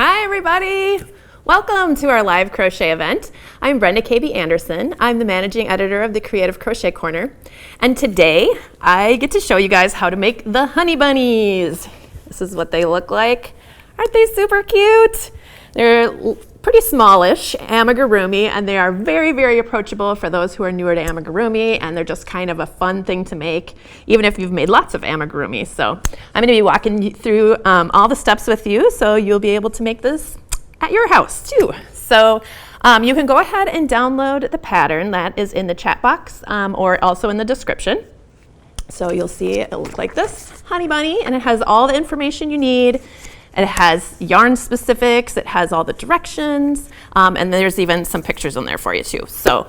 Hi everybody! Welcome to our live crochet event. I'm Brenda KB Anderson. I'm the managing editor of the Creative Crochet Corner. And today I get to show you guys how to make the honey bunnies. This is what they look like. Aren't they super cute? They're pretty smallish amigurumi, and they are very, very approachable for those who are newer to amigurumi, and they're just kind of a fun thing to make, even if you've made lots of amigurumi. So I'm going to be walking you through all the steps with you, so you'll be able to make this at your house too. So you can go ahead and download the pattern that is in the chat box or also in the description. So you'll see it'll look like this, honey bunny, and it has all the information you need. It has yarn specifics, it has all the directions, and there's even some pictures on there for you too. So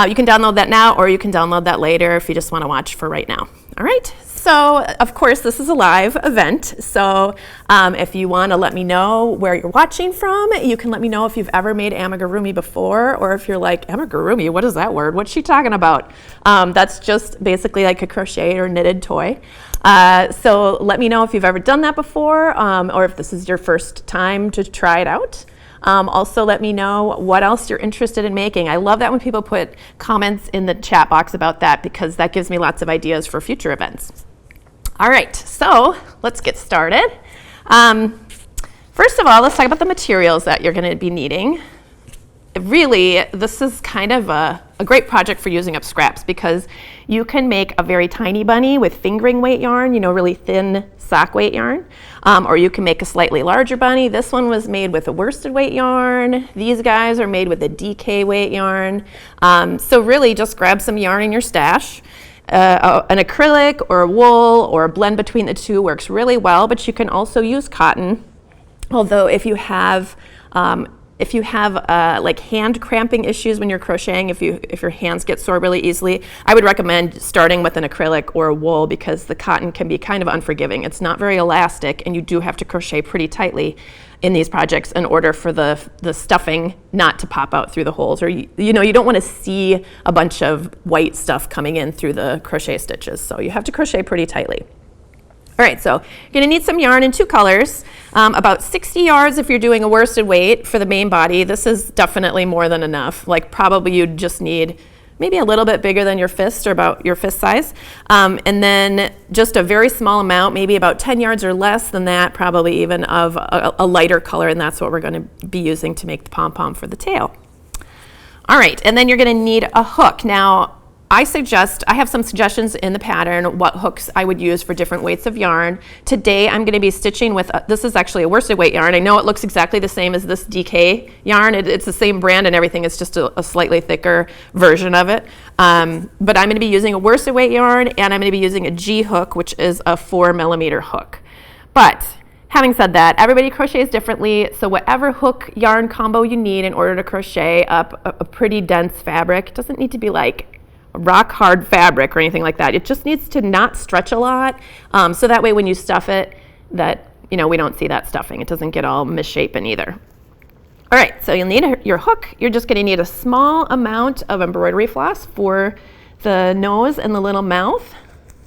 you can download that now, or you can download that later if you just want to watch for right now. All right, so of course this is a live event, so if you want to let me know where you're watching from, you can let me know if you've ever made amigurumi before, or if you're like, amigurumi, what is that word? What's she talking about? That's just basically like a crocheted or knitted toy. So let me know if you've ever done that before, or if this is your first time to try it out. Also let me know what else you're interested in making. I love that when people put comments in the chat box about that, because that gives me lots of ideas for future events. All right, so let's get started. First of all, let's talk about the materials that you're going to be needing. Really, this is kind of a great project for using up scraps, because you can make a very tiny bunny with fingering weight yarn, really thin sock weight yarn, or you can make a slightly larger bunny. This one was made with a worsted weight yarn. These guys are made with a DK weight yarn. So really just grab some yarn in your stash. An acrylic or a wool or a blend between the two works really well, but you can also use cotton. Although if you have like hand cramping issues when you're crocheting, if your hands get sore really easily, I would recommend starting with an acrylic or a wool, because the cotton can be kind of unforgiving. It's not very elastic, and you do have to crochet pretty tightly in these projects in order for the stuffing not to pop out through the holes, or you don't want to see a bunch of white stuff coming in through the crochet stitches. So you have to crochet pretty tightly. All right, so you're going to need some yarn in two colors, about 60 yards if you're doing a worsted weight for the main body. This is definitely more than enough. Like probably you'd just need maybe a little bit bigger than your fist, or about your fist size. And then just a very small amount, maybe about 10 yards or less than that, probably even of a lighter color, and that's what we're going to be using to make the pom-pom for the tail. All right, and then you're going to need a hook. Now, I have some suggestions in the pattern what hooks I would use for different weights of yarn. Today I'm going to be stitching with, this is actually a worsted weight yarn. I know it looks exactly the same as this DK yarn. It's the same brand and everything. It's just a slightly thicker version of it. But I'm going to be using a worsted weight yarn, and I'm going to be using a G hook, which is a 4mm hook. But having said that, everybody crochets differently, so whatever hook yarn combo you need in order to crochet up a pretty dense fabric, it doesn't need to be like rock hard fabric or anything like that. It just needs to not stretch a lot, so that way when you stuff it, that we don't see that stuffing. It doesn't get all misshapen either. All right, so you'll need your hook. You're just going to need a small amount of embroidery floss for the nose and the little mouth.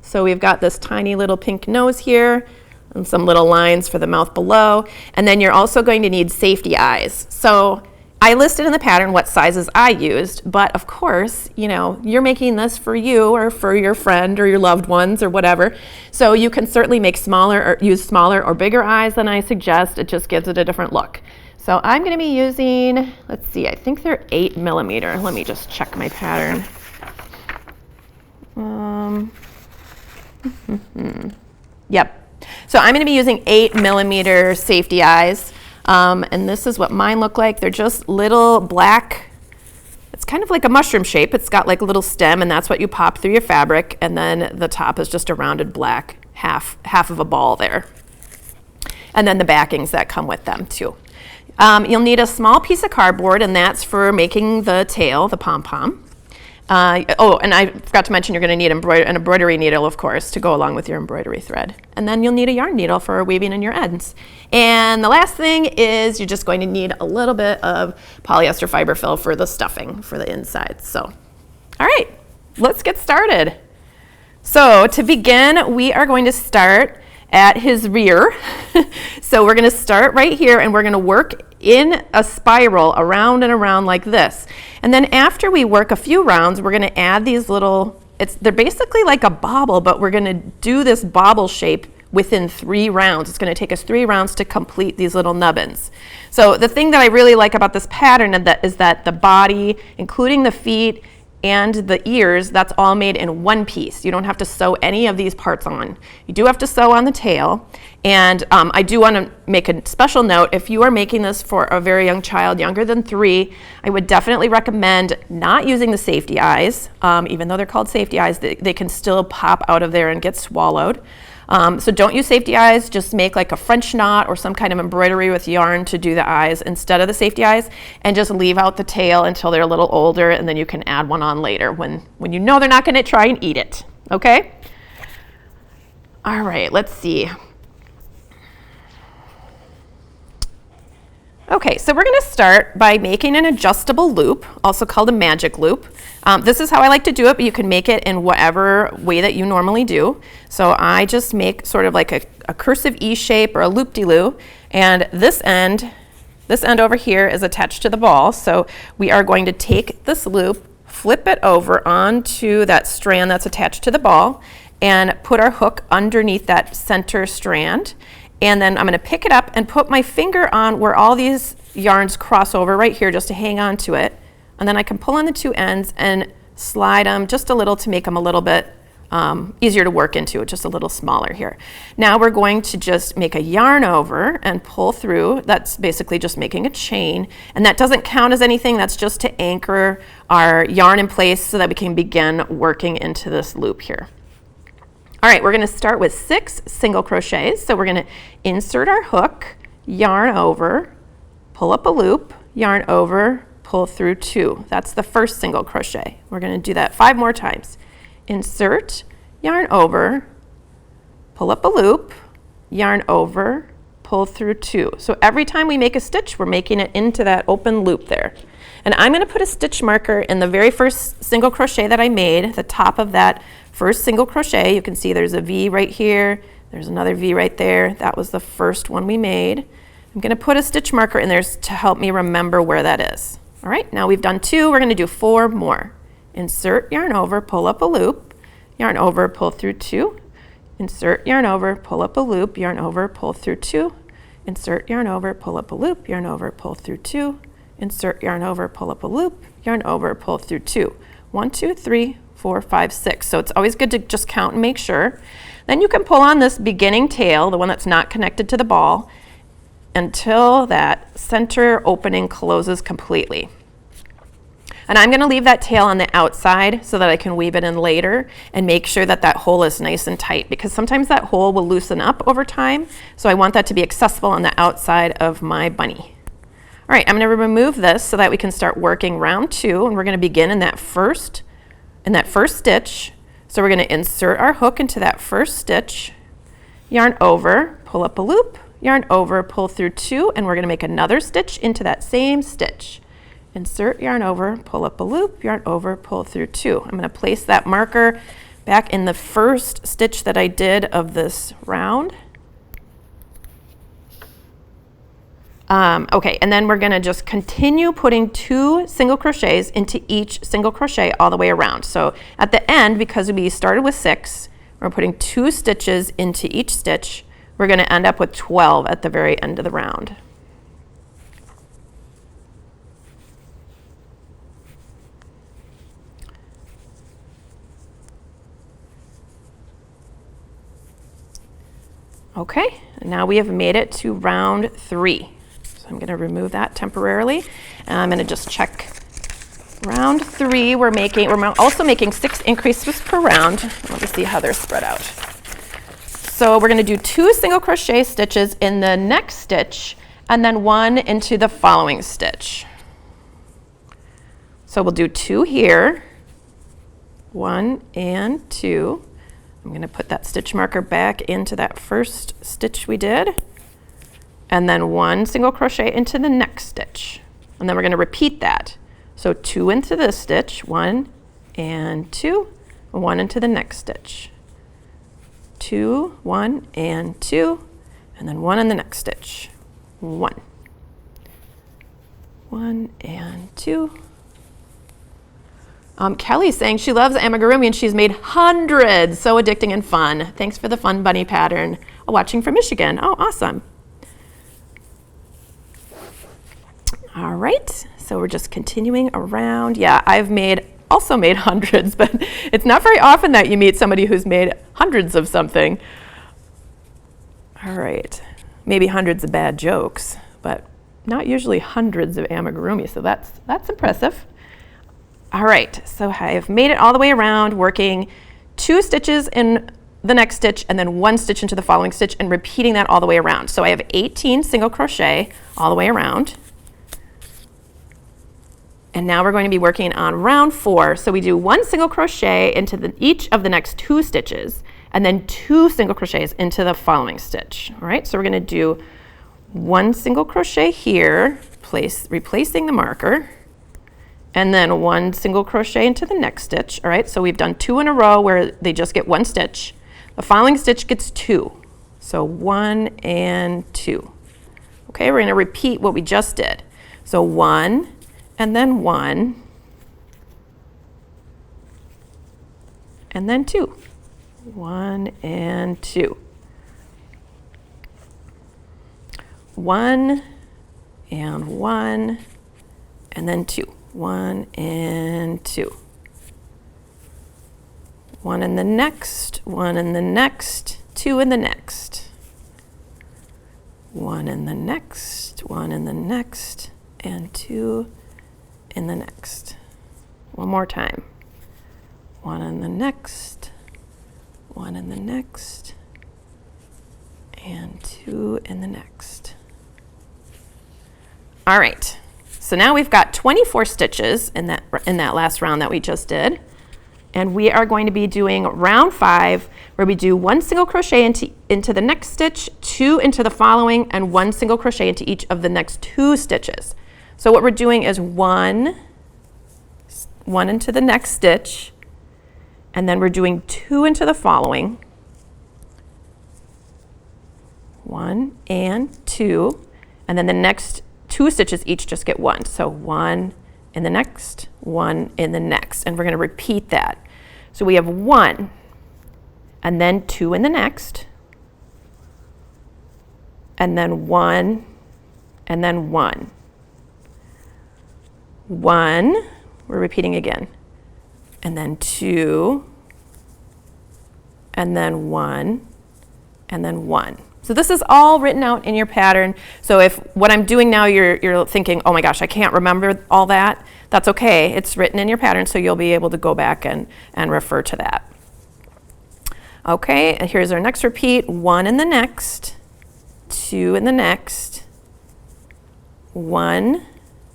So we've got this tiny little pink nose here, and some little lines for the mouth below. And then you're also going to need safety eyes. So I listed in the pattern what sizes I used, but of course, you're making this for you or for your friend or your loved ones or whatever. So you can certainly make smaller or use smaller or bigger eyes than I suggest. It just gives it a different look. So I'm going to be using, let's see, I think they're 8mm. Let me just check my pattern. Yep. So I'm going to be using 8mm safety eyes. And this is what mine look like. They're just little black, it's kind of like a mushroom shape. It's got like a little stem, and that's what you pop through your fabric, and then the top is just a rounded black half of a ball there. And then the backings that come with them too. You'll need a small piece of cardboard, and that's for making the tail, the pom-pom. And I forgot to mention you're going to need an embroidery needle, of course, to go along with your embroidery thread. And then you'll need a yarn needle for weaving in your ends. And the last thing is you're just going to need a little bit of polyester fiber fill for the stuffing for the inside. So, all right, let's get started. So to begin, we are going to start at his rear. So we're going to start right here, and we're going to work in a spiral around and around like this. And then after we work a few rounds, we're going to add these little, they're basically like a bobble, but we're going to do this bobble shape within 3 rounds. It's going to take us 3 rounds to complete these little nubbins. So the thing that I really like about this pattern is that the body, including the feet and the ears, that's all made in one piece. You don't have to sew any of these parts on. You do have to sew on the tail. And I do want to make a special note, if you are making this for a very young child, younger than 3, I would definitely recommend not using the safety eyes. Even though they're called safety eyes, they can still pop out of there and get swallowed. So don't use safety eyes, just make like a French knot or some kind of embroidery with yarn to do the eyes instead of the safety eyes, and just leave out the tail until they're a little older, and then you can add one on later when you know they're not going to try and eat it, okay? All right, let's see. Okay, so we're going to start by making an adjustable loop, also called a magic loop. This is how I like to do it, but you can make it in whatever way that you normally do. So I just make sort of like a cursive E shape or a loop-de-loo, and this end over here is attached to the ball. So we are going to take this loop, flip it over onto that strand that's attached to the ball, and put our hook underneath that center strand. And then I'm going to pick it up and put my finger on where all these yarns cross over right here just to hang on to it. And then I can pull on the 2 ends and slide them just a little to make them a little bit easier to work into, just a little smaller here. Now we're going to just make a yarn over and pull through. That's basically just making a chain. And that doesn't count as anything. That's just to anchor our yarn in place so that we can begin working into this loop here. All right, we're going to start with 6 single crochets. So we're going to insert our hook, yarn over, pull up a loop, yarn over, pull through 2. That's the first single crochet. We're going to do that 5 more times. Insert, yarn over, pull up a loop, yarn over, pull through 2. So every time we make a stitch, we're making it into that open loop there. And I'm going to put a stitch marker in the very first single crochet that I made, the top of that first single crochet. You can see there's a V right here, there's another V right there. That was the first one we made. I'm going to put a stitch marker in there to help me remember where that is. All right, now we've done 2, we're going to do 4 more. Insert, yarn over, pull up a loop, yarn over, pull through 2, insert, yarn over, pull up a loop, yarn over, pull through 2, insert, yarn over, pull up a loop, yarn over, pull through 2, insert, yarn over, pull up a loop, yarn over, pull through 2. 1, 2, 3, 4, 5, 6. So it's always good to just count and make sure. Then you can pull on this beginning tail, the one that's not connected to the ball, until that center opening closes completely. And I'm going to leave that tail on the outside so that I can weave it in later and make sure that that hole is nice and tight, because sometimes that hole will loosen up over time. So I want that to be accessible on the outside of my bunny. All right, I'm going to remove this so that we can start working round 2, and we're going to begin in that first stitch. So we're going to insert our hook into that first stitch, yarn over, pull up a loop, yarn over, pull through 2, and we're going to make another stitch into that same stitch. Insert, yarn over, pull up a loop, yarn over, pull through 2. I'm going to place that marker back in the first stitch that I did of this round. Okay, and then we're going to just continue putting 2 single crochets into each single crochet all the way around. So at the end, because we started with 6, we're putting 2 stitches into each stitch. We're going to end up with 12 at the very end of the round. Okay, now we have made it to round 3. So I'm going to remove that temporarily. And I'm going to just check round 3. We're also making 6 increases per round. Let me see how they're spread out. So we're going to do 2 single crochet stitches in the next stitch and then 1 into the following stitch. So we'll do 2 here, 1 and 2. I'm going to put that stitch marker back into that first stitch we did, and then 1 single crochet into the next stitch. And then we're going to repeat that. So 2 into this stitch, 1 and 2, 1 into the next stitch. 2, 1 and 2, and then 1 in the next stitch. 1, 1 and 2. Kelly's saying she loves amigurumi and she's made hundreds. So addicting and fun. Thanks for the fun bunny pattern. Watching from Michigan. Oh, awesome. All right, so we're just continuing around. Yeah, I've also made hundreds, but it's not very often that you meet somebody who's made hundreds of something. All right, maybe hundreds of bad jokes, but not usually hundreds of amigurumi, so that's impressive. All right, so I've made it all the way around, working 2 stitches in the next stitch and then 1 stitch into the following stitch and repeating that all the way around. So I have 18 single crochet all the way around. And now we're going to be working on round 4. So we do 1 single crochet into each of the next 2 stitches and then 2 single crochets into the following stitch. All right, so we're going to do 1 single crochet here, replacing the marker, and then 1 single crochet into the next stitch. All right, so we've done 2 in a row where they just get 1 stitch. The following stitch gets 2. So 1 and 2. Okay, we're going to repeat what we just did. So 1 and then 1 and then 2. 1 and 2. 1 and 1 and then 2. 1 and 2. 1 in the next, 1 in the next, 2 in the next. 1 in the next, 1 in the next, and 2 in the next. One more time. 1 in the next, 1 in the next, and 2 in the next. All right, so now we've got 24 stitches in that last round that we just did. And we are going to be doing round 5, where we do 1 single crochet into the next stitch, 2 into the following, and 1 single crochet into each of the next 2 stitches. So what we're doing is 1 into the next stitch, and then we're doing 2 into the following, 1 and 2, and then the next 2 stitches each just get 1. So 1 in the next, 1 in the next, and we're going to repeat that. So we have 1 and then 2 in the next, and then 1 and then 1. 1, we're repeating again, and then 2, and then 1, and then 1. So this is all written out in your pattern. So if what I'm doing now you're thinking, oh my gosh, I can't remember all that, that's okay. It's written in your pattern, so you'll be able to go back and refer to that. Okay, and here's our next repeat. 1 in the next, 2 in the next, 1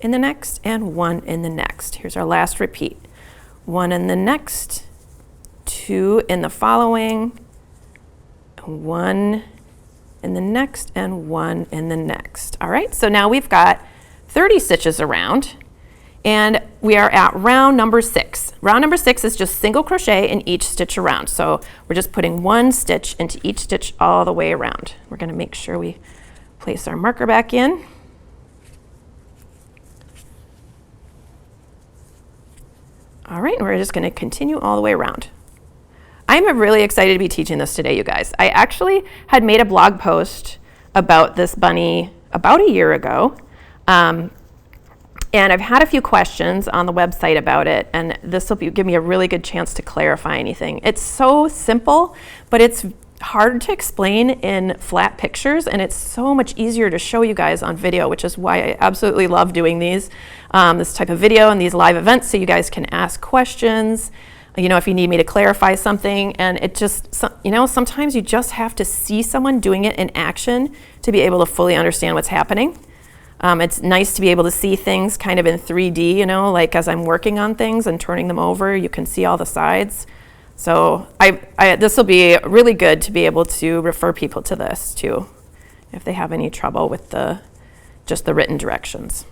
in the next, and 1 in the next. Here's our last repeat. 1 in the next, 2 in the following, 1 in the next, and 1 in the next. All right, so now we've got 30 stitches around, and we are at round number 6. Round number 6 is just single crochet in each stitch around. So we're just putting 1 stitch into each stitch all the way around. We're going to make sure we place our marker back in. All right, and we're just going to continue all the way around. I'm really excited to be teaching this today, you guys. I actually had made a blog post about this bunny about a year ago, and I've had a few questions on the website about it, and this will give me a really good chance to clarify anything. It's so simple, but it's hard to explain in flat pictures, and it's so much easier to show you guys on video, which is why I absolutely love doing this type of video and these live events, so you guys can ask questions. You know, if you need me to clarify something, and it just, you know, sometimes you just have to see someone doing it in action to be able to fully understand what's happening. It's nice to be able to see things kind of in 3D, you know, like as I'm working on things and turning them over, you can see all the sides. So this will be really good to be able to refer people to this too, if they have any trouble with just the written directions.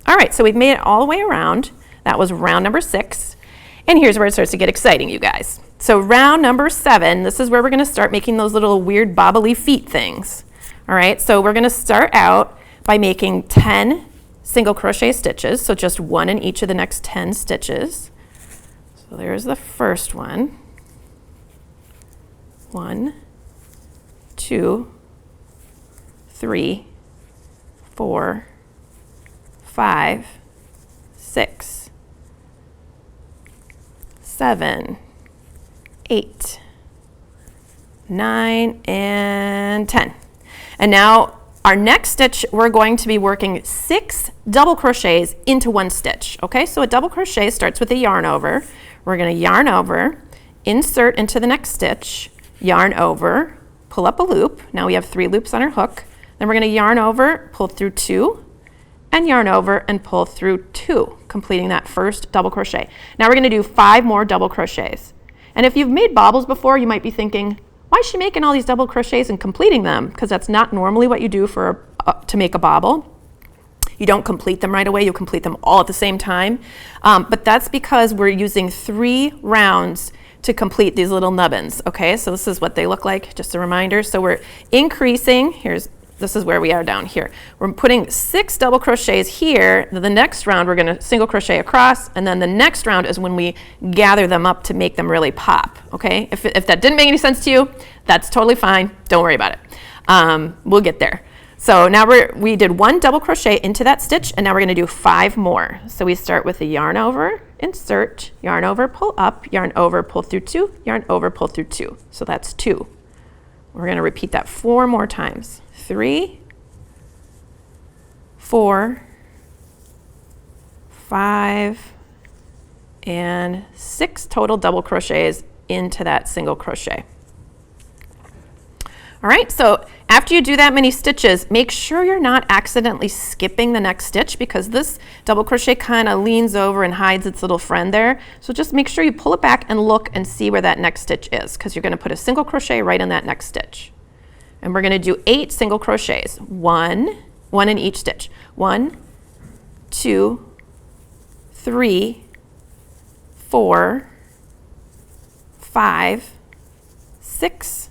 All right, so we've made it all the way around. That was round number 6. And here's where it starts to get exciting, you guys. So round number 7, this is where we're going to start making those little weird bobbly feet things. All right, so we're going to start out by making 10 single crochet stitches, so just 1 in each of the next 10 stitches. So there's the first one. 1, 2, 3, 4, 5, 6, 7, 8, 9, and 10. And now our next stitch, we're going to be working 6 double crochets into 1 stitch. Okay, so a double crochet starts with a yarn over. We're going to yarn over, insert into the next stitch, yarn over, pull up a loop. Now we have 3 loops on our hook. Then we're going to yarn over, pull through 2, and yarn over and pull through 2, completing that first double crochet. Now we're going to do 5 more double crochets. And if you've made baubles before, you might be thinking, why is she making all these double crochets and completing them? Because that's not normally what you do to make a bauble. You don't complete them right away, you complete them all at the same time. But that's because we're using 3 rounds to complete these little nubbins, okay? So this is what they look like, just a reminder. So we're increasing, this is where we are down here. We're putting 6 double crochets here. The next round we're going to single crochet across, and then the next round is when we gather them up to make them really pop, okay? If that didn't make any sense to you, that's totally fine. Don't worry about it. We'll get there. So now we did 1 double crochet into that stitch, and now we're going to do 5 more. So we start with a yarn over, insert, yarn over, pull up, yarn over, pull through 2, yarn over, pull through 2. So that's 2. We're going to repeat that 4 more times. 3, 4, 5, and 6 total double crochets into that single crochet. All right, so after you do that many stitches, make sure you're not accidentally skipping the next stitch, because this double crochet kind of leans over and hides its little friend there. So just make sure you pull it back and look and see where that next stitch is, because you're going to put a single crochet right in that next stitch. And we're going to do 8 single crochets, 1 in each stitch. 1, 2, 3, 4, 5, 6,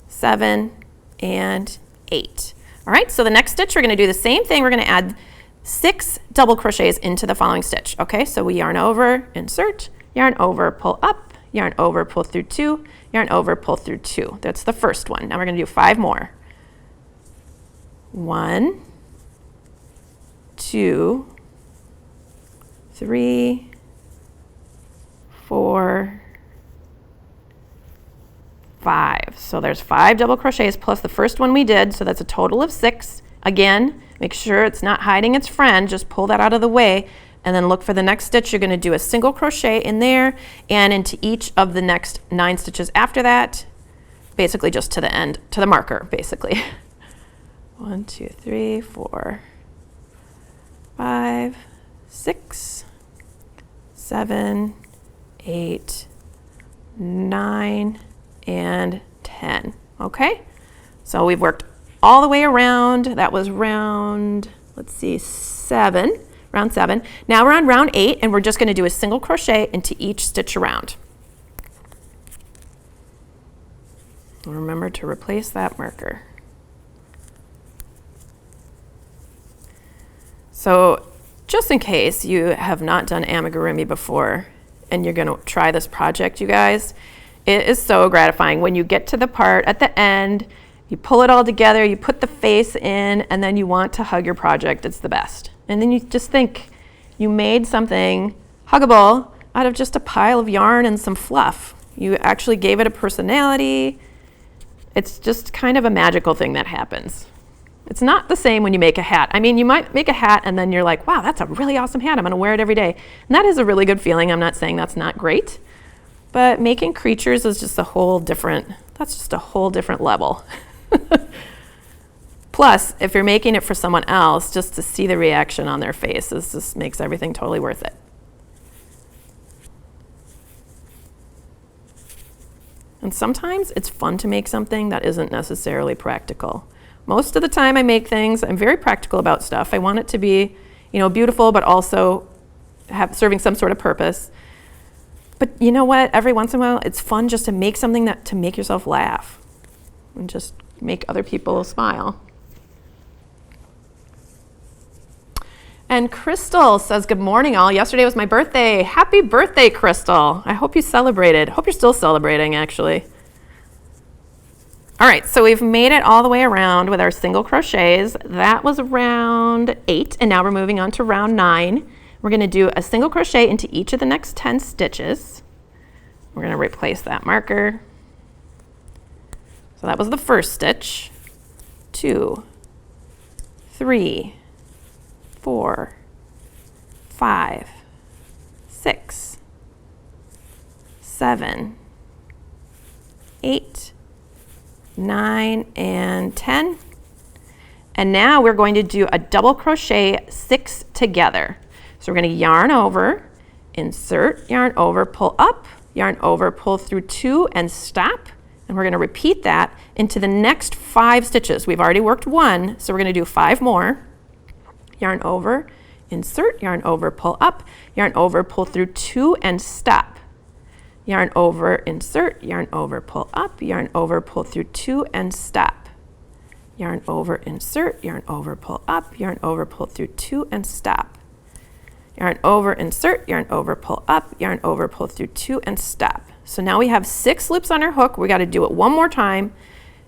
7, and 8. All right, so the next stitch we're going to do the same thing. We're going to add 6 double crochets into the following stitch. Okay, so we yarn over, insert, yarn over, pull up, yarn over, pull through 2, yarn over, pull through 2. That's the first one. Now we're going to do 5 more. 1, 2, 3, 4, 5. So there's 5 double crochets plus the first one we did, so that's a total of 6. Again, make sure it's not hiding its friend, just pull that out of the way, and then look for the next stitch. You're going to do a single crochet in there and into each of the next 9 stitches after that, basically just to the end, to the marker, basically. 1, 2, 3, 4, 5, 6, 7, 8, 9, and 10. Okay, so we've worked all the way around. That was round, let's see, 7. Round 7. Now we're on round 8, and we're just going to do a single crochet into each stitch around. Remember to replace that marker. So just in case you have not done amigurumi before and you're going to try this project, you guys, it is so gratifying when you get to the part at the end, you pull it all together, you put the face in, and then you want to hug your project. It's the best. And then you just think you made something huggable out of just a pile of yarn and some fluff. You actually gave it a personality. It's just kind of a magical thing that happens. It's not the same when you make a hat. I mean, you might make a hat and then you're like, wow, that's a really awesome hat. I'm going to wear it every day. And that is a really good feeling. I'm not saying that's not great. But making creatures is just a whole different, that's just a whole different level. Plus, if you're making it for someone else, just to see the reaction on their faces just makes everything totally worth it. And sometimes it's fun to make something that isn't necessarily practical. Most of the time I make things, I'm very practical about stuff. I want it to be, beautiful, but also serving some sort of purpose. But you know what? Every once in a while, it's fun just to make something to make yourself laugh and just make other people smile. And Crystal says, good morning all. Yesterday was my birthday. Happy birthday, Crystal. I hope you celebrated. Hope you're still celebrating, actually. All right, so we've made it all the way around with our single crochets. That was round 8, and now we're moving on to round 9. We're going to do a single crochet into each of the next 10 stitches. We're going to replace that marker. So that was the first stitch. 2, 3, 4, 5, 6, 7, 8, 9, and 10. And now we're going to do a double crochet 6 together. So we're going to yarn over, insert, yarn over, pull up, yarn over, pull through 2 and stop. And we're going to repeat that into the next 5 stitches. We've already worked 1, so we're going to do 5 more. Yarn over, insert, yarn over, pull up, yarn over, pull through 2 and stop. Yarn over, insert, yarn over, pull up, yarn over, pull through 2 and stop. Yarn over, insert, yarn over, pull up, yarn over, pull through 2 and stop. Yarn over, insert, yarn over, pull up, yarn over, pull through 2 and stop. So now we have 6 loops on our hook. We got to do it one more time.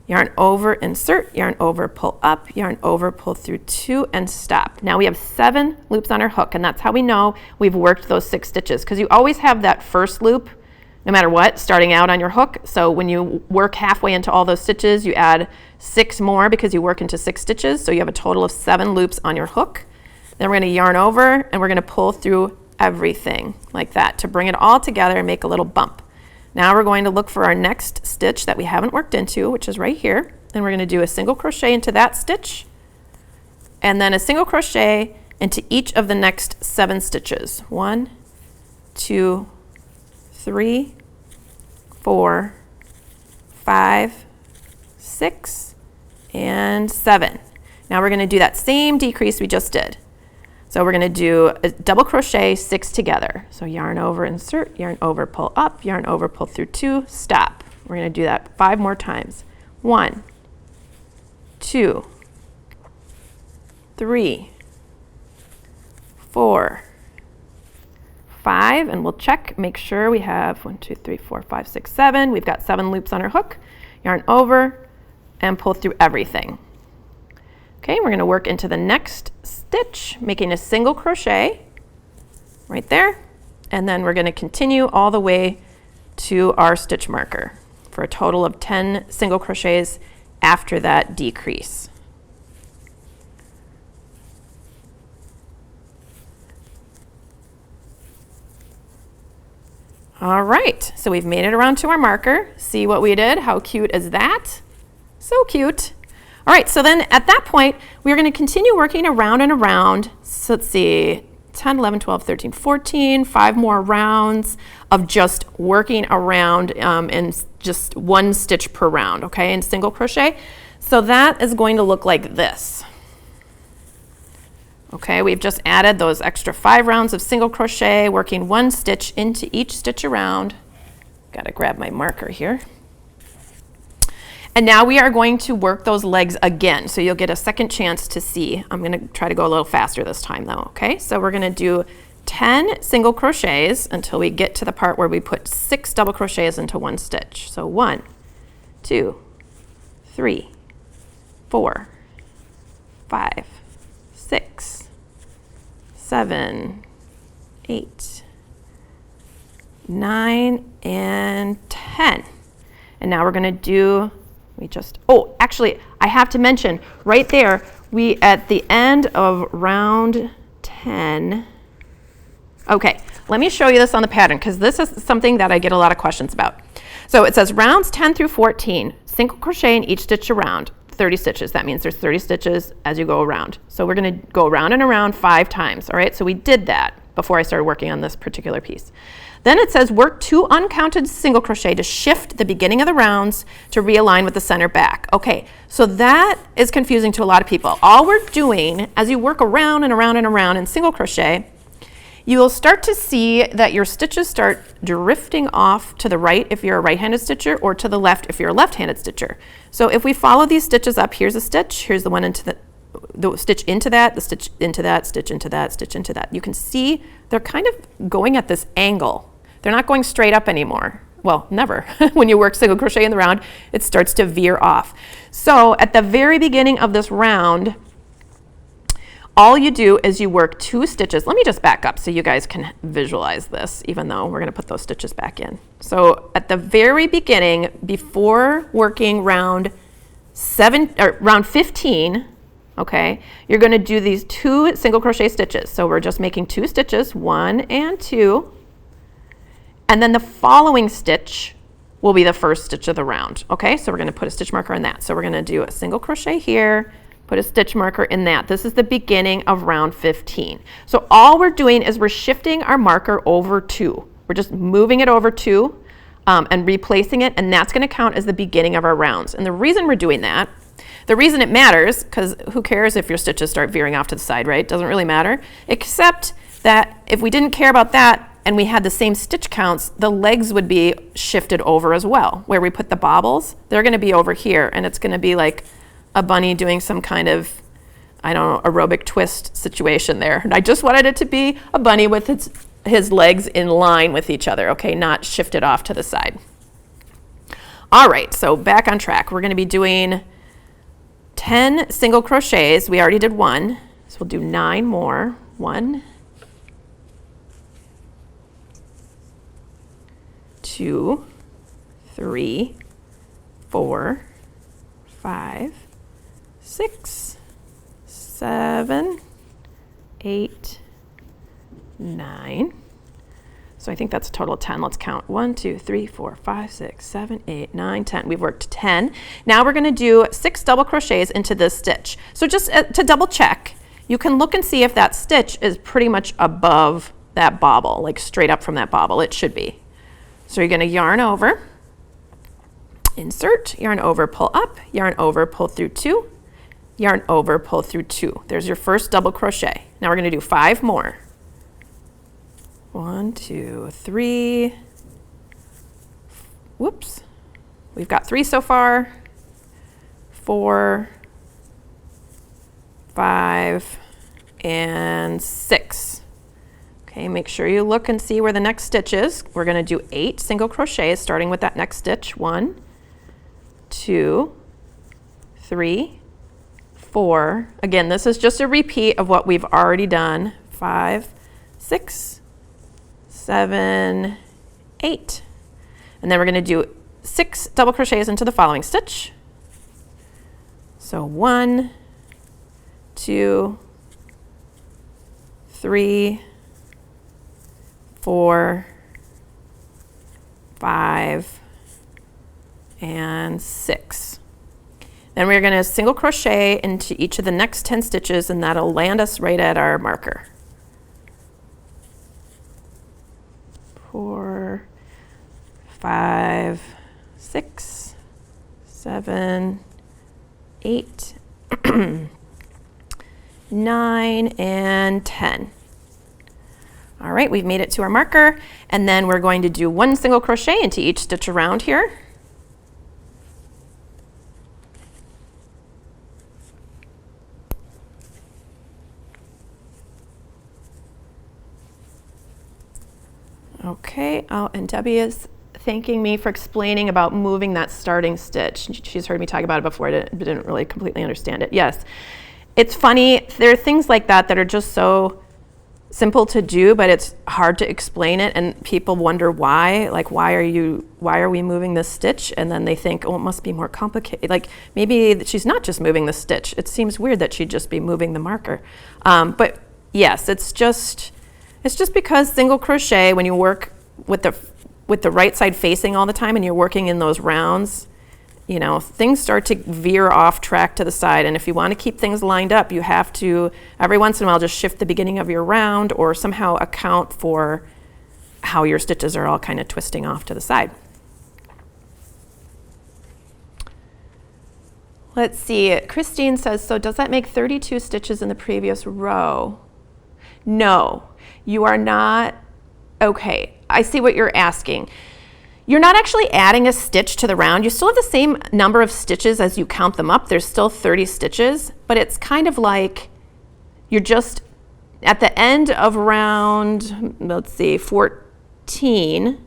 Yarn over, insert, yarn over, pull up, yarn over, pull through 2 and stop. Now we have 7 loops on our hook, and that's how we know we've worked those 6 stitches, because you always have that first loop no matter what starting out on your hook. So when you work halfway into all those stitches, you add 6 more because you work into 6 stitches. So you have a total of 7 loops on your hook. Then we're going to yarn over and we're going to pull through everything like that to bring it all together and make a little bump. Now we're going to look for our next stitch that we haven't worked into, which is right here. And we're going to do a single crochet into that stitch and then a single crochet into each of the next 7 stitches. 1, 2, 3, 4, 5, 6, and 7. Now we're going to do that same decrease we just did. So we're going to do a double crochet 6 together. So yarn over, insert, yarn over, pull up, yarn over, pull through 2, stop. We're going to do that 5 more times. 1, 2, 3, 4, 5, and we'll check, make sure we have 1, 2, 3, 4, 5, 6, 7. We've got 7 loops on our hook. Yarn over and pull through everything. Okay, we're going to work into the next stitch, making a single crochet right there, and then we're going to continue all the way to our stitch marker for a total of 10 single crochets after that decrease. All right, so we've made it around to our marker. See what we did? How cute is that? So cute. All right, so then at that point, we're going to continue working around and around. So let's see, 10, 11, 12, 13, 14, 5 more rounds of just working around in just 1 stitch per round, okay, in single crochet. So that is going to look like this. Okay, we've just added those extra 5 rounds of single crochet, working 1 stitch into each stitch around. Got to grab my marker here. And now we are going to work those legs again, so you'll get a second chance to see. I'm going to try to go a little faster this time though, okay? So we're going to do 10 single crochets until we get to the part where we put 6 double crochets into 1 stitch. So 1, 2, 3, 4, 5, 6, 7, 8, 9, and 10. And now we're going to do, oh, actually, I have to mention right there, we at the end of round 10, okay, let me show you this on the pattern because this is something that I get a lot of questions about. So it says rounds 10 through 14, single crochet in each stitch around, 30 stitches. That means there's 30 stitches as you go around. So we're going to go around and around 5 times, all right? So we did that before I started working on this particular piece. Then it says work 2 uncounted single crochet to shift the beginning of the rounds to realign with the center back. Okay, so that is confusing to a lot of people. All we're doing as you work around and around and around in single crochet you will start to see that your stitches start drifting off to the right if you're a right-handed stitcher, or to the left if you're a left-handed stitcher. So if we follow these stitches up, here's a stitch, here's the one into the stitch into that, the stitch into that, stitch into that, stitch into that. You can see they're kind of going at this angle. They're not going straight up anymore. Well, never. When you work single crochet in the round, it starts to veer off. So at the very beginning of this round, all you do is you work 2 stitches. Let me just back up so you guys can visualize this, even though we're going to put those stitches back in. So at the very beginning, before working round 15, okay, you're going to do these 2 single crochet stitches. So we're just making 2 stitches, 1 and 2, and then the following stitch will be the first stitch of the round. Okay, so we're going to put a stitch marker in that. So we're going to do a single crochet here, put a stitch marker in that. This is the beginning of round 15. So all we're doing is we're shifting our marker over 2. We're just moving it over 2 and replacing it, and that's going to count as the beginning of our rounds. And the reason we're doing that, the reason it matters, because who cares if your stitches start veering off to the side, right? Doesn't really matter, except that if we didn't care about that and we had the same stitch counts, the legs would be shifted over as well. Where we put the bobbles, they're going to be over here, and it's going to be like a bunny doing some kind of, I don't know, aerobic twist situation there. And I just wanted it to be a bunny with his legs in line with each other, okay, not shifted off to the side. All right, so back on track. We're going to be doing 10 single crochets. We already did 1, so we'll do 9 more. 1, 2, 3, 4, 5, 6, 7, 8, 9. So I think that's a total of 10. Let's count. 1, 2, 3, 4, 5, 6, 7, 8, 9, 10. We've worked 10. Now we're going to do 6 double crochets into this stitch. So just to double check, you can look and see if that stitch is pretty much above that bobble, like straight up from that bobble. It should be. So you're going to yarn over, insert, yarn over, pull up, yarn over, pull through 2, yarn over, pull through 2. There's your first double crochet. Now we're going to do 5 more. 1, 2, 3. Whoops. We've got 3 so far. 4, 5, and 6. Okay, make sure you look and see where the next stitch is. We're going to do 8 single crochets starting with that next stitch. 1, 2, 3, 4. Again, this is just a repeat of what we've already done. 5, 6, 7, 8. And then we're going to do 6 double crochets into the following stitch. So 1, 2, 3, 4, 5, and 6. Then we're going to single crochet into each of the next 10 stitches, and that'll land us right at our marker. 4, 5, 6, 7, 8, 9, and 10. All right, we've made it to our marker, and then we're going to do 1 single crochet into each stitch around here. Okay, oh, and Debbie is thanking me for explaining about moving that starting stitch. She's heard me talk about it before, but didn't really completely understand it. Yes, it's funny, there are things like that that are just so simple to do, but it's hard to explain it, and people wonder why. Like, why are we moving this stitch? And then they think, oh, it must be more complicated. Like, maybe she's not just moving the stitch. It seems weird that she'd just be moving the marker. But yes, it's just because single crochet, when you work with the right side facing all the time and you're working in those rounds, you know, things start to veer off track to the side. And if you want to keep things lined up, you have to, every once in a while, just shift the beginning of your round or somehow account for how your stitches are all kind of twisting off to the side. Let's see, Christine says, so does that make 32 stitches in the previous row? No. You are not, okay, I see what you're asking. You're not actually adding a stitch to the round. You still have the same number of stitches as you count them up. There's still 30 stitches, but it's kind of like you're just at the end of round, let's see, 14.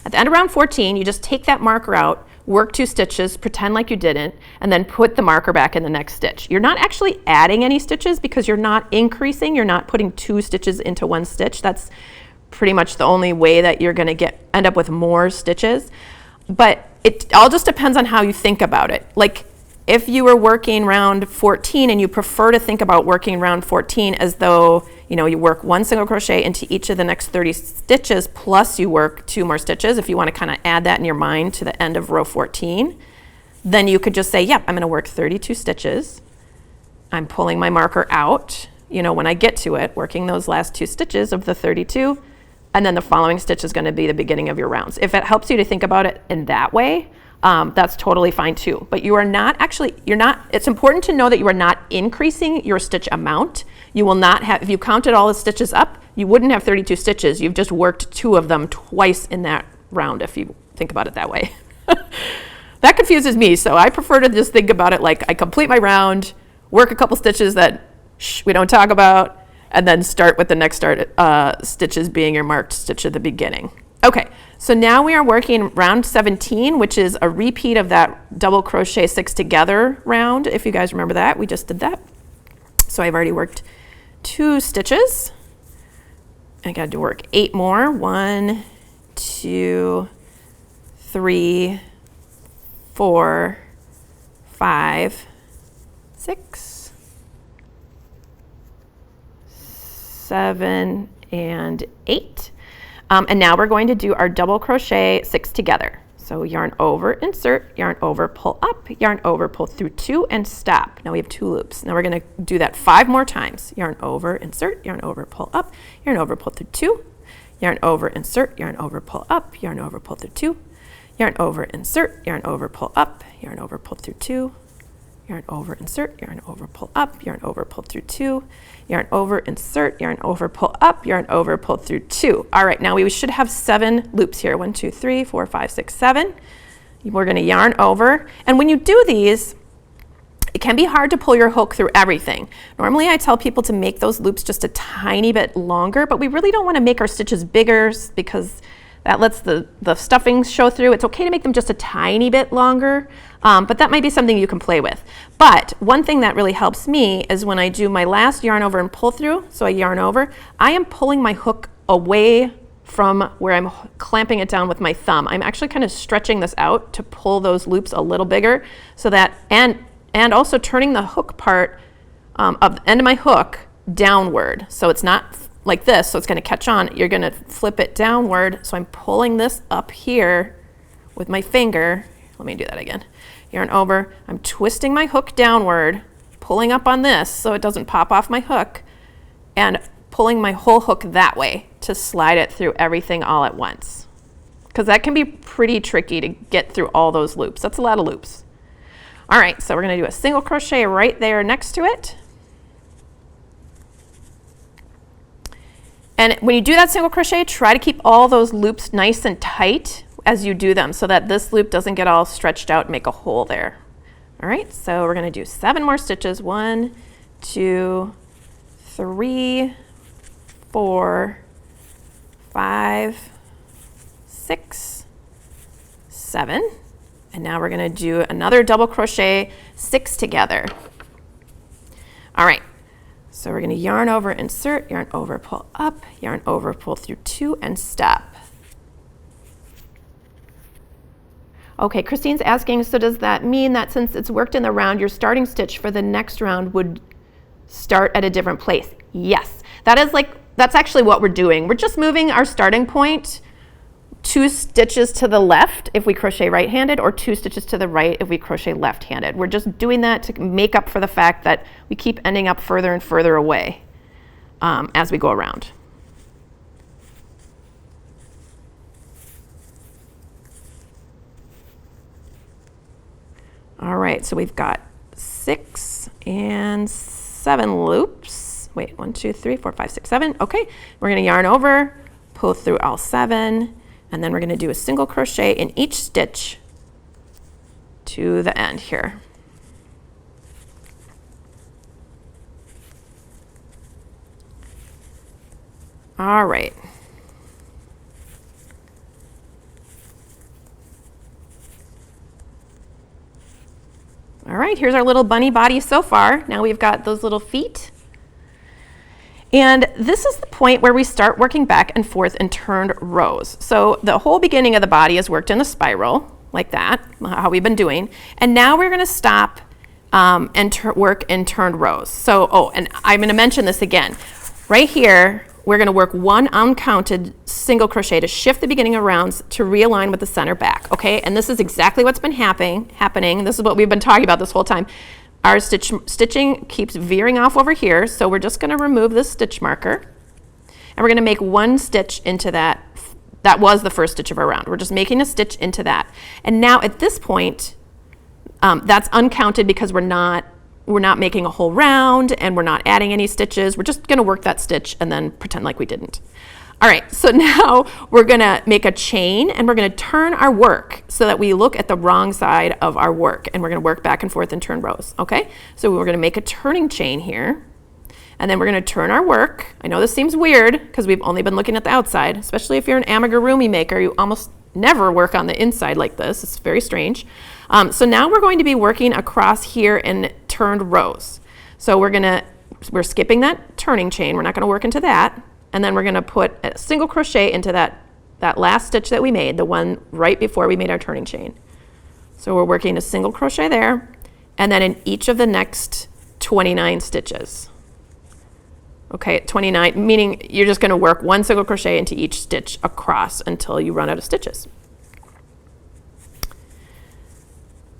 At the end of round 14, you just take that marker out, work 2 stitches, pretend like you didn't, and then put the marker back in the next stitch. You're not actually adding any stitches because you're not increasing. You're not putting 2 stitches into 1 stitch. That's pretty much the only way that you're going to end up with more stitches. But it all just depends on how you think about it. Like if you were working round 14 and you prefer to think about working round 14 as though, you know, you work 1 single crochet into each of the next 30 stitches plus you work 2 more stitches, if you want to kind of add that in your mind to the end of row 14, then you could just say, yep, I'm going to work 32 stitches. I'm pulling my marker out, you know, when I get to it, working those last 2 stitches of the 32, and then the following stitch is going to be the beginning of your rounds. If it helps you to think about it in that way, that's totally fine too. But you are not actually, it's important to know that you are not increasing your stitch amount. You will not have, if you counted all the stitches up, you wouldn't have 32 stitches. You've just worked 2 of them twice in that round, if you think about it that way. That confuses me, so I prefer to just think about it like I complete my round, work a couple stitches that we don't talk about, and then start with the next stitches being your marked stitch at the beginning. Okay, so now we are working round 17, which is a repeat of that double crochet 6 together round. If you guys remember that, we just did that. So I've already worked 2 stitches. I got to work 8 more. 1, 2, 3, 4, 5, 6, 7, and 8. And now we're going to do our double crochet 6 together. So yarn over, insert, yarn over, pull up, yarn over, pull through 2, and stop. Now we have 2 loops. Now we're going to do that 5 more times. Yarn over, insert, yarn over, pull up, yarn over, pull through 2, yarn over, insert, yarn over, pull up, yarn over, pull through 2, yarn over, insert, yarn over, pull up, yarn over, pull through 2, yarn over, insert, yarn over, pull up, yarn over, pull through 2, yarn over, insert, yarn over, pull up, yarn over, pull through 2. All right, now we should have 7 loops here. 1, 2, 3, 4, 5, 6, 7. We're going to yarn over. And when you do these, it can be hard to pull your hook through everything. Normally I tell people to make those loops just a tiny bit longer, but we really don't want to make our stitches bigger because that lets the stuffing show through. It's okay to make them just a tiny bit longer, but that might be something you can play with. But one thing that really helps me is when I do my last yarn over and pull through, so I yarn over, I am pulling my hook away from where I'm clamping it down with my thumb. I'm actually kind of stretching this out to pull those loops a little bigger so that, and also turning the hook part of the end of my hook downward. So it's not like this, so it's going to catch on. You're going to flip it downward. So I'm pulling this up here with my finger. Let me do that again. Yarn over. I'm twisting my hook downward, pulling up on this so it doesn't pop off my hook, and pulling my whole hook that way to slide it through everything all at once. Because that can be pretty tricky to get through all those loops. That's a lot of loops. All right, so we're going to do a single crochet right there next to it. And when you do that single crochet, try to keep all those loops nice and tight as you do them so that this loop doesn't get all stretched out and make a hole there. All right, so we're going to do 7 more stitches. 1, 2, 3, 4, 5, 6, 7. And now we're going to do another double crochet 6 together. All right. So we're going to yarn over, insert, yarn over, pull up, yarn over, pull through 2, and stop. Okay, Christine's asking, so does that mean that since it's worked in the round, your starting stitch for the next round would start at a different place? Yes, that's actually what we're doing. We're just moving our starting point 2 stitches to the left if we crochet right-handed, or 2 stitches to the right if we crochet left-handed. We're just doing that to make up for the fact that we keep ending up further and further away as we go around. All right, so we've got 6 and 7 loops. wait, 1, 2, 3, 4, 5, 6, 7. Okay, we're gonna yarn over, pull through all 7, and then we're gonna do a single crochet in each stitch to the end here. All right. All right, here's our little bunny body so far. Now we've got those little feet. And this is the point where we start working back and forth in turned rows. So the whole beginning of the body is worked in a spiral, like that, how we've been doing. And now we're gonna stop and work in turned rows. So, oh, and I'm gonna mention this again. Right here, we're gonna work 1 uncounted single crochet to shift the beginning of rounds to realign with the center back, okay? And this is exactly what's been happening. This is what we've been talking about this whole time. Our stitching keeps veering off over here, so we're just gonna remove this stitch marker, and we're gonna make 1 stitch into that. That was the first stitch of our round. We're just making a stitch into that. And now at this point, that's uncounted because we're not making a whole round and we're not adding any stitches. We're just gonna work that stitch and then pretend like we didn't. All right, so now we're gonna make a chain and we're gonna turn our work so that we look at the wrong side of our work, and we're gonna work back and forth and turn rows, okay? So we're gonna make a turning chain here, and then we're gonna turn our work. I know this seems weird because we've only been looking at the outside, especially if you're an amigurumi maker, you almost never work on the inside like this. It's very strange. So now we're going to be working across here in turned rows. So we're skipping that turning chain. We're not gonna work into that. And then we're gonna put a single crochet into that last stitch that we made, the one right before we made our turning chain. So we're working a single crochet there, and then in each of the next 29 stitches. Okay, 29, meaning you're just gonna work 1 single crochet into each stitch across until you run out of stitches.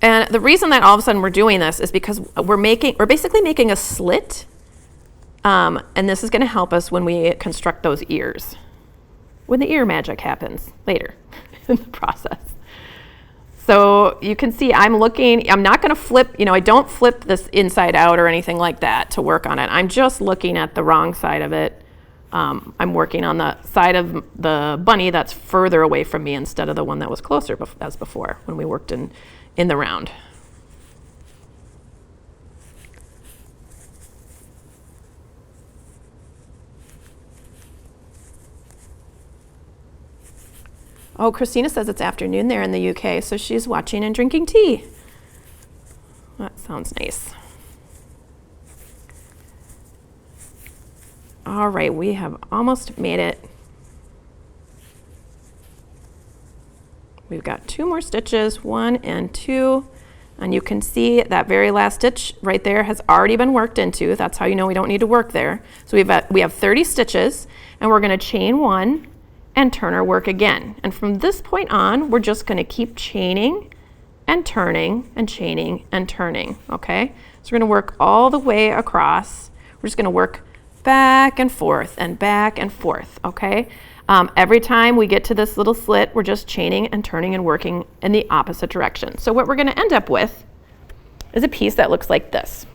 And the reason that all of a sudden we're doing this is because we're basically making a slit, and this is gonna help us when we construct those ears, when the ear magic happens later in the process. So you can see I'm not gonna flip, I don't flip this inside out or anything like that to work on it. I'm just looking at the wrong side of it. I'm working on the side of the bunny that's further away from me instead of the one that was closer as before when we worked in the round. Oh, Christina says it's afternoon there in the UK, so she's watching and drinking tea. That sounds nice. All right, we have almost made it. We've got 2 more stitches, 1 and 2, and you can see that very last stitch right there has already been worked into. That's how you know we don't need to work there. So we have 30 stitches, and we're gonna chain 1 and turn our work again. And from this point on, we're just gonna keep chaining and turning and chaining and turning, okay? So we're gonna work all the way across. We're just gonna work back and forth and back and forth, okay? Every time we get to this little slit, we're just chaining and turning and working in the opposite direction. So what we're gonna end up with is a piece that looks like this.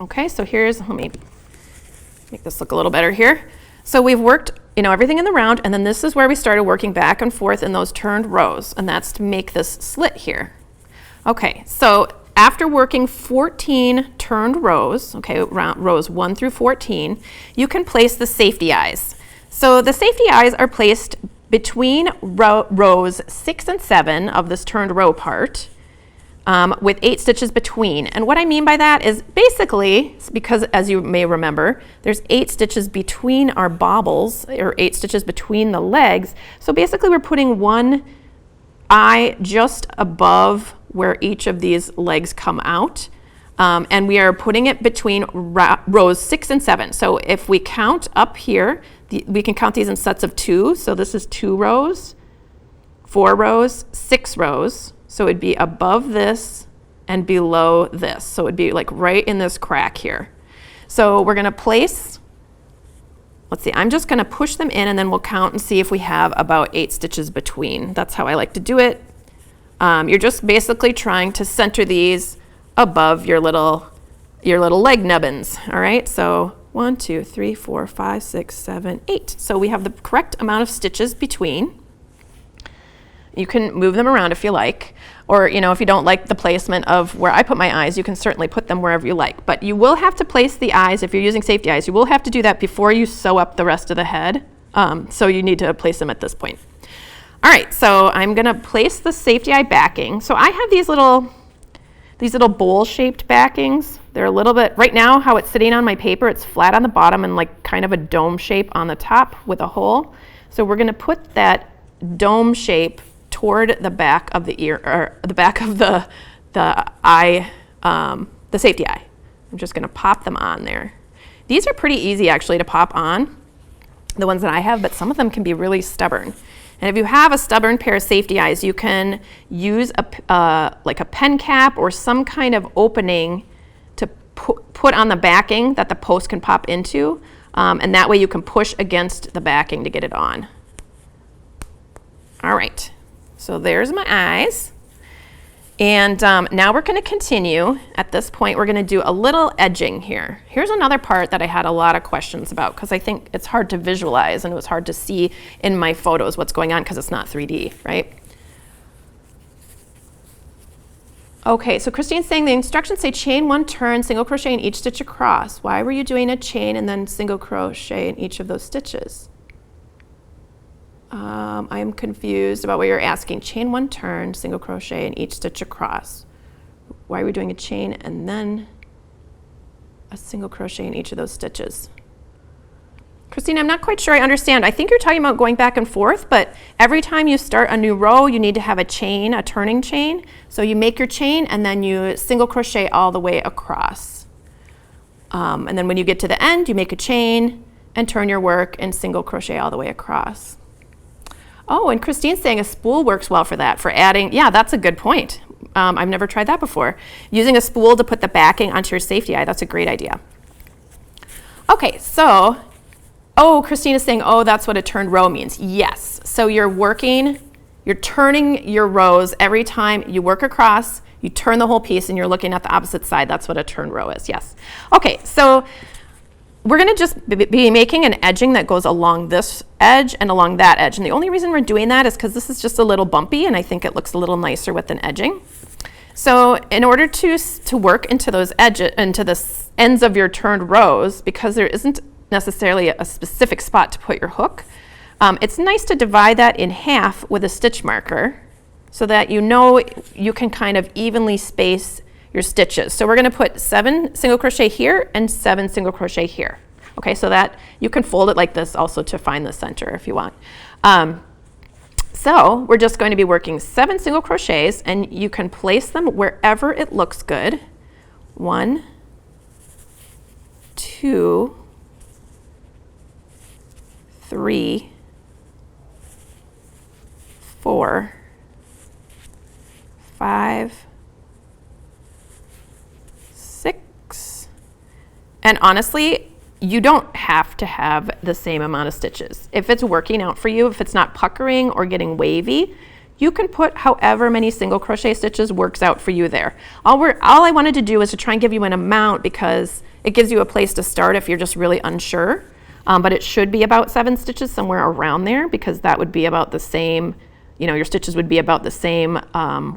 Okay, so let me make this look a little better here. So we've worked, everything in the round, and then this is where we started working back and forth in those turned rows, and that's to make this slit here. Okay, so after working 14 turned rows, okay, rows 1 through 14, you can place the safety eyes. So the safety eyes are placed between rows 6 and 7 of this turned row part, with 8 stitches between. And what I mean by that is basically, because as you may remember, there's 8 stitches between our baubles, or 8 stitches between the legs. So basically we're putting 1 eye just above where each of these legs come out. And we are putting it between rows 6 and 7. So if we count up here, we can count these in sets of 2. So this is 2 rows, 4 rows, 6 rows. So it'd be above this and below this. So it'd be like right in this crack here. So we're gonna place, let's see, I'm just gonna push them in and then we'll count and see if we have about 8 stitches between. That's how I like to do it. You're just basically trying to center these above your little your little leg nubbins. All right, so 1, 2, 3, 4, 5, 6, 7, 8. So we have the correct amount of stitches between. You can move them around if you like, or if you don't like the placement of where I put my eyes, you can certainly put them wherever you like. But you will have to place the eyes, if you're using safety eyes, you will have to do that before you sew up the rest of the head. So you need to place them at this point. All right, so I'm gonna place the safety eye backing. So I have these little bowl-shaped backings. They're a little bit, right now how it's sitting on my paper, it's flat on the bottom and like kind of a dome shape on the top with a hole. So we're gonna put that dome shape toward the back of the ear, or the back of the eye, the safety eye. I'm just gonna pop them on there. These are pretty easy actually to pop on, the ones that I have, but some of them can be really stubborn. And if you have a stubborn pair of safety eyes, you can use like a pen cap or some kind of opening to put on the backing that the post can pop into, and that way you can push against the backing to get it on. All right, so there's my eyes. And now we're going to continue. At this point, we're going to do a little edging here. Here's another part that I had a lot of questions about because I think it's hard to visualize and it was hard to see in my photos what's going on because it's not 3D, right? Okay, so Christine's saying the instructions say chain 1 turn, single crochet in each stitch across. Why were you doing a chain and then single crochet in each of those stitches? I am confused about what you're asking. Chain 1 turn, single crochet in each stitch across. Why are we doing a chain and then a single crochet in each of those stitches? Christine, I'm not quite sure I understand. I think you're talking about going back and forth, but every time you start a new row, you need to have a chain, a turning chain. So you make your chain and then you single crochet all the way across. And then when you get to the end, you make a chain and turn your work and single crochet all the way across. Oh, and Christine's saying a spool works well for that, for adding, yeah, that's a good point. I've never tried that before. Using a spool to put the backing onto your safety eye, that's a great idea. Okay, so, Christine is saying, that's what a turned row means. Yes, so you're turning your rows every time you work across, you turn the whole piece and you're looking at the opposite side. That's what a turned row is, yes. Okay, so we're going to just be making an edging that goes along this edge and along that edge. And the only reason we're doing that is because this is just a little bumpy and I think it looks a little nicer with an edging. So in order to work into those edges, into the ends of your turned rows, because there isn't necessarily a specific spot to put your hook, it's nice to divide that in half with a stitch marker so that you can kind of evenly space your stitches. So we're going to put 7 single crochet here and 7 single crochet here. Okay, so that you can fold it like this also to find the center if you want. So we're just going to be working 7 single crochets and you can place them wherever it looks good. 1, 2, 3, 4, 5, 6, and honestly, you don't have to have the same amount of stitches. If it's working out for you, if it's not puckering or getting wavy, you can put however many single crochet stitches works out for you there. All I wanted to do is to try and give you an amount because it gives you a place to start if you're just really unsure. But it should be about 7 stitches, somewhere around there, because that would be about the same, your stitches would be about the same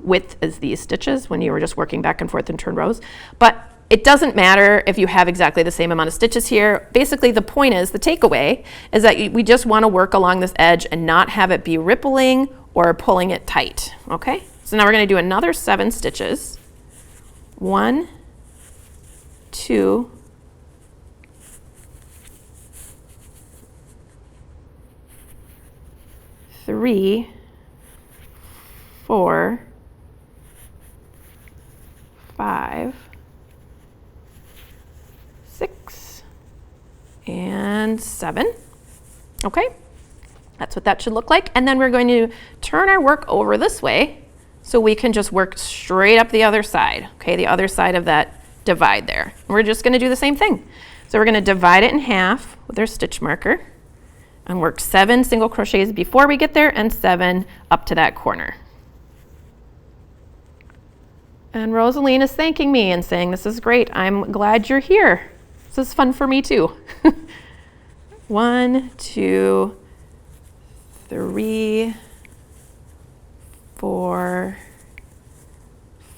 width as these stitches when you were just working back and forth in turned rows. But it doesn't matter if you have exactly the same amount of stitches here. Basically, the point is, the takeaway is that we just want to work along this edge and not have it be rippling or pulling it tight, okay? So now we're going to do another 7 stitches. 1, 2, 3, 4, 5, 6, and 7. Okay, that's what that should look like. And then we're going to turn our work over this way so we can just work straight up the other side, okay, the other side of that divide there. And we're just going to do the same thing. So we're going to divide it in half with our stitch marker and work 7 single crochets before we get there and 7 up to that corner. And Rosaline is thanking me and saying, this is great. I'm glad you're here. This is fun for me too. 1, 2, 3, 4,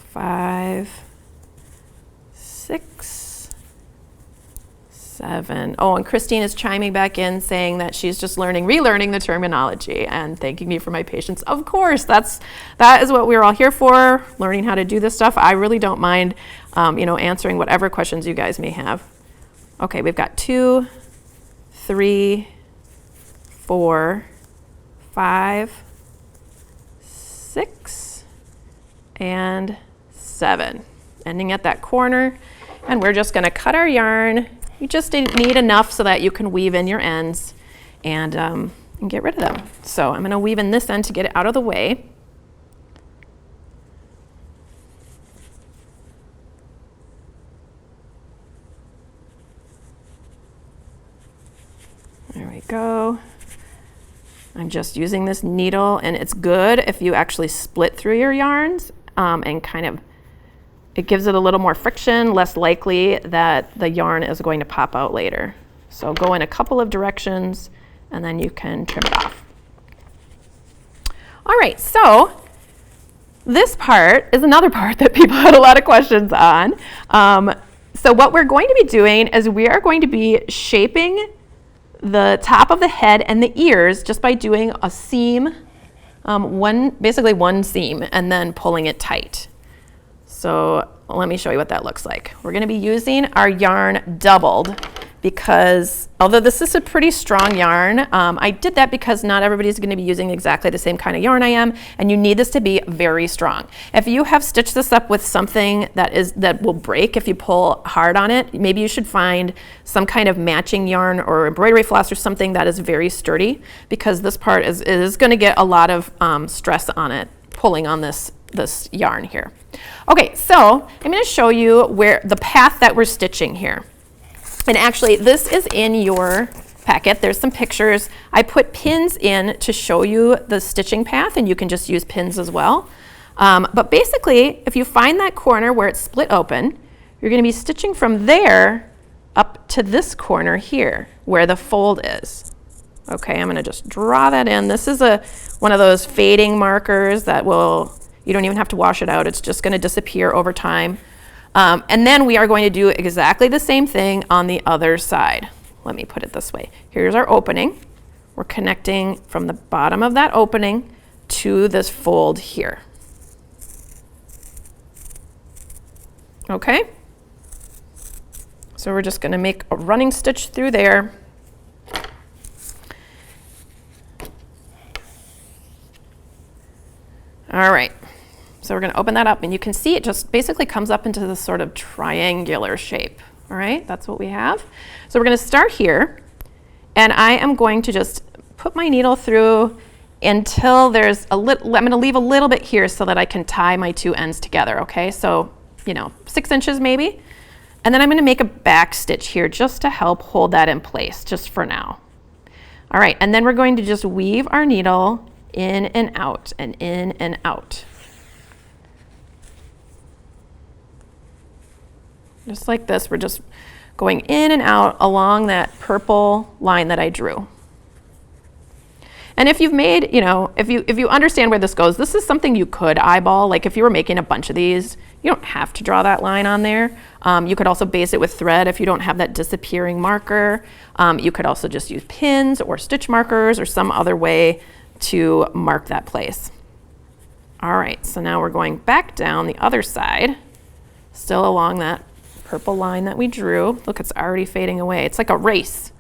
5, 6, 7. Oh, and Christine is chiming back in saying that she's just relearning the terminology and thanking me for my patience. Of course, that is what we're all here for, learning how to do this stuff. I really don't mind, answering whatever questions you guys may have. Okay, we've got 2, 3, 4, 5, 6, and 7. Ending at that corner, and we're just going to cut our yarn. You just need enough so that you can weave in your ends and get rid of them. So I'm going to weave in this end to get it out of the way. There we go. I'm just using this needle, and it's good if you actually split through your yarns and kind of, it gives it a little more friction, less likely that the yarn is going to pop out later. So go in a couple of directions and then you can trim it off. All right, so this part is another part that people had a lot of questions on. So what we're going to be doing is we are going to be shaping the top of the head and the ears just by doing a seam, basically one seam, and then pulling it tight. So let me show you what that looks like. We're going to be using our yarn doubled because although this is a pretty strong yarn, I did that because not everybody's going to be using exactly the same kind of yarn I am, and you need this to be very strong. If you have stitched this up with something that will break if you pull hard on it, maybe you should find some kind of matching yarn or embroidery floss or something that is very sturdy, because this part is going to get a lot of stress on it pulling on this yarn here. Okay, so I'm going to show you where the path that we're stitching here. And actually, this is in your packet. There's some pictures. I put pins in to show you the stitching path, and you can just use pins as well. But basically, if you find that corner where it's split open, you're going to be stitching from there up to this corner here where the fold is. Okay, I'm going to just draw that in. This is one of those fading markers that you don't even have to wash it out. It's just going to disappear over time. And then we are going to do exactly the same thing on the other side. Let me put it this way. Here's our opening. We're connecting from the bottom of that opening to this fold here. Okay? So we're just going to make a running stitch through there. All right. So we're going to open that up, and you can see it just basically comes up into this sort of triangular shape. All right, that's what we have. So we're going to start here, and I am going to just put my needle through until there's a little, I'm going to leave a little bit here so that I can tie my two ends together, okay? So, 6 inches maybe. And then I'm going to make a back stitch here just to help hold that in place, just for now. All right, and then we're going to just weave our needle in and out and in and out. Just like this, we're just going in and out along that purple line that I drew. And if you've made, if you understand where this goes, this is something you could eyeball. Like if you were making a bunch of these, you don't have to draw that line on there. You could also base it with thread if you don't have that disappearing marker. You could also just use pins or stitch markers or some other way to mark that place. All right, so now we're going back down the other side, still along that purple line that we drew. Look, it's already fading away. It's like a race.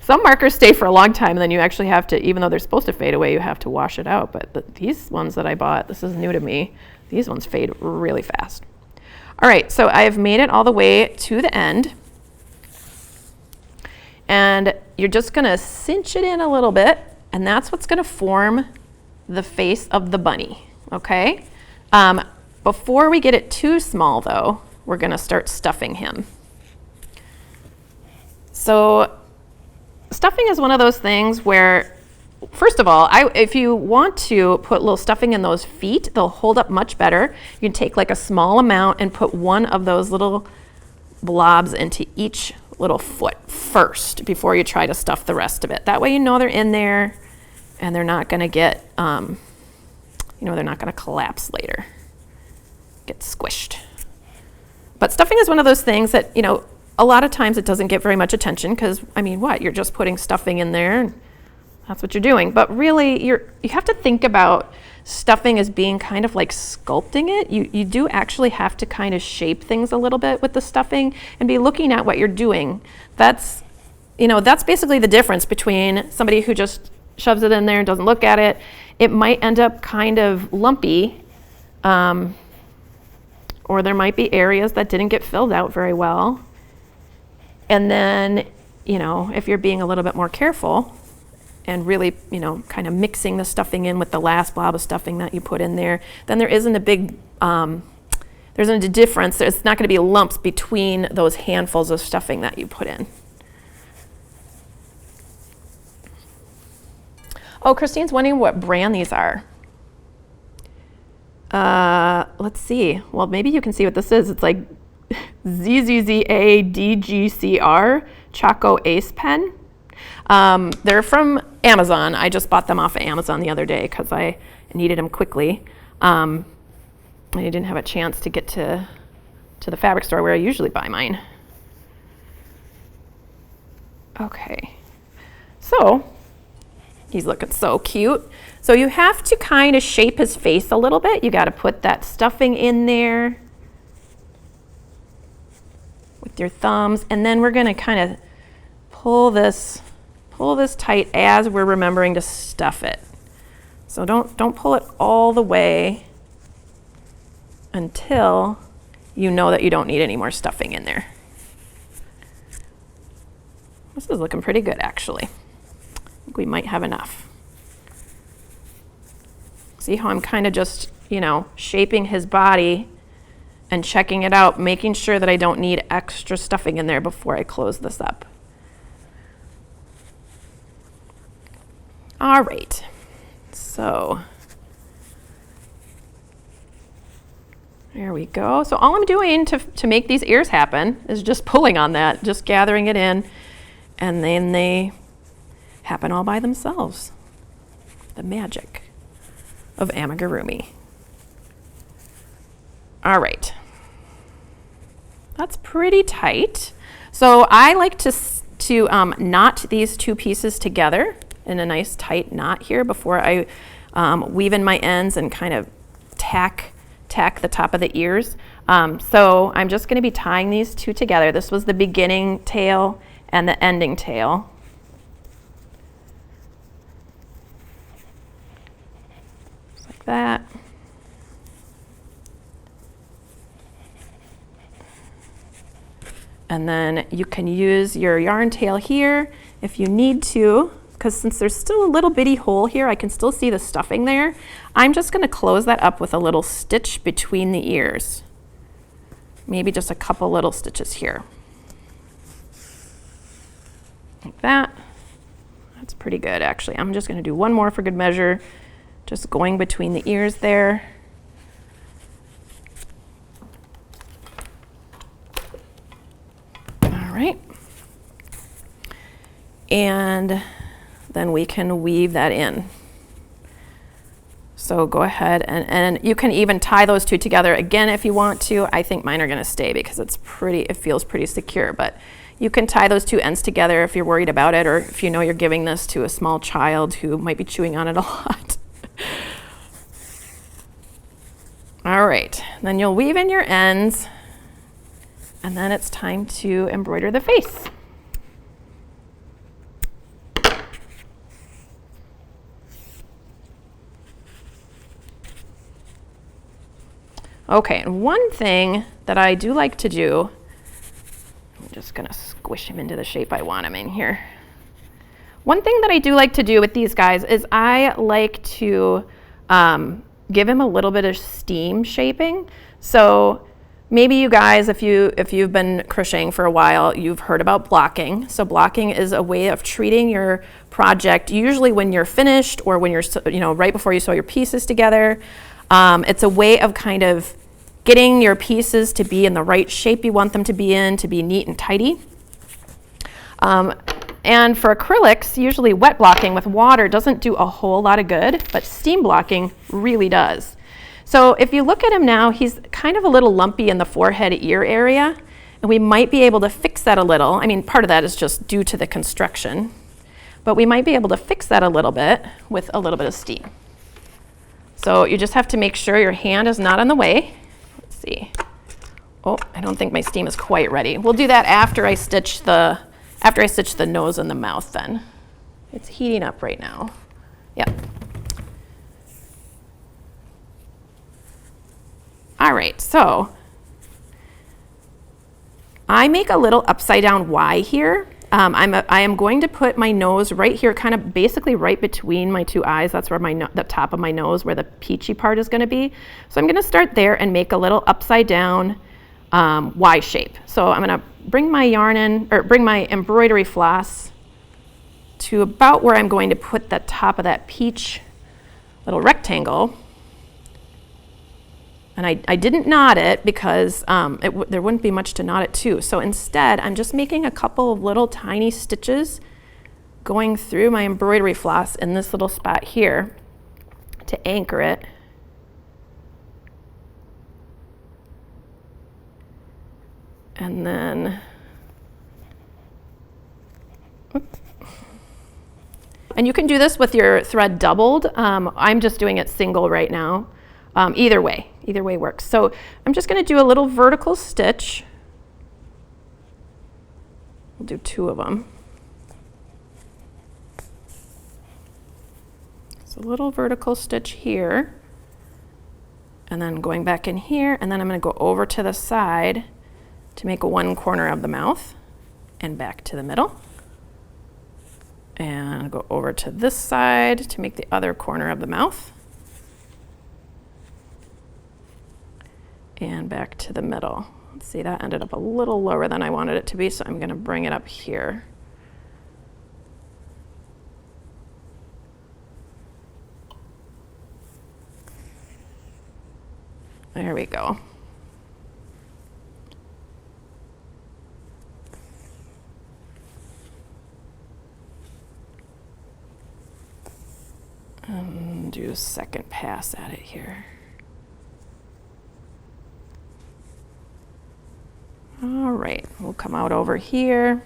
Some markers stay for a long time, and then you actually have to, even though they're supposed to fade away, you have to wash it out. But these ones that I bought, this is new to me, these ones fade really fast. All right, so I've made it all the way to the end. And you're just gonna cinch it in a little bit, and that's what's gonna form the face of the bunny, okay? Before we get it too small though, we're gonna start stuffing him. So stuffing is one of those things where first of all, if you want to put a little stuffing in those feet, they'll hold up much better. You can take like a small amount and put one of those little blobs into each little foot first before you try to stuff the rest of it. That way you know they're in there and they're not going to get, they're not going to collapse later, get squished. But stuffing is one of those things that, a lot of times it doesn't get very much attention because, you're just putting stuffing in there and that's what you're doing. But really, you have to think about stuffing as being kind of like sculpting it. You do actually have to kind of shape things a little bit with the stuffing and be looking at what you're doing. That's basically the difference between somebody who just shoves it in there and doesn't look at it. It might end up kind of lumpy, or there might be areas that didn't get filled out very well. And then, if you're being a little bit more careful and really, kind of mixing the stuffing in with the last blob of stuffing that you put in there, then there isn't a big, there isn't a difference. There's not going to be lumps between those handfuls of stuffing that you put in. Oh, Christine's wondering what brand these are. Let's see. Well, maybe you can see what this is. It's like ZZZADGCR Choco Ace Pen. They're from Amazon. I just bought them off of Amazon the other day because I needed them quickly. I didn't have a chance to get to the fabric store where I usually buy mine. Okay, so he's looking so cute. So you have to kind of shape his face a little bit. You got to put that stuffing in there with your thumbs, and then we're going to kind of pull this tight as we're remembering to stuff it. So don't pull it all the way until you know that you don't need any more stuffing in there. This is looking pretty good, actually. I think we might have enough. See how I'm kind of just, shaping his body and checking it out, making sure that I don't need extra stuffing in there before I close this up. All right, so there we go. So all I'm doing to make these ears happen is just pulling on that, just gathering it in, and then they happen all by themselves. The magic of Amigurumi. All right, that's pretty tight. So I like to knot these two pieces together in a nice tight knot here before I weave in my ends and kind of tack the top of the ears. So I'm just going to be tying these two together. This was the beginning tail and the ending tail. Just like that. And then you can use your yarn tail here if you need to, because since there's still a little bitty hole here, I can still see the stuffing there. I'm just going to close that up with a little stitch between the ears. Maybe just a couple little stitches here. Like that. That's pretty good, actually. I'm just going to do one more for good measure, just going between the ears there. All right. And then we can weave that in. So go ahead and you can even tie those two together again if you want to. I think mine are going to stay because it feels pretty secure, but you can tie those two ends together if you're worried about it, or if you know you're giving this to a small child who might be chewing on it a lot. All right, then you'll weave in your ends, and then it's time to embroider the face. Okay, and one thing that I do like to do, I'm just gonna squish him into the shape I want him in here. One thing that I do like to do with these guys is I like to give him a little bit of steam shaping. So Maybe you guys, if you've been crocheting for a while, you've heard about blocking. So blocking is a way of treating your project, usually when you're finished or when you're, right before you sew your pieces together. It's a way of kind of getting your pieces to be in the right shape you want them to be in, to be neat and tidy. And for acrylics, usually wet blocking with water doesn't do a whole lot of good, but steam blocking really does. So if you look at him now, he's kind of a little lumpy in the forehead ear area, and we might be able to fix that a little. I mean, part of that is just due to the construction, but we might be able to fix that a little bit with a little bit of steam. So you just have to make sure your hand is not in the way. Let's see. Oh, I don't think my steam is quite ready. We'll do that after I stitch the nose and the mouth then. It's heating up right now. Yeah. All right, so I make a little upside down Y here. I am going to put my nose right here, kind of basically right between my two eyes. That's where the top of my nose, where the peachy part is going to be. So I'm going to start there and make a little upside down Y shape. So I'm going to bring my yarn in, or bring my embroidery floss to about where I'm going to put the top of that peach little rectangle. And I didn't knot it because there wouldn't be much to knot it to. So instead, I'm just making a couple of little tiny stitches going through my embroidery floss in this little spot here to anchor it. And then, and you can do this with your thread doubled. I'm just doing it single right now. Either way works. So I'm just going to do a little vertical stitch. We'll do 2 of them. So a little vertical stitch here, and then going back in here, and then I'm going to go over to the side to make 1 corner of the mouth and back to the middle. And I'll go over to this side to make the other corner of the mouth. And back to the middle. Let's see, that ended up a little lower than I wanted it to be, so I'm going to bring it up here. There we go. And do a second pass at it here. All right, we'll come out over here.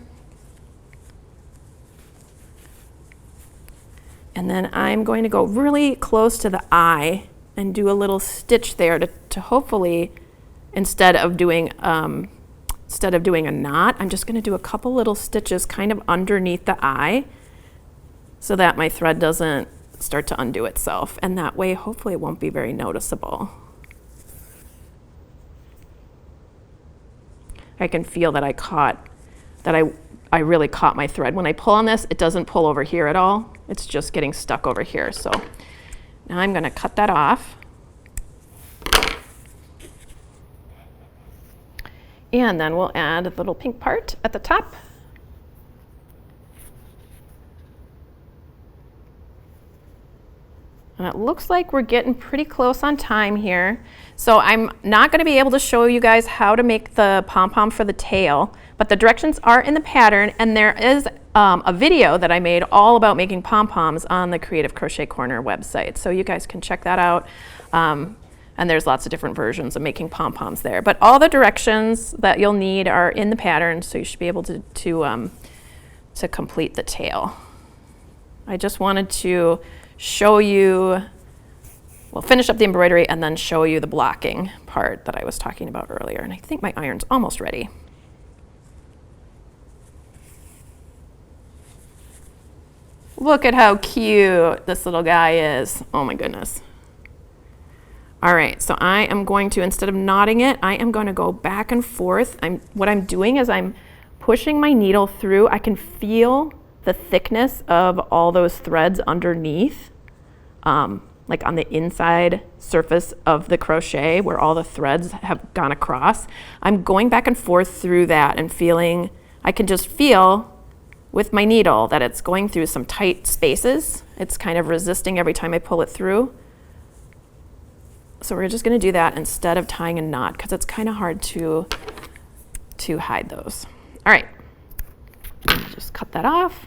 And then I'm going to go really close to the eye and do a little stitch there to hopefully, instead of doing a knot, I'm just going to do a couple little stitches kind of underneath the eye so that my thread doesn't start to undo itself. And that way, hopefully it won't be very noticeable. I can feel that I really caught my thread. When I pull on this, it doesn't pull over here at all. It's just getting stuck over here. So now I'm going to cut that off. And then we'll add a little pink part at the top. And it looks like we're getting pretty close on time here. So I'm not going to be able to show you guys how to make the pom-pom for the tail, but the directions are in the pattern, and there is a video that I made all about making pom-poms on the Creative Crochet Corner website. So you guys can check that out. And there's lots of different versions of making pom-poms there. But all the directions that you'll need are in the pattern, so you should be able to complete the tail. I just wanted to show you, we'll finish up the embroidery and then show you the blocking part that I was talking about earlier. And I think my iron's almost ready. Look at how cute this little guy is. Oh my goodness. All right, so I am going to, instead of knotting it, I am going to go back and forth. What I'm doing is I'm pushing my needle through. I can feel the thickness of all those threads underneath. like on the inside surface of the crochet where all the threads have gone across. I'm going back and forth through that and feeling, I can just feel with my needle that it's going through some tight spaces. It's kind of resisting every time I pull it through. So we're just gonna do that instead of tying a knot because it's kind of hard to hide those. All right, just cut that off.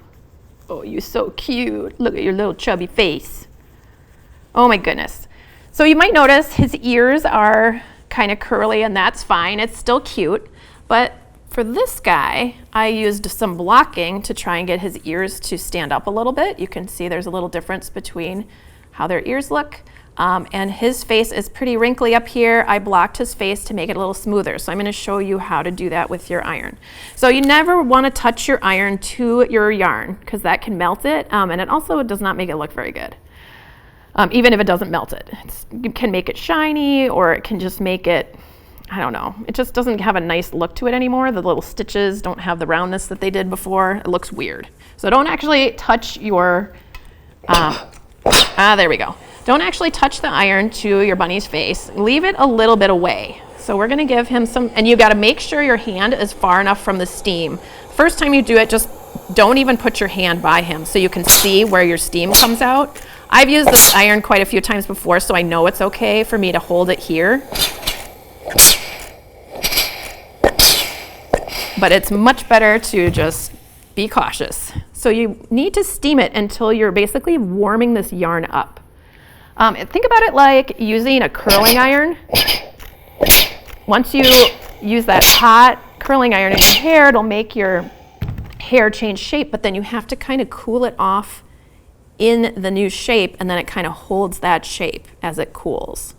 Oh, you're so cute. Look at your little chubby face. Oh my goodness. So you might notice his ears are kind of curly, and that's fine. It's still cute. But for this guy, I used some blocking to try and get his ears to stand up a little bit. You can see there's a little difference between how their ears look. And his face is pretty wrinkly up here. I blocked his face to make it a little smoother. So I'm gonna show you how to do that with your iron. So you never wanna touch your iron to your yarn because that can melt it. And it also does not make it look very good. Even if it doesn't melt it. It can make it shiny, or it can just make it, I don't know. It just doesn't have a nice look to it anymore. The little stitches don't have the roundness that they did before. It looks weird. So don't actually touch your, there we go. Don't actually touch the iron to your bunny's face. Leave it a little bit away. So we're gonna give him some, and you gotta make sure your hand is far enough from the steam. First time you do it, just don't even put your hand by him so you can see where your steam comes out. I've used this iron quite a few times before, so I know it's okay for me to hold it here. But it's much better to just be cautious. So you need to steam it until you're basically warming this yarn up. Think about it like using a curling iron. Once you use that hot curling iron in your hair, it'll make your hair change shape, but then you have to kind of cool it off in the new shape, and then it kind of holds that shape as it cools.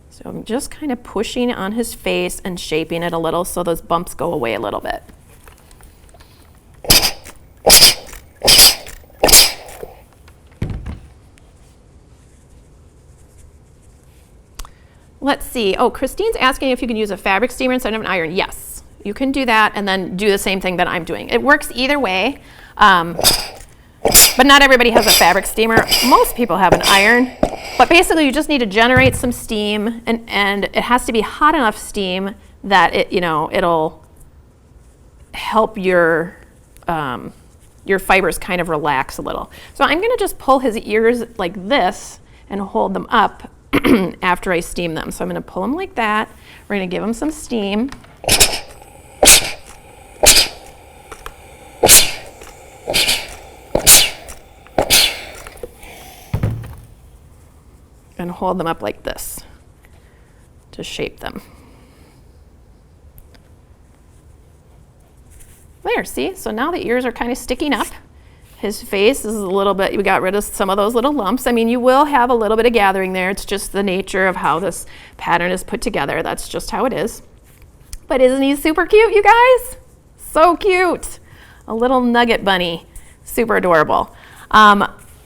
So I'm just kind of pushing on his face and shaping it a little so those bumps go away a little bit. Let's see. Oh, Christine's asking if you can use a fabric steamer instead of an iron. Yes, you can do that and then do the same thing that I'm doing. It works either way, but not everybody has a fabric steamer. Most people have an iron, but basically you just need to generate some steam, and it has to be hot enough steam that it'll help your fibers kind of relax a little. So I'm gonna just pull his ears like this and hold them up after I steam them. So I'm going to pull them like that. We're going to give them some steam. And hold them up like this to shape them. There, see? So now the ears are kind of sticking up. His face is a little bit, we got rid of some of those little lumps. I mean, you will have a little bit of gathering there. It's just the nature of how this pattern is put together. That's just how it is. But isn't he super cute, you guys? So cute. A little nugget bunny. Super adorable.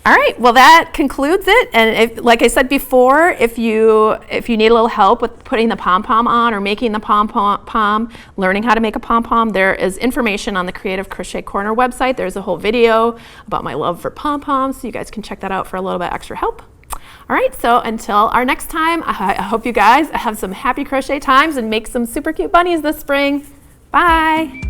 All right, well that concludes it. And like I said before, if you need a little help with putting the pom-pom on or making the pom-pom, learning how to make a pom-pom, there is information on the Creative Crochet Corner website. There's a whole video about my love for pom-poms, so you guys can check that out for a little bit extra help. All right, so until our next time, I hope you guys have some happy crochet times and make some super cute bunnies this spring. Bye.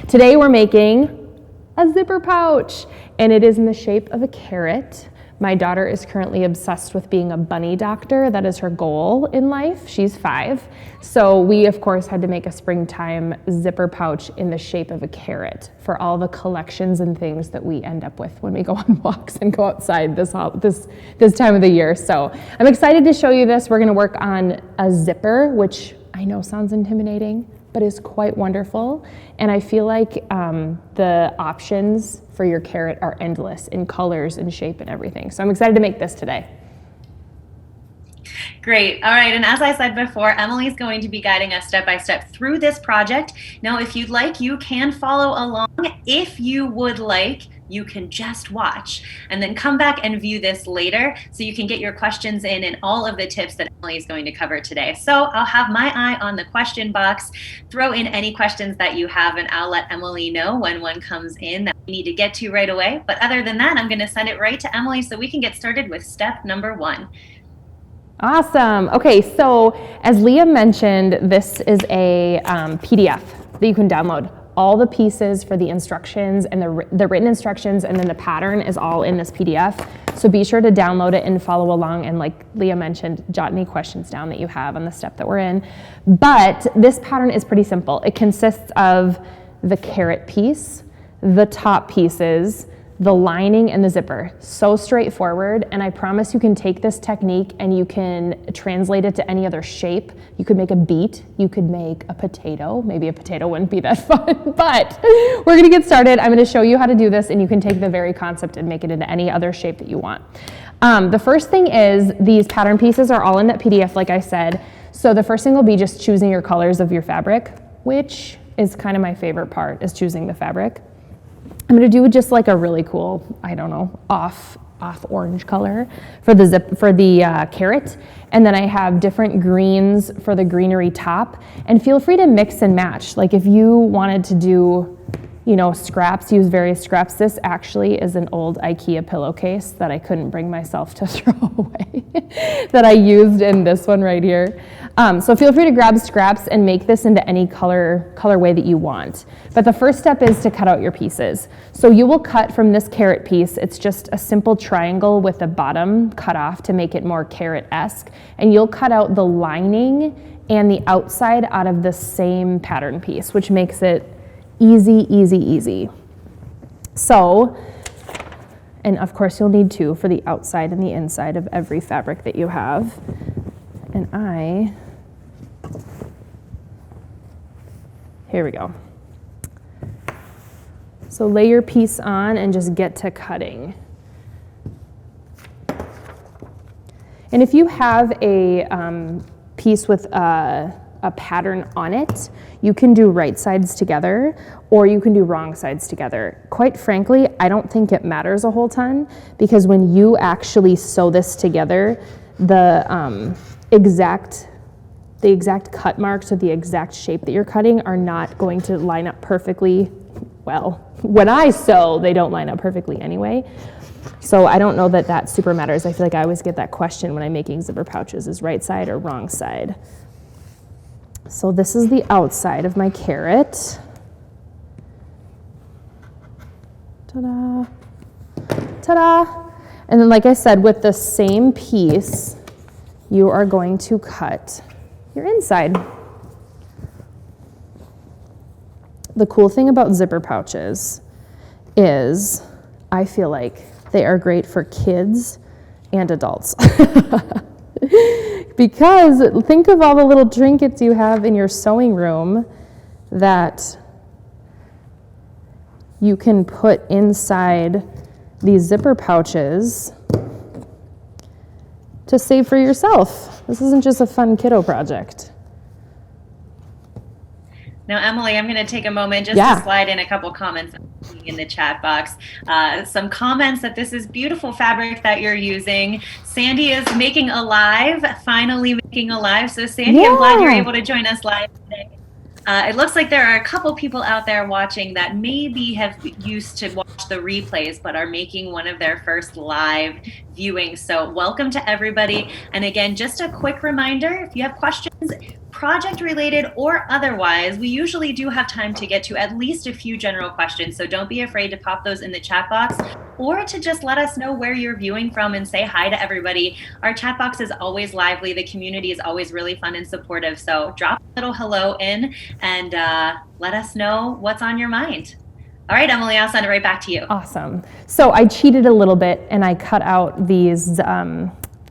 Today we're making a zipper pouch, and it is in the shape of a carrot. My daughter is currently obsessed with being a bunny doctor. That is her goal in life. She's 5. So we, of course, had to make a springtime zipper pouch in the shape of a carrot for all the collections and things that we end up with when we go on walks and go outside this time of the year. So I'm excited to show you this. We're gonna work on a zipper, which I know sounds intimidating, but is quite wonderful. And I feel like the options for your carrot are endless in colors and shape and everything. So I'm excited to make this today. Great. All right. And as I said before, Emily's going to be guiding us step by step through this project. Now, if you'd like, you can follow along. If you would like, you can just watch and then come back and view this later so you can get your questions in and all of the tips that Emily is going to cover today. So I'll have my eye on the question box, throw in any questions that you have, and I'll let Emily know when one comes in that we need to get to right away. But other than that, I'm going to send it right to Emily so we can get started with step number 1. Awesome. Okay, so as Leah mentioned, this is a PDF that you can download. All the pieces for the instructions and the written instructions and then the pattern is all in this PDF. So be sure to download it and follow along, and like Leah mentioned, jot any questions down that you have on the step that we're in. But this pattern is pretty simple. It consists of the carrot piece, the top pieces, the lining, and the zipper. So straightforward, and I promise you can take this technique and you can translate it to any other shape. You could make a beet, you could make a potato. Maybe a potato wouldn't be that fun, but we're gonna get started. I'm gonna show you how to do this, and you can take the very concept and make it into any other shape that you want. The first thing is these pattern pieces are all in that PDF, like I said. So the first thing will be just choosing your colors of your fabric, which is kind of my favorite part, is choosing the fabric. I'm gonna do just like a really cool, I don't know, off orange color for the carrot. And then I have different greens for the greenery top. And feel free to mix and match. Like if you wanted to do, scraps, use various scraps. This actually is an old IKEA pillowcase that I couldn't bring myself to throw away that I used in this one right here. So feel free to grab scraps and make this into any colorway that you want. But the first step is to cut out your pieces. So you will cut from this carrot piece. It's just a simple triangle with the bottom cut off to make it more carrot-esque. And you'll cut out the lining and the outside out of the same pattern piece, which makes it easy, easy, easy. So, and of course you'll need 2 for the outside and the inside of every fabric that you have. And here we go. So lay your piece on and just get to cutting. And if you have a piece with a pattern on it, you can do right sides together or you can do wrong sides together. Quite frankly, I don't think it matters a whole ton, because when you actually sew this together, the exact cut marks or the exact shape that you're cutting are not going to line up perfectly. Well, when I sew, they don't line up perfectly anyway. So I don't know that super matters. I feel like I always get that question when I'm making zipper pouches, is right side or wrong side. So this is the outside of my carrot. Ta-da, ta-da. And then like I said, with the same piece, you are going to cut your inside. The cool thing about zipper pouches is I feel like they are great for kids and adults. Because think of all the little trinkets you have in your sewing room that you can put inside these zipper pouches to save for yourself. This isn't just a fun kiddo project. Now, Emily, I'm going to take a moment just to slide in a couple comments in the chat box. Some comments that this is beautiful fabric that you're using. Sandy is making a live, finally making a live. So Sandy, I'm glad you're able to join us live today. It looks like there are a couple people out there watching that maybe have used to watch the replays, but are making one of their first live viewings. So welcome to everybody. And again, just a quick reminder, if you have questions, project related or otherwise, we usually do have time to get to at least a few general questions. So don't be afraid to pop those in the chat box, or to just let us know where you're viewing from and say hi to everybody. Our chat box is always lively. The community is always really fun and supportive. So drop a little hello in and let us know what's on your mind. All right, Emily, I'll send it right back to you. Awesome. So I cheated a little bit and I cut out these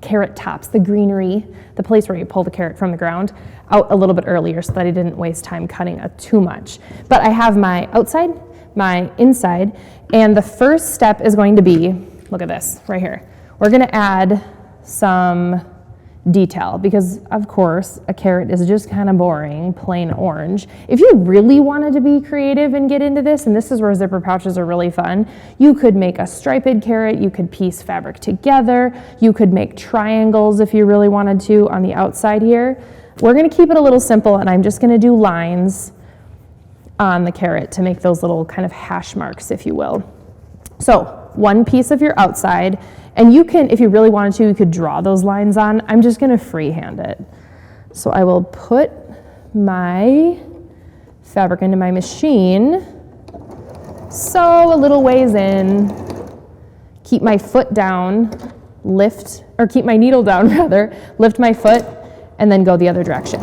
carrot tops, the greenery, the place where you pull the carrot from the ground, out a little bit earlier so that I didn't waste time cutting too much. But I have my outside, my inside, and the first step is going to be, look at this right here. We're gonna add some detail because of course a carrot is just kind of boring, plain orange. If you really wanted to be creative and get into this, and this is where zipper pouches are really fun, you could make a striped carrot, you could piece fabric together, you could make triangles if you really wanted to on the outside here. We're gonna keep it a little simple, and I'm just gonna do lines on the carrot to make those little kind of hash marks, if you will. So one piece of your outside, and you can, if you really wanted to, you could draw those lines on. I'm just gonna freehand it. So I will put my fabric into my machine, sew a little ways in, keep my foot down, keep my needle down rather, lift my foot, and then go the other direction.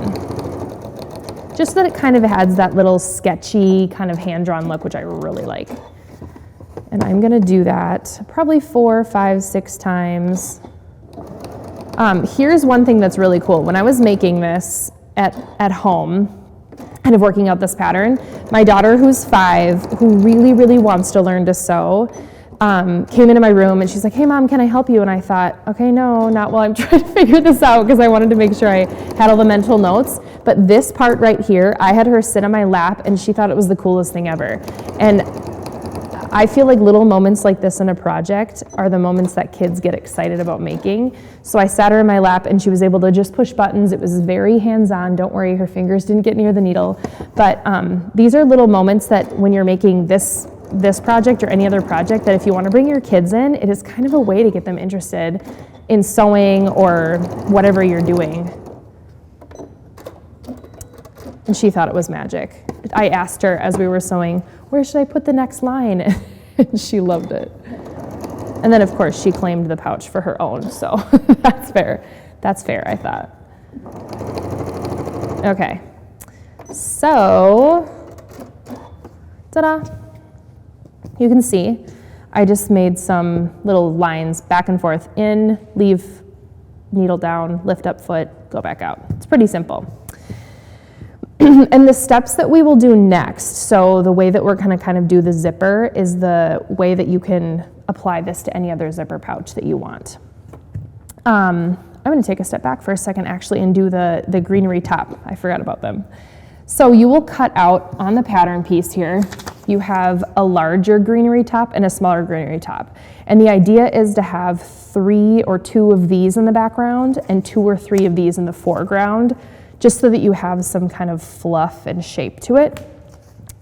Just so that it kind of adds that little sketchy kind of hand-drawn look, which I really like. And I'm gonna do that probably 4, 5, 6 times. Here's one thing that's really cool. When I was making this at home, kind of working out this pattern, my daughter who's 5, who really, really wants to learn to sew, came into my room and she's like, hey mom, can I help you? And I thought, okay, no, not while I'm trying to figure this out, because I wanted to make sure I had all the mental notes. But this part right here, I had her sit on my lap and she thought it was the coolest thing ever. And I feel like little moments like this in a project are the moments that kids get excited about making. So I sat her in my lap and she was able to just push buttons. It was very hands-on. Don't worry, her fingers didn't get near the needle. But these are little moments that when you're making this project or any other project, that if you want to bring your kids in, it is kind of a way to get them interested in sewing or whatever you're doing. And she thought it was magic. I asked her as we were sewing, where should I put the next line? And she loved it. And then of course she claimed the pouch for her own, so that's fair. That's fair, I thought. Okay, so, ta-da. You can see, I just made some little lines back and forth, in, leave, needle down, lift up foot, go back out. It's pretty simple. And the steps that we will do next, so the way that we're gonna kind of do the zipper is the way that you can apply this to any other zipper pouch that you want. I'm gonna take a step back for a second actually and do the greenery top. I forgot about them. So you will cut out on the pattern piece here, you have a larger greenery top and a smaller greenery top. And the idea is to have 3 or 2 of these in the background and 2 or 3 of these in the foreground, just so that you have some kind of fluff and shape to it.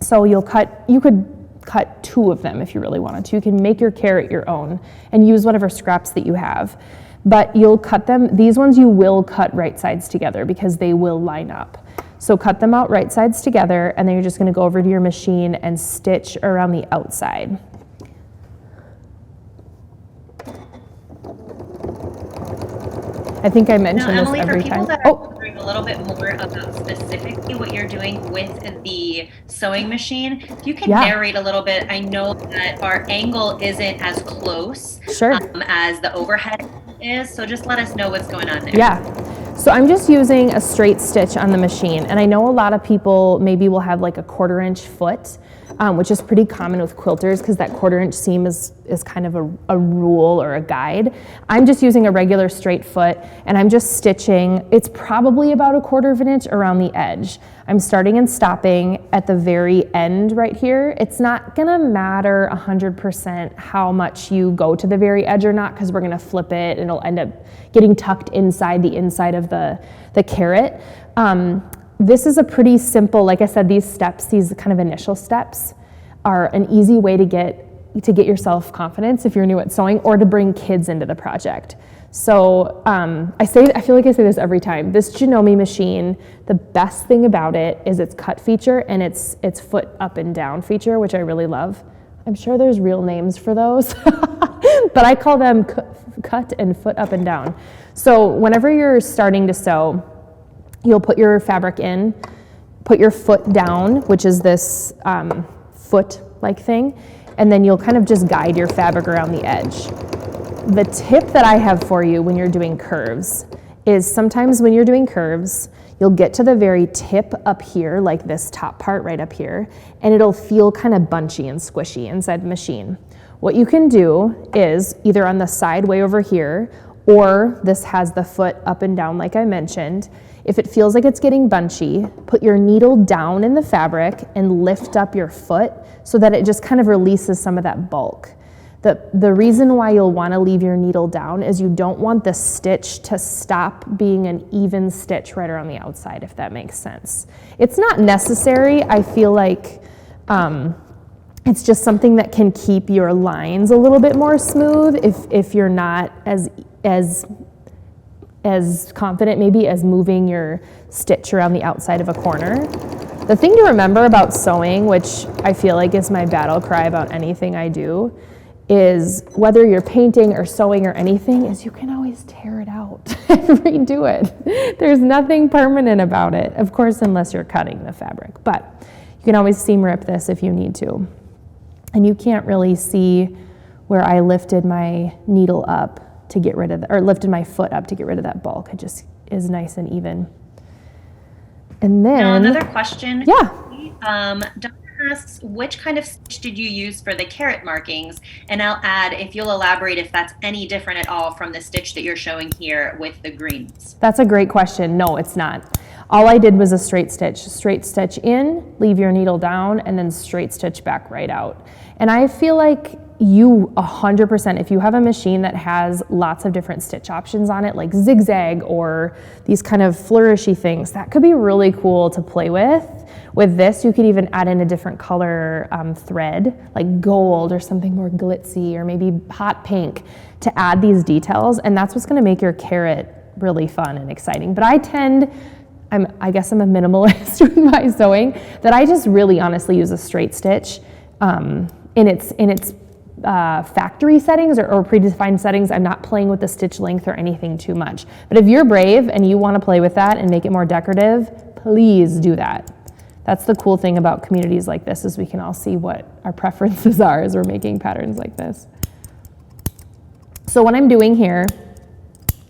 So you could cut 2 of them if you really wanted to. You can make your carrot your own and use whatever scraps that you have. But you'll cut them, these ones you will cut right sides together because they will line up. So cut them out right sides together, and then you're just gonna go over to your machine and stitch around the outside. I think I mentioned Emily, this every for people time. that are wondering a little bit more about specifically what you're doing with the sewing machine, if you can narrate a little bit. I know that our angle isn't as close as the overhead is, so just let us know what's going on there. Yeah, so I'm just using a straight stitch on the machine, and I know a lot of people maybe will have like a 1/4 inch foot, which is pretty common with quilters because that 1/4 inch seam is kind of a rule or a guide. I'm just using a regular straight foot, and I'm just stitching. It's probably about a 1/4 of an inch around the edge. I'm starting and stopping at the very end right here. It's not gonna matter 100% how much you go to the very edge or not, because we're gonna flip it and it'll end up getting tucked inside the inside of the carrot. This is a pretty simple, like I said, these steps, these kind of initial steps are an easy way to get yourself confidence if you're new at sewing, or to bring kids into the project. So I feel like I say this every time. This Janome machine, the best thing about it is its cut feature and its foot up and down feature, which I really love. I'm sure there's real names for those, but I call them cut and foot up and down. So whenever you're starting to sew, you'll put your fabric in, put your foot down, which is this foot-like thing, and then you'll kind of just guide your fabric around the edge. the tip that I have for you when you're doing curves is sometimes when you're doing curves, you'll get to the very tip up here, like this top part right up here, and it'll feel kind of bunchy and squishy inside the machine. What you can do is either on the side way over here, or this has the foot up and down like I mentioned. If it feels like it's getting bunchy, put your needle down in the fabric and lift up your foot so that it just kind of releases some of that bulk. The reason why you'll want to leave your needle down is you don't want the stitch to stop being an even stitch right around the outside, if that makes sense. It's not necessary. I feel like it's just something that can keep your lines a little bit more smooth if you're not as confident maybe as moving your stitch around the outside of a corner. The thing to remember about sewing, which I feel like is my battle cry about anything I do, is whether you're painting or sewing or anything, is you can always tear it out and redo it. There's nothing permanent about it, of course, unless you're cutting the fabric, but you can always seam rip this if you need to. And you can't really see where I lifted my needle up to get rid of, or lifted my foot up to get rid of that bulk. It just is nice and even. And then now another question. Yeah. Donna asks, which kind of stitch did you use for the carrot markings? And I'll add, if you'll elaborate, if that's any different at all from the stitch that you're showing here with the greens. That's a great question. No, it's not. All I did was a straight stitch in, leave your needle down, and then straight stitch back right out. And I feel like you 100%, if you have a machine that has lots of different stitch options on it, like zigzag or these kind of flourishy things, that could be really cool to play with. With this, you could even add in a different color thread, like gold or something more glitzy, or maybe hot pink, to add these details. And that's what's gonna make your carrot really fun and exciting. But I guess I'm a minimalist with my sewing, that I just really honestly use a straight stitch in its factory settings or predefined settings. I'm not playing with the stitch length or anything too much. But if you're brave and you want to play with that and make it more decorative, please do that. That's the cool thing about communities like this, is we can all see what our preferences are as we're making patterns like this. So what I'm doing here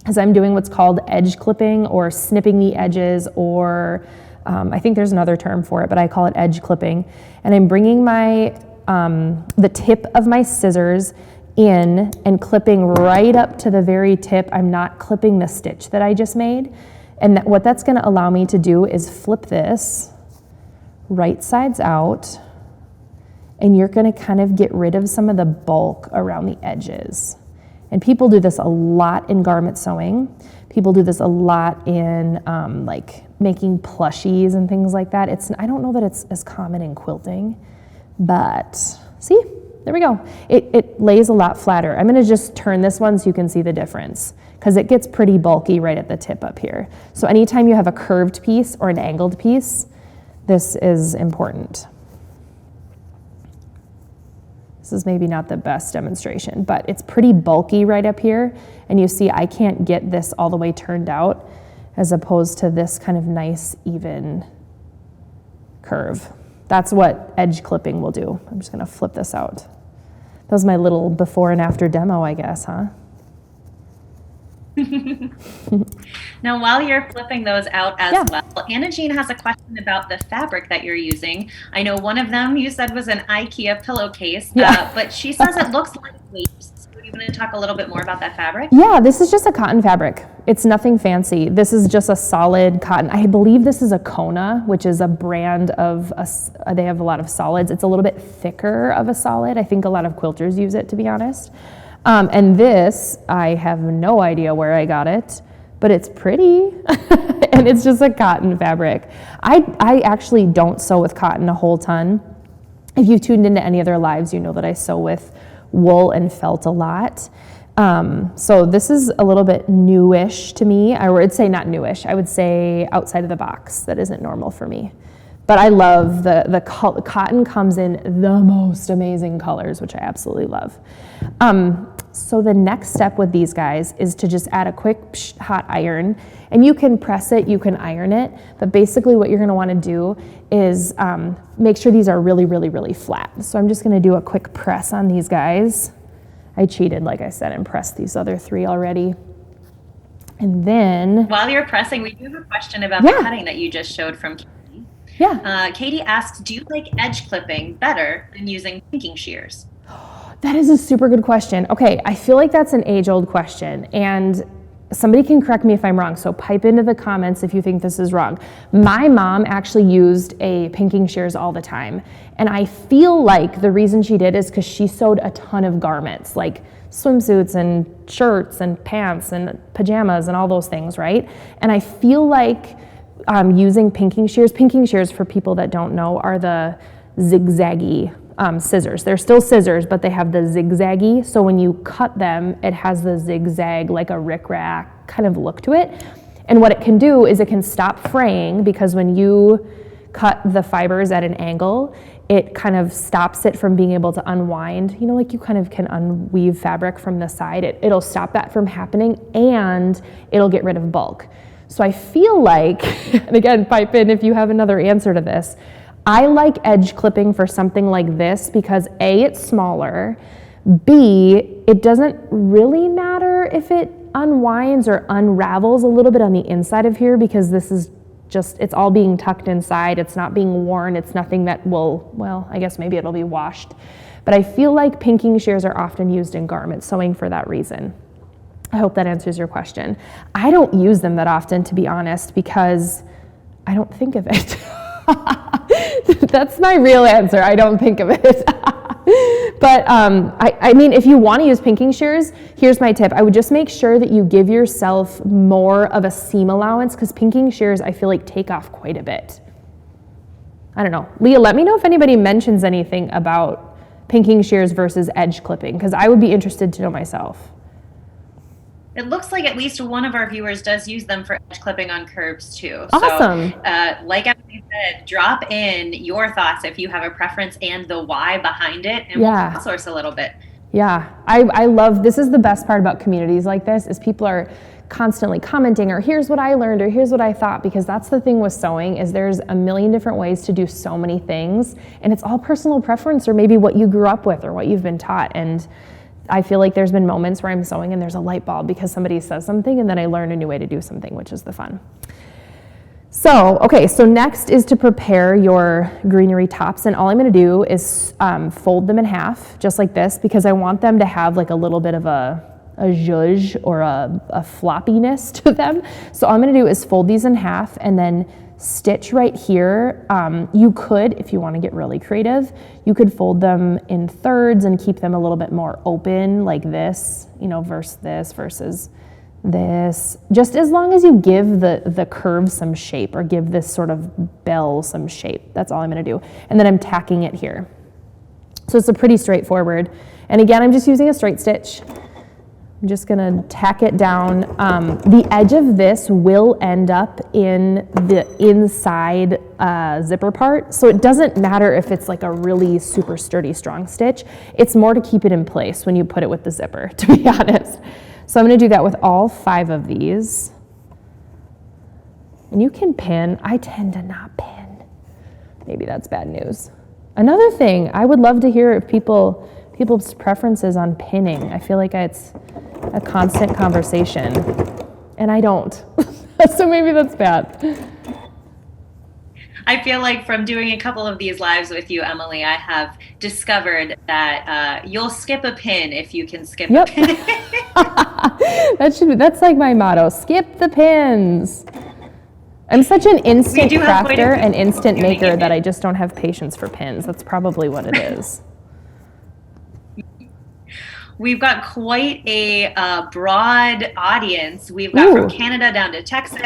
is I'm doing what's called edge clipping, or snipping the edges, or I think there's another term for it, but I call it edge clipping. And I'm bringing my the tip of my scissors in and clipping right up to the very tip. I'm not clipping the stitch that I just made. And what that's going to allow me to do is flip this right sides out, and you're going to kind of get rid of some of the bulk around the edges. And people do this a lot in garment sewing. People do this a lot in like making plushies and things like that. I don't know that it's as common in quilting, but see, there we go. It lays a lot flatter. I'm gonna just turn this one so you can see the difference, because it gets pretty bulky right at the tip up here. So anytime you have a curved piece or an angled piece, this is important. This is maybe not the best demonstration, but it's pretty bulky right up here. And you see I can't get this all the way turned out, as opposed to this kind of nice, even curve. That's what edge clipping will do. I'm just gonna flip this out. That was my little before and after demo, I guess, huh? Now, while you're flipping those out as well, Anna Jean has a question about the fabric that you're using. I know one of them you said was an IKEA pillowcase, but she says it looks lightweight. So you want to talk a little bit more about that fabric? Yeah, this is just a cotton fabric. It's nothing fancy. This is just a solid cotton. I believe this is a Kona, which is a brand of, they have a lot of solids. It's a little bit thicker of a solid. I think a lot of quilters use it, to be honest. And this, I have no idea where I got it, but it's pretty, and it's just a cotton fabric. I actually don't sew with cotton a whole ton. If you've tuned into any other lives, you know that I sew with wool and felt a lot. So this is a little bit newish to me. I would say not newish, I would say outside of the box. That isn't normal for me. But I love the cotton comes in the most amazing colors, which I absolutely love. So the next step with these guys is to just add a quick hot iron, and you can press it, you can iron it, but basically what you're gonna wanna do is make sure these are really, really, really flat. So I'm just gonna do a quick press on these guys. I cheated, like I said, and pressed these other 3 already. And then... While you're pressing, we do have a question about the cutting that you just showed from Katie. Yeah. Katie asks, do you like edge clipping better than using pinking shears? That is a super good question. Okay, I feel like that's an age-old question, and somebody can correct me if I'm wrong, so pipe into the comments if you think this is wrong. My mom actually used a pinking shears all the time, and I feel like the reason she did is because she sewed a ton of garments, like swimsuits and shirts and pants and pajamas and all those things, right? And I feel like using pinking shears, for people that don't know, are the zigzaggy scissors. They're still scissors, but they have the zigzaggy, so when you cut them, it has the zigzag, like a rickrack kind of look to it. And what it can do is it can stop fraying, because when you cut the fibers at an angle, it kind of stops it from being able to unwind. You know, like you kind of can unweave fabric from the side. It'll stop that from happening, and it'll get rid of bulk. So I feel like, and again, pipe in if you have another answer to this, I like edge clipping for something like this because A, it's smaller, B, it doesn't really matter if it unwinds or unravels a little bit on the inside of here, because this is just, it's all being tucked inside, it's not being worn, it's nothing that will, well, I guess maybe it'll be washed. But I feel like pinking shears are often used in garment sewing for that reason. I hope that answers your question. I don't use them that often, to be honest, because I don't think of it. That's my real answer. I don't think of it. But I mean, if you want to use pinking shears, here's my tip. I would just make sure that you give yourself more of a seam allowance, because pinking shears, I feel like, take off quite a bit. I don't know. Leah, let me know if anybody mentions anything about pinking shears versus edge clipping, because I would be interested to know myself. It looks like at least one of our viewers does use them for edge clipping on curves too. Awesome. So, like Emily said, drop in your thoughts if you have a preference and the why behind it, and we'll crowdsource a little bit. Yeah, I love, this is the best part about communities like this, is people are constantly commenting, or here's what I learned, or here's what I thought, because that's the thing with sewing, is there's a million different ways to do so many things, and it's all personal preference, or maybe what you grew up with or what you've been taught. And I feel like there's been moments where I'm sewing and there's a light bulb because somebody says something, and then I learn a new way to do something, which is the fun. So, okay, so next is to prepare your greenery tops, and all I'm gonna do is fold them in half, just like this, because I want them to have like a little bit of a zhuzh or a floppiness to them. So all I'm gonna do is fold these in half and then stitch right here. You could, if you want to get really creative, you could fold them in thirds and keep them a little bit more open, like this, you know, versus this, versus this. Just as long as you give the curve some shape, or give this sort of bell some shape. That's all I'm going to do. And then I'm tacking it here. So it's a pretty straightforward. And again, I'm just using a straight stitch. I'm just gonna tack it down. The edge of this will end up in the inside zipper part, so it doesn't matter if it's like a really super sturdy, strong stitch. It's more to keep it in place when you put it with the zipper, to be honest. So I'm gonna do that with all 5 of these. And you can pin. I tend to not pin. Maybe that's bad news. Another thing, I would love to hear if people's preferences on pinning. I feel like it's a constant conversation, and I don't. So maybe that's bad. I feel like from doing a couple of these lives with you, Emily, I have discovered that you'll skip a pin if you can skip a pin. That's like my motto, skip the pins. I'm such an instant crafter and instant maker that I just don't have patience for pins. That's probably what it is. We've got quite a broad audience. We've got from Canada down to Texas,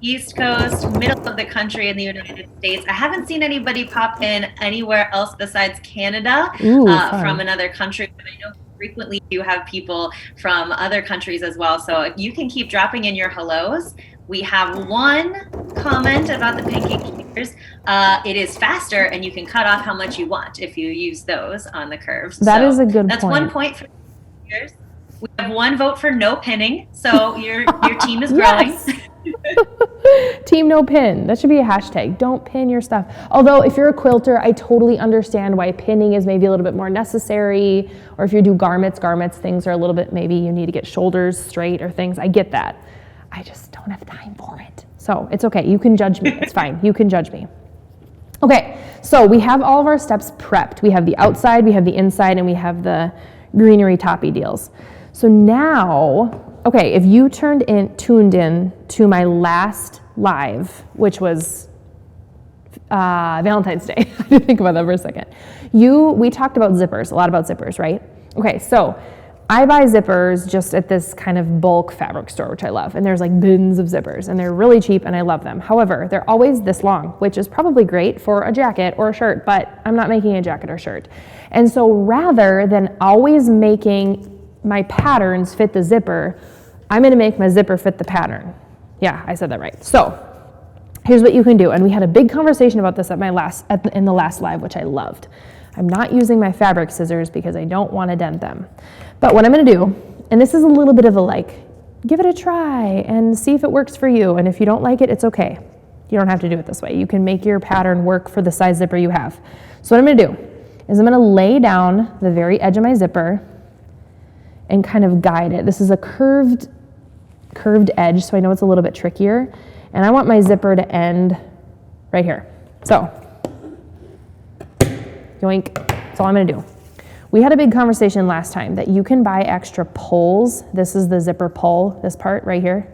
East Coast, middle of the country in the United States. I haven't seen anybody pop in anywhere else besides Canada from another country, but I know frequently you have people from other countries as well. So you can keep dropping in your hellos. We have one comment about the pinking shears. It is faster, and you can cut off how much you want if you use those on the curves. That is a good point. That's 1 point for shears. We have 1 vote for no pinning, so your team is growing. Team no pin. That should be a hashtag. Don't pin your stuff. Although if you're a quilter, I totally understand why pinning is maybe a little bit more necessary. Or if you do garments, things are a little bit, maybe you need to get shoulders straight or things. I get that. I just don't have time for it. So it's okay. You can judge me. It's fine. You can judge me. Okay, so we have all of our steps prepped. We have the outside, we have the inside, and we have the greenery toppy deals. So now, okay, if you tuned in to my last live, which was Valentine's Day. I didn't think about that for a second. We talked about zippers, a lot about zippers, right? Okay, so I buy zippers just at this kind of bulk fabric store, which I love. And there's like bins of zippers and they're really cheap and I love them. However, they're always this long, which is probably great for a jacket or a shirt, but I'm not making a jacket or shirt. And so rather than always making my patterns fit the zipper, I'm gonna make my zipper fit the pattern. Yeah, I said that right. So here's what you can do. And we had a big conversation about this in the last live, which I loved. I'm not using my fabric scissors because I don't want to dent them. But what I'm going to do, and this is a little bit of a give it a try and see if it works for you. And if you don't like it, it's okay. You don't have to do it this way. You can make your pattern work for the size zipper you have. So what I'm going to do is I'm going to lay down the very edge of my zipper and kind of guide it. This is a curved edge, so I know it's a little bit trickier. And I want my zipper to end right here. So, yoink, that's all I'm gonna do. We had a big conversation last time that you can buy extra pulls. This is the zipper pull, this part right here,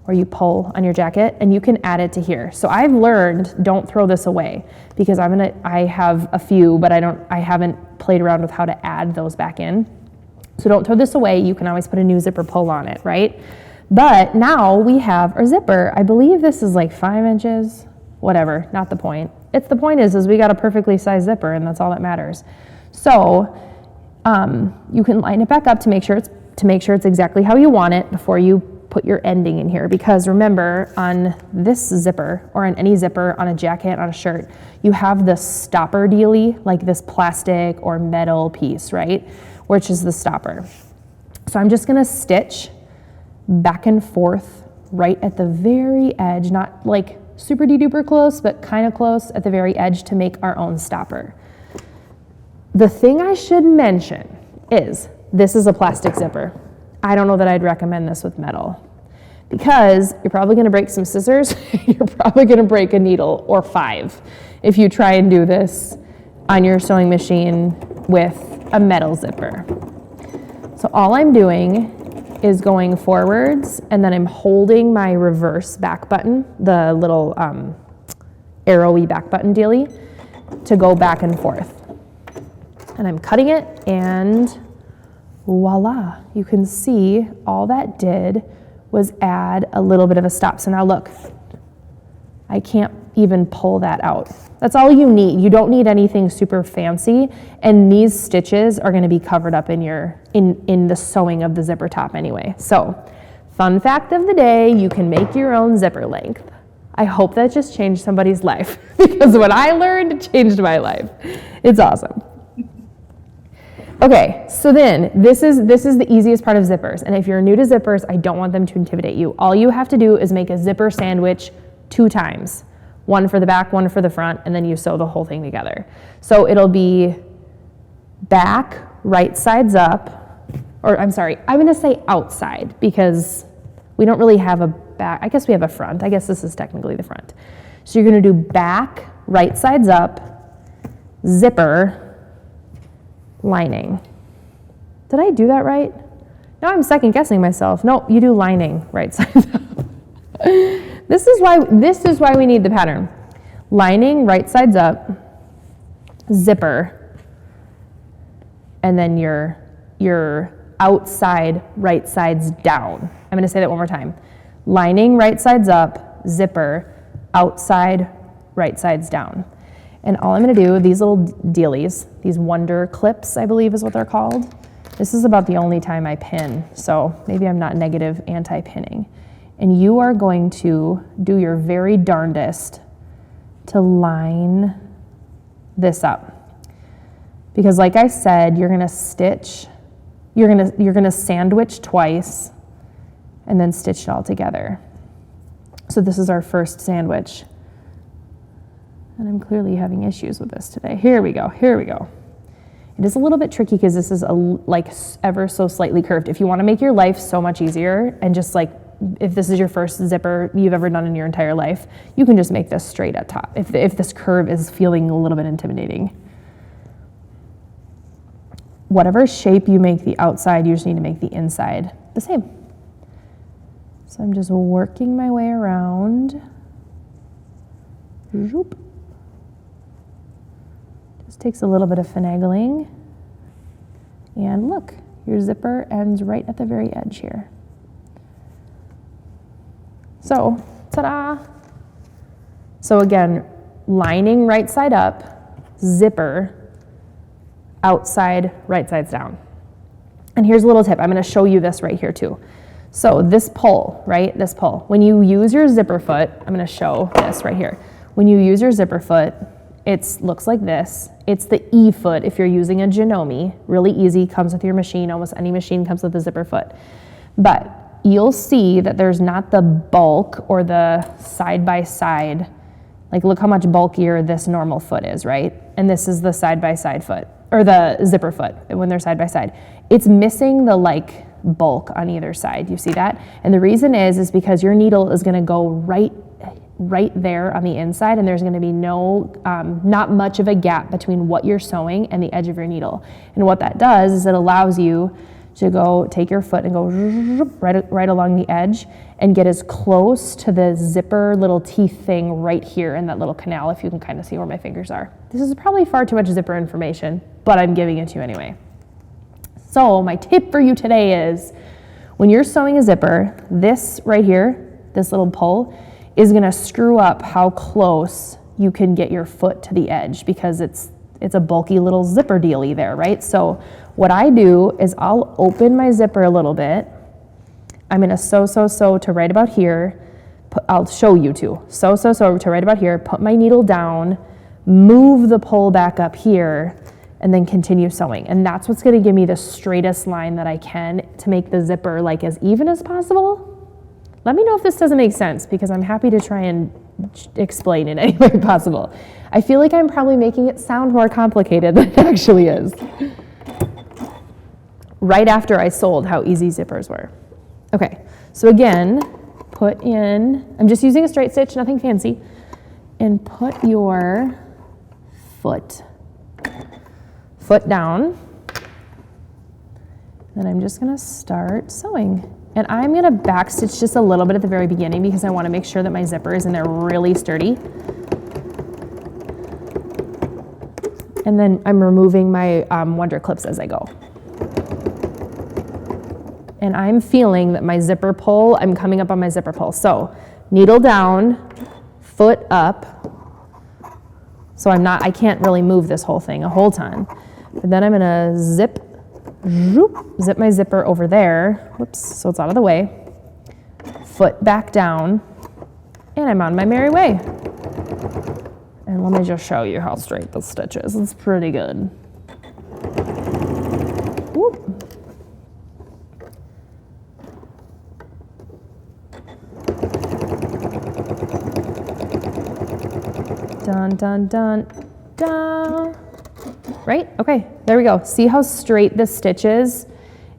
where you pull on your jacket, and you can add it to here. So I've learned, don't throw this away, because I have a few, but I haven't played around with how to add those back in. So don't throw this away, you can always put a new zipper pull on it, right? But now we have our zipper. I believe this is like 5 inches, whatever, not the point. The point is we got a perfectly sized zipper and that's all that matters. So you can line it back up to make sure it's exactly how you want it before you put your ending in here. Because remember, on this zipper or on any zipper, on a jacket, on a shirt, you have the stopper dealie, like this plastic or metal piece, right? Which is the stopper. So I'm just gonna stitch back and forth right at the very edge, not like super duper close, but kind of close at the very edge to make our own stopper. The thing I should mention is this is a plastic zipper. I don't know that I'd recommend this with metal because you're probably gonna break some scissors, you're probably gonna break a needle or 5 if you try and do this on your sewing machine with a metal zipper. So all I'm doing is going forwards and then I'm holding my reverse back button, the little arrowy back button dealie, to go back and forth. And I'm cutting it and voila, you can see all that did was add a little bit of a stop. So now look, I can't even pull that out. That's all you need. You don't need anything super fancy, and these stitches are going to be covered up in the sewing of the zipper top anyway. So, fun fact of the day, you can make your own zipper length. I hope that just changed somebody's life because what I learned, it changed my life. It's awesome. Okay, so then this is the easiest part of zippers, and if you're new to zippers, I don't want them to intimidate you. All you have to do is make a zipper sandwich 2 times. One for the back, one for the front, and then you sew the whole thing together. So it'll be back, right sides up, or I'm sorry, I'm gonna say outside because we don't really have a back. I guess we have a front. I guess this is technically the front. So you're gonna do back, right sides up, zipper, lining. Did I do that right? Now I'm second guessing myself. No, you do lining, right sides up. This is why we need the pattern. Lining, right sides up, zipper, and then your outside, right sides down. I'm gonna say that one more time. Lining, right sides up, zipper, outside, right sides down. And all I'm gonna do, these little dealies, these wonder clips, I believe is what they're called. This is about the only time I pin, so maybe I'm not negative anti-pinning. And you are going to do your very darndest to line this up. Because like I said, you're gonna stitch, you're gonna sandwich twice and then stitch it all together. So this is our first sandwich. And I'm clearly having issues with this today. Here we go. It is a little bit tricky because this is like ever so slightly curved. If you want to make your life so much easier and just like, if this is your first zipper you've ever done in your entire life, you can just make this straight at top if this curve is feeling a little bit intimidating. Whatever shape you make the outside, you just need to make the inside the same. So I'm just working my way around. Zoop. Just takes a little bit of finagling. And look, your zipper ends right at the very edge here. So, ta-da! So again, lining right side up, zipper, outside, right sides down. And here's a little tip. I'm going to show you this right here too. So this pull, right? This pull. When you use your zipper foot, I'm going to show this right here. When you use your zipper foot, it looks like this. It's the E foot if you're using a Janome. Really easy, comes with your machine. Almost any machine comes with a zipper foot. But you'll see that there's not the bulk or the side by side. Like look how much bulkier this normal foot is, right? And this is the side by side foot, or the zipper foot when they're side by side. It's missing the like bulk on either side. You see that? And the reason is because your needle is going to go right there on the inside, and there's going to be not much of a gap between what you're sewing and the edge of your needle. And what that does is it allows you to go take your foot and go right along the edge and get as close to the zipper little teeth thing right here in that little canal, if you can kind of see where my fingers are. This is probably far too much zipper information, but I'm giving it to you anyway. So my tip for you today is when you're sewing a zipper, this right here, this little pull, is going to screw up how close you can get your foot to the edge because it's a bulky little zipper dealie there, right? So what I do is I'll open my zipper a little bit. I'm going to sew to right about here. I'll show you to. Sew to right about here, put my needle down, move the pull back up here, and then continue sewing. And that's what's going to give me the straightest line that I can to make the zipper like as even as possible. Let me know if this doesn't make sense because I'm happy to try and explain in any way possible. I feel like I'm probably making it sound more complicated than it actually is. Right after I sold how easy zippers were. Okay, so again, put in, I'm just using a straight stitch, nothing fancy, and put your foot down. Then I'm just gonna start sewing. And I'm gonna backstitch just a little bit at the very beginning because I wanna make sure that my zipper is in there really sturdy. And then I'm removing my Wonder Clips as I go. And I'm feeling that my zipper pull, I'm coming up on my zipper pull. So needle down, foot up. So I can't really move this whole thing a whole ton. But then I'm gonna zip my zipper over there. Whoops, so it's out of the way. Foot back down, and I'm on my merry way. And let me just show you how straight this stitch is. It's pretty good. Whoop. Dun, dun, dun, dun. Right? Okay, there we go. See how straight this stitch is?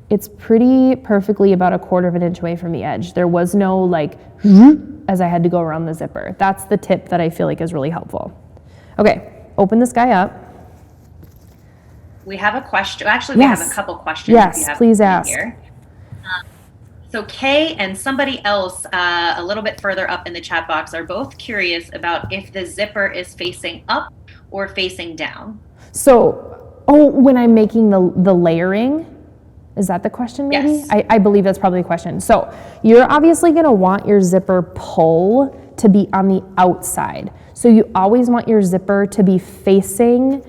It's pretty perfectly about 1/4 of an inch away from the edge. There was no like, as I had to go around the zipper. That's the tip that I feel like is really helpful. Okay, open this guy up. We have a question. Actually, we have a couple questions. Yes, please ask. Here. So Kay and somebody else a little bit further up in the chat box are both curious about if the zipper is facing up or facing down. So, when I'm making the layering, is that the question maybe? Yes. I believe that's probably the question. So you're obviously gonna want your zipper pull to be on the outside. So you always want your zipper to be facing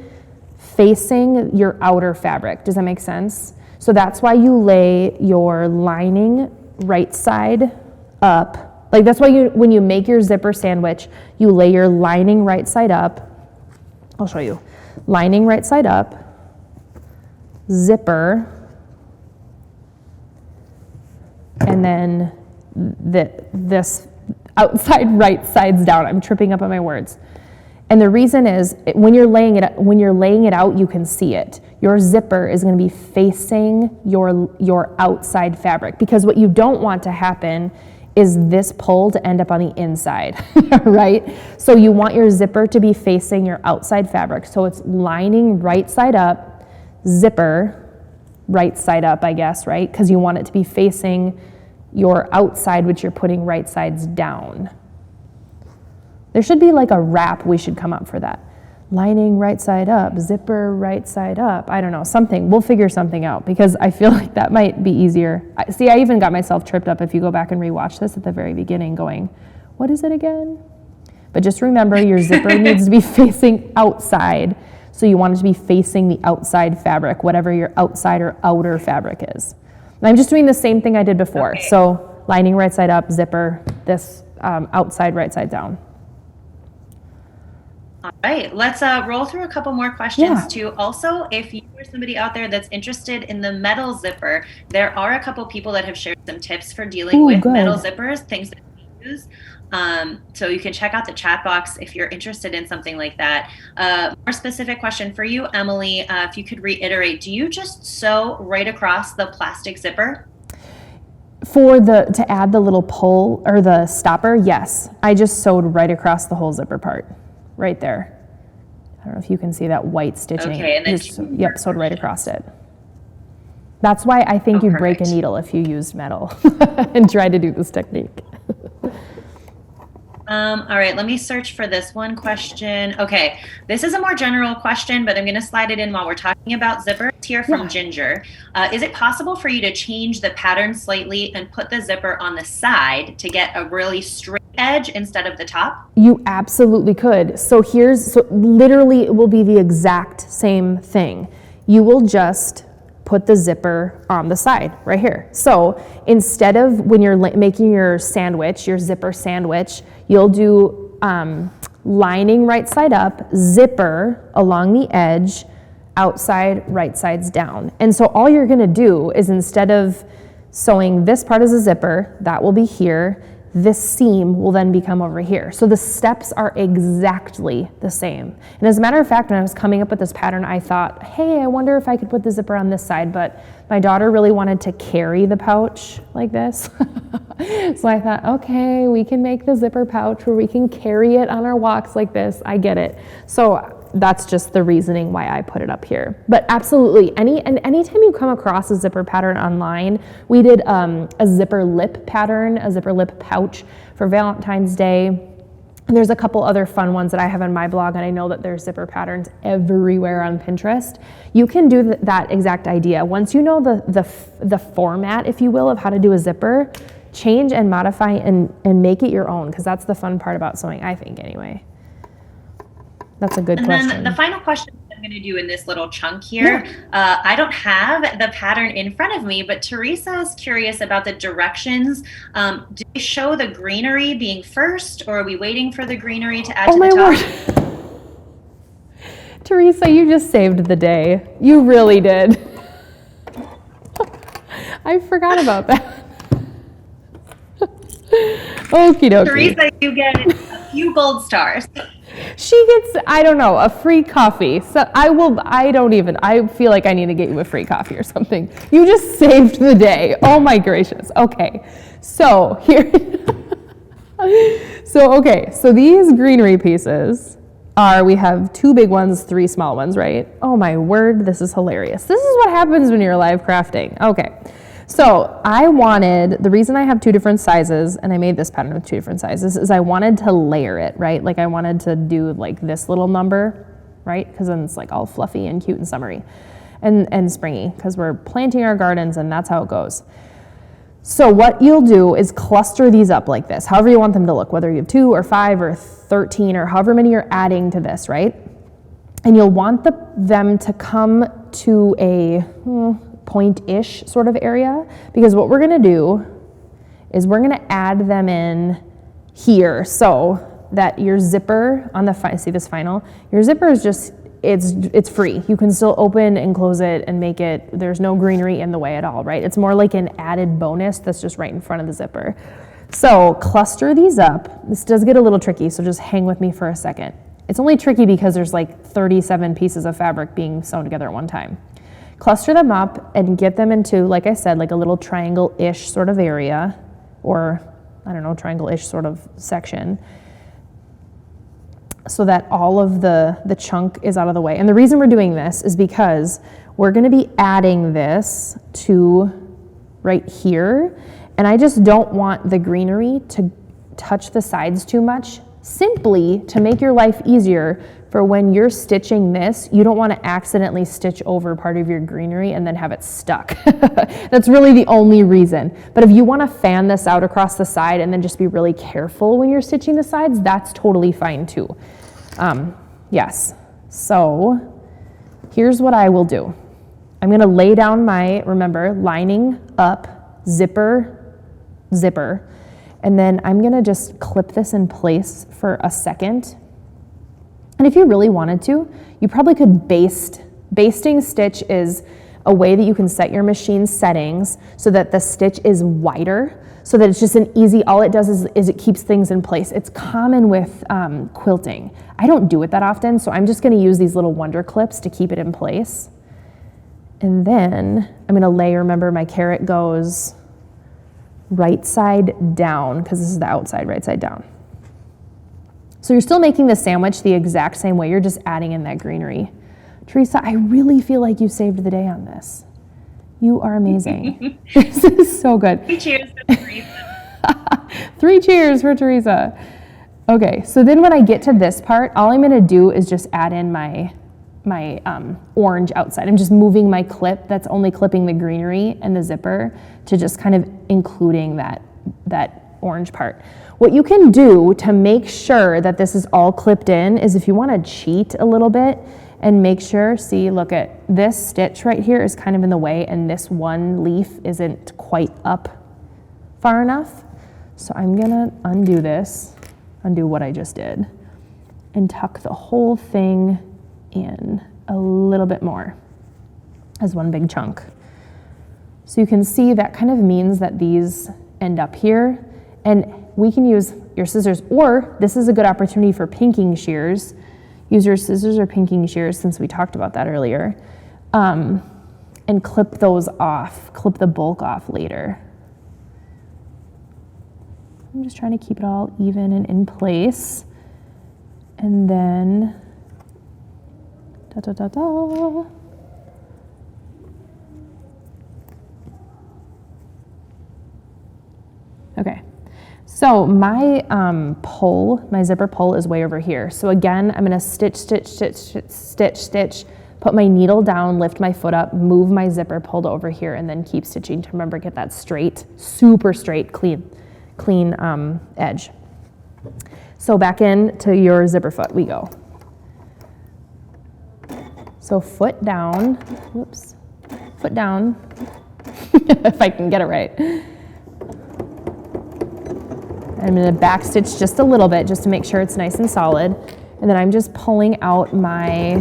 your outer fabric. Does that make sense? So that's why you lay your lining right side up. Like that's why when you make your zipper sandwich, you lay your lining right side up. I'll show you. Lining right side up, zipper, and then this outside right sides down. I'm tripping up on my words. And the reason is when you're laying it out, you can see it. Your zipper is going to be facing your outside fabric, because what you don't want to happen is this pull to end up on the inside, right? So you want your zipper to be facing your outside fabric. So it's lining right side up, zipper right side up, I guess, right? Because you want it to be facing your outside, which you're putting right sides down. There should be like a rap we should come up for that. Lining right side up, zipper right side up. I don't know, something. We'll figure something out, because I feel like that might be easier. See, I even got myself tripped up if you go back and rewatch this at the very beginning going, what is it again? But just remember, your zipper needs to be facing outside. So you want it to be facing the outside fabric, whatever your outside or outer fabric is. And I'm just doing the same thing I did before. Okay. So lining right side up, zipper, this outside right side down. All right, let's roll through a couple more questions too. Also, if you are somebody out there that's interested in the metal zipper, there are a couple people that have shared some tips for dealing with metal zippers, things that we use. So you can check out the chat box if you're interested in something like that. More specific question for you, Emily, if you could reiterate, do you just sew right across the plastic zipper? To add the little pull or the stopper, yes. I just sewed right across the whole zipper part, right there. I don't know if you can see that white stitching. Okay, and then yep, sewed right across it. That's why I think you break a needle if you used metal and try to do this technique. All right, let me search for this one question. Okay, this is a more general question, but I'm going to slide it in while we're talking about zippers here from Ginger. Is it possible for you to change the pattern slightly and put the zipper on the side to get a really straight edge instead of the top? You absolutely could. So literally it will be the exact same thing. You will just put the zipper on the side right here. So instead of when you're making your sandwich, your zipper sandwich, you'll do lining right side up, zipper along the edge, outside right sides down. And so all you're gonna do is, instead of sewing this part as a zipper, that will be here, this seam will then become over here. So the steps are exactly the same. And as a matter of fact, when I was coming up with this pattern, I thought, hey, I wonder if I could put the zipper on this side, but my daughter really wanted to carry the pouch like this. So I thought, okay, we can make the zipper pouch where we can carry it on our walks like this. I get it. So that's just the reasoning why I put it up here. But absolutely, anytime you come across a zipper pattern online, we did a zipper lip pattern, a zipper lip pouch for Valentine's Day. And there's a couple other fun ones that I have on my blog, and I know that there's zipper patterns everywhere on Pinterest. You can do that exact idea. Once you know the format, if you will, of how to do a zipper, change and modify and make it your own, because that's the fun part about sewing, I think, anyway. That's a good question. And then the final question I'm going to do in this little chunk here, I don't have the pattern in front of me, but Teresa is curious about the directions. Do they show the greenery being first, or are we waiting for the greenery to add to the top? Word. Teresa, you just saved the day. You really did. I forgot about that. Okie dokie. Teresa, you get a few gold stars. She gets, I don't know, a free coffee. So I feel like I need to get you a free coffee or something. You just saved the day. Oh my gracious. Okay. So here, so these greenery pieces we have 2 big ones, 3 small ones, right? Oh my word, this is hilarious. This is what happens when you're live crafting. Okay. So the reason I have 2 different sizes, and I made this pattern with 2 different sizes, is I wanted to layer it, right? Like I wanted to do like this little number, right? Because then it's like all fluffy and cute and summery and springy, because we're planting our gardens and that's how it goes. So what you'll do is cluster these up like this, however you want them to look, whether you have 2 or 5 or 13 or however many you're adding to this, right? And you'll want them to come to a point-ish sort of area, because what we're going to do is we're going to add them in here so that your zipper on the see this final, your zipper is just, it's free. You can still open and close it and make it, there's no greenery in the way at all, right? It's more like an added bonus that's just right in front of the zipper. So cluster these up. This does get a little tricky, so just hang with me for a second. It's only tricky because there's like 37 pieces of fabric being sewn together at one time. Cluster them up and get them into, like I said, like a little triangle-ish sort of area, or I don't know, triangle-ish sort of section, so that all of the chunk is out of the way. And the reason we're doing this is because we're gonna be adding this to right here, and I just don't want the greenery to touch the sides too much, simply to make your life easier for when you're stitching this. You don't want to accidentally stitch over part of your greenery and then have it stuck. That's really the only reason. But if you want to fan this out across the side and then just be really careful when you're stitching the sides, that's totally fine too. Yes, so here's what I will do. I'm going to lay down my, remember, lining up, zipper, and then I'm gonna just clip this in place for a second. And if you really wanted to, you probably could baste. Basting stitch is a way that you can set your machine settings so that the stitch is wider, so that it's just an easy, all it does is it keeps things in place. It's common with quilting. I don't do it that often, so I'm just gonna use these little wonder clips to keep it in place. And then I'm gonna lay, remember my carrot goes right side down, because this is the outside, right side down. So you're still making the sandwich the exact same way, you're just adding in that greenery. Teresa, I really feel like you saved the day on this. You are amazing. This is so good. 3 cheers for Teresa. 3 cheers for Teresa. Okay, so then when I get to this part, all I'm gonna do is just add in my orange outside. I'm just moving my clip that's only clipping the greenery and the zipper to just kind of including that orange part. What you can do to make sure that this is all clipped in is, if you want to cheat a little bit and make sure, see, look at this stitch right here is kind of in the way, and this one leaf isn't quite up far enough. So I'm gonna undo what I just did, and tuck the whole thing in a little bit more as one big chunk. So you can see that kind of means that these end up here, and we can use your scissors, or this is a good opportunity for pinking shears. Use your scissors or pinking shears, since we talked about that earlier, and clip those off, clip the bulk off later. I'm just trying to keep it all even and in place. And then Okay, so my my zipper pull is way over here. So again, I'm gonna stitch, put my needle down, lift my foot up, move my zipper pull to over here, and then keep stitching to, remember, get that straight, super straight, clean edge. So back in to your zipper foot we go. So foot down, whoops, foot down, if I can get it right. I'm gonna back stitch just a little bit, just to make sure it's nice and solid. And then I'm just pulling out my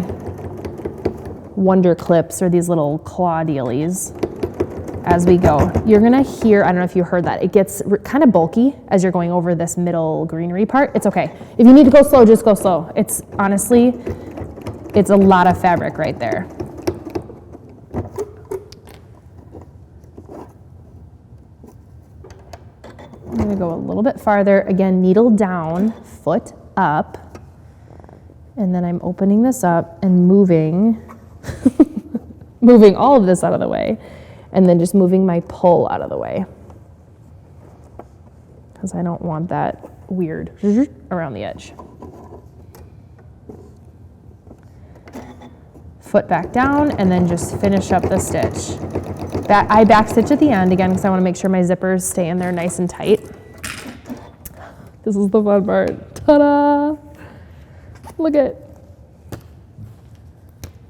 wonder clips, or these little claw dealies, as we go. You're gonna hear, I don't know if you heard that, it gets kind of bulky as you're going over this middle greenery part. It's okay. If you need to go slow, just go slow. It's honestly, it's a lot of fabric right there. I'm gonna go a little bit farther. Again, needle down, foot up, and then I'm opening this up and moving, moving all of this out of the way, and then just moving my pull out of the way, because I don't want that weird around the edge. Foot back down, and then just finish up the stitch. I back stitch at the end again, because I want to make sure my zippers stay in there nice and tight. This is the fun part. Ta-da! Look at.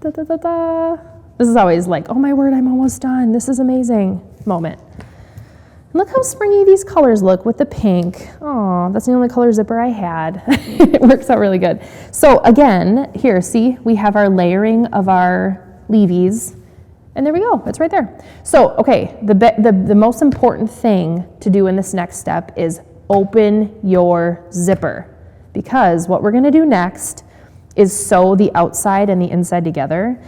Da-da-da-da. This is always like, oh my word, I'm almost done. This is amazing moment. And look how springy these colors look with the pink. Oh, that's the only color zipper I had. It works out really good. So again, here, see, we have our layering of our leavies, and there we go, it's right there. So, okay, the most important thing to do in this next step is open your zipper, because what we're gonna do next is sew the outside and the inside together.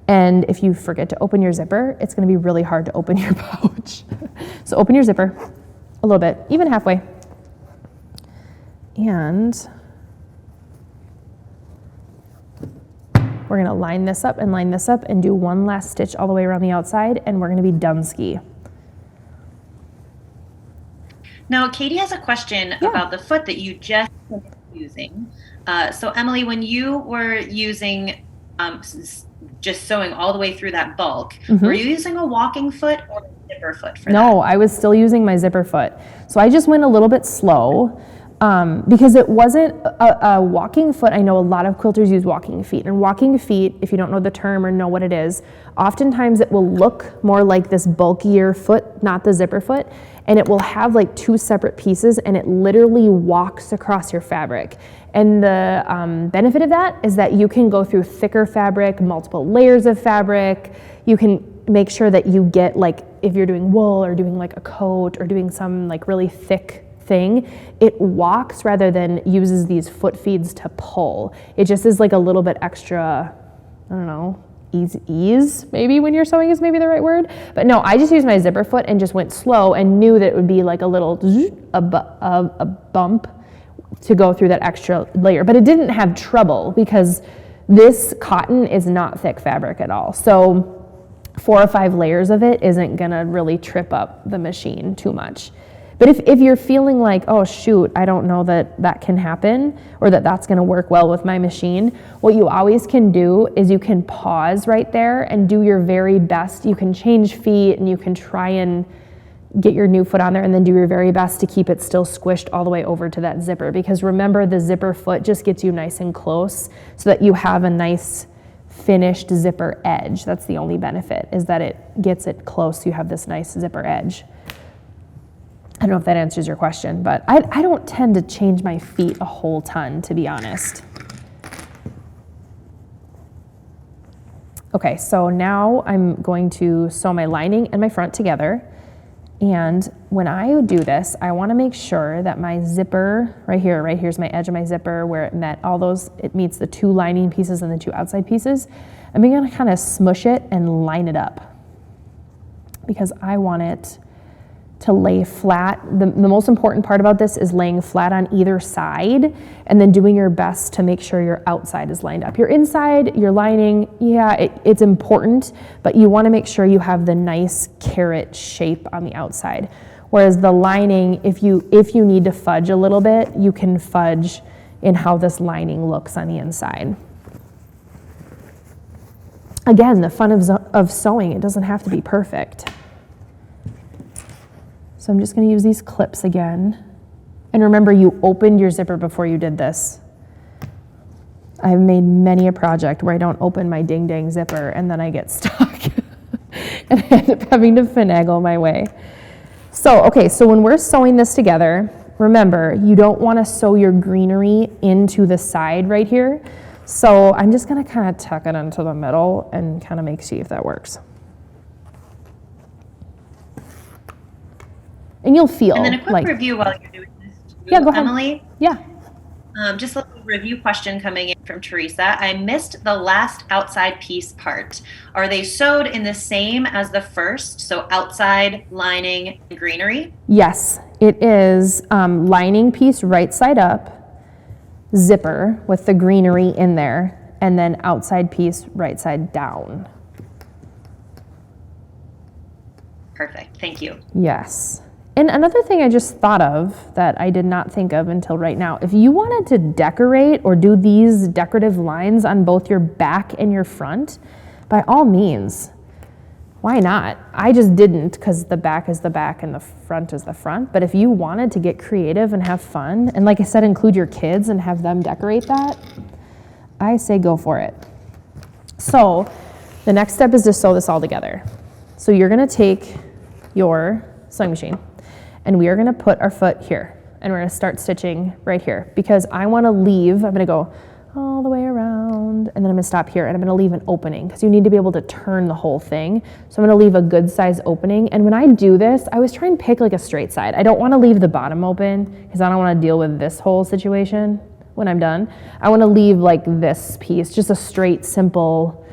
And if you forget to open your zipper, it's gonna be really hard to open your pouch. So open your zipper a little bit, even halfway. And we're gonna line this up and line this up and do one last stitch all the way around the outside, and we're gonna be done ski. Now, Katie has a question about the foot that you just finished using. So Emily, when you were using, just sewing all the way through that bulk, were you using a walking foot or a zipper foot for that? No, I was still using my zipper foot. So I just went a little bit slow because it wasn't a walking foot. I know a lot of quilters use walking feet, and walking feet, if you don't know the term or know what it is, oftentimes it will look more like this bulkier foot, not the zipper foot, and it will have like two separate pieces, and it literally walks across your fabric. And the benefit of that is that you can go through thicker fabric, multiple layers of fabric. You can make sure that you get, like, if you're doing wool or doing like a coat or doing some like really thick thing, it walks rather than uses these foot feeds to pull. It just is like a little bit extra, I don't know, ease maybe when you're sewing is maybe the right word. But no, I just used my zipper foot and just went slow and knew that it would be like a little a bump to go through that extra layer. But it didn't have trouble because this cotton is not thick fabric at all. So 4 or 5 layers of it isn't gonna really trip up the machine too much. But if you're feeling like, oh shoot, I don't know that that can happen or that that's gonna work well with my machine, what you always can do is you can pause right there and do your very best. You can change feet and you can try and get your new foot on there and then do your very best to keep it still squished all the way over to that zipper. Because remember, the zipper foot just gets you nice and close so that you have a nice finished zipper edge. That's the only benefit, is that it gets it close so you have this nice zipper edge. I don't know if that answers your question, but I don't tend to change my feet a whole ton, to be honest. Okay, so now I'm going to sew my lining and my front together. And when I do this, I want to make sure that my zipper, right here's my edge of my zipper where it met all those, it meets the 2 lining pieces and the 2 outside pieces. I'm going to kind of smush it and line it up because I want it to lay flat. The most important part about this is laying flat on either side and then doing your best to make sure your outside is lined up. Your inside, your lining, yeah, it's important, but you want to make sure you have the nice carrot shape on the outside. Whereas the lining, if you need to fudge a little bit, you can fudge in how this lining looks on the inside. Again, the fun of sewing, it doesn't have to be perfect. So I'm just going to use these clips again. And remember, you opened your zipper before you did this. I've made many a project where I don't open my ding-dang zipper and then I get stuck. And I end up having to finagle my way. So, okay, so when we're sewing this together, remember, you don't want to sew your greenery into the side right here. So I'm just going to kind of tuck it into the middle and kind of see if that works. And you'll feel and then a quick like, review while you're doing this too, yeah, go ahead. Emily. Yeah. Just a little review question coming in from Teresa. I missed the last outside piece part. Are they sewed in the same as the first? So outside, lining, and greenery? Yes, it is lining piece right side up, zipper with the greenery in there, and then outside piece right side down. Perfect, thank you. Yes. And another thing I just thought of that I did not think of until right now, if you wanted to decorate or do these decorative lines on both your back and your front, by all means, why not? I just didn't because the back is the back and the front is the front. But if you wanted to get creative and have fun, and like I said, include your kids and have them decorate that, I say go for it. So the next step is to sew this all together. So you're gonna take your sewing machine and we are gonna put our foot here and we're gonna start stitching right here because I wanna leave, I'm gonna go all the way around. And then I'm gonna stop here and I'm gonna leave an opening because you need to be able to turn the whole thing. So I'm gonna leave a good size opening. And when I do this, I always try and pick like a straight side. I don't wanna leave the bottom open because I don't wanna deal with this whole situation when I'm done. I wanna leave like this piece, just a straight, simple,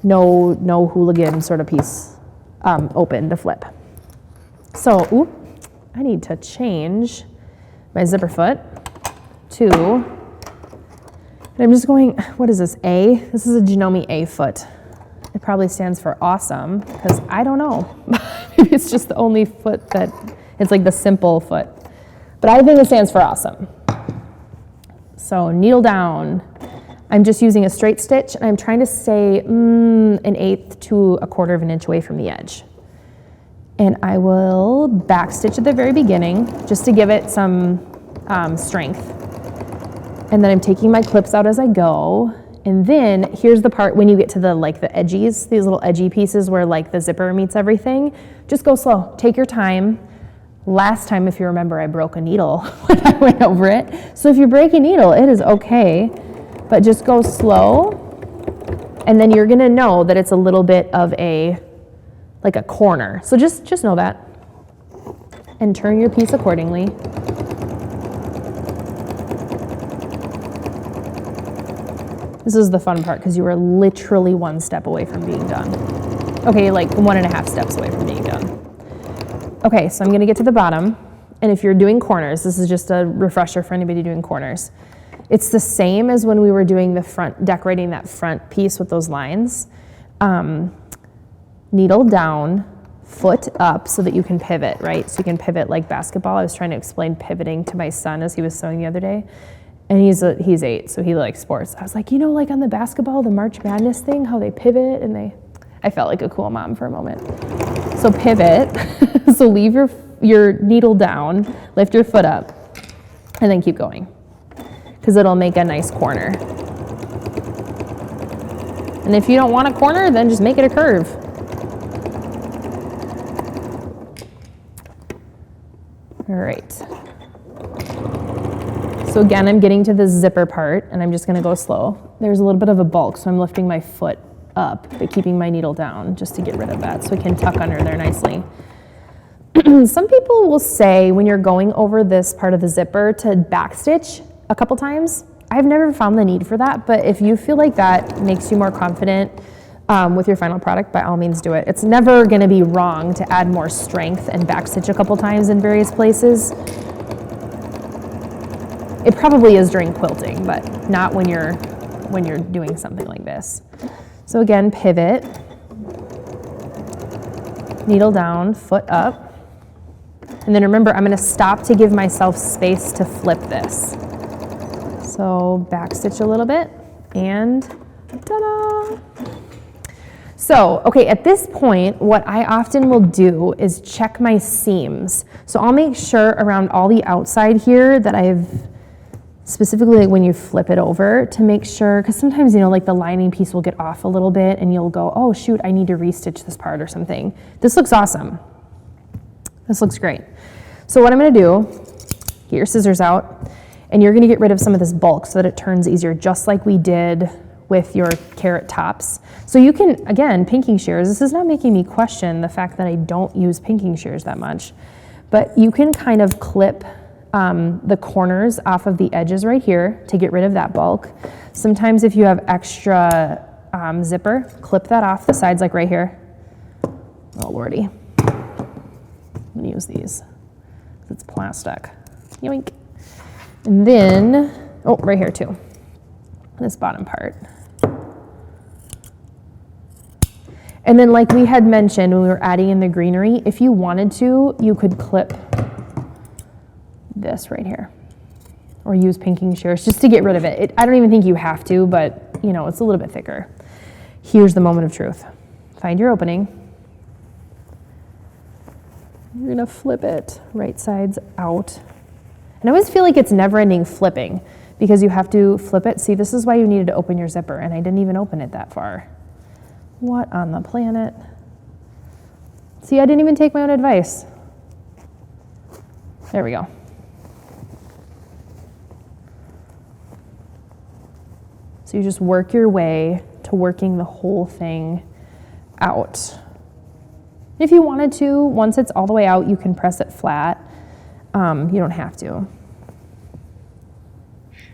no hooligan sort of piece open to flip. So, ooh, I need to change my zipper foot to, and I'm just going, what is this, A? This is a Janome A foot. It probably stands for awesome, because I don't know. Maybe it's just the only foot that, it's like the simple foot. But I think it stands for awesome. So needle down. I'm just using a straight stitch, and I'm trying to stay 1/8 to 1/4 of an inch away from the edge. And I will back stitch at the very beginning, just to give it some strength. And then I'm taking my clips out as I go. And then here's the part when you get to the edges, these little edgy pieces where like the zipper meets everything. Just go slow, take your time. Last time, if you remember, I broke a needle when I went over it. So if you break a needle, it is okay, but just go slow. And then you're gonna know that it's a little bit of a corner. So just know that. And turn your piece accordingly. This is the fun part because you are literally 1 step away from being done. Okay, like 1.5 steps away from being done. Okay, so I'm gonna get to the bottom. And if you're doing corners, this is just a refresher for anybody doing corners. It's the same as when we were doing the front, decorating that front piece with those lines. Needle down, foot up so that you can pivot, right? So you can pivot like basketball. I was trying to explain pivoting to my son as he was sewing the other day. And he's 8, so he likes sports. I was like, like on the basketball, the March Madness thing, how they pivot and I felt like a cool mom for a moment. So pivot, so leave your needle down, lift your foot up, and then keep going. Because it'll make a nice corner. And if you don't want a corner, then just make it a curve. All right. So again, I'm getting to the zipper part and I'm just gonna go slow. There's a little bit of a bulk, so I'm lifting my foot up, but keeping my needle down just to get rid of that so it can tuck under there nicely. Some people will say when you're going over this part of the zipper to backstitch a couple times. I've never found the need for that, but if you feel like that makes you more confident with your final product, by all means do it. It's never gonna be wrong to add more strength and backstitch a couple times in various places. It probably is during quilting, but not when you're doing something like this. So again, pivot, needle down, foot up. And then remember, I'm gonna stop to give myself space to flip this. So backstitch a little bit and ta-da! So, okay, at this point, what I often will do is check my seams. So I'll make sure around all the outside here that I've, specifically like when you flip it over, to make sure, because sometimes, like the lining piece will get off a little bit and you'll go, oh shoot, I need to restitch this part or something. This looks awesome. This looks great. So what I'm gonna do, get your scissors out, and you're gonna get rid of some of this bulk so that it turns easier, just like we did with your carrot tops. So you can, again, pinking shears, this is not making me question the fact that I don't use pinking shears that much, but you can kind of clip the corners off of the edges right here to get rid of that bulk. Sometimes if you have extra zipper, clip that off the sides like right here. Oh lordy. I'm gonna use these. It's plastic. Yoink. And then, oh, right here too. This bottom part. And then like we had mentioned when we were adding in the greenery, if you wanted to, you could clip this right here or use pinking shears just to get rid of it. I don't even think you have to, but it's a little bit thicker. Here's the moment of truth. Find your opening. You're gonna flip it right sides out. And I always feel like it's never-ending flipping because you have to flip it. See, this is why you needed to open your zipper, and I didn't even open it that far. What on the planet? See, I didn't even take my own advice. There we go. So you just work your way to working the whole thing out. If you wanted to, once it's all the way out, you can press it flat. You don't have to.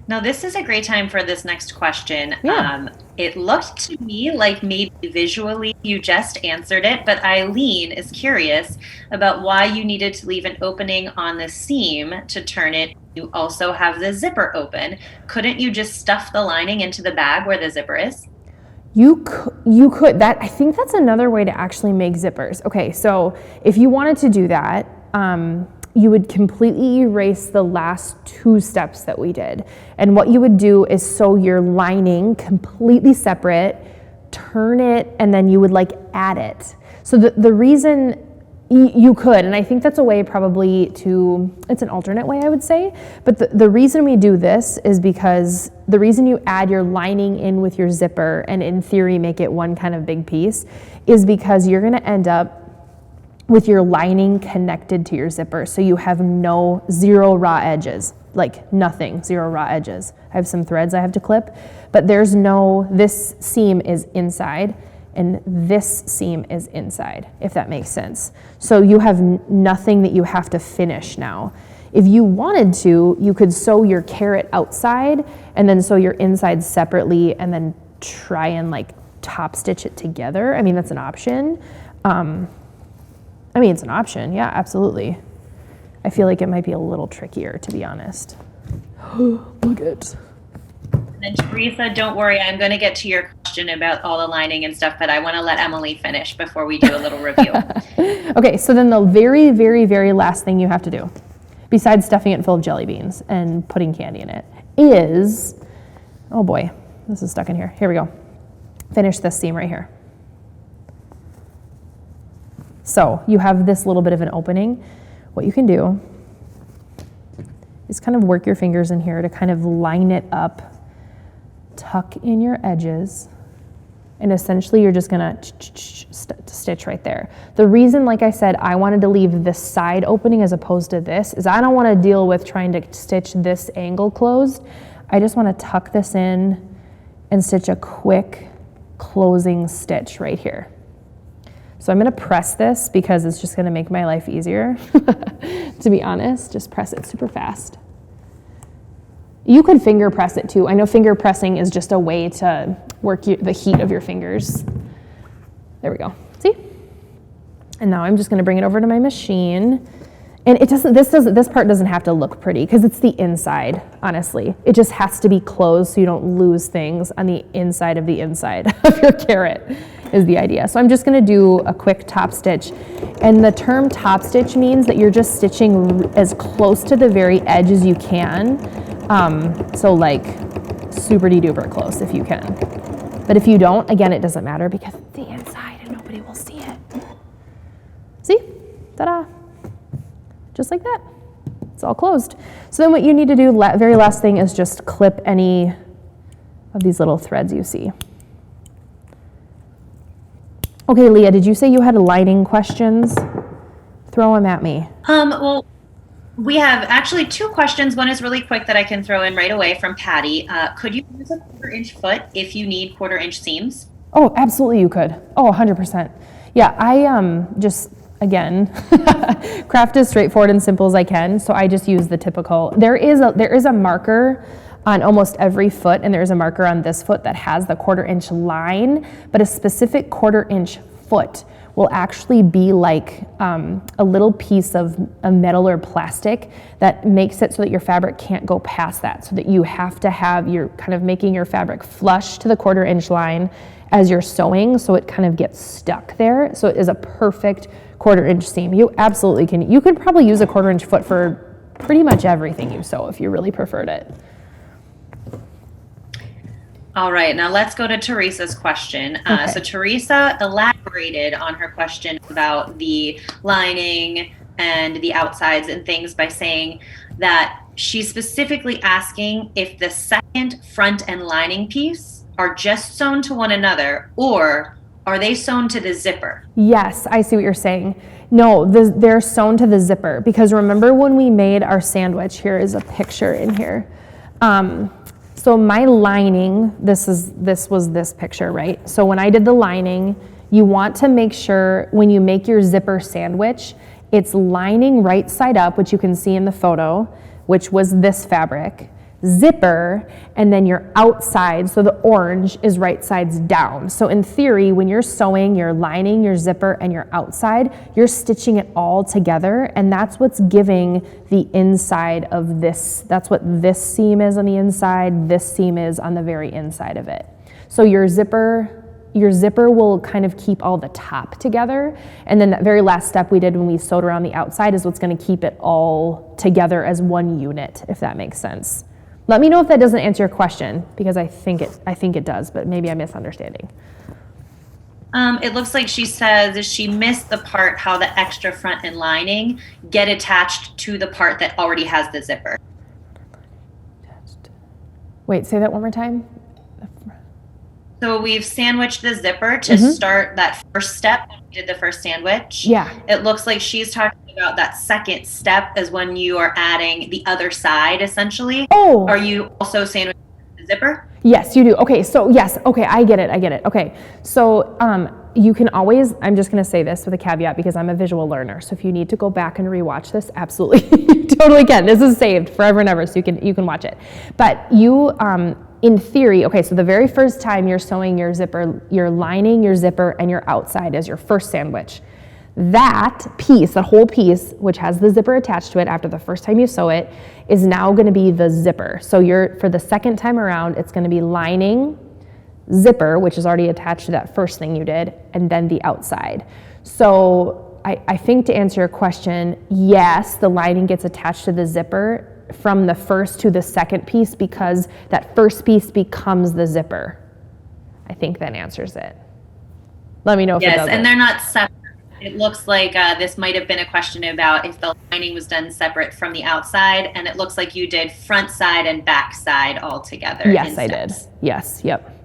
Now, this is a great time for this next question. Yeah. It looked to me like maybe visually you just answered it, but Eileen is curious about why you needed to leave an opening on the seam to turn it. You also have the zipper open. Couldn't you just stuff the lining into the bag where the zipper is? You could. I think that's another way to actually make zippers. Okay, so if you wanted to do that, you would completely erase the last 2 steps that we did. And what you would do is sew your lining completely separate, turn it, and then you would like add it. So the reason you could, and I think that's a way probably it's an alternate way I would say, but the reason we do this is because the reason you add your lining in with your zipper and in theory make it one kind of big piece is because you're gonna end up with your lining connected to your zipper. So you have zero raw edges, like nothing, 0 raw edges. I have some threads I have to clip, but this seam is inside and this seam is inside, if that makes sense. So you have nothing that you have to finish now. If you wanted to, you could sew your carrot outside and then sew your inside separately and then try and like top stitch it together. I mean, that's an option. It's an option, yeah, absolutely. I feel like it might be a little trickier, to be honest. Look at. And then Teresa, don't worry, I'm going to get to your question about all the lining and stuff, but I want to let Emily finish before we do a little review. Okay, so then the very, very, very last thing you have to do, besides stuffing it full of jelly beans and putting candy in it, is, oh boy, this is stuck in here. Here we go. Finish this seam right here. So you have this little bit of an opening. What you can do is kind of work your fingers in here to kind of line it up, tuck in your edges, and essentially you're just gonna stitch right there. The reason, like I said, I wanted to leave this side opening as opposed to this is I don't wanna deal with trying to stitch this angle closed. I just wanna tuck this in and stitch a quick closing stitch right here. So I'm gonna press this because it's just gonna make my life easier. To be honest, just press it super fast. You could finger press it too. I know finger pressing is just a way to work the heat of your fingers. There we go, see? And now I'm just gonna bring it over to my machine. And this part doesn't have to look pretty because it's the inside, honestly. It just has to be closed so you don't lose things on the inside of your carrot is the idea. So I'm just gonna do a quick top stitch. And the term top stitch means that you're just stitching as close to the very edge as you can. So like super duper close if you can. But if you don't, again, it doesn't matter because it's the inside and nobody will see it. See, ta-da. Just like that, it's all closed. So then what you need to do, very last thing, is just clip any of these little threads you see. Okay, Leah, did you say you had lining questions? Throw them at me. Well, we have actually 2 questions. One is really quick that I can throw in right away from Patty. Could you use a 1/4-inch foot if you need 1/4-inch seams? Oh, absolutely you could. Oh, 100%. Yeah, I just, again, craft as straightforward and simple as I can, so I just use the typical. There is a marker on almost every foot, and there's a marker on this foot that has the 1/4-inch line, but a specific 1/4-inch foot will actually be like a little piece of a metal or plastic that makes it so that your fabric can't go past that, so that you have to have, you're kind of making your fabric flush to the 1/4-inch line as you're sewing, so it kind of gets stuck there. So it is a perfect 1/4-inch seam. You absolutely can. You could probably use a 1/4-inch foot for pretty much everything you sew if you really preferred it. All right, now let's go to Teresa's question. Okay. So Teresa elaborated on her question about the lining and the outsides and things by saying that she's specifically asking if the second front and lining piece are just sewn to one another, or are they sewn to the zipper? Yes, I see what you're saying. No, they're sewn to the zipper, because remember when we made our sandwich, here is a picture in here. So my lining, this was this picture, right? So when I did the lining, you want to make sure when you make your zipper sandwich, it's lining right side up, which you can see in the photo, which was this fabric, zipper, and then your outside, so the orange is right sides down. So in theory, when you're sewing, you're lining your zipper and your outside, you're stitching it all together, and that's what's giving the inside of this. That's what this seam is on the inside, this seam is on the very inside of it. So your zipper will kind of keep all the top together, and then that very last step we did when we sewed around the outside is what's going to keep it all together as one unit, if that makes sense. Let me know if that doesn't answer your question, because I think it does, but maybe I'm misunderstanding. It looks like she says she missed the part how the extra front and lining get attached to the part that already has the zipper. Wait, say that one more time. So we've sandwiched the zipper to start that first step when we did the first sandwich. Yeah. It looks like she's talking about that second step is when you are adding the other side, essentially. Oh. Are you also sandwiching the zipper? Yes, you do. Okay, so yes, okay, I get it. Okay, so you can always, I'm just gonna say this with a caveat because I'm a visual learner, so if you need to go back and rewatch this, absolutely, you totally can. This is saved forever and ever, so you can watch it. But you, in theory, okay, so the very first time you're sewing your zipper, you're lining your zipper and your outside as your first sandwich. That piece, the whole piece, which has the zipper attached to it after the first time you sew it, is now gonna be the zipper. So for the second time around, it's gonna be lining, zipper, which is already attached to that first thing you did, and then the outside. So I think to answer your question, yes, the lining gets attached to the zipper from the first to the second piece because that first piece becomes the zipper. I think that answers it. Let me know if it doesn't. Yes, and they're not separate. It looks like this might have been a question about if the lining was done separate from the outside, and it looks like you did front side and back side all together. Yes, I did. Yes, yep.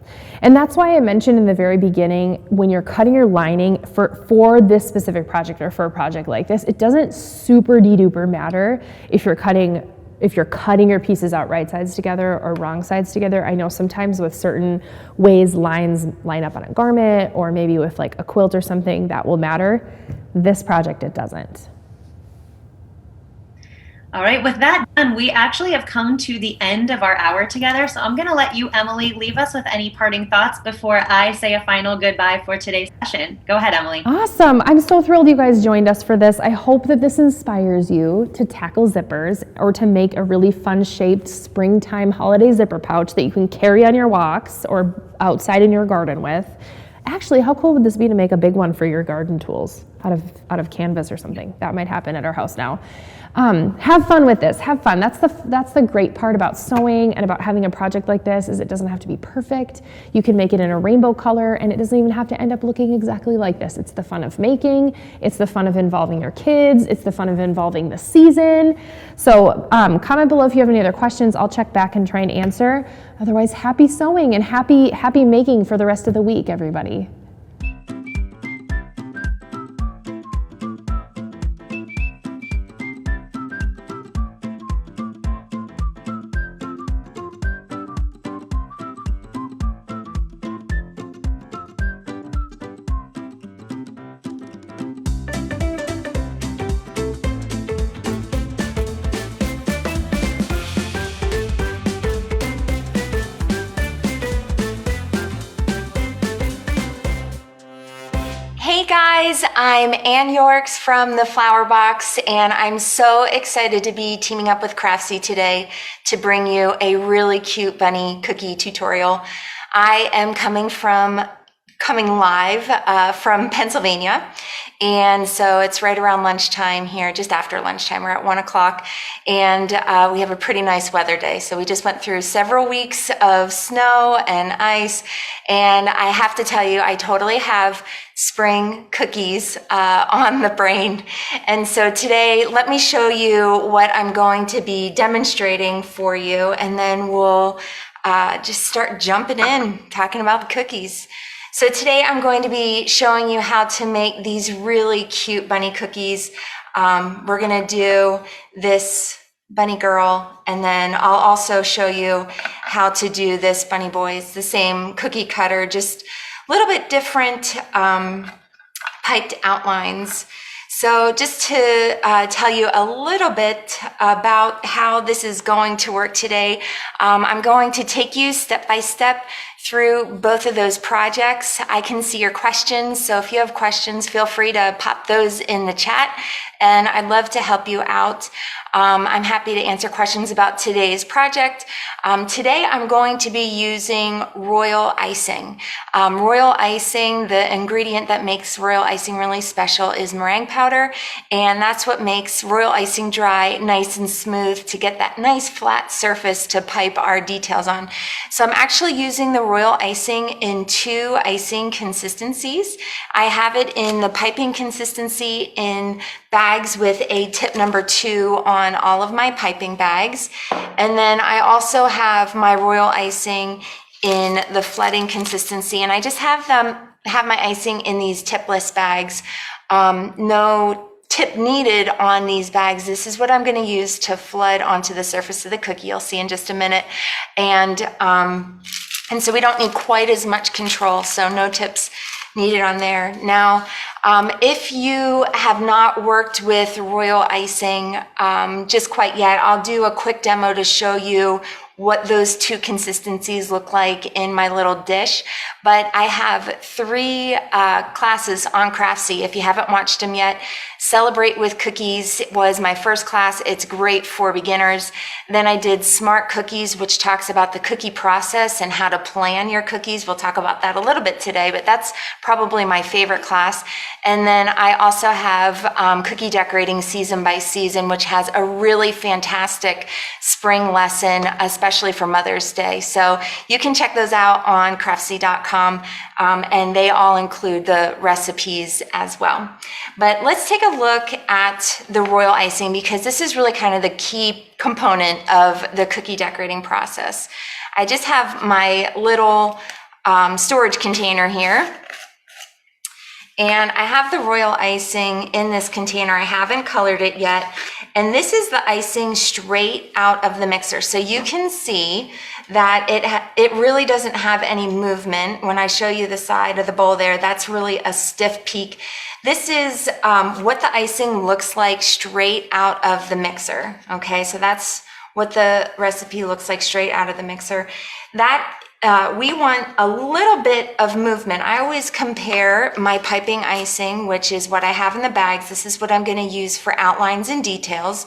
And that's why I mentioned in the very beginning, when you're cutting your lining for this specific project or for a project like this, it doesn't super de-duper matter if you're cutting your pieces out right sides together or wrong sides together. I know sometimes with certain ways lines line up on a garment or maybe with like a quilt or something that will matter. This project, it doesn't. All right, with that done, we actually have come to the end of our hour together. So I'm gonna let you, Emily, leave us with any parting thoughts before I say a final goodbye for today's session. Go ahead, Emily. Awesome, I'm so thrilled you guys joined us for this. I hope that this inspires you to tackle zippers or to make a really fun shaped springtime holiday zipper pouch that you can carry on your walks or outside in your garden with. Actually, how cool would this be to make a big one for your garden tools out of canvas or something? That might happen at our house now. Have fun with this. Have fun. That's the great part about sewing and about having a project like this is it doesn't have to be perfect. You can make it in a rainbow color and it doesn't even have to end up looking exactly like this. It's the fun of making. It's the fun of involving your kids. It's the fun of involving the season. So comment below if you have any other questions. I'll check back and try and answer. Otherwise, happy sewing and happy making for the rest of the week, everybody. Hey guys, I'm Ann Yorks from the Flower Box, and I'm so excited to be teaming up with Craftsy today to bring you a really cute bunny cookie tutorial. I am coming live from Pennsylvania, and so it's right around lunchtime here, just after lunchtime. We're at 1 o'clock, and we have a pretty nice weather day. So we just went through several weeks of snow and ice, and I have to tell you, I totally have spring cookies on the brain. And so today, let me show you what I'm going to be demonstrating for you, and then we'll just start jumping in, talking about the cookies. So today I'm going to be showing you how to make these really cute bunny cookies. We're gonna do this bunny girl, and then I'll also show you how to do this bunny boy. It's the same cookie cutter, just a little bit different piped outlines. So just to tell you a little bit about how this is going to work today, I'm going to take you step by step through both of those projects. I can see your questions, so if you have questions, feel free to pop those in the chat, and I'd love to help you out. I'm happy to answer questions about today's project. Today I'm going to be using royal icing. Royal icing, the ingredient that makes royal icing really special is meringue powder, and that's what makes royal icing dry nice and smooth to get that nice flat surface to pipe our details on. So I'm actually using the royal icing in 2 icing consistencies. I have it in the piping consistency in bags with a tip number 2 on all of my piping bags. And then I also have my royal icing in the flooding consistency, and I just have my icing in these tipless bags. No tip needed on these bags. This is what I'm going to use to flood onto the surface of the cookie. You'll see in just a minute. And so we don't need quite as much control, so no tips needed on there. Now, if you have not worked with royal icing just quite yet, I'll do a quick demo to show you what those 2 consistencies look like in my little dish. But I have 3 classes on Craftsy. If you haven't watched them yet, Celebrate with Cookies was my first class. It's great for beginners. Then I did Smart Cookies, which talks about the cookie process and how to plan your cookies. We'll talk about that a little bit today, but that's probably my favorite class. And then I also have Cookie Decorating Season by Season, which has a really fantastic spring lesson, especially for Mother's Day. So you can check those out on craftsy.com, and they all include the recipes as well. But let's take a look at the royal icing, because this is really kind of the key component of the cookie decorating process. I just have my little storage container here, and I have the royal icing in this container. I haven't colored it yet, and this is the icing straight out of the mixer. So you can see that it really doesn't have any movement. When I show you the side of the bowl there, that's really a stiff peak. This is what the icing looks like straight out of the mixer. Okay, so that's what the recipe looks like straight out of the mixer. That we want a little bit of movement. I always compare my piping icing, which is what I have in the bags. This is what I'm going to use for outlines and details,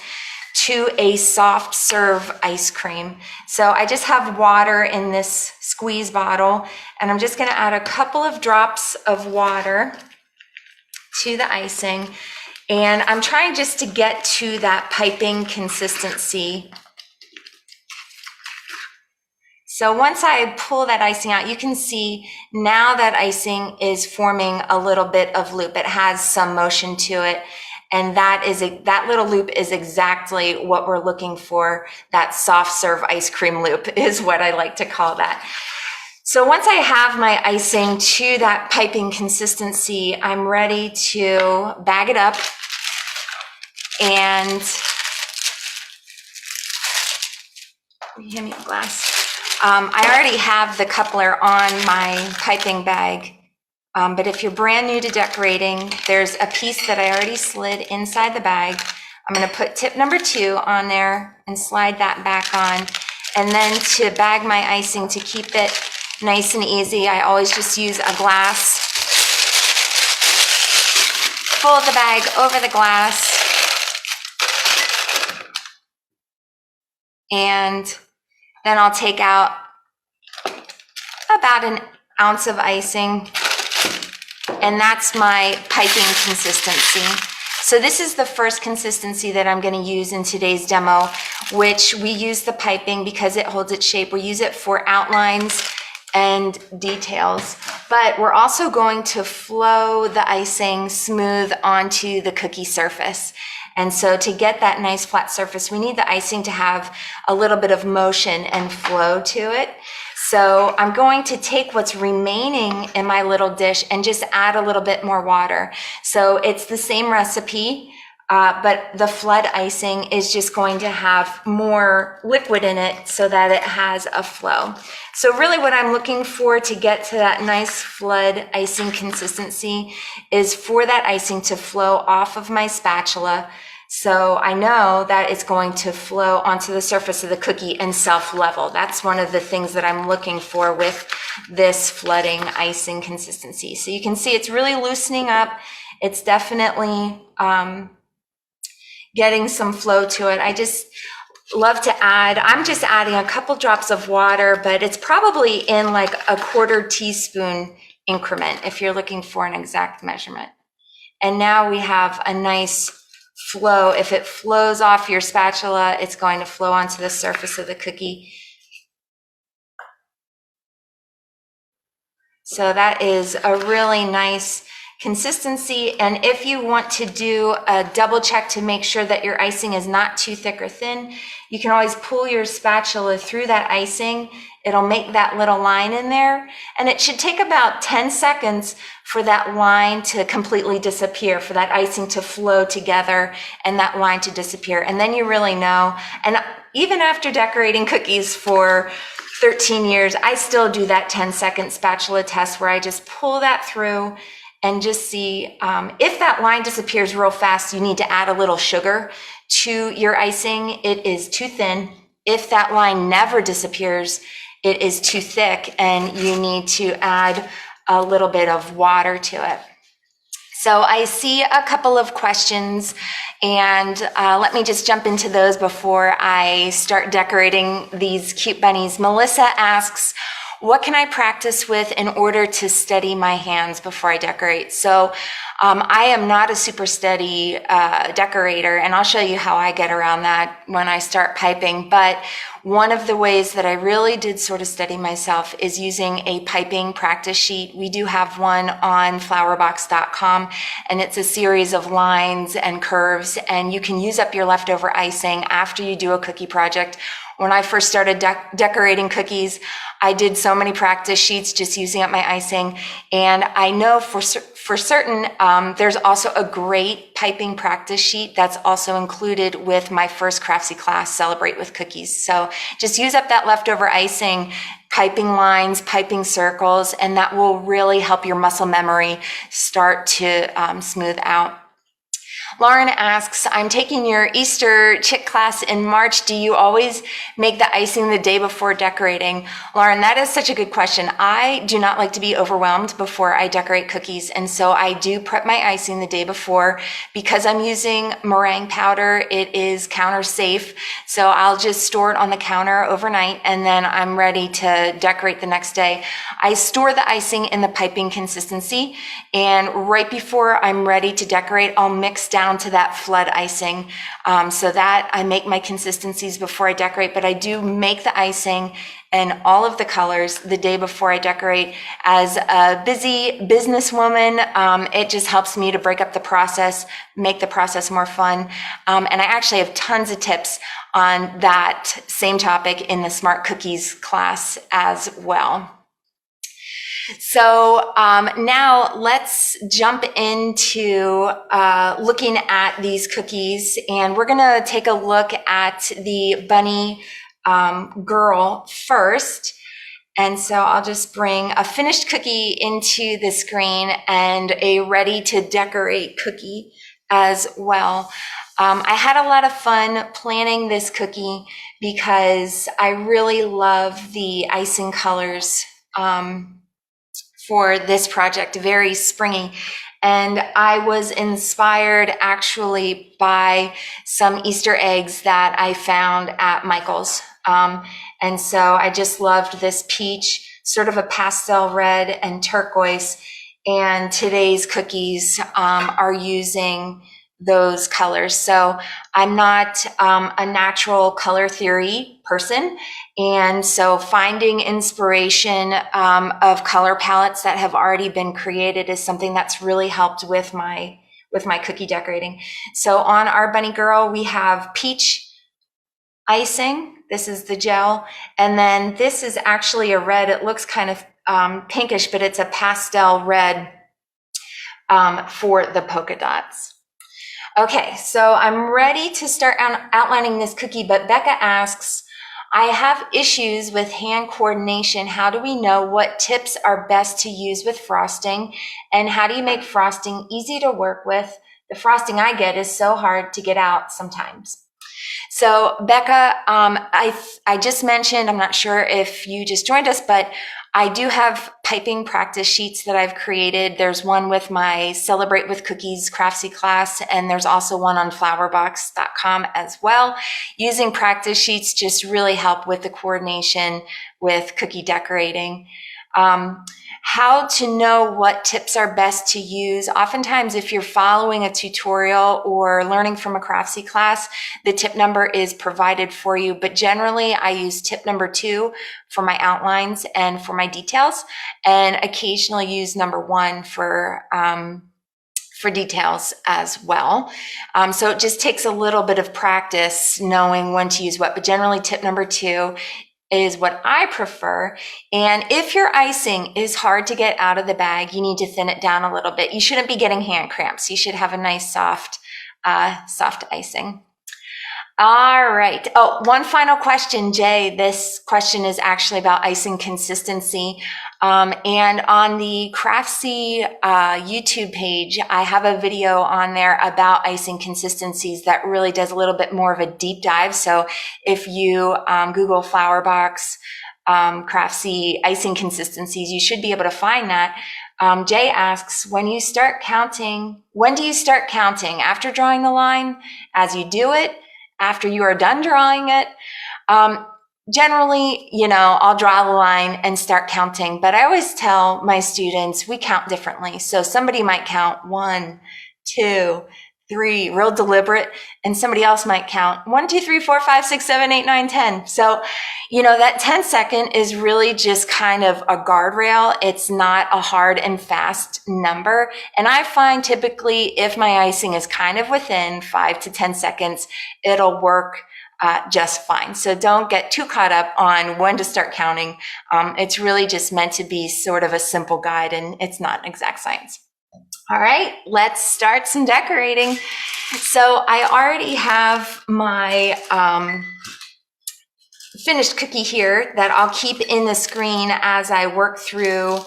to a soft serve ice cream. So I just have water in this squeeze bottle, and I'm just going to add a couple of drops of water to the icing, and I'm trying just to get to that piping consistency. So once I pull that icing out, you can see now that icing is forming a little bit of loop. It has some motion to it, and that little loop is exactly what we're looking for. That soft serve ice cream loop is what I like to call that. So once I have my icing to that piping consistency, I'm ready to bag it up, and hand me a glass. I already have the coupler on my piping bag, but if you're brand new to decorating, there's a piece that I already slid inside the bag. I'm going to put tip number 2 on there and slide that back on. And then to bag my icing, to keep it nice and easy, I always just use a glass. Fold the bag over the glass, and then I'll take out about an ounce of icing, and that's my piping consistency. So this is the first consistency that I'm going to use in today's demo, which we use the piping because it holds its shape. We use it for outlines and details, but we're also going to flow the icing smooth onto the cookie surface. And so to get that nice flat surface, we need the icing to have a little bit of motion and flow to it. So I'm going to take what's remaining in my little dish and just add a little bit more water. So it's the same recipe. but the flood icing is just going to have more liquid in it so that it has a flow. So really what I'm looking for to get to that nice flood icing consistency is for that icing to flow off of my spatula. So I know that it's going to flow onto the surface of the cookie and self-level. That's one of the things that I'm looking for with this flooding icing consistency. So you can see it's really loosening up. It's definitely getting some flow to it. I just love to add, I'm just adding a couple drops of water, but it's probably in like a 1/4 teaspoon increment if you're looking for an exact measurement. And now we have a nice flow. If it flows off your spatula, it's going to flow onto the surface of the cookie. So that is a really nice consistency. And if you want to do a double check to make sure that your icing is not too thick or thin, you can always pull your spatula through that icing. It'll make that little line in there. And it should take about 10 seconds for that line to completely disappear, for that icing to flow together and that line to disappear. And then you really know. And even after decorating cookies for 13 years, I still do that 10-second spatula test where I just pull that through and just see if that line disappears real fast, you need to add a little sugar to your icing. It is too thin. If that line never disappears, it is too thick and you need to add a little bit of water to it. So I see a couple of questions and let me just jump into those before I start decorating these cute bunnies. Melissa asks, what can I practice with in order to steady my hands before I decorate? So I am not a super steady decorator, and I'll show you how I get around that when I start piping. But one of the ways that I really did sort of steady myself is using a piping practice sheet. We do have one on flowerbox.com, and it's a series of lines and curves, and you can use up your leftover icing after you do a cookie project. When I first started decorating cookies, I did so many practice sheets just using up my icing. And I know for certain, there's also a great piping practice sheet that's also included with my first Craftsy class, Celebrate with Cookies. So just use up that leftover icing, piping lines, piping circles, and that will really help your muscle memory start to smooth out. Lauren asks, I'm taking your Easter chick class in March. Do you always make the icing the day before decorating? Lauren, that is such a good question. I do not like to be overwhelmed before I decorate cookies. And so I do prep my icing the day before. Because I'm using meringue powder, it is counter safe. So I'll just store it on the counter overnight and then I'm ready to decorate the next day. I store the icing in the piping consistency, and right before I'm ready to decorate, I'll mix down to that flood icing so that I make my consistencies before I decorate. But I do make the icing and all of the colors the day before I decorate. As a busy businesswoman, it just helps me to break up the process, make the process more fun. And I actually have tons of tips on that same topic in the Smart Cookies class as well. So now let's jump into looking at these cookies, and we're going to take a look at the bunny girl first. And so I'll just bring a finished cookie into the screen and a ready to decorate cookie as well. I had a lot of fun planning this cookie because I really love the icing colors for this project, very springy. And I was inspired actually by some Easter eggs that I found at Michael's. And so I just loved this peach, sort of a pastel red and turquoise. And today's cookies are using those colors. So I'm not a natural color theory person. And so finding inspiration of color palettes that have already been created is something that's really helped with my cookie decorating. So on our bunny girl, we have peach icing. This is the gel. And then this is actually a red. It looks kind of pinkish, but it's a pastel red for the polka dots. Okay, so I'm ready to start outlining this cookie, but Becca asks, I have issues with hand coordination. How do we know what tips are best to use with frosting? And how do you make frosting easy to work with? The frosting I get is so hard to get out sometimes. So Becca, I just mentioned, I'm not sure if you just joined us, but I do have piping practice sheets that I've created. There's one with my Celebrate with Cookies Craftsy class, and there's also one on flowerbox.com as well. Using practice sheets just really help with the coordination with cookie decorating. How to know what tips are best to use. Oftentimes, if you're following a tutorial or learning from a Craftsy class, the tip number is provided for you. But generally, I use tip number 2 for my outlines and for my details, and occasionally use number 1 for details as well. So it just takes a little bit of practice knowing when to use what, but generally tip number 2 is what I prefer. And if your icing is hard to get out of the bag, you need to thin it down a little bit. You shouldn't be getting hand cramps. You should have a nice soft icing. All right. Oh, one final question, Jay. This question is actually about icing consistency. And on the Craftsy YouTube page, I have a video on there about icing consistencies that really does a little bit more of a deep dive. So if you Google Flowerbox Craftsy icing consistencies, you should be able to find that. Jay asks, when do you start counting? After drawing the line? As you do it? After you are done drawing it? Generally, I'll draw the line and start counting, but I always tell my students we count differently. So somebody might count 1, 2, 3, real deliberate, and somebody else might count 1, 2, 3, 4, 5, 6, 7, 8, 9, 10. So, that 10-second is really just kind of a guardrail. It's not a hard and fast number. And I find typically if my icing is kind of within 5 to 10 seconds, it'll work just fine. So don't get too caught up on when to start counting. It's really just meant to be sort of a simple guide, and it's not exact science. All right, let's start some decorating. So I already have my finished cookie here that I'll keep in the screen as I work through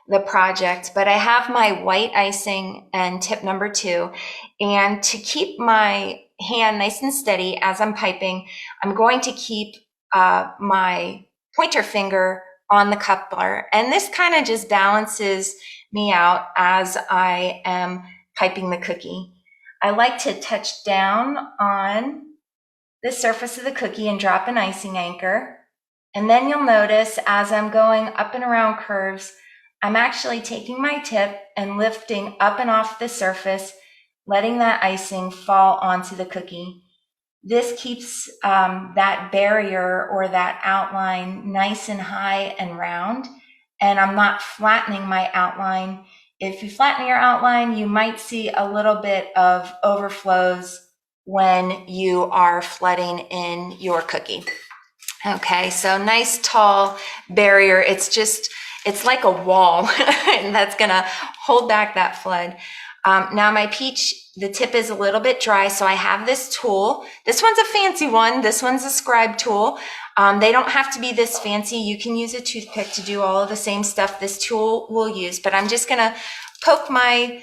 the project, but I have my white icing and tip number 2. And to keep my hand nice and steady as I'm piping, I'm going to keep my pointer finger on the coupler. And this kind of just balances me out as I am piping the cookie. I like to touch down on the surface of the cookie and drop an icing anchor. And then you'll notice as I'm going up and around curves, I'm actually taking my tip and lifting up and off the surface, letting that icing fall onto the cookie. This keeps that barrier or that outline nice and high and round, and I'm not flattening my outline. If you flatten your outline, you might see a little bit of overflows when you are flooding in your cookie. Okay, so nice tall barrier. It's like a wall and that's gonna hold back that flood. Now my peach, the tip is a little bit dry, so I have this tool. This one's a fancy one. This one's a scribe tool. They don't have to be this fancy. You can use a toothpick to do all of the same stuff this tool will use, but I'm just gonna poke my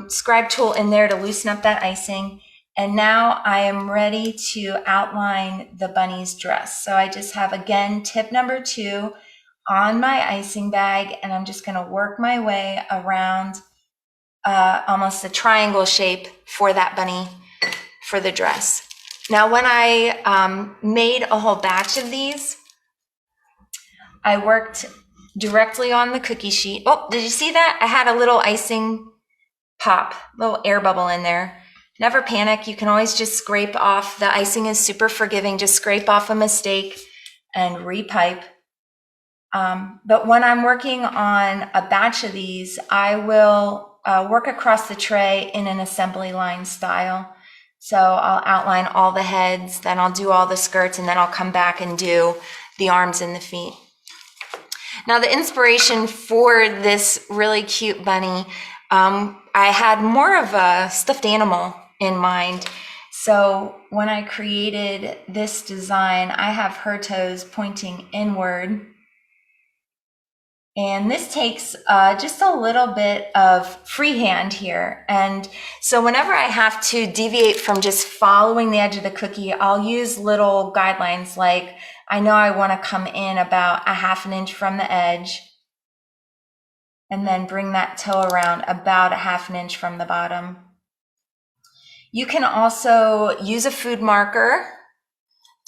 scribe tool in there to loosen up that icing. And now I am ready to outline the bunny's dress. So I just have, again, tip number 2 on my icing bag, and I'm just gonna work my way around almost a triangle shape for that bunny for the dress. Now, when I made a whole batch of these, I worked directly on the cookie sheet. Oh, did you see that? I had a little icing pop, little air bubble in there. Never panic. You can always just scrape off. The icing is super forgiving. Just scrape off a mistake and repipe. But when I'm working on a batch of these, I will work across the tray in an assembly line style. So I'll outline all the heads, then I'll do all the skirts, and then I'll come back and do the arms and the feet. Now the inspiration for this really cute bunny, I had more of a stuffed animal in mind. So when I created this design, I have her toes pointing inward. And this takes just a little bit of freehand here. And so whenever I have to deviate from just following the edge of the cookie, I'll use little guidelines like, I know I want to come in about 1/2 inch from the edge and then bring that toe around about 1/2 inch from the bottom. You can also use a food marker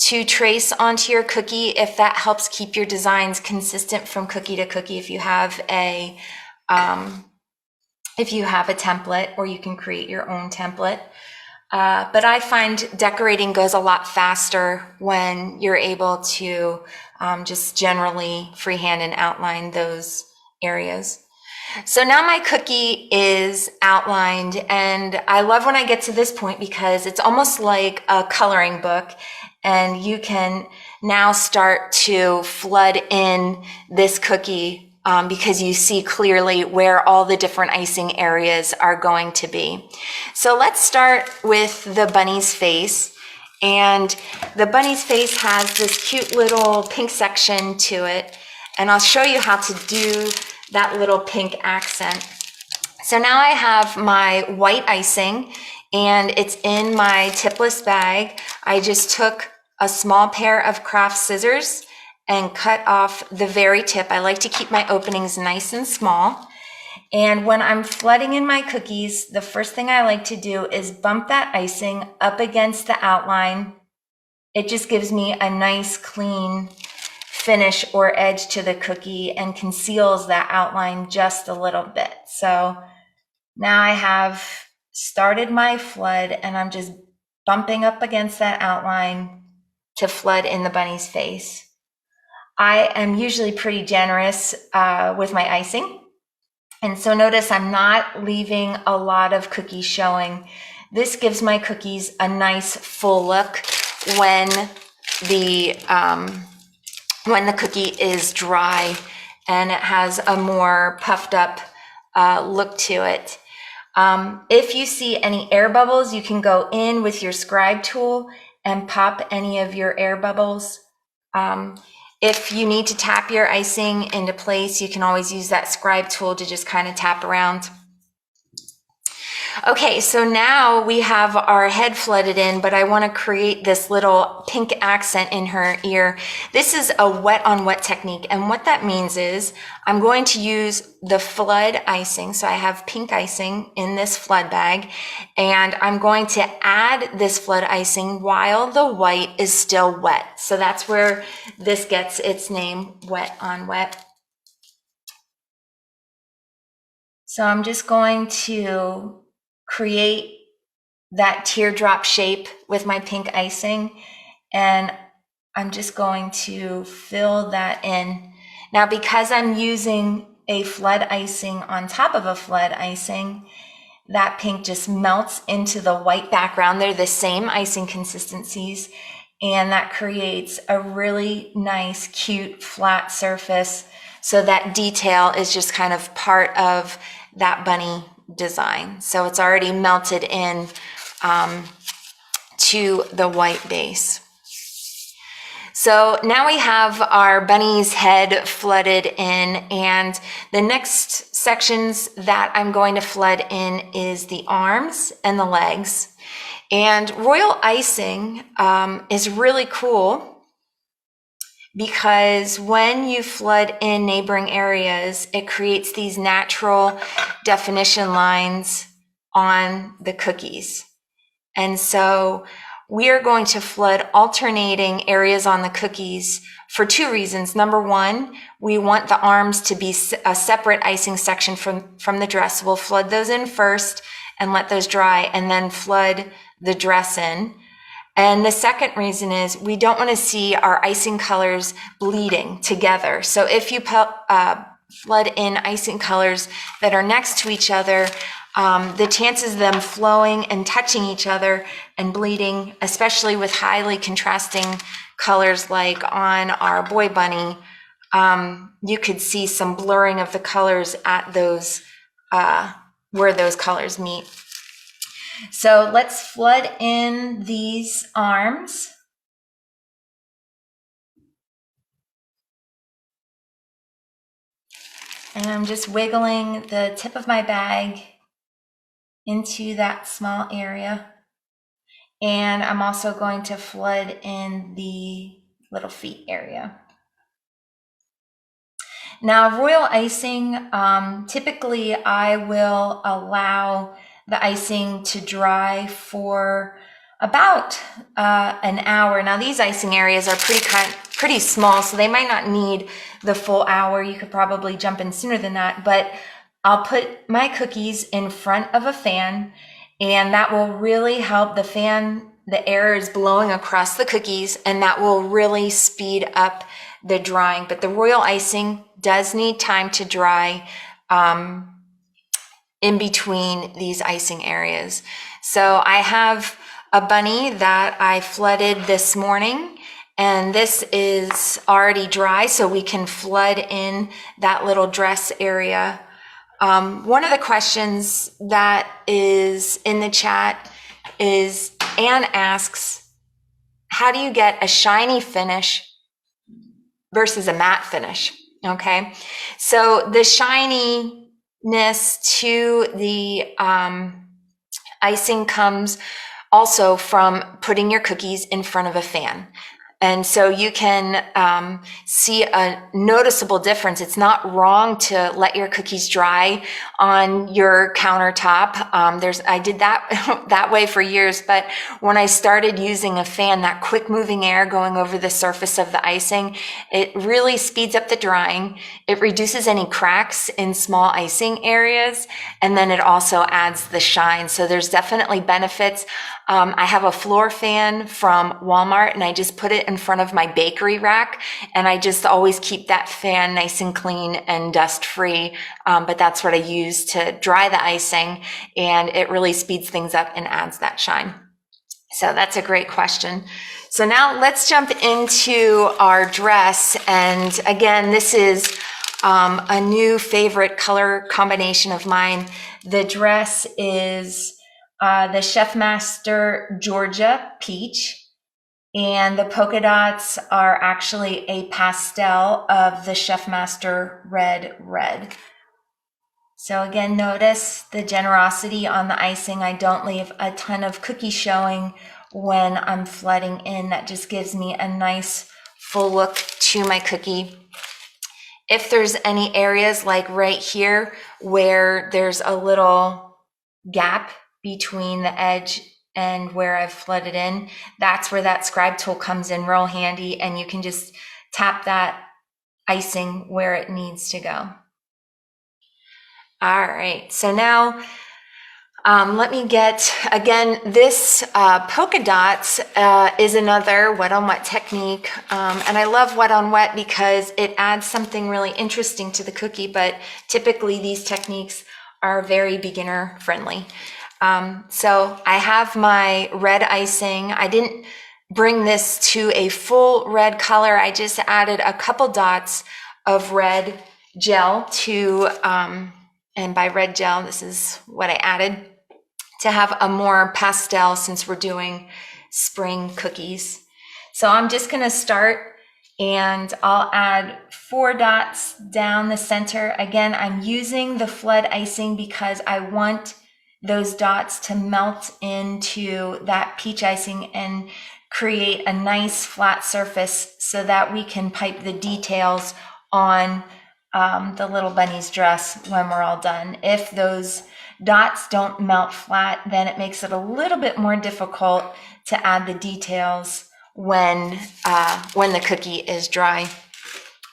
to trace onto your cookie if that helps keep your designs consistent from cookie to cookie. If you have a template, or you can create your own template. But I find decorating goes a lot faster when you're able to just generally freehand and outline those areas. So now my cookie is outlined, and I love when I get to this point because it's almost like a coloring book, and you can now start to flood in this cookie because you see clearly where all the different icing areas are going to be. So let's start with the bunny's face. And the bunny's face has this cute little pink section to it, and I'll show you how to do that little pink accent. So now I have my white icing, and it's in my tipless bag. I just took a small pair of craft scissors and cut off the very tip. I like to keep my openings nice and small. And when I'm flooding in my cookies, the first thing I like to do is bump that icing up against the outline. It just gives me a nice clean finish or edge to the cookie and conceals that outline just a little bit. So now I have started my flood, and I'm just bumping up against that outline to flood in the bunny's face. I am usually pretty generous with my icing. And so notice I'm not leaving a lot of cookies showing. This gives my cookies a nice full look when the cookie is dry and it has a more puffed up look to it. If you see any air bubbles, you can go in with your scribe tool and pop any of your air bubbles. If you need to tap your icing into place, you can always use that scribe tool to just kind of tap around. Okay, so now we have our head flooded in, but I want to create this little pink accent in her ear. This is a wet on wet technique, and what that means is I'm going to use the flood icing. So I have pink icing in this flood bag, and I'm going to add this flood icing while the white is still wet. So that's where this gets its name, wet on wet. So I'm just going to create that teardrop shape with my pink icing, and I'm just going to fill that in. Now, because I'm using a flood icing on top of a flood icing, that pink just melts into the white background. They're the same icing consistencies, and that creates a really nice, cute, flat surface. So that detail is just kind of part of that bunny design. So it's already melted in to the white base. So now we have our bunny's head flooded in, and the next sections that I'm going to flood in is the arms and the legs. And royal icing is really cool because when you flood in neighboring areas, it creates these natural definition lines on the cookies. And so we are going to flood alternating areas on the cookies for two reasons. Number one, we want the arms to be a separate icing section from the dress. So we'll flood those in first and let those dry, and then flood the dress in. And the second reason is we don't want to see our icing colors bleeding together. So if you flood in icing colors that are next to each other, the chances of them flowing and touching each other and bleeding, especially with highly contrasting colors like on our boy bunny, you could see some blurring of the colors at those where those colors meet. So let's flood in these arms. And I'm just wiggling the tip of my bag into that small area. And I'm also going to flood in the little feet area. Now, royal icing, typically I will allow the icing to dry for about an hour. Now, these icing areas are pretty small, so they might not need the full hour. You could probably jump in sooner than that, but I'll put my cookies in front of a fan, and that will really help the fan. The air is blowing across the cookies, and that will really speed up the drying. But the royal icing does need time to dry in between these icing areas. So I have a bunny that I flooded this morning, and this is already dry, so we can flood in that little dress area. One of the questions that is in the chat is, Anne asks, how do you get a shiny finish versus a matte finish? Okay, so the shininess to the icing comes also from putting your cookies in front of a fan. And so you can see a noticeable difference. It's not wrong to let your cookies dry on your countertop. I did that that way for years, but when I started using a fan, that quick moving air going over the surface of the icing, it really speeds up the drying. It reduces any cracks in small icing areas, and then it also adds the shine. So there's definitely benefits. I have a floor fan from Walmart, and I just put it in front of my bakery rack, and I just always keep that fan nice and clean and dust free. But that's what I use to dry the icing, and it really speeds things up and adds that shine. So that's a great question. So now let's jump into our dress. And again, this is a new favorite color combination of mine. The dress is the Chef Master Georgia Peach, and the polka dots are actually a pastel of the Chef Master Red. So again, notice the generosity on the icing. I don't leave a ton of cookie showing when I'm flooding in. That just gives me a nice full look to my cookie. If there's any areas like right here where there's a little gap between the edge and where I've flooded in, that's where that scribe tool comes in real handy, and you can just tap that icing where it needs to go. All right, so now let me get, again, this polka dots is another wet on wet technique, and I love wet on wet because it adds something really interesting to the cookie, but typically these techniques are very beginner friendly. So I have my red icing. I didn't bring this to a full red color. I just added a couple dots of red gel to, and by red gel, this is what I added to have a more pastel since we're doing spring cookies. So I'm just gonna start, and I'll add 4 dots down the center. Again, I'm using the flood icing because I want those dots to melt into that peach icing and create a nice flat surface so that we can pipe the details on the little bunny's dress when we're all done. If those dots don't melt flat, then it makes it a little bit more difficult to add the details when the cookie is dry.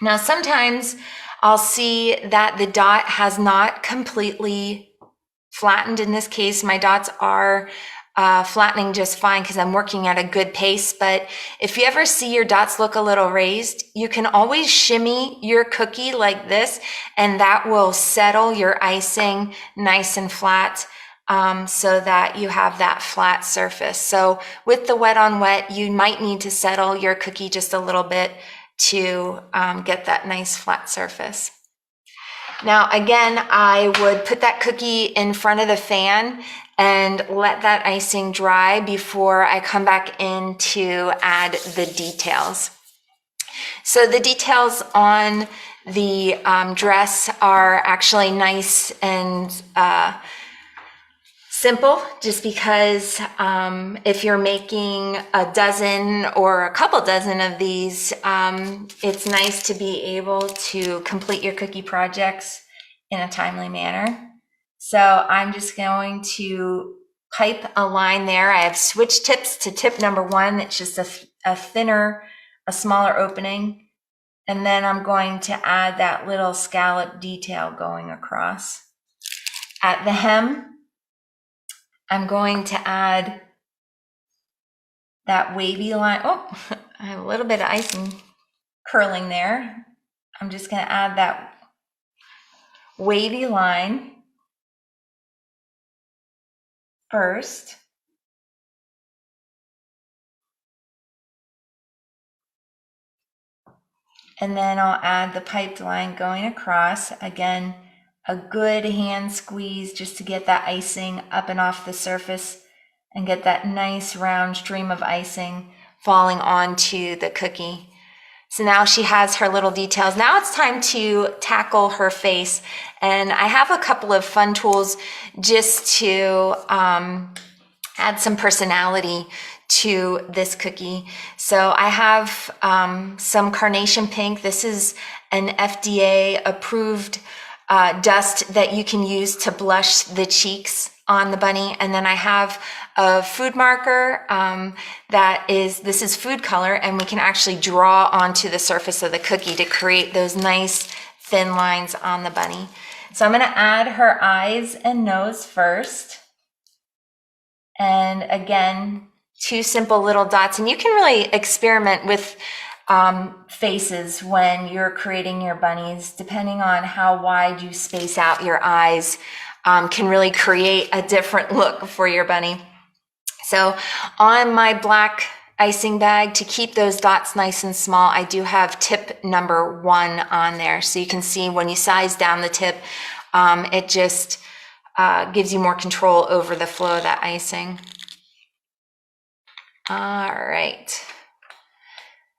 Now, sometimes I'll see that the dot has not completely flattened. In this case, my dots are flattening just fine because I'm working at a good pace. But if you ever see your dots look a little raised, you can always shimmy your cookie like this, and that will settle your icing nice and flat, so that you have that flat surface. So with the wet on wet, you might need to settle your cookie just a little bit to get that nice flat surface. Now, again, I would put that cookie in front of the fan and let that icing dry before I come back in to add the details. So the details on the dress are actually nice and simple, just because if you're making a dozen or a couple dozen of these, it's nice to be able to complete your cookie projects in a timely manner. So I'm just going to pipe a line there. I have switched tips to tip number 1. It's just a smaller opening. And then I'm going to add that little scallop detail going across. At the hem, I'm going to add that wavy line. Oh, I have a little bit of icing curling there. I'm just going to add that wavy line first. And then I'll add the piped line going across. Again, a good hand squeeze just to get that icing up and off the surface and get that nice round stream of icing falling onto the cookie. So now she has her little details. Now it's time to tackle her face. And I have a couple of fun tools just to add some personality to this cookie. So I have some carnation pink. This is an FDA approved dust that you can use to blush the cheeks on the bunny. And then I have a food marker this is food color, and we can actually draw onto the surface of the cookie to create those nice thin lines on the bunny. So I'm going to add her eyes and nose first. And again, 2 simple little dots. And you can really experiment with faces when you're creating your bunnies, depending on how wide you space out your eyes, can really create a different look for your bunny. So on my black icing bag, to keep those dots nice and small, I do have tip number 1 on there. So you can see when you size down the tip, it just gives you more control over the flow of that icing. All right.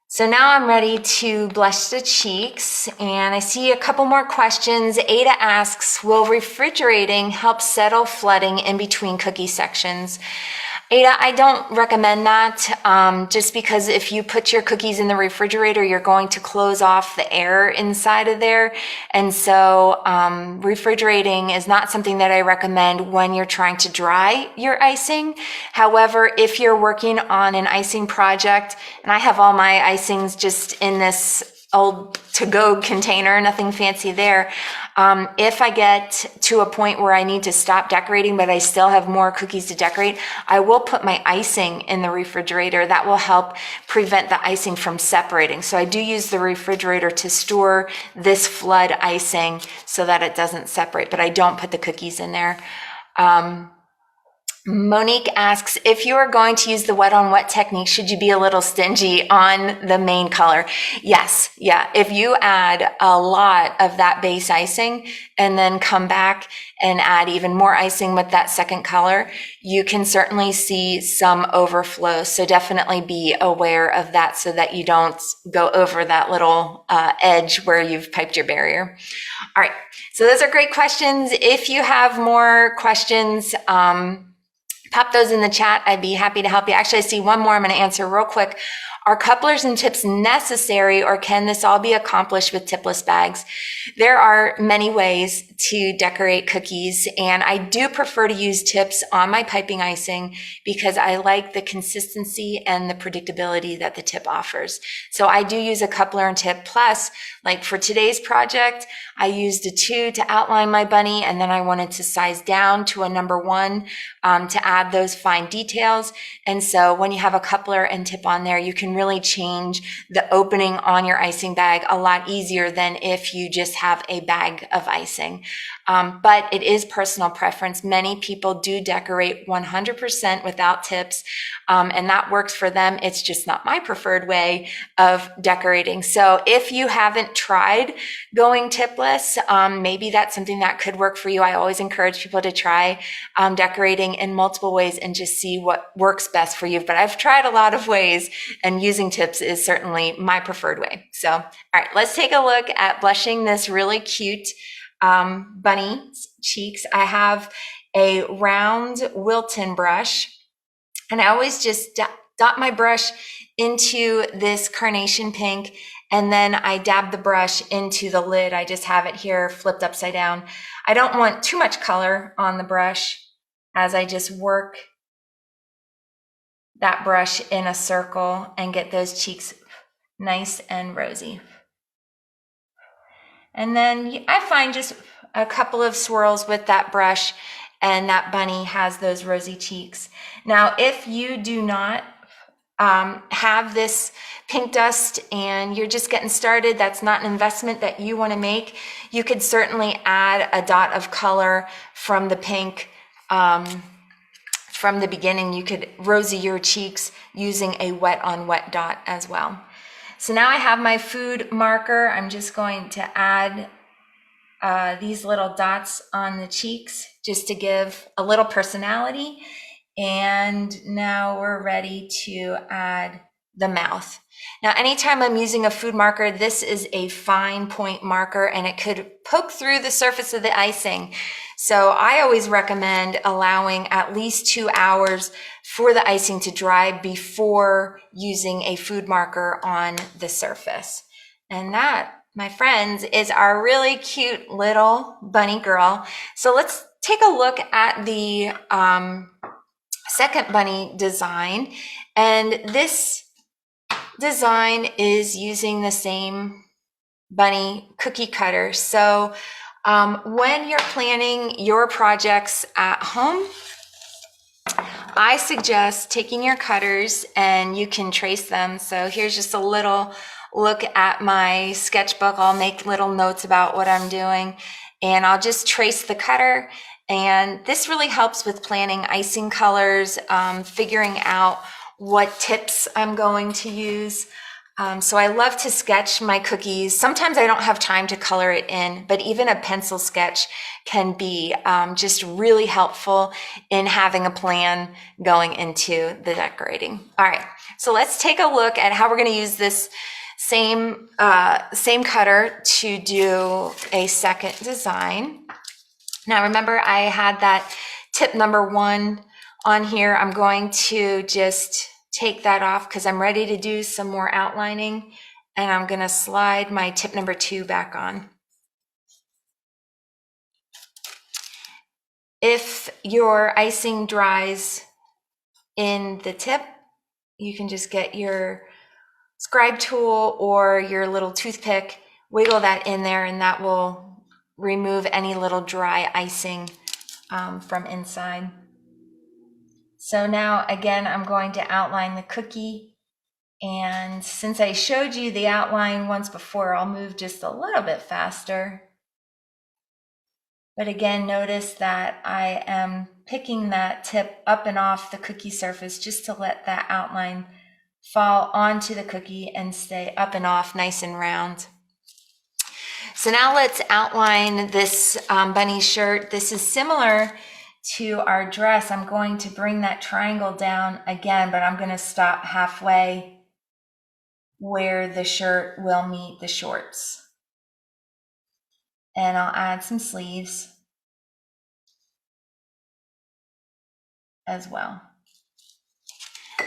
So now I'm ready to blush the cheeks, and I see a couple more questions. Ada asks, will refrigerating help settle flooding in between cookie sections? Ada, I don't recommend that, just because if you put your cookies in the refrigerator, you're going to close off the air inside of there. And so refrigerating is not something that I recommend when you're trying to dry your icing. However, if you're working on an icing project, and I have all my icings just in this old to-go container, nothing fancy there. If I get to a point where I need to stop decorating, but I still have more cookies to decorate, I will put my icing in the refrigerator. That will help prevent the icing from separating. So I do use the refrigerator to store this flood icing so that it doesn't separate, but I don't put the cookies in there. Monique asks, if you are going to use the wet on wet technique, should you be a little stingy on the main color? Yes. Yeah. If you add a lot of that base icing and then come back and add even more icing with that second color, you can certainly see some overflow. So definitely be aware of that so that you don't go over that little edge where you've piped your barrier. All right. So those are great questions. If you have more questions, pop those in the chat. I'd be happy to help you. Actually, I see one more I'm going to answer real quick. Are couplers and tips necessary, or can this all be accomplished with tipless bags? There are many ways to decorate cookies, and I do prefer to use tips on my piping icing because I like the consistency and the predictability that the tip offers. So I do use a coupler and tip. Plus, like for today's project, I used a 2 to outline my bunny, and then I wanted to size down to a number 1 to add those fine details. And so when you have a coupler and tip on there, you can really change the opening on your icing bag a lot easier than if you just have a bag of icing. But it is personal preference. Many people do decorate 100% without tips, and that works for them. It's just not my preferred way of decorating. So if you haven't tried going tipless, maybe that's something that could work for you. I always encourage people to try decorating in multiple ways and just see what works best for you. But I've tried a lot of ways, and using tips is certainly my preferred way. So, all right, let's take a look at blushing this really cute bunny cheeks. I have a round Wilton brush, and I always just dot my brush into this carnation pink, and then I dab the brush into the lid. I just have it here flipped upside down. I don't want too much color on the brush as I just work that brush in a circle and get those cheeks nice and rosy. And then I find just a couple of swirls with that brush and that bunny has those rosy cheeks. Now, if you do not have this pink dust and you're just getting started, that's not an investment that you want to make, you could certainly add a dot of color from the pink from the beginning. You could rosy your cheeks using a wet on wet dot as well. So now I have my food marker. I'm just going to add these little dots on the cheeks just to give a little personality. And now we're ready to add the mouth. Now, anytime I'm using a food marker, this is a fine point marker and it could poke through the surface of the icing. So I always recommend allowing at least 2 hours for the icing to dry before using a food marker on the surface. And that, my friends, is our really cute little bunny girl. So let's take a look at the second bunny design. And this design is using the same bunny cookie cutter. So when you're planning your projects at home, I suggest taking your cutters and you can trace them. So here's just a little look at my sketchbook. I'll make little notes about what I'm doing and I'll just trace the cutter. And this really helps with planning icing colors, figuring out what tips I'm going to use. So I love to sketch my cookies. Sometimes I don't have time to color it in, but even a pencil sketch can be just really helpful in having a plan going into the decorating. All right, so let's take a look at how we're going to use this same cutter to do a second design. Now remember, I had that tip number 1 on here. I'm going to just take that off because I'm ready to do some more outlining, and I'm going to slide my tip number 2 back on. If your icing dries in the tip, you can just get your scribe tool or your little toothpick, wiggle that in there, and that will remove any little dry icing from inside. So now again, I'm going to outline the cookie. And since I showed you the outline once before, I'll move just a little bit faster. But again, notice that I am picking that tip up and off the cookie surface just to let that outline fall onto the cookie and stay up and off nice and round. So now let's outline this bunny shirt. This is similar to our dress. I'm going to bring that triangle down again, but I'm going to stop halfway where the shirt will meet the shorts. And I'll add some sleeves as well.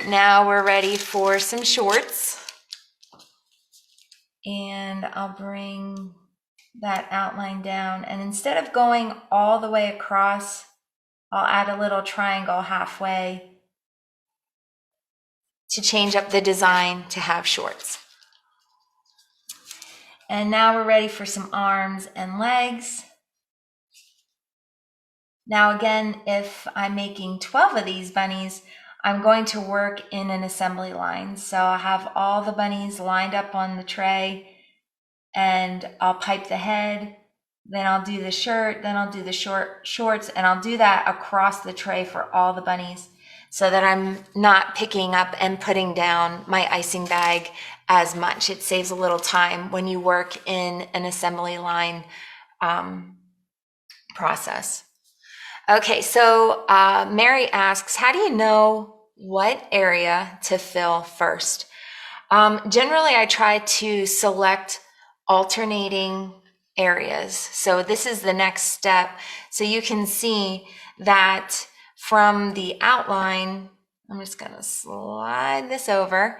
Now we're ready for some shorts. And I'll bring that outline down. And instead of going all the way across, I'll add a little triangle halfway to change up the design to have shorts. And now we're ready for some arms and legs. Now again, if I'm making 12 of these bunnies, I'm going to work in an assembly line. So I'll have all the bunnies lined up on the tray and I'll pipe the head, then I'll do the shirt, then I'll do the shorts, and I'll do that across the tray for all the bunnies so that I'm not picking up and putting down my icing bag as much. It saves a little time when you work in an assembly line process. Okay, so Mary asks, how do you know what area to fill first? Generally, I try to select alternating areas. So this is the next step. So you can see that from the outline, I'm just going to slide this over.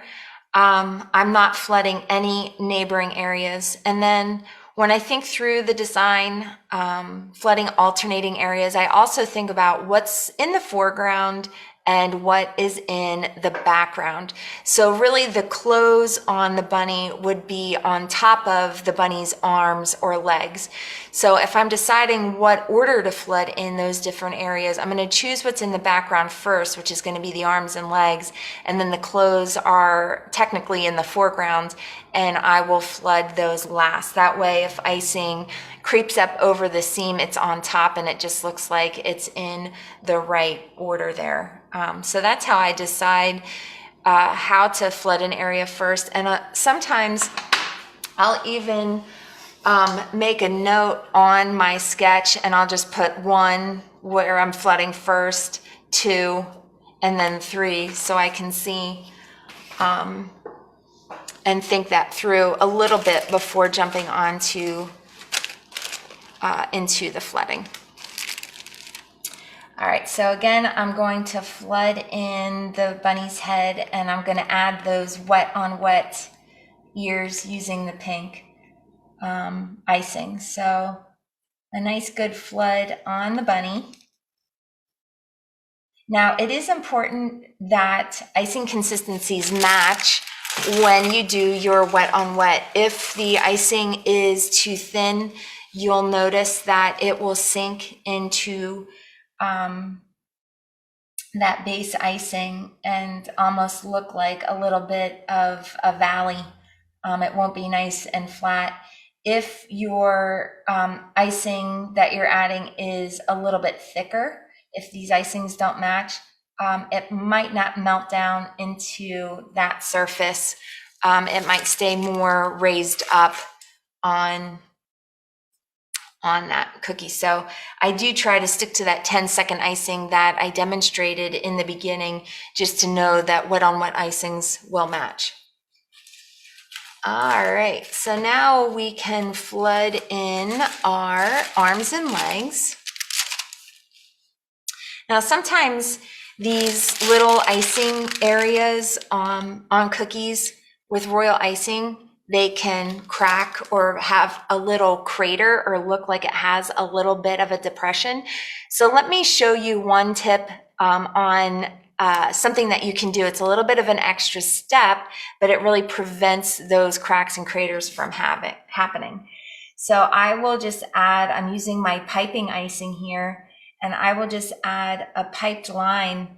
I'm not flooding any neighboring areas. And then when I think through the design, flooding alternating areas, I also think about what's in the foreground and what is in the background. So really the clothes on the bunny would be on top of the bunny's arms or legs. So if I'm deciding what order to flood in those different areas, I'm going to choose what's in the background first, which is going to be the arms and legs, and then the clothes are technically in the foreground, and I will flood those last. That way, if icing creeps up over the seam, it's on top and it just looks like it's in the right order there. So that's how I decide how to flood an area first. And sometimes I'll even make a note on my sketch, and I'll just put 1 where I'm flooding first, 2, and then 3, so I can see and think that through a little bit before jumping onto into the flooding. All right, so again, I'm going to flood in the bunny's head, and I'm going to add those wet on wet ears using the pink icing. So a nice good flood on the bunny. Now, it is important that icing consistencies match when you do your wet on wet. If the icing is too thin, you'll notice that it will sink into that base icing and almost look like a little bit of a valley. It won't be nice and flat. If your icing that you're adding is a little bit thicker, if these icings don't match, it might not melt down into that surface. It might stay more raised up on that cookie. So I do try to stick to that 10-second icing that I demonstrated in the beginning, just to know that wet on wet icings will match. All right, so now we can flood in our arms and legs. Now, sometimes these little icing areas on cookies with royal icing, they can crack or have a little crater or look like it has a little bit of a depression. So let me show you one tip on something that you can do. It's a little bit of an extra step, but it really prevents those cracks and craters from happening. So I will just add, I'm using my piping icing here, and I will just add a piped line,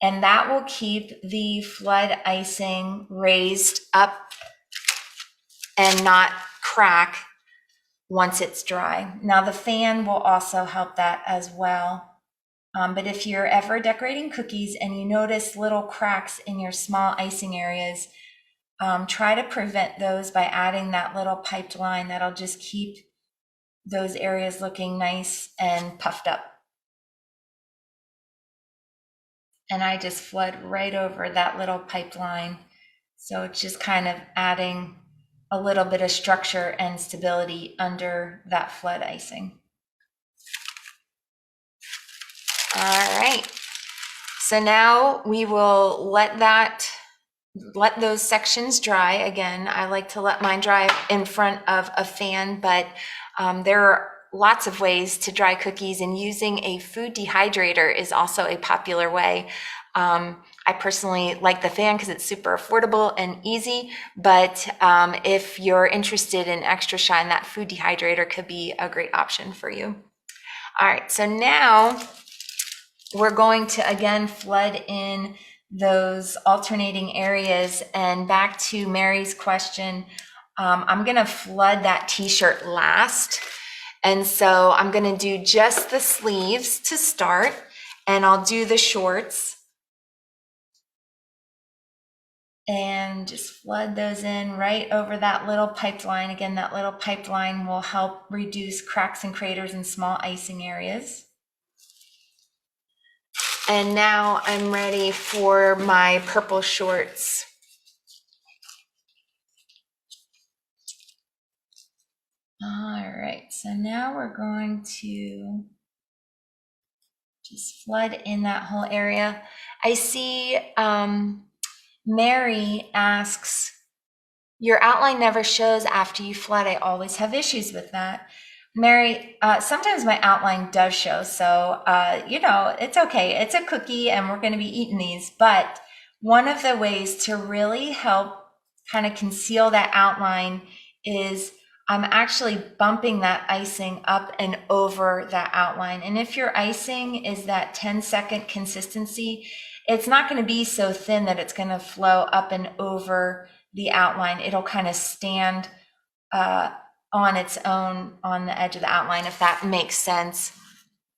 and that will keep the flood icing raised up and not crack once it's dry. Now the fan will also help that as well. But if you're ever decorating cookies and you notice little cracks in your small icing areas, try to prevent those by adding that little piped line. That'll just keep those areas looking nice and puffed up. And I just flood right over that little piped line. So it's just kind of adding a little bit of structure and stability under that flood icing. All right, so now we will let those sections dry. Again, I like to let mine dry in front of a fan, but there are lots of ways to dry cookies, and using a food dehydrator is also a popular way. I personally like the fan because it's super affordable and easy, but if you're interested in extra shine, that food dehydrator could be a great option for you. All right, so now we're going to again flood in those alternating areas. And back to Mary's question, I'm gonna flood that t-shirt last. And so I'm gonna do just the sleeves to start, and I'll do the shorts. And just flood those in right over that little pipeline. Again, that little pipeline will help reduce cracks and craters in small icing areas. And now I'm ready for my purple shorts. All right, so now we're going to just flood in that whole area. I see Mary asks, your outline never shows after you flood. I always have issues with that. Mary, sometimes my outline does show, so it's okay. It's a cookie and we're going to be eating these, but one of the ways to really help kind of conceal that outline is I'm actually bumping that icing up and over that outline. And if your icing is that 10-second consistency, it's not going to be so thin that it's going to flow up and over the outline. It'll kind of stand on its own on the edge of the outline, if that makes sense.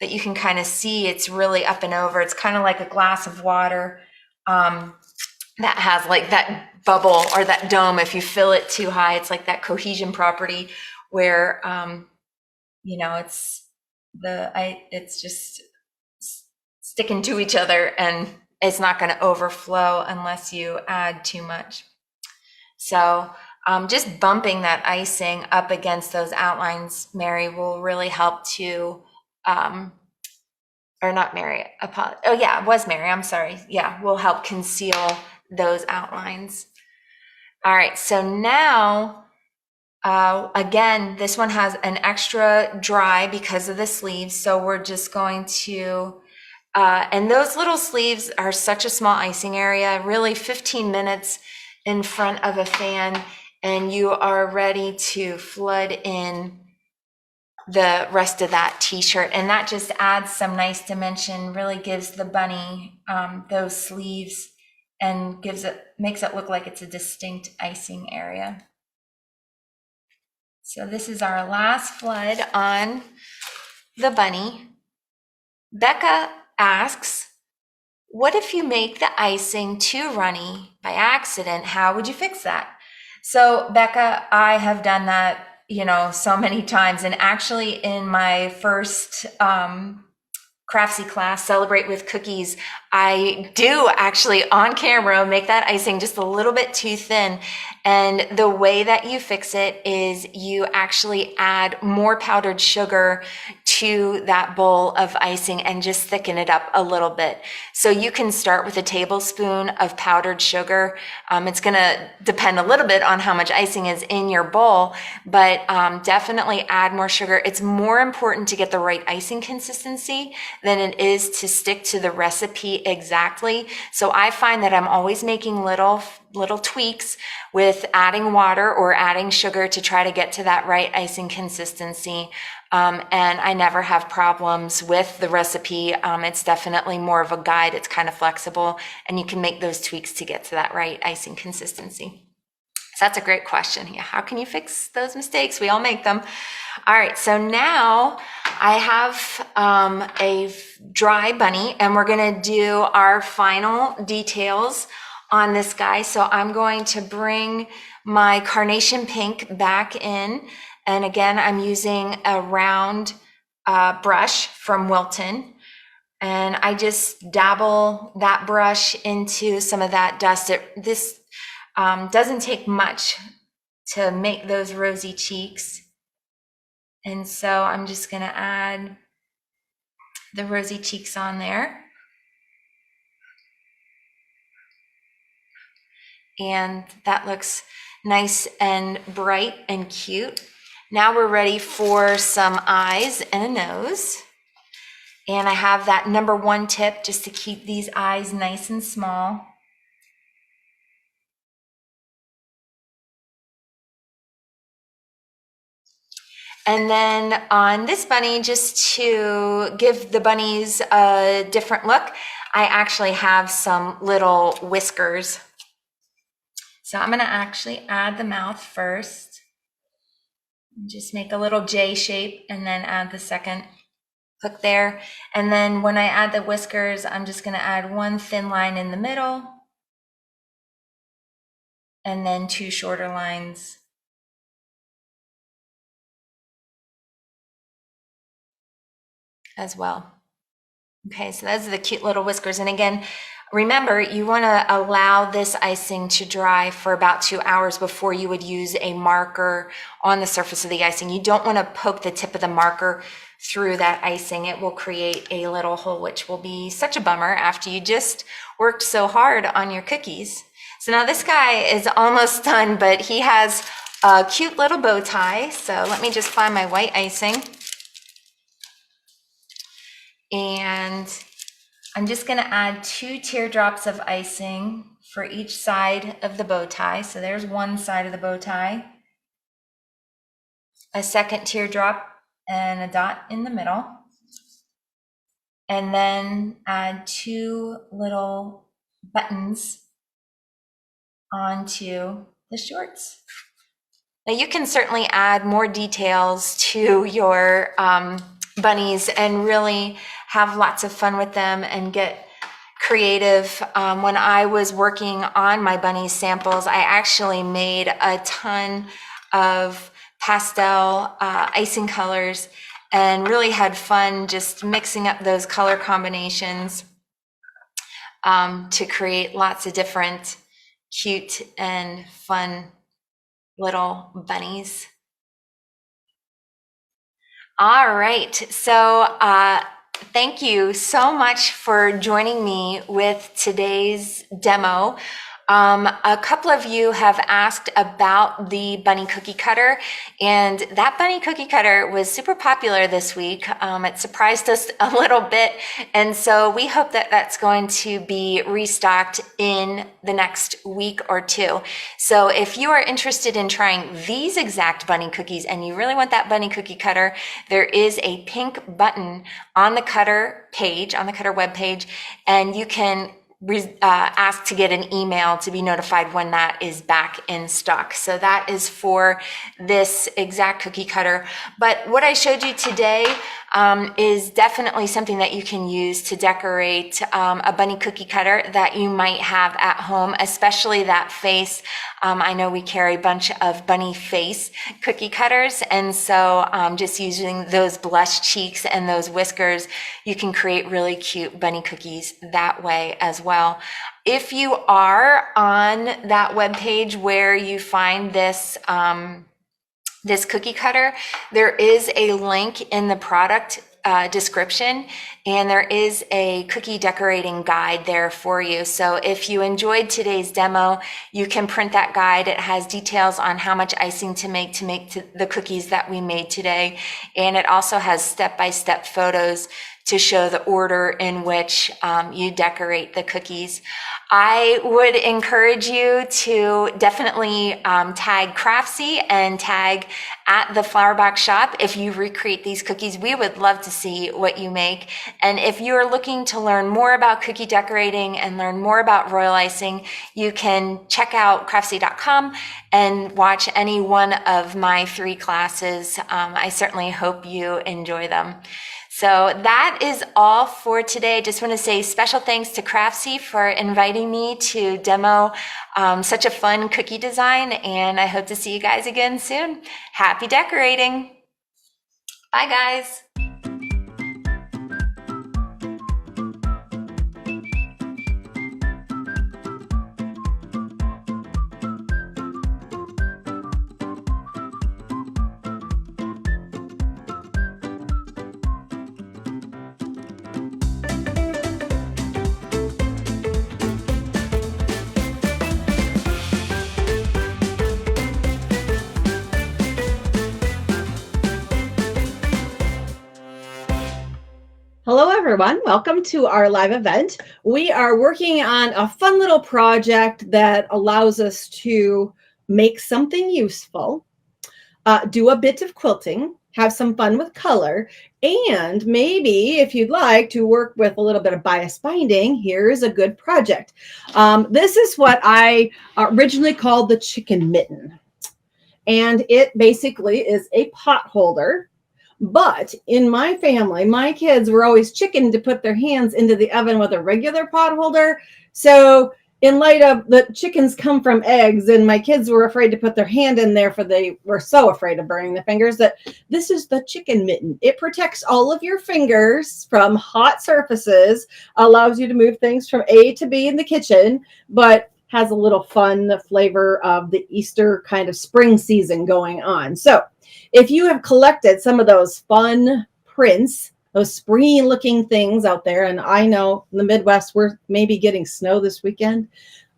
That you can kind of see it's really up and over. It's kind of like a glass of water that has like that bubble or that dome. If you fill it too high, it's like that cohesion property where it's just sticking to each other, and it's not going to overflow unless you add too much. So just bumping that icing up against those outlines, Mary, will really help to, or not Mary, oh yeah, it was Mary, I'm sorry. Yeah, will help conceal those outlines. All right, so now, again, this one has an extra dry because of the sleeves. So we're just going to, and those little sleeves are such a small icing area, really 15 minutes in front of a fan, and you are ready to flood in the rest of that t-shirt. And that just adds some nice dimension, really gives the bunny those sleeves and makes it look like it's a distinct icing area. So this is our last flood on the bunny. Becca asks, what if you make the icing too runny by accident? How would you fix that? So Becca, I have done that, so many times. And actually in my first Craftsy class, Celebrate with Cookies, I do actually on camera make that icing just a little bit too thin. And the way that you fix it is you actually add more powdered sugar to that bowl of icing and just thicken it up a little bit. So you can start with a tablespoon of powdered sugar. It's going to depend a little bit on how much icing is in your bowl, but definitely add more sugar. It's more important to get the right icing consistency than it is to stick to the recipe exactly. So I find that I'm always making little tweaks with adding water or adding sugar to try to get to that right icing consistency. And I never have problems with the recipe. It's definitely more of a guide. It's kind of flexible, and you can make those tweaks to get to that right icing consistency. So that's a great question. Yeah, how can you fix those mistakes? We all make them. All right, so now I have a dry bunny, and we're gonna do our final details on this guy. So I'm going to bring my carnation pink back in. And again, I'm using a round brush from Wilton. And I just dabble that brush into some of that dust. This doesn't take much to make those rosy cheeks. And so I'm just gonna add the rosy cheeks on there. And that looks nice and bright and cute. Now we're ready for some eyes and a nose. And I have that number 1 tip just to keep these eyes nice and small. And then on this bunny, just to give the bunnies a different look, I actually have some little whiskers. So I'm gonna actually add the mouth first. Just make a little J shape and then add the second hook there. And then when I add the whiskers, I'm just going to add one thin line in the middle and then two shorter lines. As well. Okay, so those are the cute little whiskers. And again, remember, you want to allow this icing to dry for about 2 hours before you would use a marker on the surface of the icing. You don't want to poke the tip of the marker through that icing. It will create a little hole, which will be such a bummer after you just worked so hard on your cookies. So now this guy is almost done, but he has a cute little bow tie. So let me just find my white icing. And I'm just going to add 2 teardrops of icing for each side of the bow tie. So there's one side of the bow tie, a second teardrop and a dot in the middle, and then add 2 little buttons onto the shorts. Now you can certainly add more details to your bunnies and really have lots of fun with them and get creative. When I was working on my bunny samples, I actually made a ton of pastel icing colors and really had fun just mixing up those color combinations to create lots of different cute and fun little bunnies. All right, so thank you so much for joining me with today's demo. A couple of you have asked about the bunny cookie cutter, and that bunny cookie cutter was super popular this week. It surprised us a little bit, and so we hope that that's going to be restocked in the next week or 2. So if you are interested in trying these exact bunny cookies and you really want that bunny cookie cutter, there is a pink button on the cutter page, on the cutter webpage, and you can ask to get an email to be notified when that is back in stock. So that is for this exact cookie cutter. But what I showed you today is definitely something that you can use to decorate a bunny cookie cutter that you might have at home, especially that face. I know we carry a bunch of bunny face cookie cutters, and so just using those blush cheeks and those whiskers, you can create really cute bunny cookies that way as well. If you are on that webpage where you find this this cookie cutter, there is a link in the product description, and there is a cookie decorating guide there for you. So if you enjoyed today's demo, you can print that guide. It has details on how much icing to make the cookies that we made today. And it also has step-by-step photos to show the order in which you decorate the cookies. I would encourage you to definitely tag Craftsy and tag at the Flower Box Shop if you recreate these cookies. We would love to see what you make. And if you're looking to learn more about cookie decorating and learn more about royal icing, you can check out craftsy.com and watch any one of my 3 classes. I certainly hope you enjoy them. So that is all for today. Just want to say special thanks to Craftsy for inviting me to demo such a fun cookie design, and I hope to see you guys again soon. Happy decorating. Bye, guys. Hello, everyone. Welcome to our live event. We are working on a fun little project that allows us to make something useful, do a bit of quilting, have some fun with color, and maybe if you'd like to work with a little bit of bias binding, here's a good project. This is what I originally called the chicken mitten. And it basically is a pot holder. But in my family, my kids were always chicken to put their hands into the oven with a regular pot holder. So in light of the chickens come from eggs, and my kids were afraid to put their hand in there, for they were so afraid of burning their fingers, that this is the chicken mitten. It protects all of your fingers from hot surfaces, allows you to move things from A to B in the kitchen, but has a little fun flavor of the Easter kind of spring season going on. So if you have collected some of those fun prints, those springy looking things out there, and I know in the Midwest, we're maybe getting snow this weekend,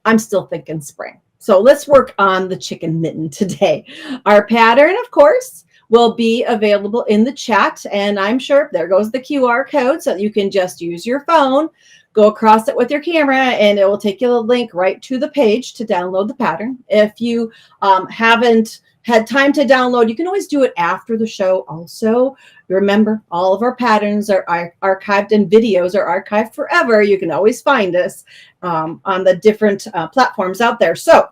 I'm still thinking spring. So let's work on the chicken mitten today. Our pattern, of course, will be available in the chat. And I'm sure there goes the QR code, so you can just use your phone, go across it with your camera, and it will take you the link right to the page to download the pattern. If you haven't had time to download, you can always do it after the show also. Remember, all of our patterns are archived, and videos are archived forever. You can always find us on the different platforms out there. So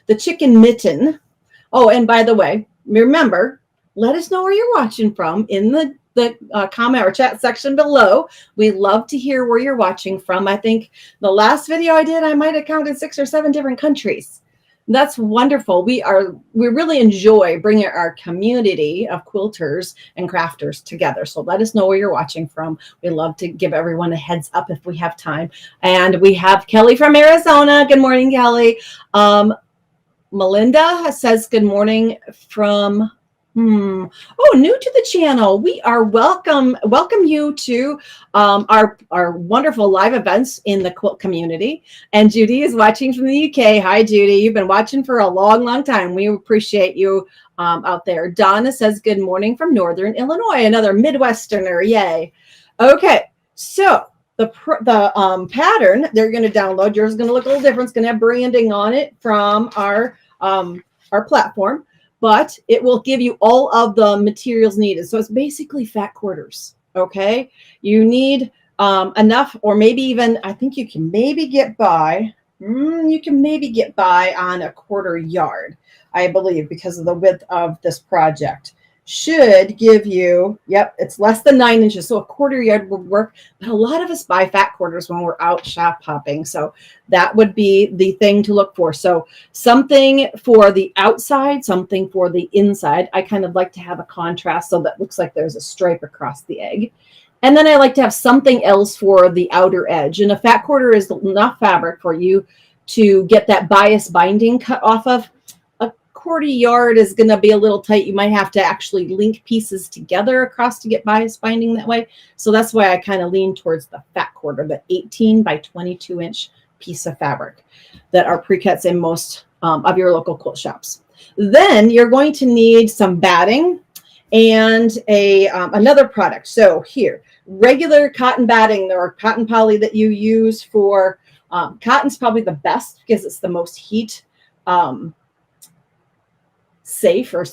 the chicken mitten. Oh, and by the way, remember, let us know where you're watching from in the comment or chat section below. We love to hear where you're watching from. I think the last video I did, I might have counted 6 or 7 different countries. That's wonderful. We really enjoy bringing our community of quilters and crafters together. So let us know where you're watching from. We love to give everyone a heads up if we have time. And we have Kelly from Arizona. Good morning, Kelly. Melinda says good morning from oh, new to the channel. We are welcome you to our wonderful live events in the quilt community. And Judy is watching from the UK. Hi, Judy. You've been watching for a long time. We appreciate you out there. Donna says good morning from Northern Illinois. Another Midwesterner. Yay. Okay, so the pattern they're going to download, yours is going to look a little different. It's going to have branding on it from our platform, but it will give you all of the materials needed. So it's basically fat quarters, okay? You need enough, or maybe even, I think you can maybe get by, on a 1/4 yard, I believe, because of the width of this project. Should give you, yep, it's less than 9 inches, so a 1/4 yard would work. But a lot of us buy fat quarters when we're out shop hopping, so that would be the thing to look for. So something for the outside, something for the inside. I kind of like to have a contrast so that looks like there's a stripe across the egg. And then I like to have something else for the outer edge. And a fat 1/4 is enough fabric for you to get that bias binding cut off of. 1/4 yard is going to be a little tight. You might have to actually link pieces together across to get bias binding that way. So that's why I kind of lean towards the fat 1/4, the 18 by 22 inch piece of fabric that are pre-cuts in most of your local quilt shops. Then you're going to need some batting and another product. So here, regular cotton batting or cotton poly that you use for cotton's probably the best because it's the most heat safe or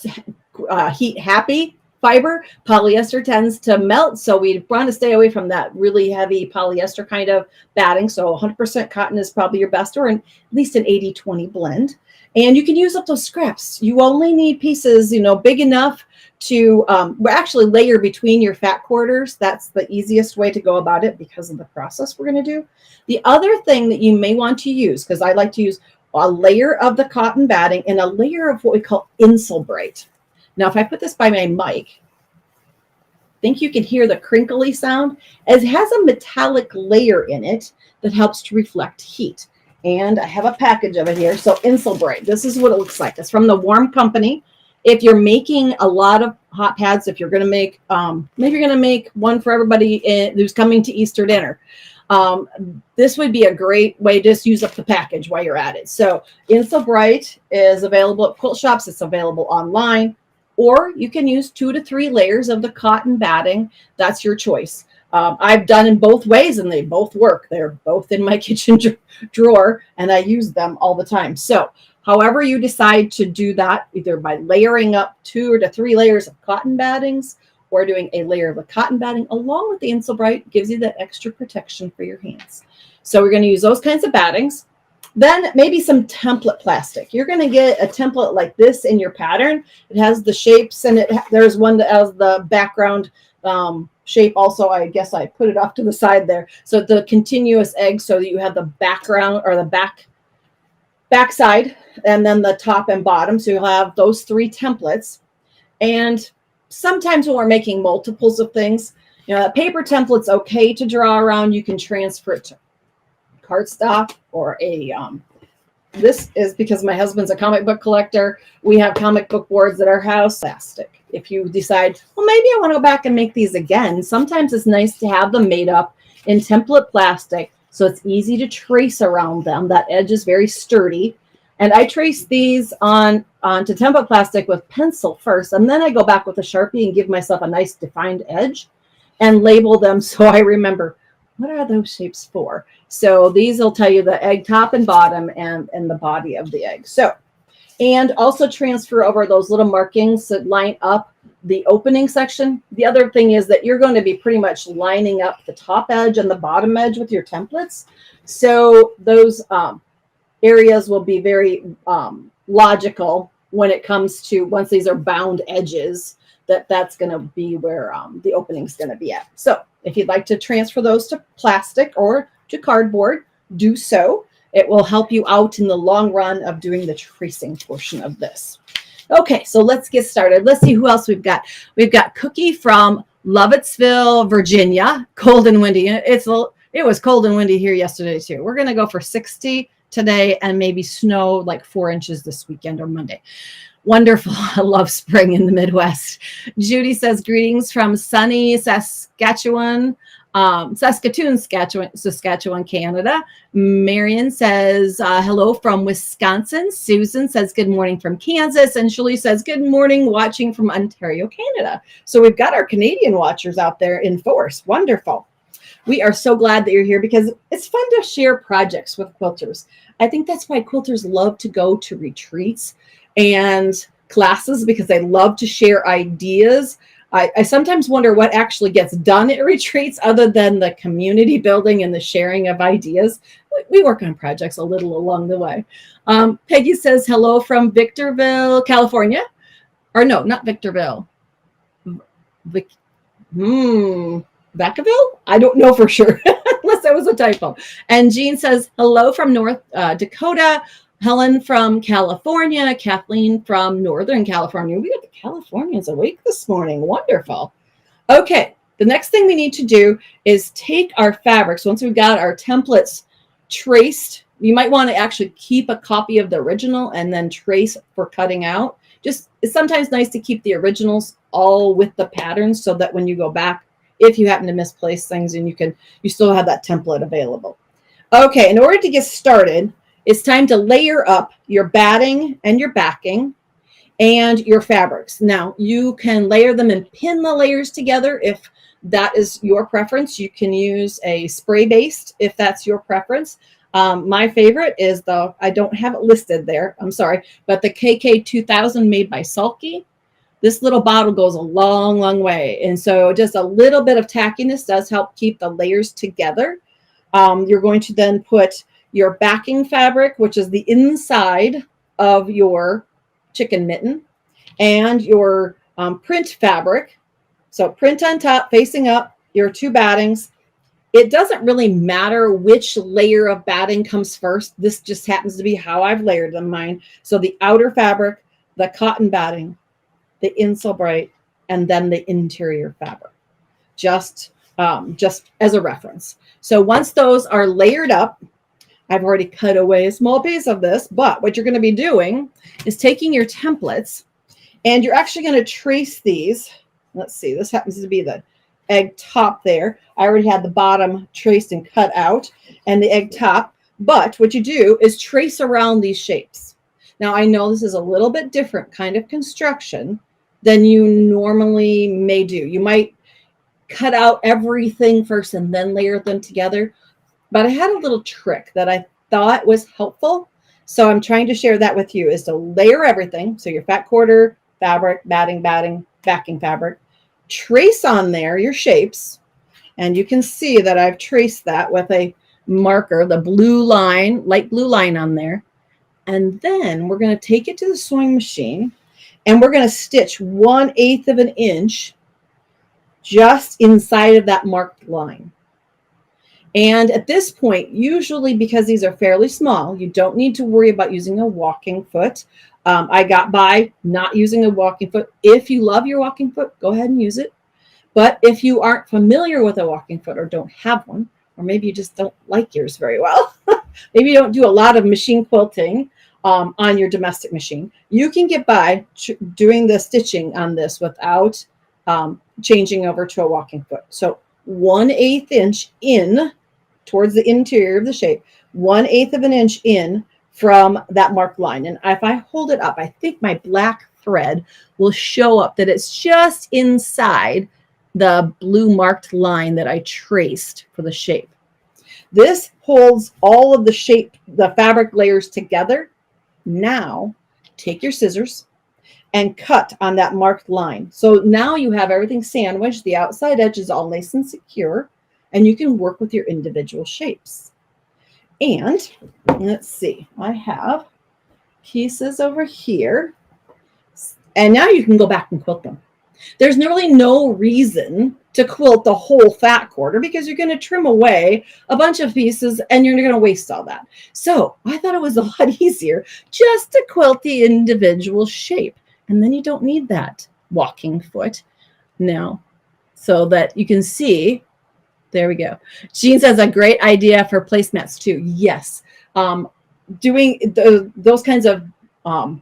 heat happy fiber. Polyester tends to melt, so we want to stay away from that really heavy polyester kind of batting. So 100% cotton is probably your best, or at least an 80-20 blend. And you can use up those scraps. You only need pieces, big enough to actually layer between your fat quarters. That's the easiest way to go about it because of the process we're going to do. The other thing that you may want to use, because I like to use a layer of the cotton batting and a layer of what we call Insulbrite. Now, if I put this by my mic, I think you can hear the crinkly sound. It has a metallic layer in it that helps to reflect heat. And I have a package of it here. So Insulbrite, this is what it looks like. It's from the Warm Company. If you're making a lot of hot pads, if you're going to make, maybe you're going to make one for everybody who's coming to Easter dinner. This would be a great way to just use up the package while you're at it. So Insulbrite is available at quilt shops. It's available online, or you can use 2 to 3 layers of the cotton batting. That's your choice. I've done in both ways and they both work. They're both in my kitchen drawer and I use them all the time. So however you decide to do that, either by layering up 2 to 3 layers of cotton battings or doing a layer of the cotton batting along with the Insulbrite, gives you that extra protection for your hands. So we're going to use those kinds of battings. Then maybe some template plastic. You're going to get a template like this in your pattern. It has the shapes, and there's one that has the background shape also. I guess I put it off to the side there. So the continuous egg, so that you have the background or the backside, and then the top and bottom. So you'll have those 3 templates. And sometimes when we're making multiples of things, you know, a paper template's okay to draw around. You can transfer it to cardstock or a this is because my husband's a comic book collector. We have comic book boards at our house. Plastic. If you decide, well, maybe I want to go back and make these again, sometimes it's nice to have them made up in template plastic so it's easy to trace around them. That edge is very sturdy. And I trace these onto template plastic with pencil first, and then I go back with a Sharpie and give myself a nice defined edge and label them so I remember what are those shapes for. So these will tell you the egg top and bottom and the body of the egg. So, and also transfer over those little markings that line up the opening section. The other thing is that you're going to be pretty much lining up the top edge and the bottom edge with your templates. So those areas will be very logical when it comes to, once these are bound edges, that's going to be where the opening is going to be at. So if you'd like to transfer those to plastic or to cardboard, do so. It will help you out in the long run of doing the tracing portion of this. Okay, so let's get started. Let's see who else we've got. We've got Cookie from Lovettsville, Virginia. Cold and windy. It was cold and windy here yesterday too. We're going to go for 60 today and maybe snow like 4 inches this weekend or Monday. Wonderful. I love spring in the Midwest. Judy says, greetings from sunny Saskatoon, Saskatchewan, Canada. Marion says, hello from Wisconsin. Susan says, good morning from Kansas. And Julie says, good morning, watching from Ontario, Canada. So we've got our Canadian watchers out there in force. Wonderful. We are so glad that you're here because it's fun to share projects with quilters. I think that's why quilters love to go to retreats and classes, because they love to share ideas. I sometimes wonder what actually gets done at retreats other than the community building and the sharing of ideas. We work on projects a little along the way. Peggy says, hello from Victorville, California. Or no, not Victorville. Vacaville? I don't know for sure, unless that was a typo. And Jean says, hello from North Dakota. Helen from California, Kathleen from Northern California. We got the Californians awake this morning. Wonderful. Okay, the next thing we need to do is take our fabrics. Once we've got our templates traced, you might want to actually keep a copy of the original and then trace for cutting out. It's sometimes nice to keep the originals all with the patterns so that when you go back, if you happen to misplace things, and you still have that template available. Okay, in order to get started, it's time to layer up your batting and your backing and your fabrics. Now, you can layer them and pin the layers together if that is your preference. You can use a spray-based if that's your preference. My favorite is I don't have it listed there, I'm sorry, but the KK 2000 made by Sulky. This little bottle goes a long, long way. And so just a little bit of tackiness does help keep the layers together. You're going to then put your backing fabric, which is the inside of your chicken mitten, and your print fabric. So print on top, facing up, your 2 battings. It doesn't really matter which layer of batting comes first. This just happens to be how I've layered them mine. So the outer fabric, the cotton batting, the insole bright, and then the interior fabric, just as a reference. So once those are layered up, I've already cut away a small piece of this, but what you're going to be doing is taking your templates and you're actually going to trace these. Let's see, this happens to be the egg top there. I already had the bottom traced and cut out and the egg top, but what you do is trace around these shapes. Now, I know this is a little bit different kind of construction than you normally may do. You might cut out everything first and then layer them together. But I had a little trick that I thought was helpful. So I'm trying to share that with you, is to layer everything. So your fat quarter fabric, batting, backing fabric, trace on there your shapes. And you can see that I've traced that with a marker, the blue line, light blue line on there. And then we're going to take it to the sewing machine and we're going to stitch 1/8 of an inch just inside of that marked line. And at this point, usually because these are fairly small, you don't need to worry about using a walking foot. I got by not using a walking foot. If you love your walking foot, go ahead and use it. But if you aren't familiar with a walking foot or don't have one, or maybe you just don't like yours very well, maybe you don't do a lot of machine quilting on your domestic machine, you can get by doing the stitching on this without changing over to a walking foot. So 1/8 inch in towards the interior of the shape, 1/8 of an inch in from that marked line. And if I hold it up, I think my black thread will show up that it's just inside the blue marked line that I traced for the shape. This holds all of the shape, the fabric layers together. Now take your scissors and cut on that marked line. So now you have everything sandwiched. The outside edge is all nice and secure, and you can work with your individual shapes. And let's see, I have pieces over here. And now you can go back and quilt them. There's really no reason to quilt the whole fat quarter because you're going to trim away a bunch of pieces and you're going to waste all that. So I thought it was a lot easier just to quilt the individual shape. And then you don't need that walking foot now, so that you can see. There we go. Jean says a great idea for placemats too. Yes. Doing those kinds of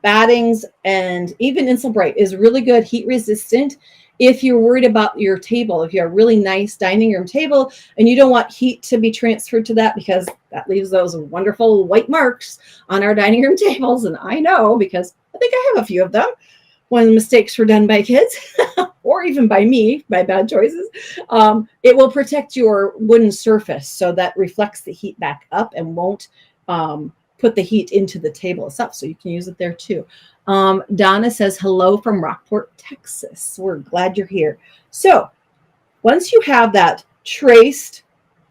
battings and even Insel Bright is really good, heat resistant. If you're worried about your table, if you have a really nice dining room table and you don't want heat to be transferred to that because that leaves those wonderful white marks on our dining room tables. And I know because I think I have a few of them when mistakes were done by kids or even by me, by bad choices. It will protect your wooden surface so that reflects the heat back up and won't put the heat into the table itself. So you can use it there too. Donna says, hello from Rockport, Texas. We're glad you're here. So once you have that traced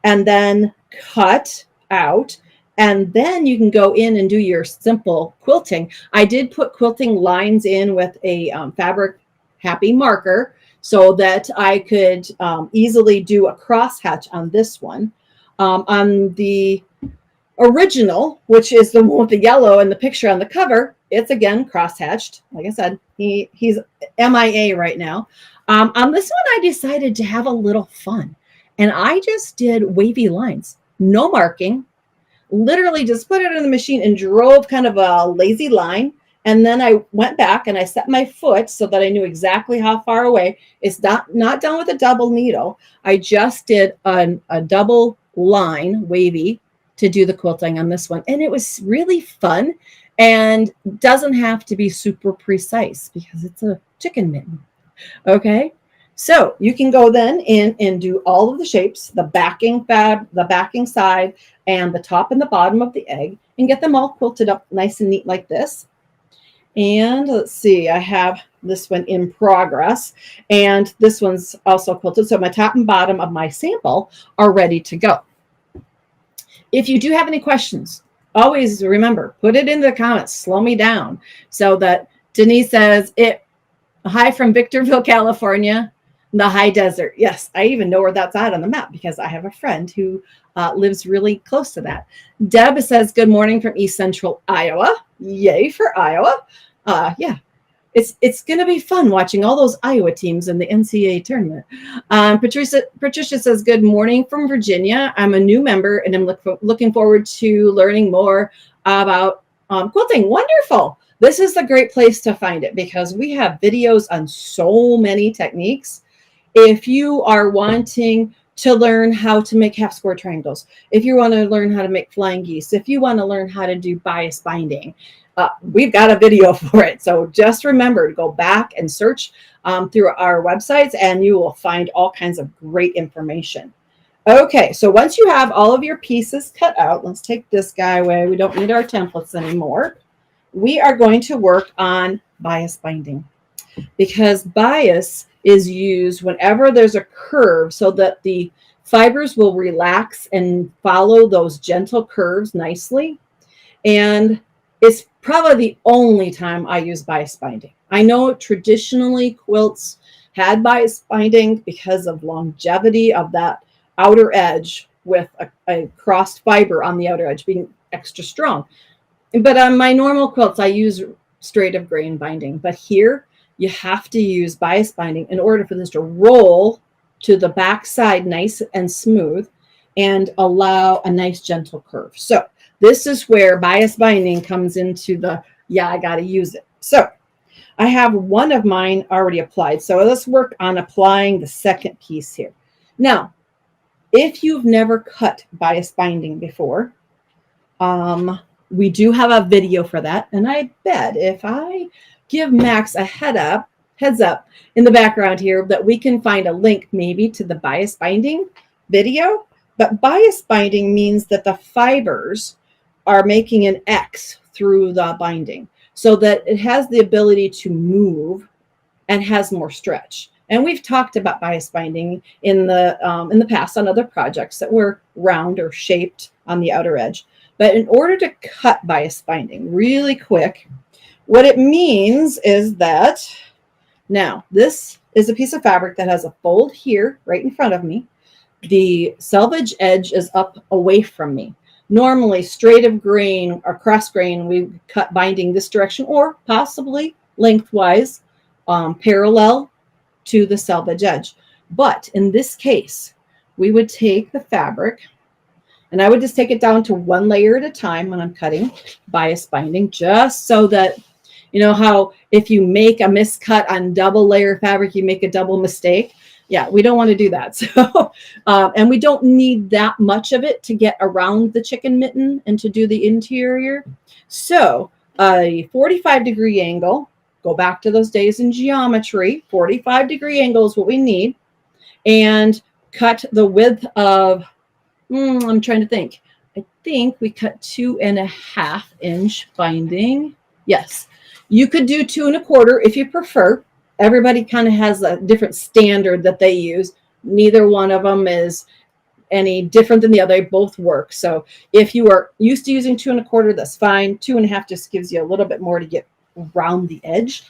and then cut out, and then you can go in and do your simple quilting. I did put quilting lines in with a fabric happy marker so that I could easily do a crosshatch on this one. On the original, which is the one with the yellow and the picture on the cover, it's again crosshatched. Like I said, he's MIA right now. On this one, I decided to have a little fun. And I just did wavy lines, no marking, literally just put it in the machine and drove kind of a lazy line. And then I went back and I set my foot so that I knew exactly how far away. It's not done with a double needle. I just did a double line wavy to do the quilting on this one. And it was really fun and doesn't have to be super precise because it's a chicken mitten. Okay. So you can go then in and do all of the shapes, the backing side and the top and the bottom of the egg and get them all quilted up nice and neat like this. And let's see, I have this one in progress and this one's also quilted. So my top and bottom of my sample are ready to go. If you do have any questions, always remember, put it in the comments, slow me down. So that Denise says, hi from Victorville, California, the high desert. Yes, I even know where that's at on the map because I have a friend who lives really close to that. Deb says, good morning from East Central Iowa. Yay for Iowa. Yeah, it's going to be fun watching all those Iowa teams in the NCAA tournament. Patricia says, good morning from Virginia. I'm a new member and I'm looking forward to learning more about quilting. Wonderful. This is a great place to find it because we have videos on so many techniques. If you are wanting to learn how to make half square triangles, if you want to learn how to make flying geese, if you want to learn how to do bias binding, we've got a video for it. So just remember to go back and search through our websites and you will find all kinds of great information. Okay, so once you have all of your pieces cut out, let's take this guy away. We don't need our templates anymore. We are going to work on bias binding because bias is used whenever there's a curve so that the fibers will relax and follow those gentle curves nicely. And it's probably the only time I use bias binding. I know traditionally quilts had bias binding because of longevity of that outer edge with a crossed fiber on the outer edge being extra strong. But on my normal quilts, I use straight of grain binding. But here, you have to use bias binding in order for this to roll to the back side nice and smooth and allow a nice gentle curve. So this is where bias binding comes into the, yeah, I got to use it. So I have one of mine already applied. So let's work on applying the second piece here. Now, if you've never cut bias binding before, we do have a video for that. And I bet if I give Max a heads up in the background here that we can find a link maybe to the bias binding video. But bias binding means that the fibers are making an X through the binding so that it has the ability to move and has more stretch. And we've talked about bias binding in the past on other projects that were round or shaped on the outer edge. But in order to cut bias binding really quick, what it means is that now this is a piece of fabric that has a fold here right in front of me. The selvage edge is up away from me. Normally straight of grain or cross grain, we cut binding this direction or possibly lengthwise parallel to the selvage edge. But in this case, we would take the fabric and I would just take it down to one layer at a time when I'm cutting bias binding, just so that, you know how if you make a miscut on double layer fabric, you make a double mistake. Yeah, we don't want to do that. So, and we don't need that much of it to get around the chicken mitten and to do the interior. So a 45-degree angle, go back to those days in geometry, 45-degree angle is what we need. And cut the width of, I'm trying to think. I think we cut 2.5 inch binding. Yes, you could do 2 1/4 if you prefer. Everybody kind of has a different standard that they use. Neither one of them is any different than the other. They both work. So if you are used to using 2 1/4, that's fine. 2.5 just gives you a little bit more to get around the edge.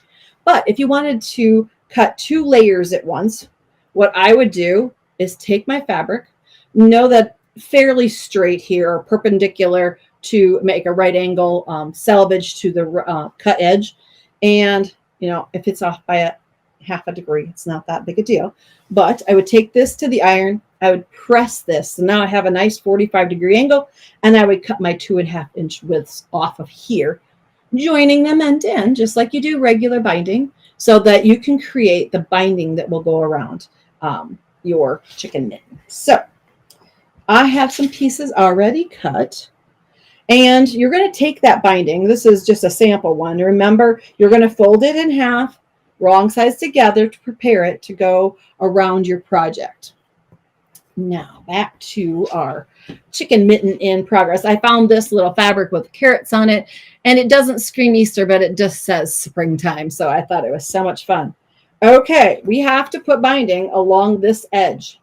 But if you wanted to cut 2 layers at once, what I would do is take my fabric, know that fairly straight here or perpendicular to make a right angle selvage to the cut edge. And, you know, if it's off by 1/2 degree, it's not that big a deal. But I would take this to the iron. I would press this. So now I have a nice 45-degree angle, and I would cut my 2.5 inch widths off of here, joining them end to end, just like you do regular binding, so that you can create the binding that will go around your chicken mitten. So I have some pieces already cut. And you're going to take that binding. This is just a sample one. Remember, you're going to fold it in half, wrong sides together to prepare it to go around your project. Now, back to our chicken mitten in progress. I found this little fabric with carrots on it, and it doesn't scream Easter, but it just says springtime. So I thought it was so much fun. Okay, we have to put binding along this edge.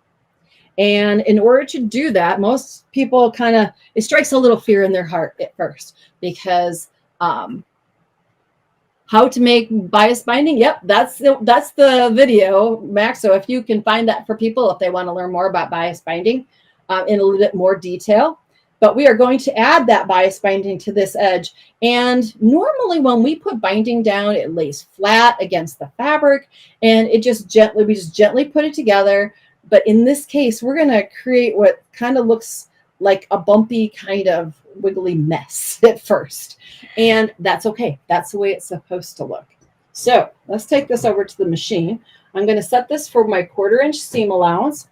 And in order to do that, most people it strikes a little fear in their heart at first, because how to make bias binding. Yep, that's the video, Max. So if you can find that for people, if they want to learn more about bias binding in a little bit more detail. But we are going to add that bias binding to this edge. And normally when we put binding down, it lays flat against the fabric, and we just gently put it together. But in this case, we're going to create what kind of looks like a bumpy kind of wiggly mess at first. And that's okay. That's the way it's supposed to look. So let's take this over to the machine. I'm going to set this for my 1/4 inch seam allowance.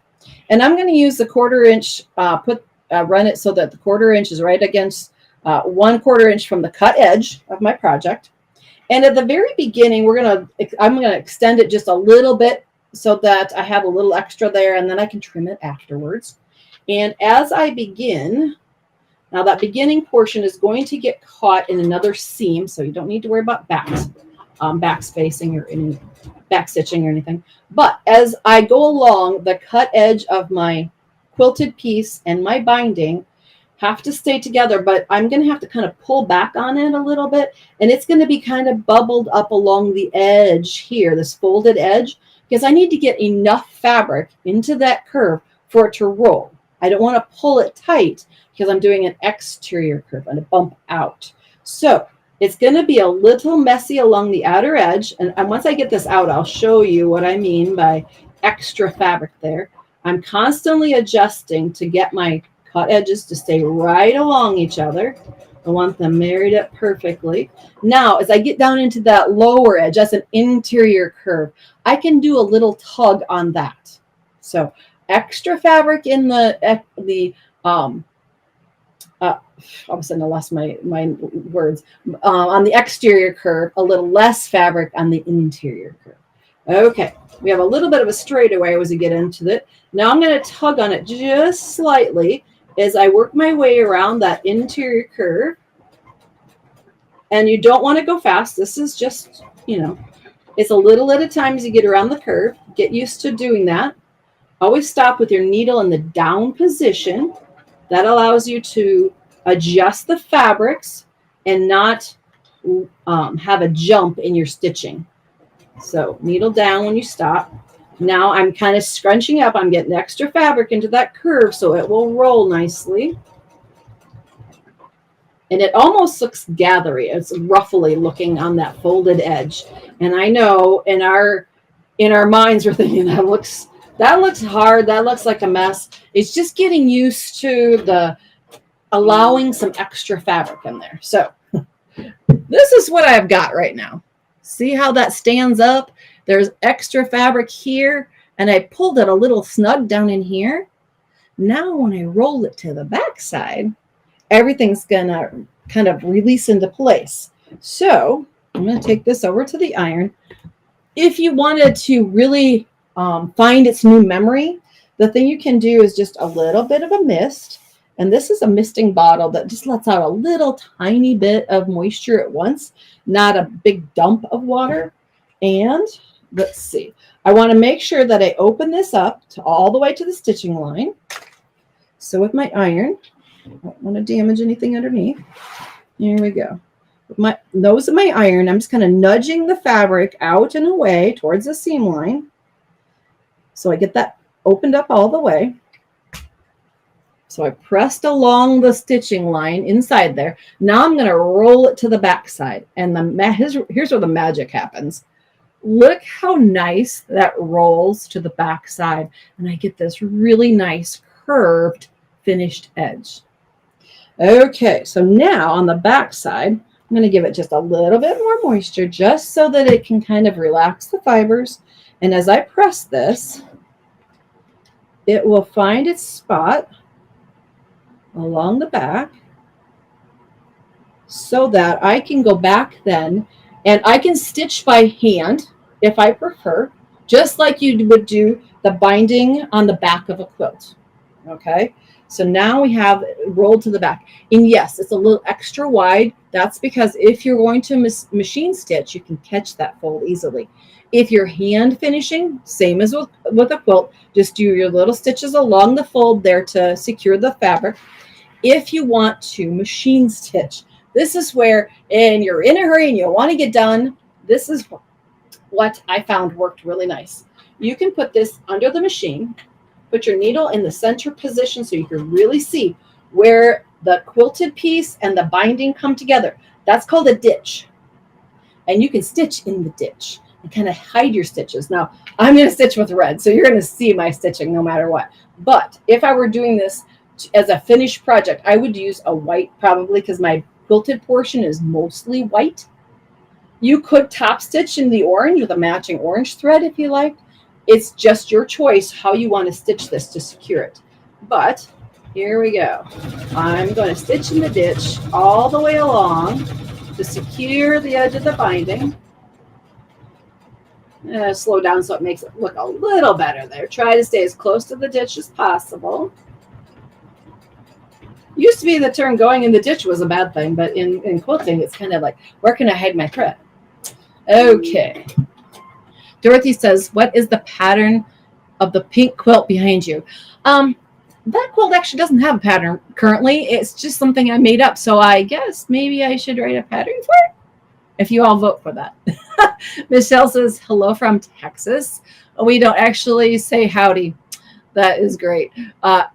And I'm going to use the 1/4 inch, run it so that the 1/4 inch is right against 1/4 inch from the cut edge of my project. And at the very beginning, I'm going to extend it just a little bit, so that I have a little extra there, and then I can trim it afterwards. And as I begin, now that beginning portion is going to get caught in another seam, so you don't need to worry about back spacing or any back stitching or anything. But as I go along the cut edge of my quilted piece and my binding have to stay together, but I'm going to have to kind of pull back on it a little bit, and it's going to be kind of bubbled up along the edge here, this folded edge, because I need to get enough fabric into that curve for it to roll. I don't want to pull it tight because I'm doing an exterior curve and a bump out. So it's going to be a little messy along the outer edge, and once I get this out, I'll show you what I mean by extra fabric there. I'm constantly adjusting to get my cut edges to stay right along each other. I want them married up perfectly. Now, as I get down into that lower edge, that's an interior curve, I can do a little tug on that. So extra fabric in the all of a sudden I lost my words. On the exterior curve, a little less fabric on the interior curve. Okay, we have a little bit of a straightaway as we get into it. Now I'm going to tug on it just slightly as I work my way around that interior curve. And you don't want to go fast. This is just, it's a little at a time as you get around the curve. Get used to doing that. Always stop with your needle in the down position. That allows you to adjust the fabrics and not have a jump in your stitching. So needle down when you stop. Now I'm kind of scrunching up. I'm getting extra fabric into that curve so it will roll nicely. And it almost looks gathery. It's ruffly looking on that folded edge. And I know in our minds we're thinking that looks hard. That looks like a mess. It's just getting used to the allowing some extra fabric in there. So this is what I've got right now. See how that stands up? There's extra fabric here, and I pulled it a little snug down in here. Now when I roll it to the back side, everything's gonna kind of release into place. So I'm gonna take this over to the iron. If you wanted to really find its new memory, the thing you can do is just a little bit of a mist. And this is a misting bottle that just lets out a little tiny bit of moisture at once, not a big dump of water. And let's see, I want to make sure that I open this up to all the way to the stitching line. So with my iron, I don't want to damage anything underneath. Here we go. With my nose of my iron, I'm just kind of nudging the fabric out and away towards the seam line. So I get that opened up all the way. So I pressed along the stitching line inside there. Now I'm going to roll it to the back side. And here's where the magic happens. Look how nice that rolls to the back side. And I get this really nice curved finished edge. Okay, so now on the back side, I'm going to give it just a little bit more moisture just so that it can kind of relax the fibers. And as I press this, it will find its spot along the back so that I can go back then and I can stitch by hand if I prefer, just like you would do the binding on the back of a quilt. Okay, so now we have it rolled to the back. And yes, it's a little extra wide. That's because if you're going to machine stitch, you can catch that fold easily. If you're hand finishing, same as with a quilt, just do your little stitches along the fold there to secure the fabric. If you want to machine stitch, this is where, and you're in a hurry and you want to get done, this is what I found worked really nice. You can put this under the machine, put your needle in the center position so you can really see where the quilted piece and the binding come together. That's called a ditch. And you can stitch in the ditch and kind of hide your stitches. Now, I'm going to stitch with red, so you're going to see my stitching no matter what. But if I were doing this as a finished project, I would use a white probably because my quilted portion is mostly white. You could top stitch in the orange with a matching orange thread if you like. It's just your choice how you want to stitch this to secure it. But here we go. I'm going to stitch in the ditch all the way along to secure the edge of the binding. Slow down so it makes it look a little better there. Try to stay as close to the ditch as possible. Used to be the term going in the ditch was a bad thing, but in quilting, it's kind of like, where can I hide my thread? Okay. Dorothy says, what is the pattern of the pink quilt behind you? that quilt actually doesn't have a pattern currently. It's just something I made up. So I guess maybe I should write a pattern for it if you all vote for that. Michelle says, hello from Texas. We don't actually say howdy. That is great. That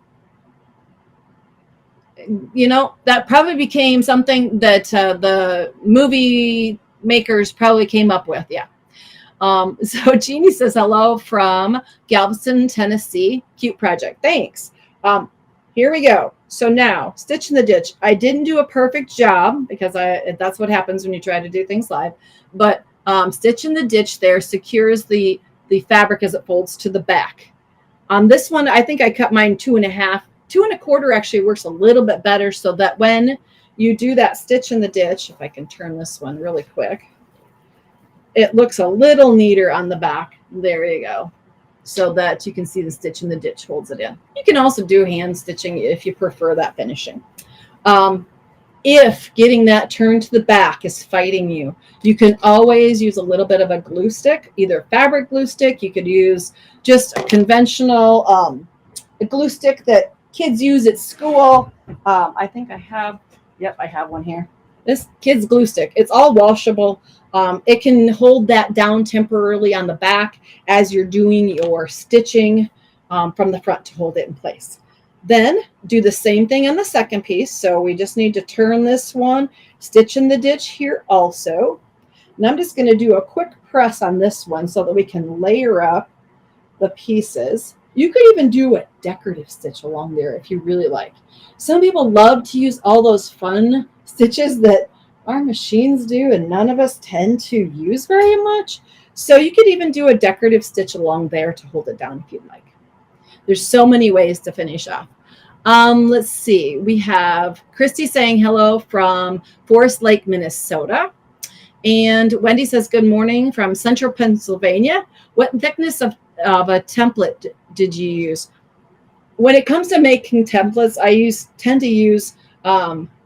probably became something that the movie makers probably came up with. Yeah. So Jeannie says, hello from Galveston, Tennessee. Cute project. Thanks. Here we go. So now, stitch in the ditch. I didn't do a perfect job because that's what happens when you try to do things live. But stitch in the ditch there secures the fabric as it folds to the back. On this one, I think I cut mine 2.5. 2.25 actually works a little bit better, so that when you do that stitch in the ditch, if I can turn this one really quick, it looks a little neater on the back. There you go. So that you can see the stitch in the ditch holds it in. You can also do hand stitching if you prefer that finishing. If getting that turn to the back is fighting you, you can always use a little bit of a glue stick, either fabric glue stick. You could use just a conventional a glue stick that kids use at school. I think I have one here. This kid's glue stick. It's all washable. It can hold that down temporarily on the back as you're doing your stitching from the front to hold it in place. Then do the same thing on the second piece. So we just need to turn this one, stitch in the ditch here also. And I'm just going to do a quick press on this one so that we can layer up the pieces. You could even do a decorative stitch along there if you really like. Some people love to use all those fun stitches that our machines do and none of us tend to use very much. So you could even do a decorative stitch along there to hold it down if you'd like. There's so many ways to finish off. Let's see. We have Christy saying hello from Forest Lake, Minnesota. And Wendy says good morning from Central Pennsylvania. What thickness of a template did you use? When it comes to making templates, I tend to use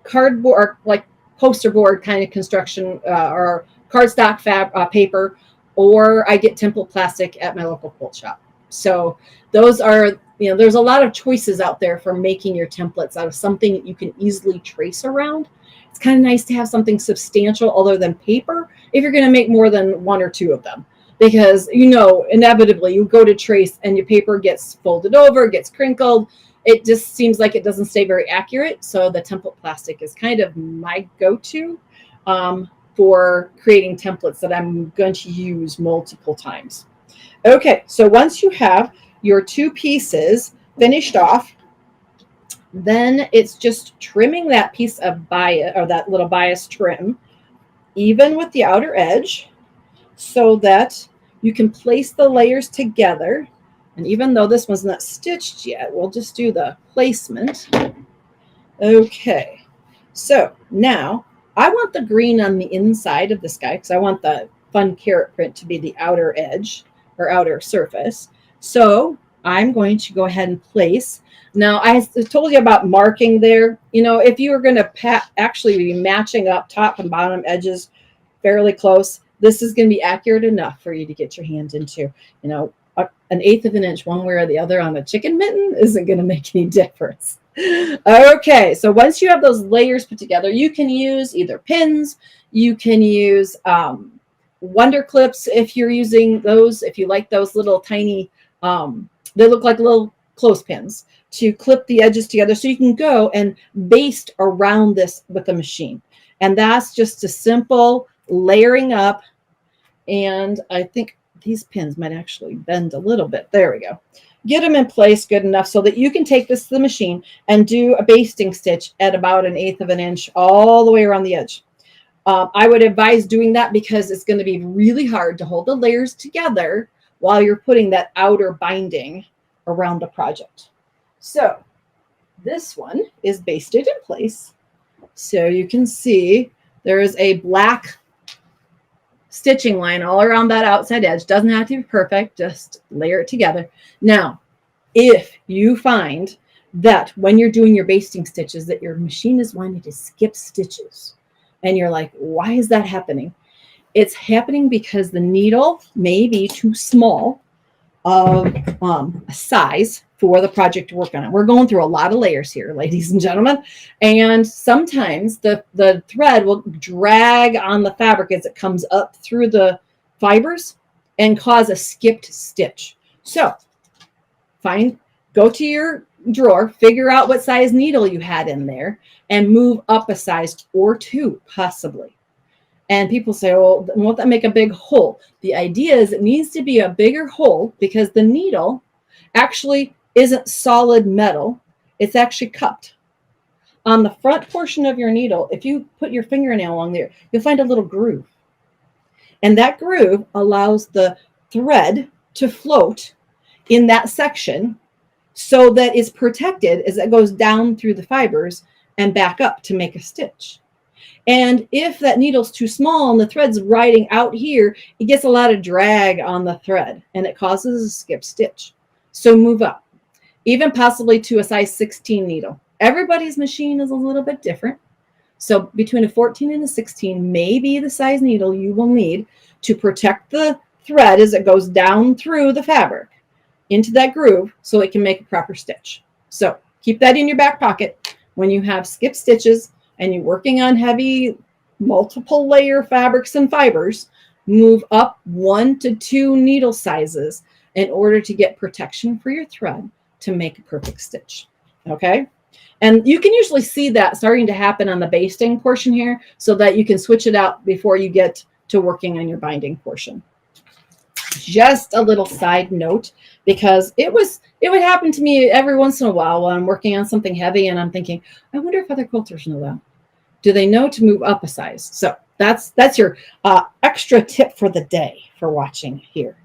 cardboard, like poster board kind of construction, or cardstock paper, or I get template plastic at my local quilt shop. So those are, there's a lot of choices out there for making your templates out of something that you can easily trace around. It's kind of nice to have something substantial other than paper if you're going to make more than one or two of them. Because, inevitably you go to trace and your paper gets folded over, gets crinkled. It just seems like it doesn't stay very accurate. So the template plastic is kind of my go-to for creating templates that I'm going to use multiple times. Okay, so once you have your two pieces finished off, then it's just trimming that piece of bias, or that little bias trim, even with the outer edge, so that you can place the layers together. And even though this one's not stitched yet, we'll just do the placement. Okay, so now I want the green on the inside of this guy because I want the fun carrot print to be the outer edge or outer surface. So I'm going to go ahead and place. Now, I told you about marking there. If you were going to actually be matching up top and bottom edges fairly close, this is going to be accurate enough for you to get your hand into. An 1/8 of an inch one way or the other on a chicken mitten isn't going to make any difference. Okay, so once you have those layers put together, you can use either pins, you can use Wonder Clips if you're using those, if you like those little tiny, they look like little clothespins to clip the edges together so you can go and baste around this with the machine. And that's just a simple layering up. And I think these pins might actually bend a little bit. There we go. Get them in place good enough so that you can take this to the machine and do a basting stitch at about 1/8 of an inch all the way around the edge. I would advise doing that because it's going to be really hard to hold the layers together while you're putting that outer binding around the project. So this one is basted in place. So you can see there is a black stitching line all around that outside edge. Doesn't have to be perfect, just layer it together. Now, if you find that when you're doing your basting stitches that your machine is wanting to skip stitches, and you're like, why is that happening? It's happening because the needle may be too small of a size for the project to work on. We're going through a lot of layers here, ladies and gentlemen. And sometimes the thread will drag on the fabric as it comes up through the fibers and cause a skipped stitch. So go to your drawer, figure out what size needle you had in there, and move up a size or two, possibly. And people say, well, won't that make a big hole? The idea is it needs to be a bigger hole because the needle actually isn't solid metal. It's actually cupped. On the front portion of your needle, if you put your fingernail along there, you'll find a little groove. And that groove allows the thread to float in that section so that it's protected as it goes down through the fibers and back up to make a stitch. And if that needle's too small and the thread's riding out here, it gets a lot of drag on the thread and it causes a skip stitch. So move up, even possibly to a size 16 needle. Everybody's machine is a little bit different. So between a 14 and a 16 may be the size needle you will need to protect the thread as it goes down through the fabric into that groove so it can make a proper stitch. So keep that in your back pocket when you have skip stitches and you're working on heavy multiple layer fabrics and fibers. Move up 1 to 2 needle sizes in order to get protection for your thread to make a perfect stitch. Okay? And you can usually see that starting to happen on the basting portion here so that you can switch it out before you get to working on your binding portion. Just a little side note, because it would happen to me every once in a while when I'm working on something heavy and I'm thinking, I wonder if other quilters know that. Do they know to move up a size? So that's your extra tip for the day for watching here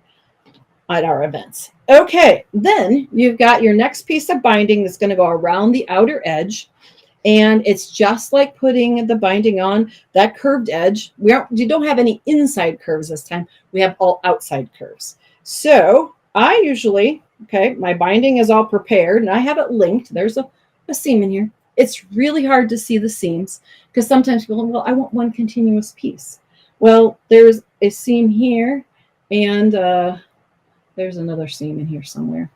at our events. Okay, then you've got your next piece of binding that's going to go around the outer edge. And it's just like putting the binding on that curved edge. You don't have any inside curves this time. We have all outside curves. So I usually, my binding is all prepared and I have it linked. There's a seam in here. It's really hard to see the seams because sometimes people go, well, I want one continuous piece. Well, there's a seam here and there's another seam in here somewhere.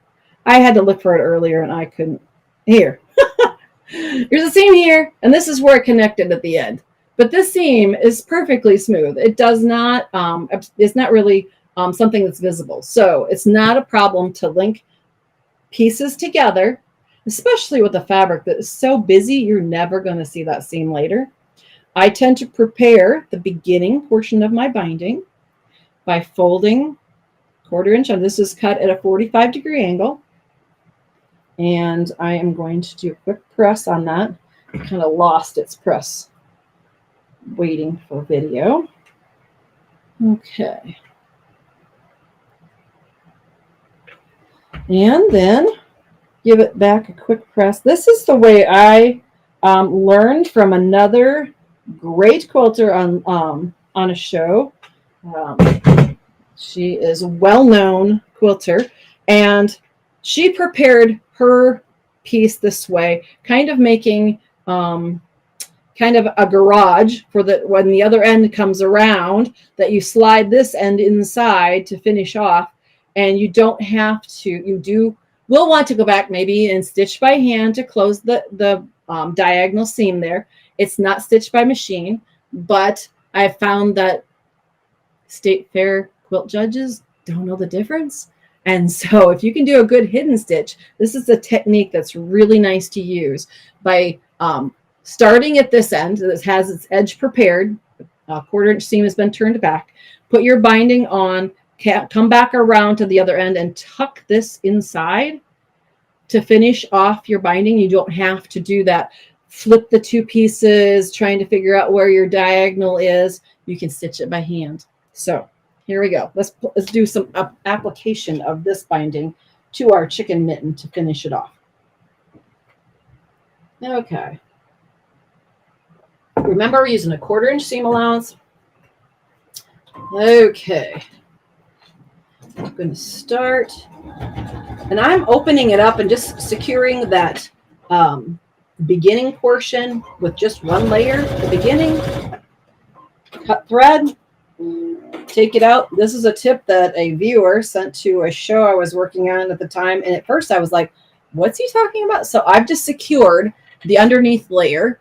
I had to look for it earlier and I couldn't. Here. There's a seam here, and this is where it connected at the end. But this seam is perfectly smooth. It does not, it's not really something that's visible. So it's not a problem to link pieces together, especially with a fabric that is so busy, you're never going to see that seam later. I tend to prepare the beginning portion of my binding by folding 1/4 inch, and this is cut at a 45-degree angle. And I am going to do a quick press on that. It kind of lost its press waiting for video. Okay. And then give it back a quick press. This is the way I learned from another great quilter on a show. She is a well-known quilter, and she prepared her piece this way, kind of making kind of a garage for when the other end comes around, that you slide this end inside to finish off, and you don't have to, will want to go back maybe and stitch by hand to close the diagonal seam there. It's not stitched by machine, but I found that state fair quilt judges don't know the difference. And so if you can do a good hidden stitch, this is a technique that's really nice to use by starting at this end that has its edge prepared. A 1/4 inch seam has been turned back. Put your binding on, come back around to the other end and tuck this inside to finish off your binding. You don't have to do that. Flip the two pieces, trying to figure out where your diagonal is. You can stitch it by hand. So here we go. Let's do some application of this binding to our chicken mitten to finish it off. Okay. Remember, we're using a 1/4 inch seam allowance. Okay. I'm going to start, and I'm opening it up and just securing that beginning portion with just one layer at the beginning. Cut thread. take it out. This is a tip that a viewer sent to a show I was working on at the time. And at first I was like, what's he talking about? So I've just secured the underneath layer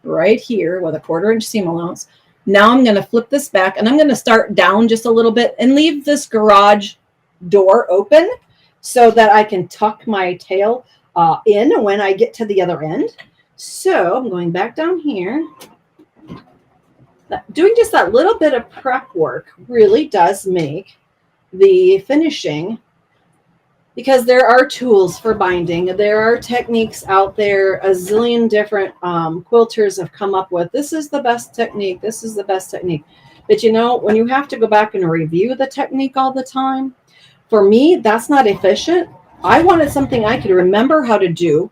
right here with a 1/4 inch seam allowance. Now I'm going to flip this back and I'm going to start down just a little bit and leave this garage door open so that I can tuck my tail in when I get to the other end. So I'm going back down here. Doing just that little bit of prep work really does make the finishing, because there are tools for binding. There are techniques out there. A zillion different quilters have come up with, this is the best technique. This is the best technique. But you know, when you have to go back and review the technique all the time, for me, that's not efficient. I wanted something I could remember how to do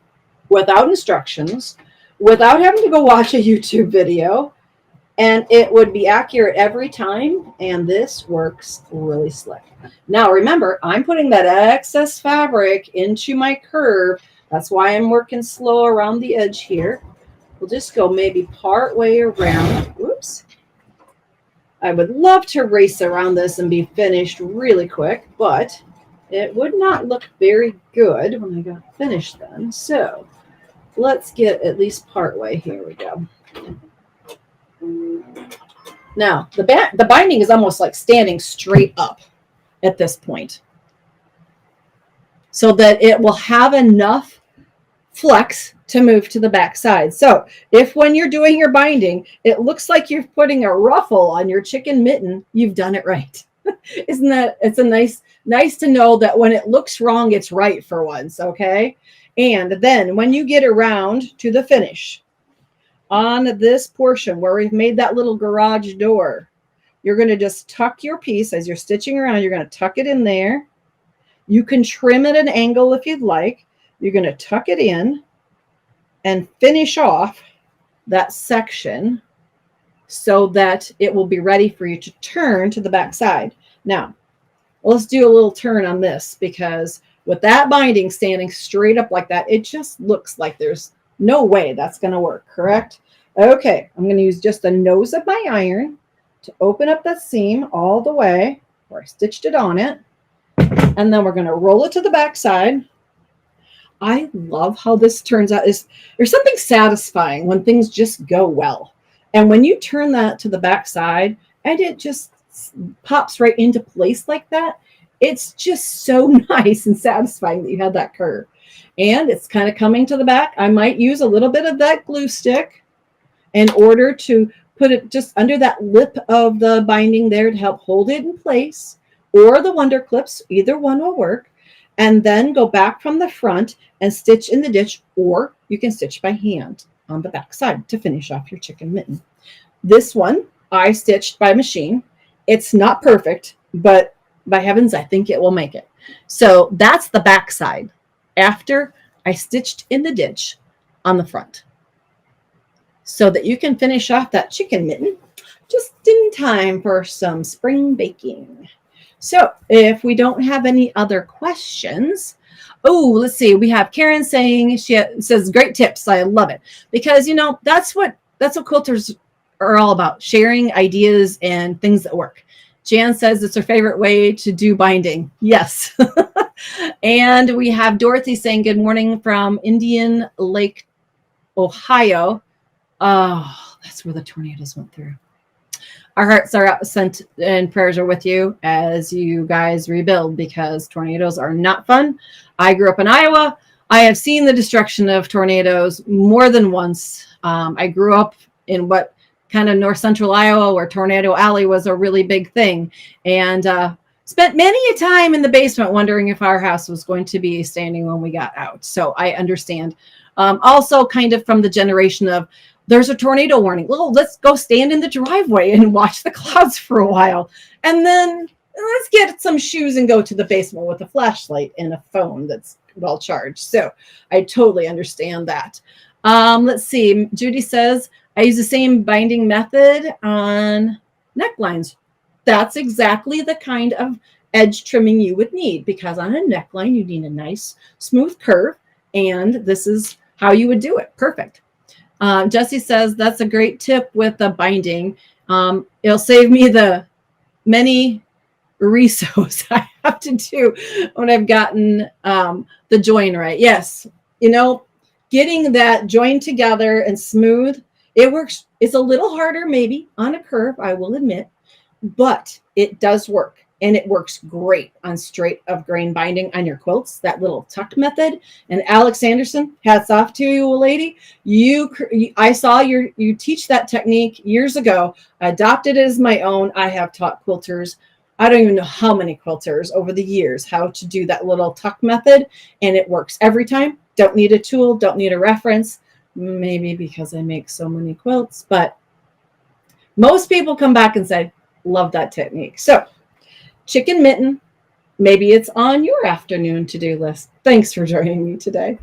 without instructions, without having to go watch a YouTube video, and it would be accurate every time. And this works really slick. Now, remember, I'm putting that excess fabric into my curve. That's why I'm working slow around the edge here. We'll just go maybe part way around. Oops. I would love to race around this and be finished really quick, but it would not look very good when I got finished then. So let's get at least part way. Here we go. Now, the binding is almost like standing straight up at this point, so that it will have enough flex to move to the back side. So if when you're doing your binding, it looks like you're putting a ruffle on your chicken mitten, you've done it right. Isn't that, it's a nice to know that when it looks wrong, it's right for once, okay? And then when you get around to the finish on this portion where we've made that little garage door, you're going to just tuck your piece as you're stitching around. You're going to tuck it in there. You can trim at an angle if you'd like. You're going to tuck it in and finish off that section so that it will be ready for you to turn to the back side. Now, let's do a little turn on this, because with that binding standing straight up like that, it just looks like there's no way that's going to work, correct? Okay, I'm going to use just the nose of my iron to open up that seam all the way where I stitched it on it. And then we're going to roll it to the back side. I love how this turns out. There's something satisfying when things just go well. And when you turn that to the back side and it just pops right into place like that, it's just so nice and satisfying that you had that curve. And it's kind of coming to the back. I might use a little bit of that glue stick in order to put it just under that lip of the binding there to help hold it in place, or the Wonder Clips, either one will work. And then go back from the front and stitch in the ditch, or you can stitch by hand on the back side to finish off your chicken mitten. This one I stitched by machine. It's not perfect, but by heavens, I think it will make it. So that's the back side after I stitched in the ditch on the front, so that you can finish off that chicken mitten just in time for some spring baking. So if we don't have any other questions, oh, let's see. We have Karen saying, she says, great tips. I love it. Because, you know, that's what quilters are all about, sharing ideas and things that work. Jan says it's her favorite way to do binding. Yes. And we have Dorothy saying, good morning from Indian Lake, Ohio. Oh, that's where the tornadoes went through. Our hearts are out, sent, and prayers are with you as you guys rebuild, because tornadoes are not fun. I grew up in Iowa. I have seen the destruction of tornadoes more than once. I grew up in what kind of north central Iowa, where Tornado Alley was a really big thing, and spent many a time in the basement wondering if our house was going to be standing when we got out. So I understand. Also kind of from the generation of, there's a tornado warning. Well, let's go stand in the driveway and watch the clouds for a while. And then let's get some shoes and go to the basement with a flashlight and a phone that's well charged. So I totally understand that. Let's see. Judy says, I use the same binding method on necklines. That's exactly the kind of edge trimming you would need, because on a neckline, you need a nice smooth curve. And this is how you would do it. Perfect. Jesse says, that's a great tip with the binding. It'll save me the many resos I have to do when I've gotten the join right. Yes, you know, getting that join together and smooth, it works. It's a little harder maybe on a curve, I will admit, but it does work. And it works great on straight of grain binding on your quilts, that little tuck method. And Alex Anderson, hats off to you, lady. I saw you teach that technique years ago. I adopted it as my own. I have taught quilters, I don't even know how many quilters over the years, how to do that little tuck method. And it works every time. Don't need a tool, don't need a reference. Maybe because I make so many quilts, but most people come back and say, love that technique. So chicken mitten, maybe it's on your afternoon to-do list. Thanks for joining me today.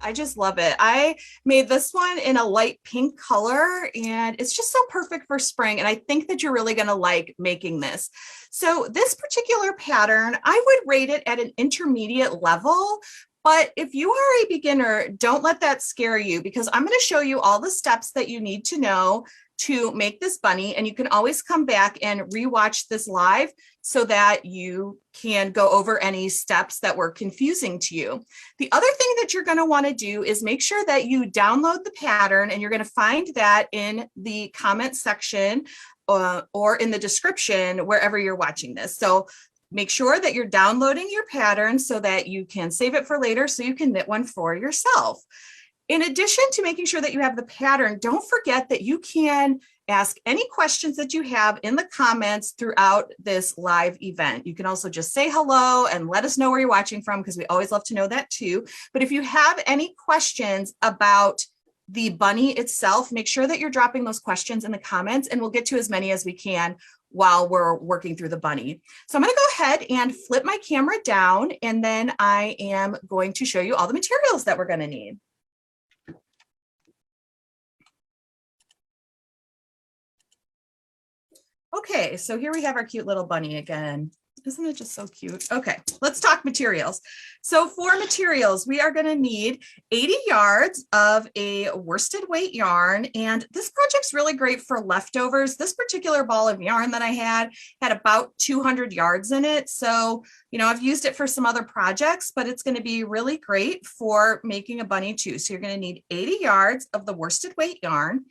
I just love it. I made this one in a light pink color and it's just so perfect for spring. And I think that you're really going to like making this. So this particular pattern, I would rate it at an intermediate level. But if you are a beginner, don't let that scare you because I'm going to show you all the steps that you need to know to make this bunny. And you can always come back and rewatch this live so that you can go over any steps that were confusing to you. The other thing that you're going to want to do is make sure that you download the pattern, and you're going to find that in the comment section or in the description wherever you're watching this. So make sure that you're downloading your pattern so that you can save it for later so you can knit one for yourself. In addition to making sure that you have the pattern, don't forget that you can ask any questions that you have in the comments throughout this live event. You can also just say hello and let us know where you're watching from because we always love to know that too. But if you have any questions about the bunny itself, make sure that you're dropping those questions in the comments and we'll get to as many as we can while we're working through the bunny. So I'm going to go ahead and flip my camera down and then I am going to show you all the materials that we're going to need. Okay, so here we have our cute little bunny again. Isn't it just so cute? Okay, let's talk materials. So for materials, we are going to need 80 yards of a worsted weight yarn. And this project's really great for leftovers. This particular ball of yarn that I had about 200 yards in it. So, you know, I've used it for some other projects, but it's going to be really great for making a bunny too. So you're going to need 80 yards of the worsted weight yarn.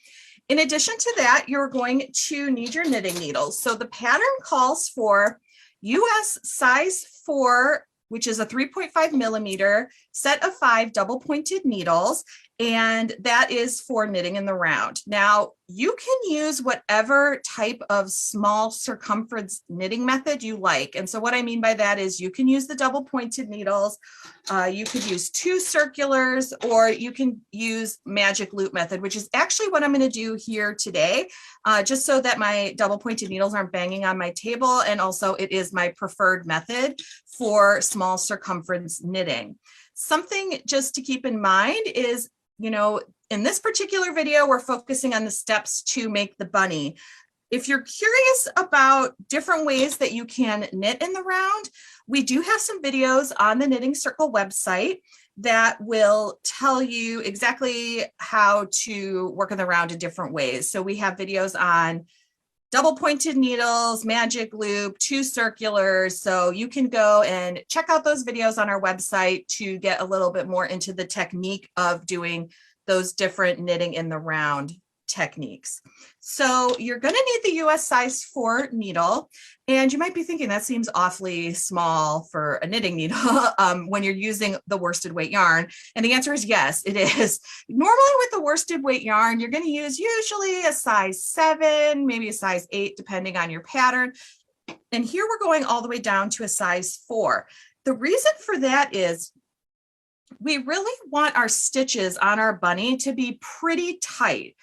In addition to that, you're going to need your knitting needles. So the pattern calls for US size 4, which is a 3.5 millimeter set of 5 double pointed needles. And that is for knitting in the round. Now, you can use whatever type of small circumference knitting method you like. And so what I mean by that is you can use the double pointed needles, you could use 2 circulars, or you can use magic loop method, which is actually what I'm going to do here today, just so that my double pointed needles aren't banging on my table. And also it is my preferred method for small circumference knitting. Something just to keep in mind is, you know, in this particular video, we're focusing on the steps to make the bunny. If you're curious about different ways that you can knit in the round, we do have some videos on the Knitting Circle website that will tell you exactly how to work in the round in different ways. So we have videos on double pointed needles, magic loop, 2 circulars. So you can go and check out those videos on our website to get a little bit more into the technique of doing those different knitting in the round techniques. So you're going to need the US size 4 needle. And you might be thinking that seems awfully small for a knitting needle when you're using the worsted weight yarn. And the answer is yes, it is. Normally with the worsted weight yarn, you're going to use usually a size 7, maybe a size 8, depending on your pattern. And here we're going all the way down to a size 4. The reason for that is we really want our stitches on our bunny to be pretty tight.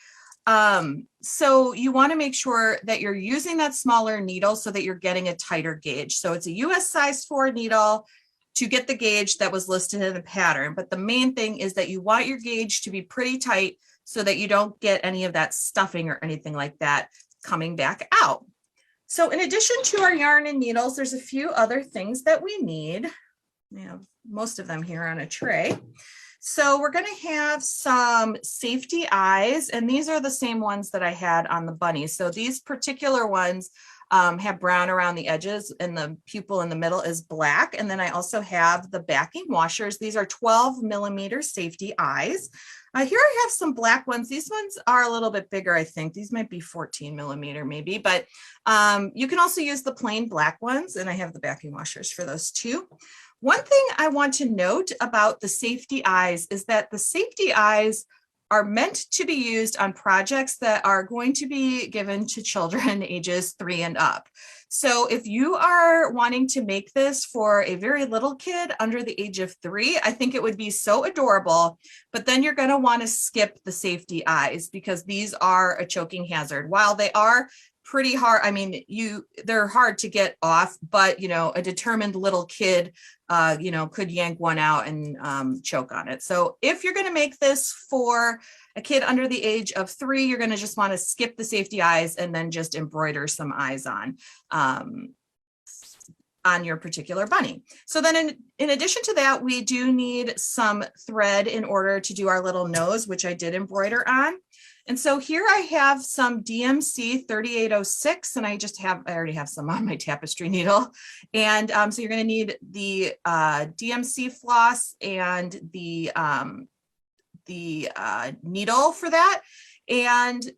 So you want to make sure that you're using that smaller needle so that you're getting a tighter gauge. So it's a US size 4 needle to get the gauge that was listed in the pattern. But the main thing is that you want your gauge to be pretty tight so that you don't get any of that stuffing or anything like that coming back out. So in addition to our yarn and needles, there's a few other things that we need. We have most of them here on a tray. So we're going to have some safety eyes, and these are the same ones that I had on the bunny. So these particular ones have brown around the edges, and the pupil in the middle is black. And then I also have the backing washers. These are 12 millimeter safety eyes. Here I have some black ones. These ones are a little bit bigger, I think. These might be 14 millimeter maybe, but you can also use the plain black ones, and I have the backing washers for those too. One thing I want to note about the safety eyes is that the safety eyes are meant to be used on projects that are going to be given to children ages 3 and up. So if you are wanting to make this for a very little kid under the age of 3, I think it would be so adorable, but then you're going to want to skip the safety eyes because these are a choking hazard. While they are pretty hard, I mean, they're hard to get off, but a determined little kid could yank one out and choke on it. So if you're going to make this for a kid under the age of 3, you're going to just want to skip the safety eyes and then just embroider some eyes on your particular bunny. So then in addition to that, we do need some thread in order to do our little nose, which I did embroider on. And so here I have some DMC 3806, and I already have some on my tapestry needle. And so you're going to need the DMC floss and the needle for that. And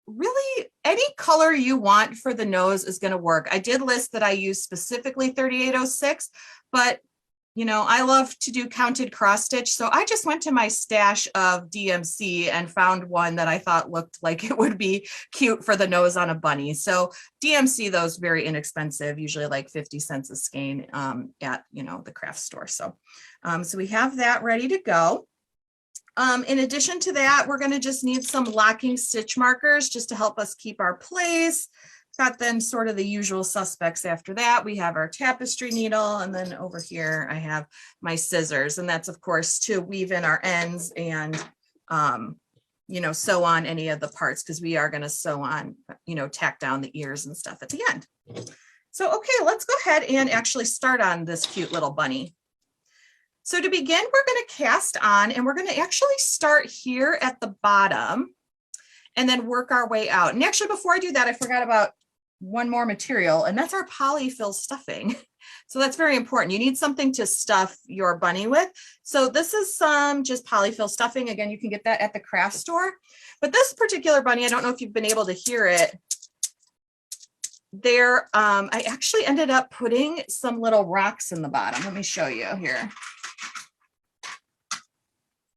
really any color you want for the nose is going to work. I did list that I use specifically 3806, but I love to do counted cross stitch. So I just went to my stash of DMC and found one that I thought looked like it would be cute for the nose on a bunny. So DMC, those very inexpensive, usually like 50 cents a skein at, the craft store. So we have that ready to go. In addition to that, we're going to just need some locking stitch markers just to help us keep our place. Got then sort of the usual suspects after that. We have our tapestry needle, and then over here I have my scissors, and that's of course to weave in our ends and sew on any of the parts, because we are going to sew on, tack down the ears and stuff at the end. So okay, let's go ahead and actually start on this cute little bunny. So to begin, we're going to cast on, and we're going to actually start here at the bottom and then work our way out. And actually, before I do that, I forgot about one more material, and that's our polyfill stuffing. So that's very important. You need something to stuff your bunny with. So this is some just polyfill stuffing. Again, you can get that at the craft store. But this particular bunny, I don't know if you've been able to hear it. I actually ended up putting some little rocks in the bottom. Let me show you here.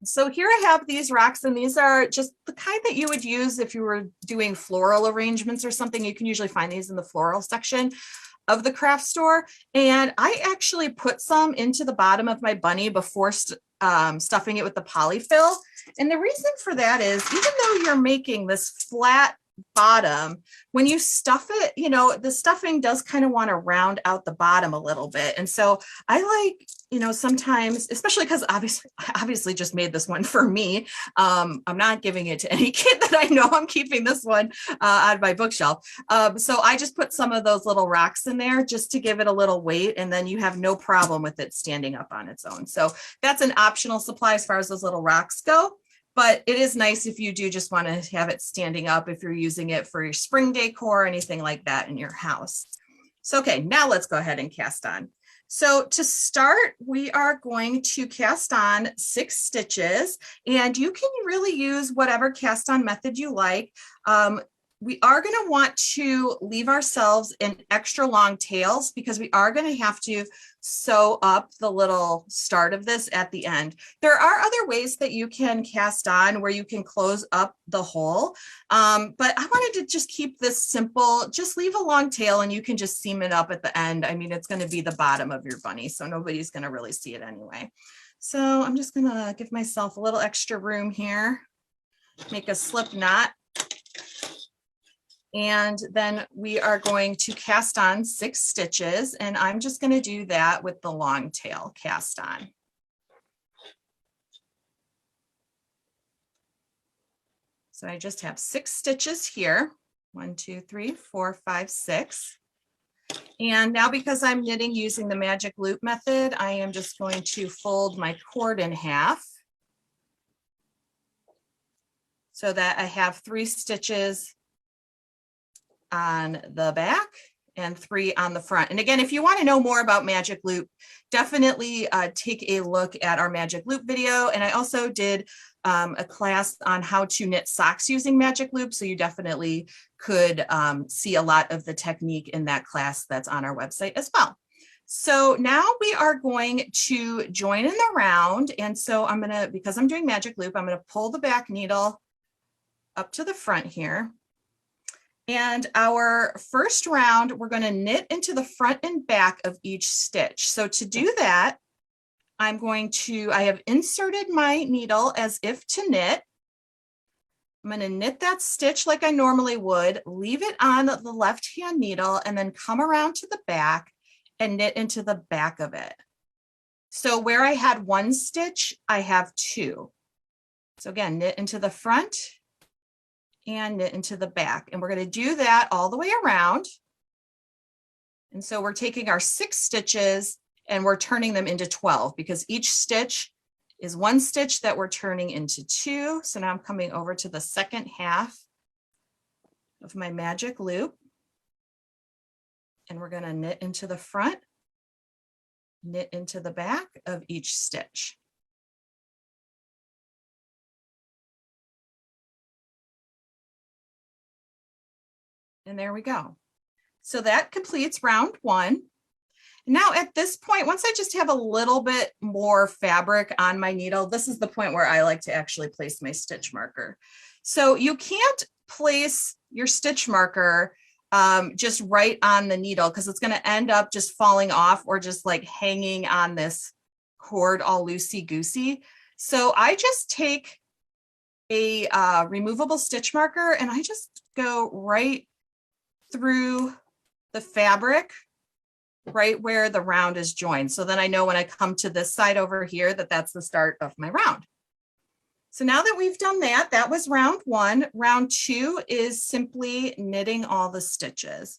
So here I have these rocks, and these are just the kind that you would use if you were doing floral arrangements or something. You can usually find these in the floral section of the craft store. And I actually put some into the bottom of my bunny before stuffing it with the polyfill. And the reason for that is, even though you're making this flat bottom, when you stuff it, the stuffing does kind of want to round out the bottom a little bit. And so I like, sometimes, especially because I obviously just made this one for me. I'm not giving it to any kid that I know. I'm keeping this one on my bookshelf. So I just put some of those little rocks in there just to give it a little weight, and then you have no problem with it standing up on its own. So that's an optional supply as far as those little rocks go. But it is nice if you do just want to have it standing up, if you're using it for your spring decor or anything like that in your house. So, okay, now let's go ahead and cast on. So to start, we are going to cast on 6 stitches, and you can really use whatever cast on method you like. We are going to want to leave ourselves in extra long tails because we are going to have to sew up the little start of this at the end. There are other ways that you can cast on where you can close up the hole, but I wanted to just keep this simple. Just leave a long tail and you can just seam it up at the end. I mean, it's going to be the bottom of your bunny, so nobody's going to really see it anyway. So I'm just going to give myself a little extra room here, make a slip knot. And then we are going to cast on 6 stitches, and I'm just going to do that with the long tail cast on. So I just have 6 stitches here. 1, 2, 3, 4, 5, 6. And now because I'm knitting using the magic loop method, I am just going to fold my cord in half so that I have 3 stitches on the back and 3 on the front. And again, if you want to know more about magic loop, definitely take a look at our magic loop video. And I also did a class on how to knit socks using magic loop. So you definitely could see a lot of the technique in that class that's on our website as well. So now we are going to join in the round. And so I'm going to, because I'm doing magic loop, I'm going to pull the back needle up to the front here. And our first round, we're going to knit into the front and back of each stitch. So to do that, I have inserted my needle as if to knit. I'm going to knit that stitch like I normally would, leave it on the left-hand needle, and then come around to the back and knit into the back of it. So where I had 1 stitch, I have 2. So again, knit into the front and knit into the back. And we're going to do that all the way around. And so we're taking our 6 stitches and we're turning them into 12 because each stitch is 1 stitch that we're turning into 2. So now I'm coming over to the second half of my magic loop. And we're going to knit into the front, knit into the back of each stitch. And there we go. So that completes round 1. Now at this point, once I just have a little bit more fabric on my needle, this is the point where I like to actually place my stitch marker. So you can't place your stitch marker just right on the needle because it's going to end up just falling off or just like hanging on this cord all loosey-goosey. So I just take a removable stitch marker and I just go right through the fabric right where the round is joined. So then I know when I come to this side over here that that's the start of my round. So now that we've done that, that was round 1. Round 2 is simply knitting all the stitches.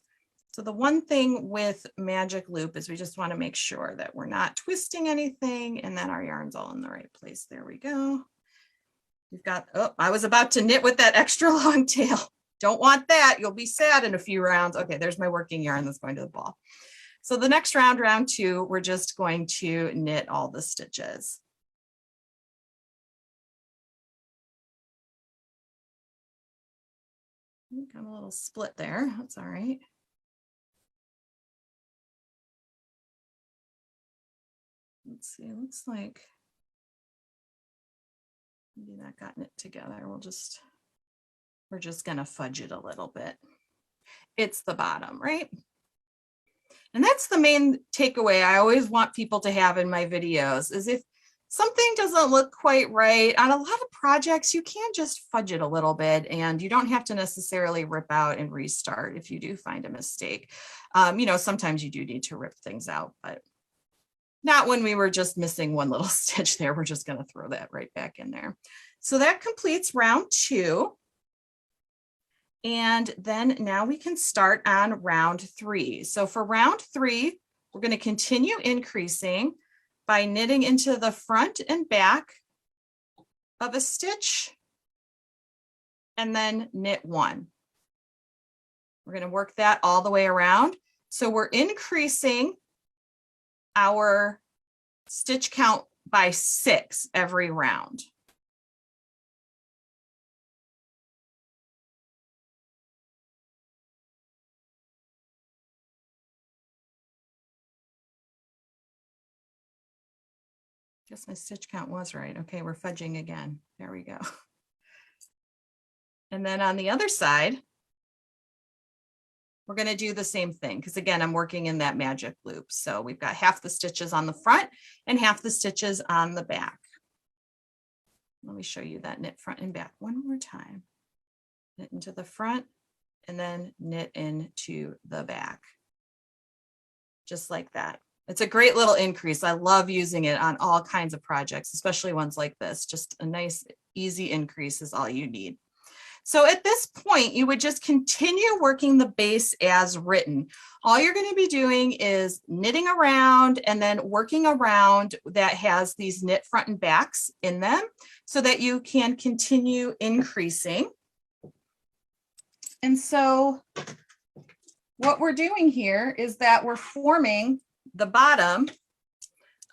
So the one thing with magic loop is we just want to make sure that we're not twisting anything and that our yarn's all in the right place. There we go. We've got, oh, I was about to knit with that extra long tail. Don't want that. You'll be sad in a few rounds. Okay, there's my working yarn that's going to the ball. So the next round, round 2, we're just going to knit all the stitches. Got a little split there. That's all right. Let's see, it looks like maybe that got knit together. We're just gonna fudge it a little bit. It's the bottom, right? And that's the main takeaway I always want people to have in my videos is if something doesn't look quite right on a lot of projects, you can just fudge it a little bit and you don't have to necessarily rip out and restart if you do find a mistake. You know, sometimes you do need to rip things out, but not when we were just missing one little stitch there. We're just going to throw that right back in there. So that completes round 2. And then now we can start on round 3. So for round 3, we're going to continue increasing by knitting into the front and back of a stitch and then knit 1. We're going to work that all the way around. So we're increasing our stitch count by 6 every round. Guess my stitch count was right. Okay, we're fudging again. There we go. And then on the other side, we're going to do the same thing because again, I'm working in that magic loop. So we've got half the stitches on the front and half the stitches on the back. Let me show you that knit front and back one more time. Knit into the front and then knit into the back. Just like that. It's a great little increase. I love using it on all kinds of projects, especially ones like this. Just a nice, easy increase is all you need. So at this point, you would just continue working the base as written. All you're going to be doing is knitting around and then working around that has these knit front and backs in them so that you can continue increasing. And so what we're doing here is that we're forming the bottom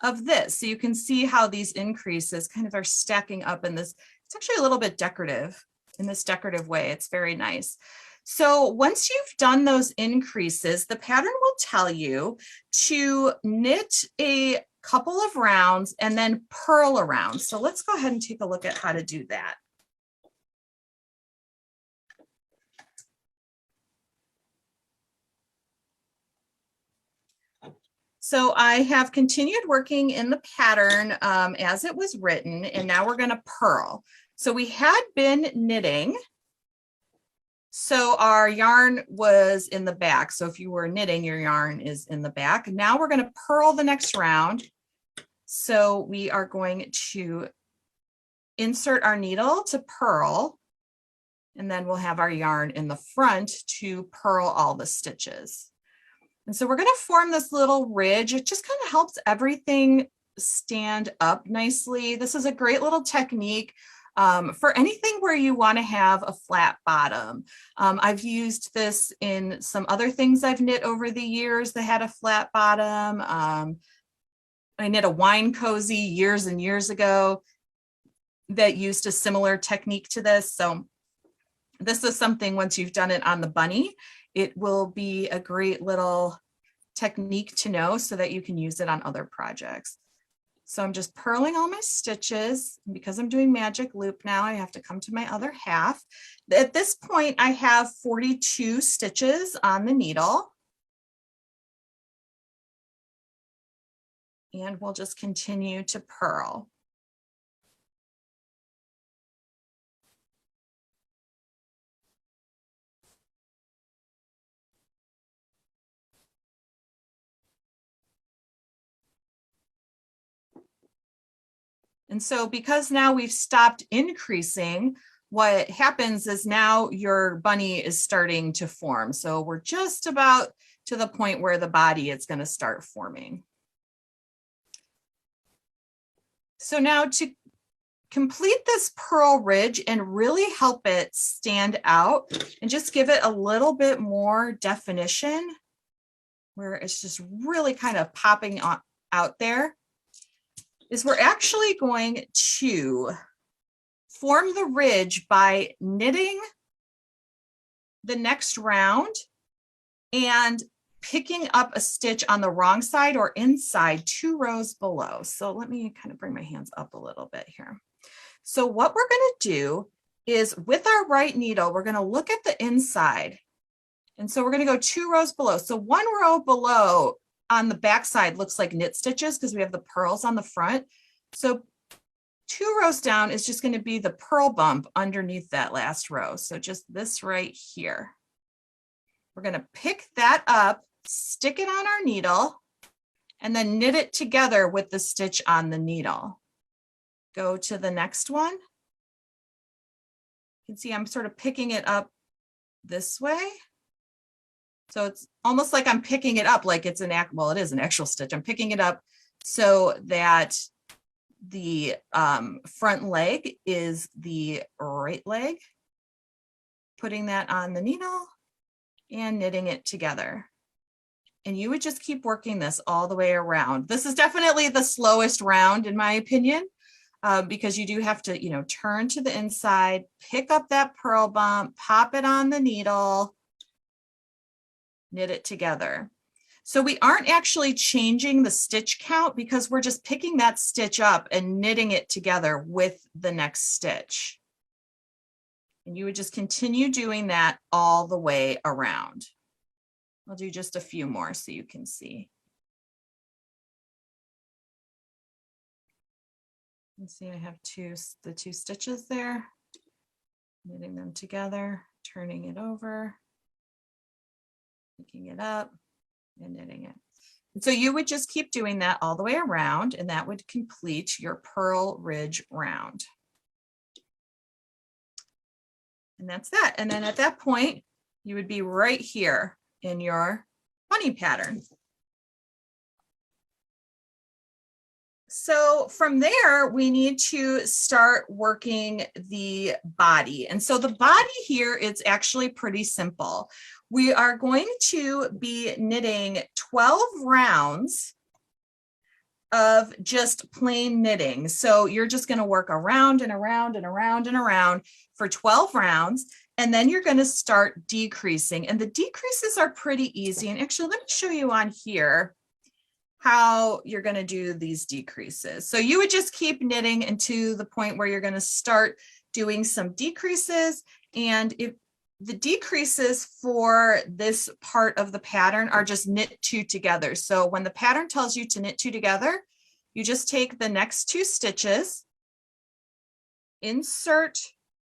of this. So you can see how these increases kind of are stacking up in this. It's actually a little bit decorative in this decorative way. It's very nice. So once you've done those increases, the pattern will tell you to knit a couple of rounds and then purl around. So let's go ahead and take a look at how to do that. So I have continued working in the pattern as it was written, and now we're going to purl. So we had been knitting. So our yarn was in the back. So if you were knitting, your yarn is in the back. Now we're going to purl the next round. So we are going to insert our needle to purl, and then we'll have our yarn in the front to purl all the stitches. And so we're going to form this little ridge. It just kind of helps everything stand up nicely. This is a great little technique for anything where you want to have a flat bottom. I've used this in some other things I've knit over the years that had a flat bottom. I knit a wine cozy years and years ago that used a similar technique to this. So this is something, once you've done it on the bunny, it will be a great little technique to know so that you can use it on other projects. So I'm just purling all my stitches. Because I'm doing magic loop now, I have to come to my other half. At this point, I have 42 stitches on the needle. And we'll just continue to purl. And so because now we've stopped increasing, what happens is now your bunny is starting to form. So we're just about to the point where the body is going to start forming. So now to complete this purl ridge and really help it stand out and just give it a little bit more definition, where it's just really kind of popping out there, is we're actually going to form the ridge by knitting the next round and picking up a stitch on the wrong side or inside 2 rows below. So let me kind of bring my hands up a little bit here. So what we're going to do is, with our right needle, we're going to look at the inside. And so we're going to go 2 rows below. So 1 row below on the back side looks like knit stitches because we have the purls on the front. So 2 rows down is just going to be the purl bump underneath that last row. So just this right here. We're going to pick that up, stick it on our needle, and then knit it together with the stitch on the needle. Go to the next one. You can see I'm sort of picking it up this way. So it's almost like I'm picking it up like it's an well, it is an actual stitch. I'm picking it up so that the front leg is the right leg, putting that on the needle and knitting it together. And you would just keep working this all the way around. This is definitely the slowest round, in my opinion, because you do have to, turn to the inside, pick up that purl bump, pop it on the needle, knit it together. So we aren't actually changing the stitch count because we're just picking that stitch up and knitting it together with the next stitch. And you would just continue doing that all the way around. I'll do just a few more so you can see. You see I have the two stitches there, knitting them together, turning it over, picking it up and knitting it. And so you would just keep doing that all the way around, and that would complete your purl ridge round. And that's that. And then at that point, you would be right here in your bunny pattern. So from there, we need to start working the body. And so the body here is actually pretty simple. We are going to be knitting 12 rounds of just plain knitting. So you're just going to work around and around and around and around for 12 rounds. And then you're going to start decreasing. And the decreases are pretty easy. And actually, let me show you on here how you're going to do these decreases. So you would just keep knitting into the point where you're going to start doing some decreases. And if the decreases for this part of the pattern are just knit 2 together. So when the pattern tells you to knit 2 together, you just take the next 2 stitches, insert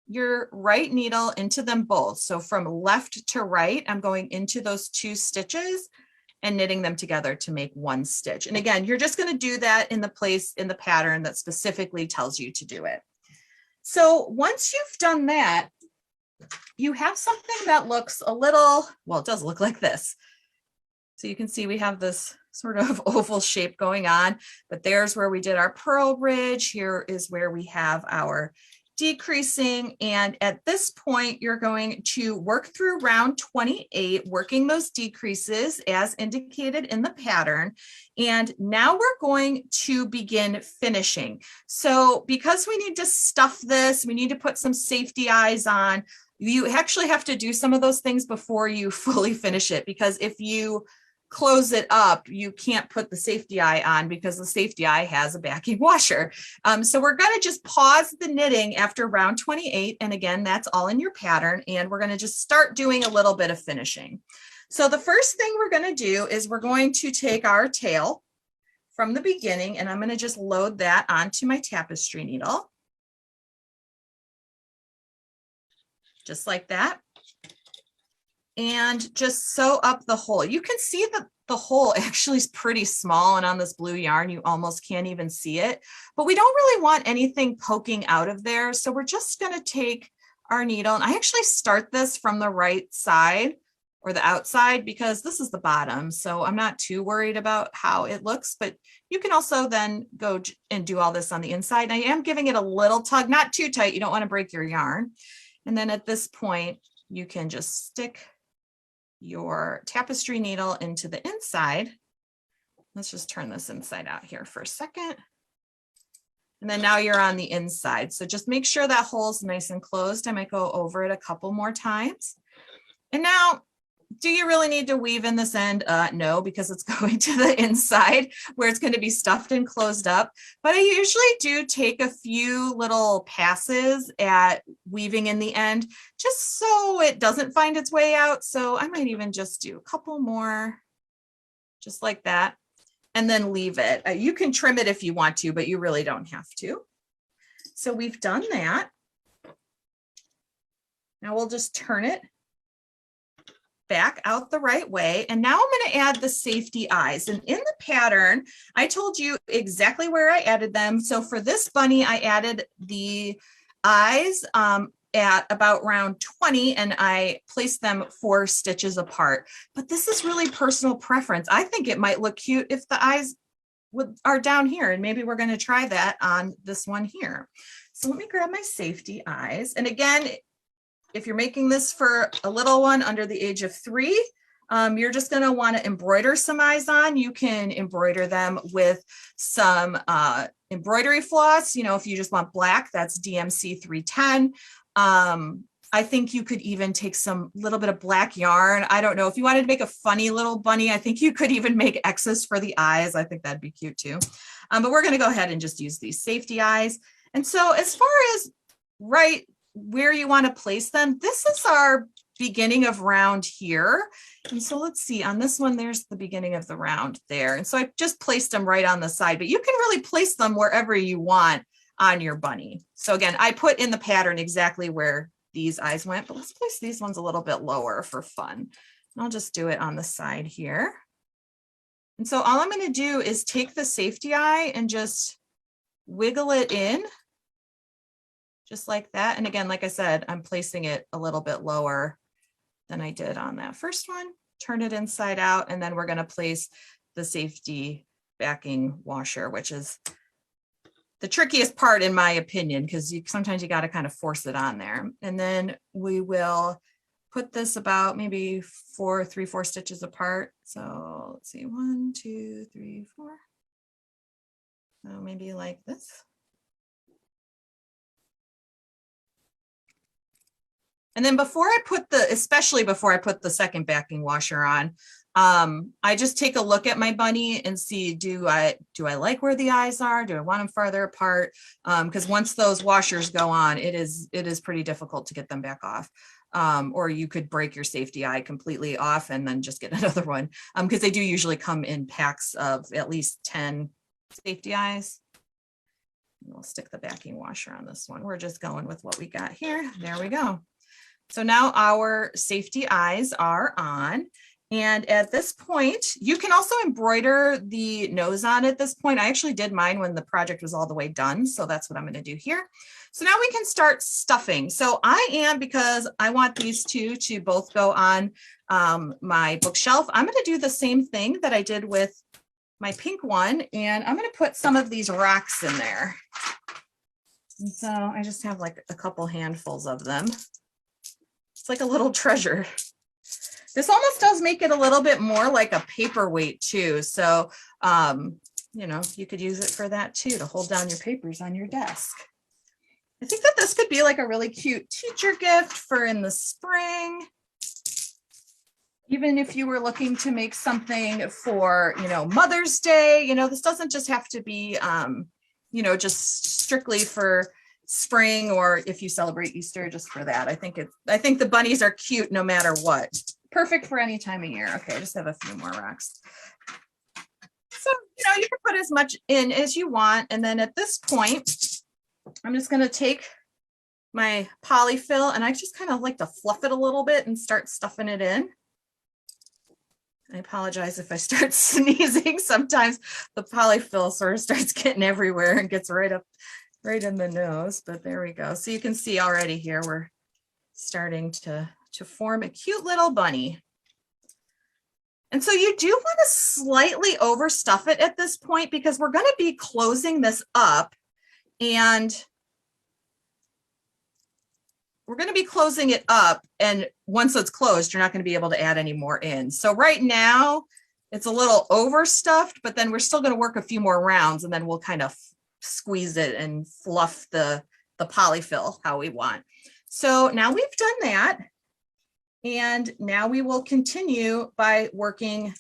your right needle into them both. So from left to right, I'm going into those 2 stitches and knitting them together to make 1 stitch. And again, you're just going to do that in the place in the pattern that specifically tells you to do it. So once you've done that, you have something that looks a little, well, it does look like this. So you can see we have this sort of oval shape going on, but there's where we did our purl ridge. Here is where we have our decreasing. And at this point, you're going to work through round 28, working those decreases as indicated in the pattern. And now we're going to begin finishing. So because we need to stuff this, we need to put some safety eyes on. You actually have to do some of those things before you fully finish it, because if you close it up, you can't put the safety eye on because the safety eye has a backing washer. So we're going to just pause the knitting after round 28. And again, that's all in your pattern. And we're going to just start doing a little bit of finishing. So the first thing we're going to do is we're going to take our tail from the beginning, and I'm going to just load that onto my tapestry needle. Just like that. And just sew up the hole. You can see that the hole actually is pretty small, and on this blue yarn, you almost can't even see it, but we don't really want anything poking out of there. So we're just going to take our needle, and I actually start this from the right side or the outside because this is the bottom. So I'm not too worried about how it looks, but you can also then go and do all this on the inside. I am giving it a little tug, not too tight. You don't want to break your yarn. And then at this point, you can just stick your tapestry needle into the inside. Let's just turn this inside out here for a second. And then now you're on the inside. So just make sure that hole's nice and closed. I might go over it a couple more times. And now, do you really need to weave in this end? No, because it's going to the inside where it's going to be stuffed and closed up. But I usually do take a few little passes at weaving in the end, just so it doesn't find its way out. So I might even just do a couple more, just like that, and then leave it. You can trim it if you want to, but you really don't have to. So we've done that. Now we'll just turn it back out the right way. And now I'm going to add the safety eyes. And in the pattern, I told you exactly where I added them. So for this bunny, I added the eyes at about round 20, and I placed them 4 stitches apart. But this is really personal preference. I think it might look cute if the eyes are down here, and maybe we're going to try that on this one here. So let me grab my safety eyes. And again, if you're making this for a little one under the age of 3, you're just going to want to embroider some eyes on. You can embroider them with some embroidery floss. You know, if you just want black, that's DMC 310. I think you could even take some little bit of black yarn. I don't know if you wanted to make a funny little bunny. I think you could even make X's for the eyes. I think that'd be cute too. But we're going to go ahead and just use these safety eyes. And so as far as where you want to place them, this is our beginning of round here. And so let's see, on this one, there's the beginning of the round there. And so I just placed them right on the side, but you can really place them wherever you want on your bunny. So again, I put in the pattern exactly where these eyes went, but let's place these ones a little bit lower for fun. I'll just do it on the side here. And so all I'm going to do is take the safety eye and just wiggle it in just like that. And again, like I said, I'm placing it a little bit lower than I did on that first one. Turn it inside out, and then we're going to place the safety backing washer, which is the trickiest part in my opinion, because sometimes you got to kind of force it on there. And then we will put this about maybe 3-4 stitches apart. So let's see, 1, 2, 3, 4. So maybe like this. And then especially before I put the second backing washer on, I just take a look at my bunny and see, do I like where the eyes are? Do I want them farther apart? Because once those washers go on, it is pretty difficult to get them back off. Or you could break your safety eye completely off and then just get another one. Because they do usually come in packs of at least 10 safety eyes. We'll stick the backing washer on this one. We're just going with what we got here. There we go. So now our safety eyes are on. And at this point, you can also embroider the nose on at this point. I actually did mine when the project was all the way done. So that's what I'm going to do here. So now we can start stuffing. So because I want these two to both go on my bookshelf, I'm going to do the same thing that I did with my pink one. And I'm going to put some of these rocks in there. And so I just have like a couple handfuls of them. It's like a little treasure. This almost does make it a little bit more like a paperweight too. So, you could use it for that too, to hold down your papers on your desk. I think that this could be like a really cute teacher gift for in the spring. Even if you were looking to make something for, Mother's Day, this doesn't just have to be, just strictly for spring, or if you celebrate Easter, just for that. I think the bunnies are cute no matter what. Perfect for any time of year. Okay, I just have a few more rocks. So, you can put as much in as you want. And then at this point, I'm just going to take my polyfill, and I just kind of like to fluff it a little bit and start stuffing it in. I apologize if I start sneezing. Sometimes the polyfill sort of starts getting everywhere and gets right in the nose, but there we go. So you can see already here, we're starting to form a cute little bunny. And so you do want to slightly overstuff it at this point, because we're going to be closing this up, and we're going to be closing it up. And once it's closed, you're not going to be able to add any more in. So right now it's a little overstuffed, but then we're still going to work a few more rounds, and then we'll kind of squeeze it and fluff the polyfill how we want. So now we've done that. And now we will continue by working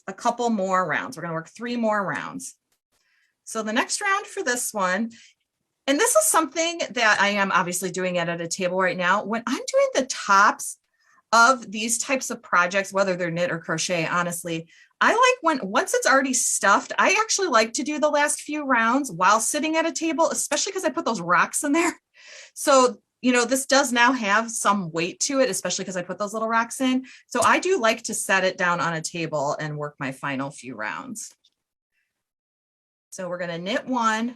a couple more rounds. We're going to work 3 more rounds. So the next round for this one, and this is something that I am obviously doing it at a table right now. When I'm doing the tops of these types of projects, whether they're knit or crochet, honestly, I like once it's already stuffed, I actually like to do the last few rounds while sitting at a table, especially because I put those rocks in there. So this does now have some weight to it, especially because I put those little rocks in. So I do like to set it down on a table and work my final few rounds. So we're going to knit 1,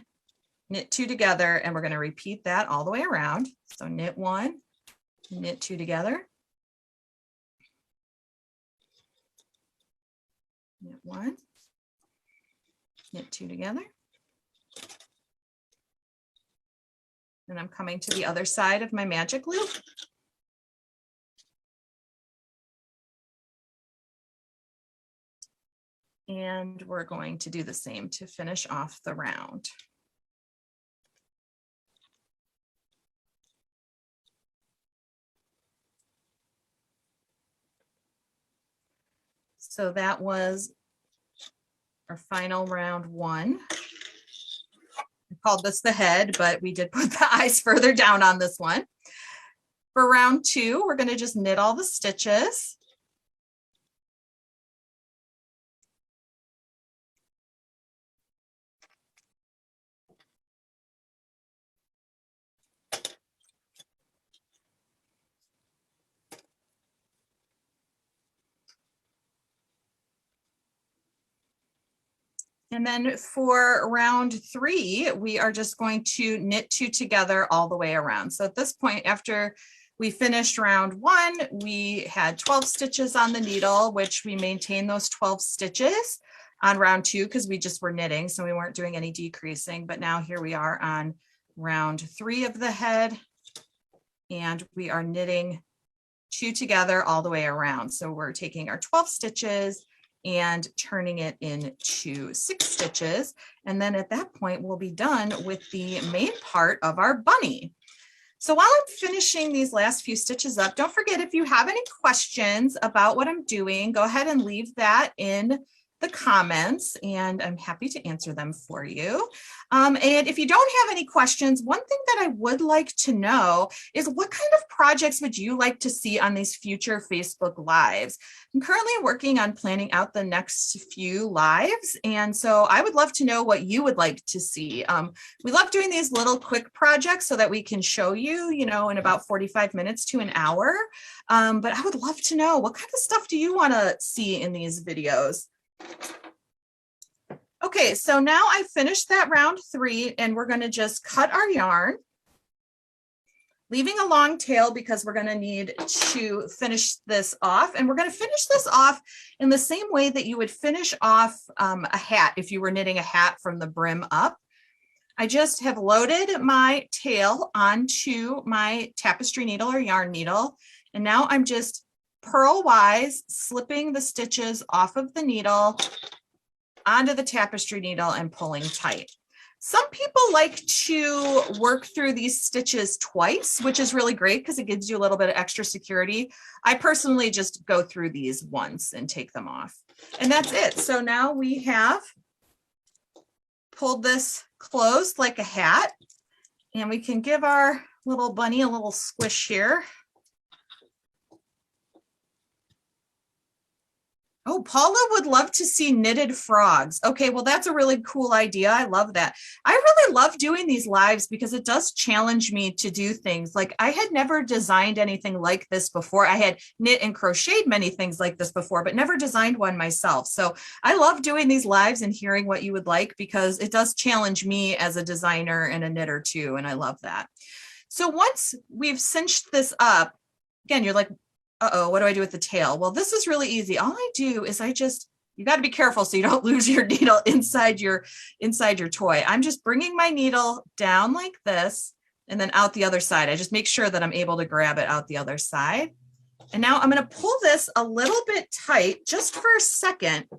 knit 2 together, and we're going to repeat that all the way around. So knit 1, knit 2 together. Knit 1, knit 2 together. And I'm coming to the other side of my magic loop. And we're going to do the same to finish off the round. So that was our final round 1. Called this the head, but we did put the eyes further down on this one. For round 2, we're going to just knit all the stitches. And then for round 3, we are just going to knit 2 together all the way around. So at this point, after we finished round 1, we had 12 stitches on the needle, which we maintained those 12 stitches on round 2 because we just were knitting, so we weren't doing any decreasing. But now here we are on round 3 of the head, and we are knitting 2 together all the way around. So we're taking our 12 stitches and turning it into 6 stitches. And then at that point, we'll be done with the main part of our bunny. So while I'm finishing these last few stitches up, don't forget, if you have any questions about what I'm doing, go ahead and leave that in the comments and I'm happy to answer them for you. And if you don't have any questions, one thing that I would like to know is what kind of projects would you like to see on these future Facebook Lives? I'm currently working on planning out the next few lives. And so I would love to know what you would like to see. We love doing these little quick projects so that we can show you, in about 45 minutes to an hour. But I would love to know, what kind of stuff do you want to see in these videos? Okay, so now I finished that round 3 and we're going to just cut our yarn, leaving a long tail because we're going to need to finish this off. And we're going to finish this off in the same way that you would finish off a hat if you were knitting a hat from the brim up. I just have loaded my tail onto my tapestry needle or yarn needle. And now I'm just purlwise slipping the stitches off of the needle onto the tapestry needle and pulling tight. Some people like to work through these stitches twice, which is really great because it gives you a little bit of extra security. I personally just go through these once and take them off. And that's it. So now we have pulled this closed like a hat, and we can give our little bunny a little squish here. Oh, Paula would love to see knitted frogs. Okay, well, that's a really cool idea. I love that. I really love doing these lives because it does challenge me to do things. Like, I had never designed anything like this before. I had knit and crocheted many things like this before, but never designed one myself. So I love doing these lives and hearing what you would like because it does challenge me as a designer and a knitter too, and I love that. So once we've cinched this up, again, you're like, uh-oh, what do I do with the tail? Well, this is really easy. All I do is you got to be careful so you don't lose your needle inside your toy. I'm just bringing my needle down like this and then out the other side. I just make sure that I'm able to grab it out the other side. And now I'm going to pull this a little bit tight just for a second. I'm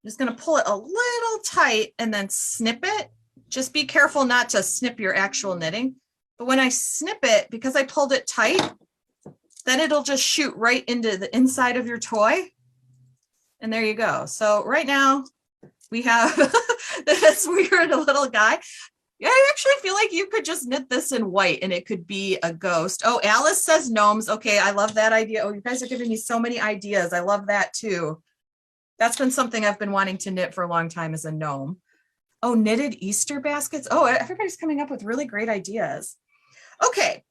just going to pull it a little tight and then snip it. Just be careful not to snip your actual knitting. But when I snip it, because I pulled it tight, then it'll just shoot right into the inside of your toy. And there you go. So right now we have this weird little guy. Yeah, I actually feel like you could just knit this in white and it could be a ghost. Oh, Alice says gnomes. Okay, I love that idea. Oh, you guys are giving me so many ideas. I love that too. That's been something I've been wanting to knit for a long time, as a gnome. Oh, knitted Easter baskets. Oh, everybody's coming up with really great ideas. Okay.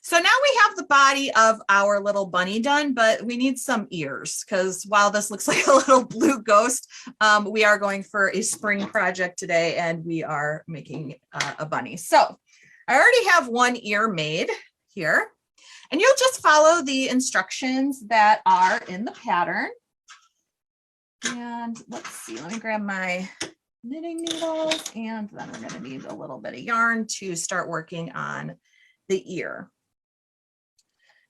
So now we have the body of our little bunny done, but we need some ears because while this looks like a little blue ghost, we are going for a spring project today and we are making a bunny. So I already have one ear made here, and you'll just follow the instructions that are in the pattern. And let's see, let me grab my knitting needles, and then I'm going to need a little bit of yarn to start working on the ear.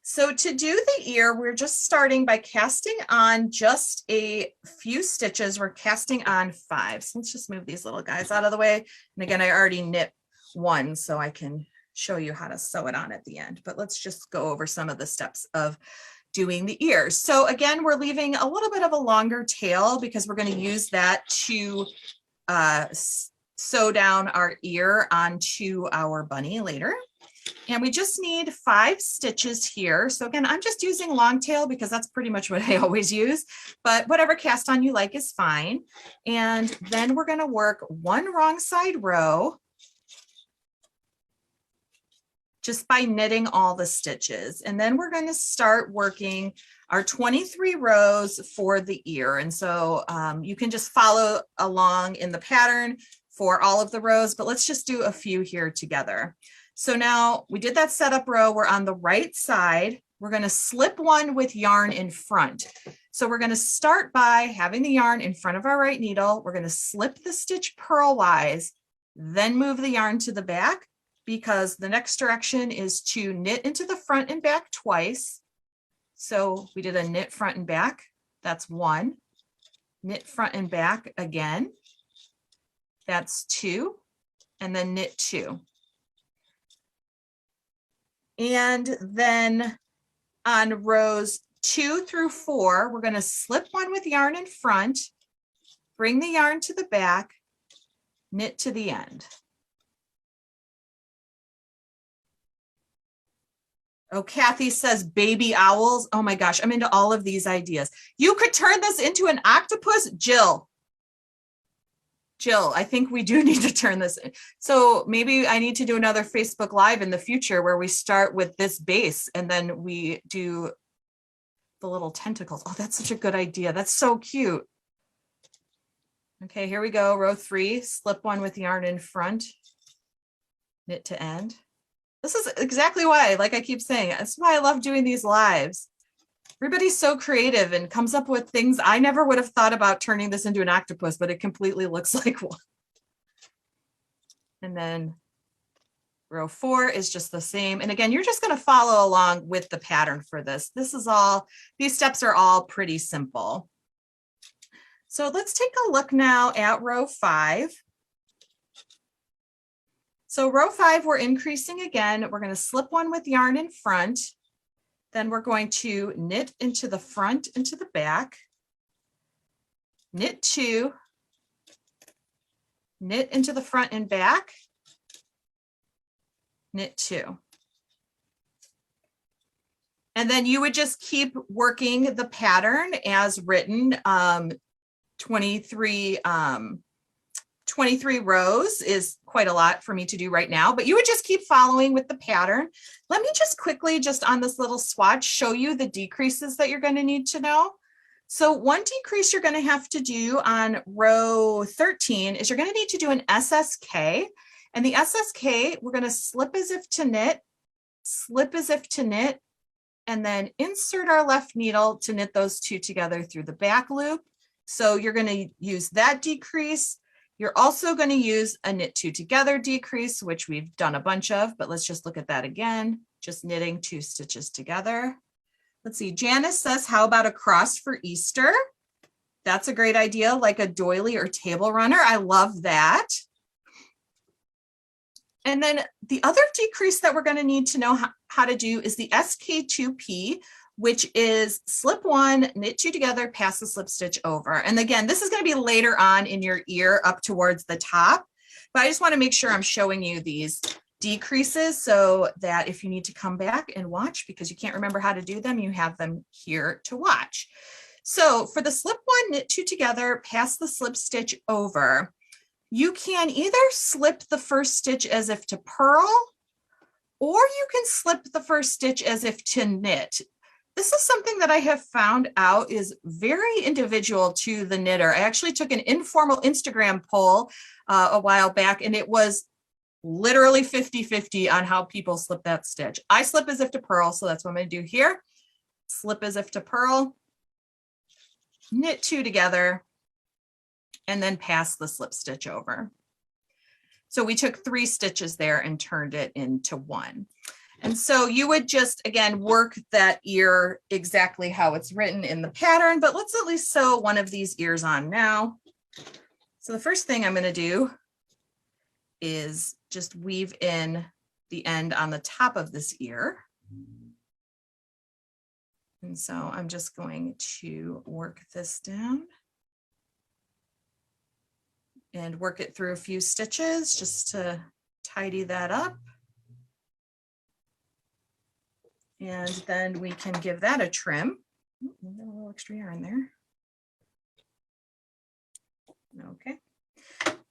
So to do the ear, we're just starting by casting on just a few stitches. We're casting on 5. So let's just move these little guys out of the way. And again, I already knit one, so I can show you how to sew it on at the end. But let's just go over some of the steps of doing the ears. So again, we're leaving a little bit of a longer tail because we're going to use that to sew down our ear onto our bunny later. And we just need 5 stitches here. So again, I'm just using long tail because that's pretty much what I always use, but whatever cast on you like is fine. And then we're going to work one wrong side row just by knitting all the stitches. And then we're going to start working our 23 rows for the ear. And so you can just follow along in the pattern for all of the rows, but let's just do a few here together. So now we did that setup row. We're on the right side. We're going to slip one with yarn in front. So we're going to start by having the yarn in front of our right needle. We're going to slip the stitch purlwise, then move the yarn to the back, because the next direction is to knit into the front and back twice. So we did a knit front and back. That's 1. Knit front and back again. That's 2. And then knit 2. And then on rows 2 through 4, we're going to slip one with yarn in front, bring the yarn to the back, knit to the end. Oh, Kathy says baby owls. Oh my gosh, I'm into all of these ideas. You could turn this into an octopus, Jill. Jill, I think we do need to turn this in. So maybe I need to do another Facebook Live in the future where we start with this base and then we do the little tentacles. Oh, that's such a good idea. That's so cute. Okay, here we go. Row 3, slip one with yarn in front, knit to end. This is exactly why, like I keep saying, that's why I love doing these lives. Everybody's so creative and comes up with things. I never would have thought about turning this into an octopus, but it completely looks like one. And then row 4 is just the same. And again, you're just going to follow along with the pattern for this. These steps are all pretty simple. So let's take a look now at row 5. So row 5, we're increasing again. We're going to slip one with yarn in front. Then we're going to knit into the front, into the back, knit 2, knit into the front and back, knit 2. And then you would just keep working the pattern as written. 23 rows is quite a lot for me to do right now, but you would just keep following with the pattern. Let me just quickly, just on this little swatch, show you the decreases that you're going to need to know. So one decrease you're going to have to do on row 13 is you're going to need to do an SSK. And the SSK, we're going to slip as if to knit, slip as if to knit, and then insert our left needle to knit those two together through the back loop. So you're going to use that decrease. You're also going to use a knit 2 together decrease, which we've done a bunch of, but let's just look at that again. Just knitting 2 stitches together. Let's see, Janice says, how about a cross for Easter? That's a great idea, like a doily or table runner. I love that. And then the other decrease that we're going to need to know how to do is the SK2P, which is slip 1, knit 2 together, pass the slip stitch over. And again, this is going to be later on in your ear up towards the top, but I just want to make sure I'm showing you these decreases so that if you need to come back and watch because you can't remember how to do them, you have them here to watch. So for the slip 1, knit 2 together, pass the slip stitch over. You can either slip the first stitch as if to purl, or you can slip the first stitch as if to knit. This is something that I have found out is very individual to the knitter. I actually took an informal Instagram poll a while back, and it was literally 50-50 on how people slip that stitch. I slip as if to purl, so that's what I'm going to do here. Slip as if to purl, knit 2 together, and then pass the slip stitch over. So we took 3 stitches there and turned it into 1. And so you would just, again, work that ear exactly how it's written in the pattern, but let's at least sew one of these ears on now. So the first thing I'm going to do is just weave in the end on the top of this ear. And so I'm just going to work this down and work it through a few stitches just to tidy that up. And then we can give that a trim. A little extra yarn there. Okay.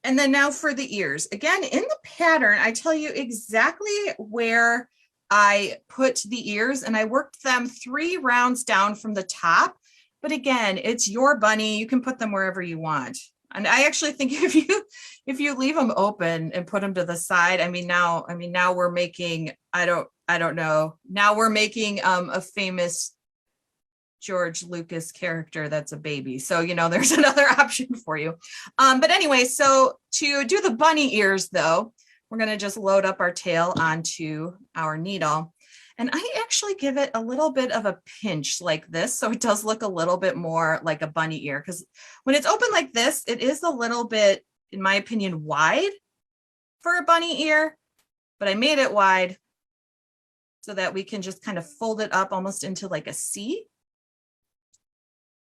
And then now for the ears. Again, in the pattern, I tell you exactly where I put the ears and I worked them 3 rounds down from the top. But again, it's your bunny. You can put them wherever you want. And I actually think if you leave them open and put them to the side, now we're making, I don't know. Now we're making a famous George Lucas character that's a baby. So, there's another option for you. But anyway, so to do the bunny ears though, we're going to just load up our tail onto our needle. And I actually give it a little bit of a pinch like this. So it does look a little bit more like a bunny ear, because when it's open like this, it is a little bit, in my opinion, wide for a bunny ear, but I made it wide so that we can just kind of fold it up almost into like a C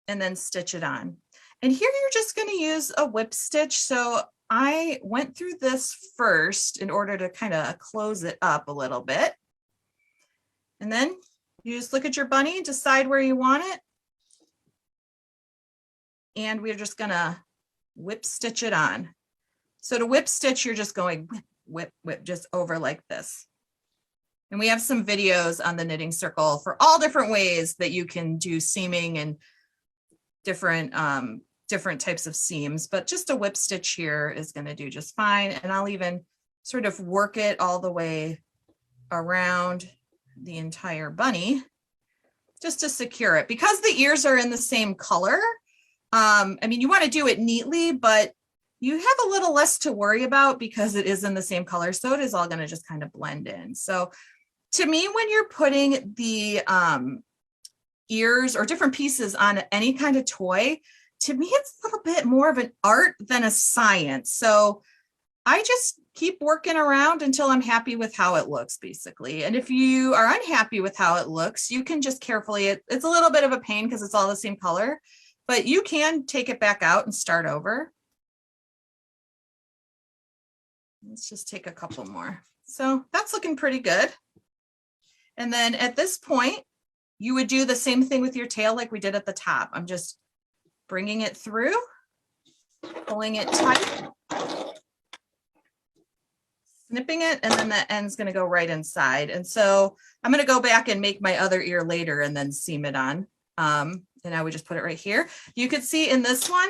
and then stitch it on. And here you're just going to use a whip stitch. So I went through this first in order to kind of close it up a little bit. And then you just look at your bunny, decide where you want it. And we're just gonna whip stitch it on. So to whip stitch, you're just going whip, whip, whip, just over like this. And we have some videos on the Knitting Circle for all different ways that you can do seaming and different types of seams, but just a whip stitch here is gonna do just fine. And I'll even sort of work it all the way around the entire bunny just to secure it, because the ears are in the same color. You want to do it neatly, but you have a little less to worry about because it is in the same color. So it is all going to just kind of blend in. So to me, when you're putting the ears or different pieces on any kind of toy, to me, it's a little bit more of an art than a science. So I just keep working around until I'm happy with how it looks, basically. And if you are unhappy with how it looks, you can just carefully, it's a little bit of a pain because it's all the same color, but you can take it back out and start over. Let's just take a couple more. So that's looking pretty good. And then at this point, you would do the same thing with your tail like we did at the top. I'm just bringing it through, pulling it tight, snipping it, and then that end's going to go right inside. And so I'm going to go back and make my other ear later and then seam it on. And I would just put it right here. You could see in this one,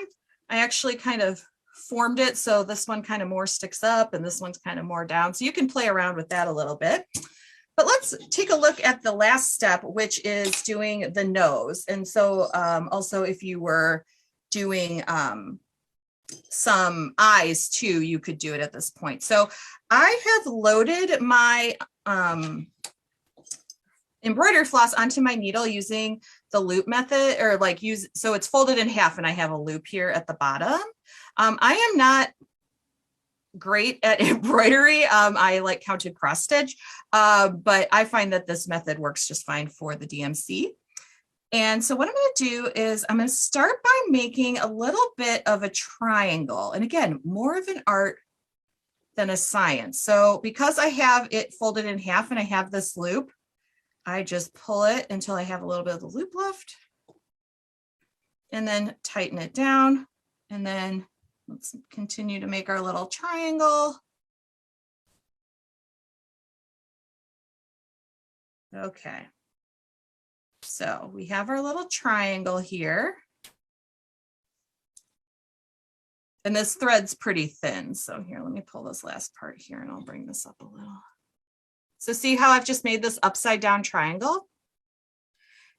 I actually kind of formed it. So this one kind of more sticks up and this one's kind of more down. So you can play around with that a little bit. But let's take a look at the last step, which is doing the nose. And so also if you were doing some eyes too, you could do it at this point. So I have loaded my embroidery floss onto my needle using the loop method, or so it's folded in half and I have a loop here at the bottom. I am not great at embroidery. I like counted cross stitch, but I find that this method works just fine for the DMC. And so what I'm going to do is I'm going to start by making a little bit of a triangle. And again, more of an art than a science. So because I have it folded in half and I have this loop, I just pull it until I have a little bit of the loop left and then tighten it down. And then let's continue to make our little triangle. Okay. So we have our little triangle here. And this thread's pretty thin. So here, let me pull this last part here and I'll bring this up a little. So see how I've just made this upside down triangle?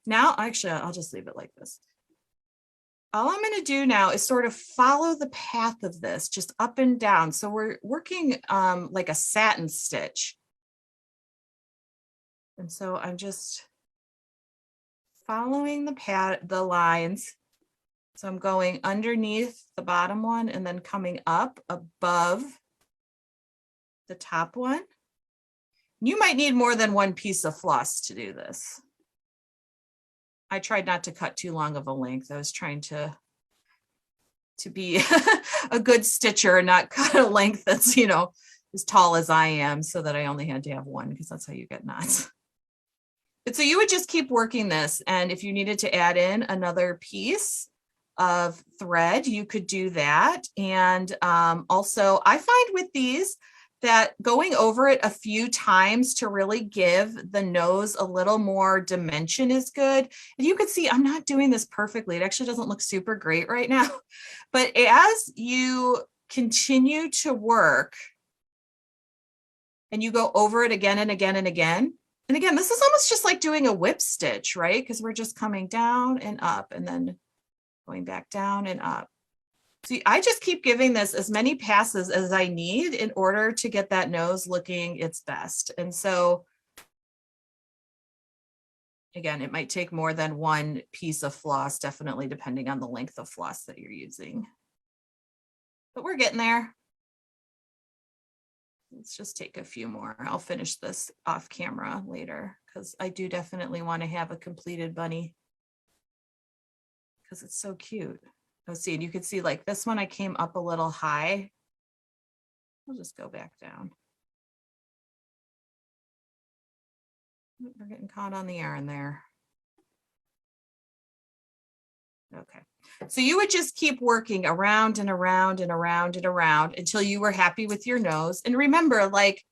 Now, actually, I'll just leave it like this. All I'm going to do now is sort of follow the path of this, just up and down. So we're working like a satin stitch. And so I'm just following the lines. So I'm going underneath the bottom one and then coming up above the top one. You might need more than one piece of floss to do this. I tried not to cut too long of a length. I was trying to be a good stitcher and not cut a length that's, as tall as I am, so that I only had to have one, because that's how you get knots. But so you would just keep working this. And if you needed to add in another piece of thread, you could do that. And also I find with these that going over it a few times to really give the nose a little more dimension is good. And you can see I'm not doing this perfectly. It actually doesn't look super great right now. But as you continue to work and you go over it again and again and again, and again, this is almost just like doing a whip stitch, right? Because we're just coming down and up and then going back down and up. See, I just keep giving this as many passes as I need in order to get that nose looking its best. And so, again, it might take more than one piece of floss, definitely depending on the length of floss that you're using. But we're getting there. Let's just take a few more. I'll finish this off camera later because I do definitely want to have a completed bunny because it's so cute. Let's see, and you can see like this one, I came up a little high. We'll just go back down. We're getting caught on the yarn there. Okay, so you would just keep working around and around and around and around until you were happy with your nose. And remember, like,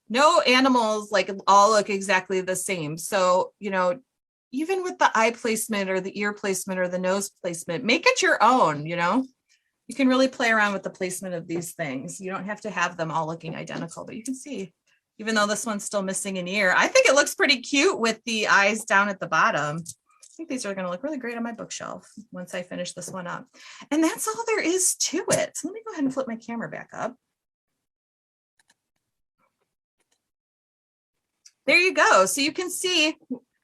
no animals like all look exactly the same. So, you know, even with the eye placement or the ear placement or the nose placement, make it your own, you know. You can really play around with the placement of these things. You don't have to have them all looking identical, but you can see, even though this one's still missing an ear, I think it looks pretty cute with the eyes down at the bottom. I think these are going to look really great on my bookshelf once I finish this one up. And that's all there is to it. So let me go ahead and flip my camera back up. There you go. So you can see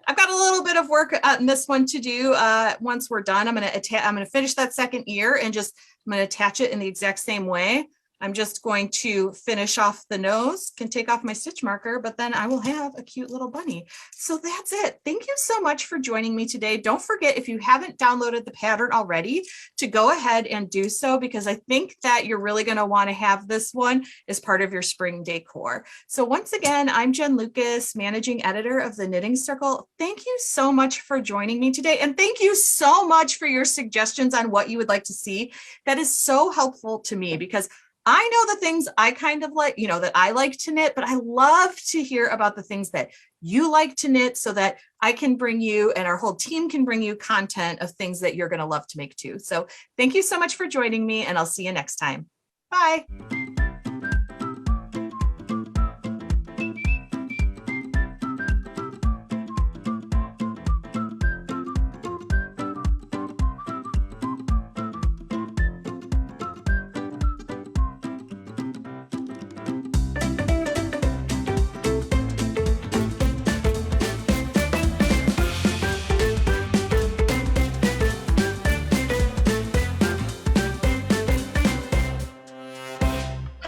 I've got a little bit of work on this one to do. Once we're done, I'm going to finish that second ear and I'm going to attach it in the exact same way. I'm just going to finish off the nose, can take off my stitch marker, but then I will have a cute little bunny. So that's it. Thank you so much for joining me today. Don't forget, if you haven't downloaded the pattern already, to go ahead and do so, because I think that you're really going to want to have this one as part of your spring decor. So once again, I'm Jen Lucas, managing editor of the Knitting Circle. Thank you so much for joining me today. And thank you so much for your suggestions on what you would like to see. That is so helpful to me, because I know the things I kind of like, you know, that I like to knit, but I love to hear about the things that you like to knit so that I can bring you and our whole team can bring you content of things that you're going to love to make too. So thank you so much for joining me, and I'll see you next time. Bye.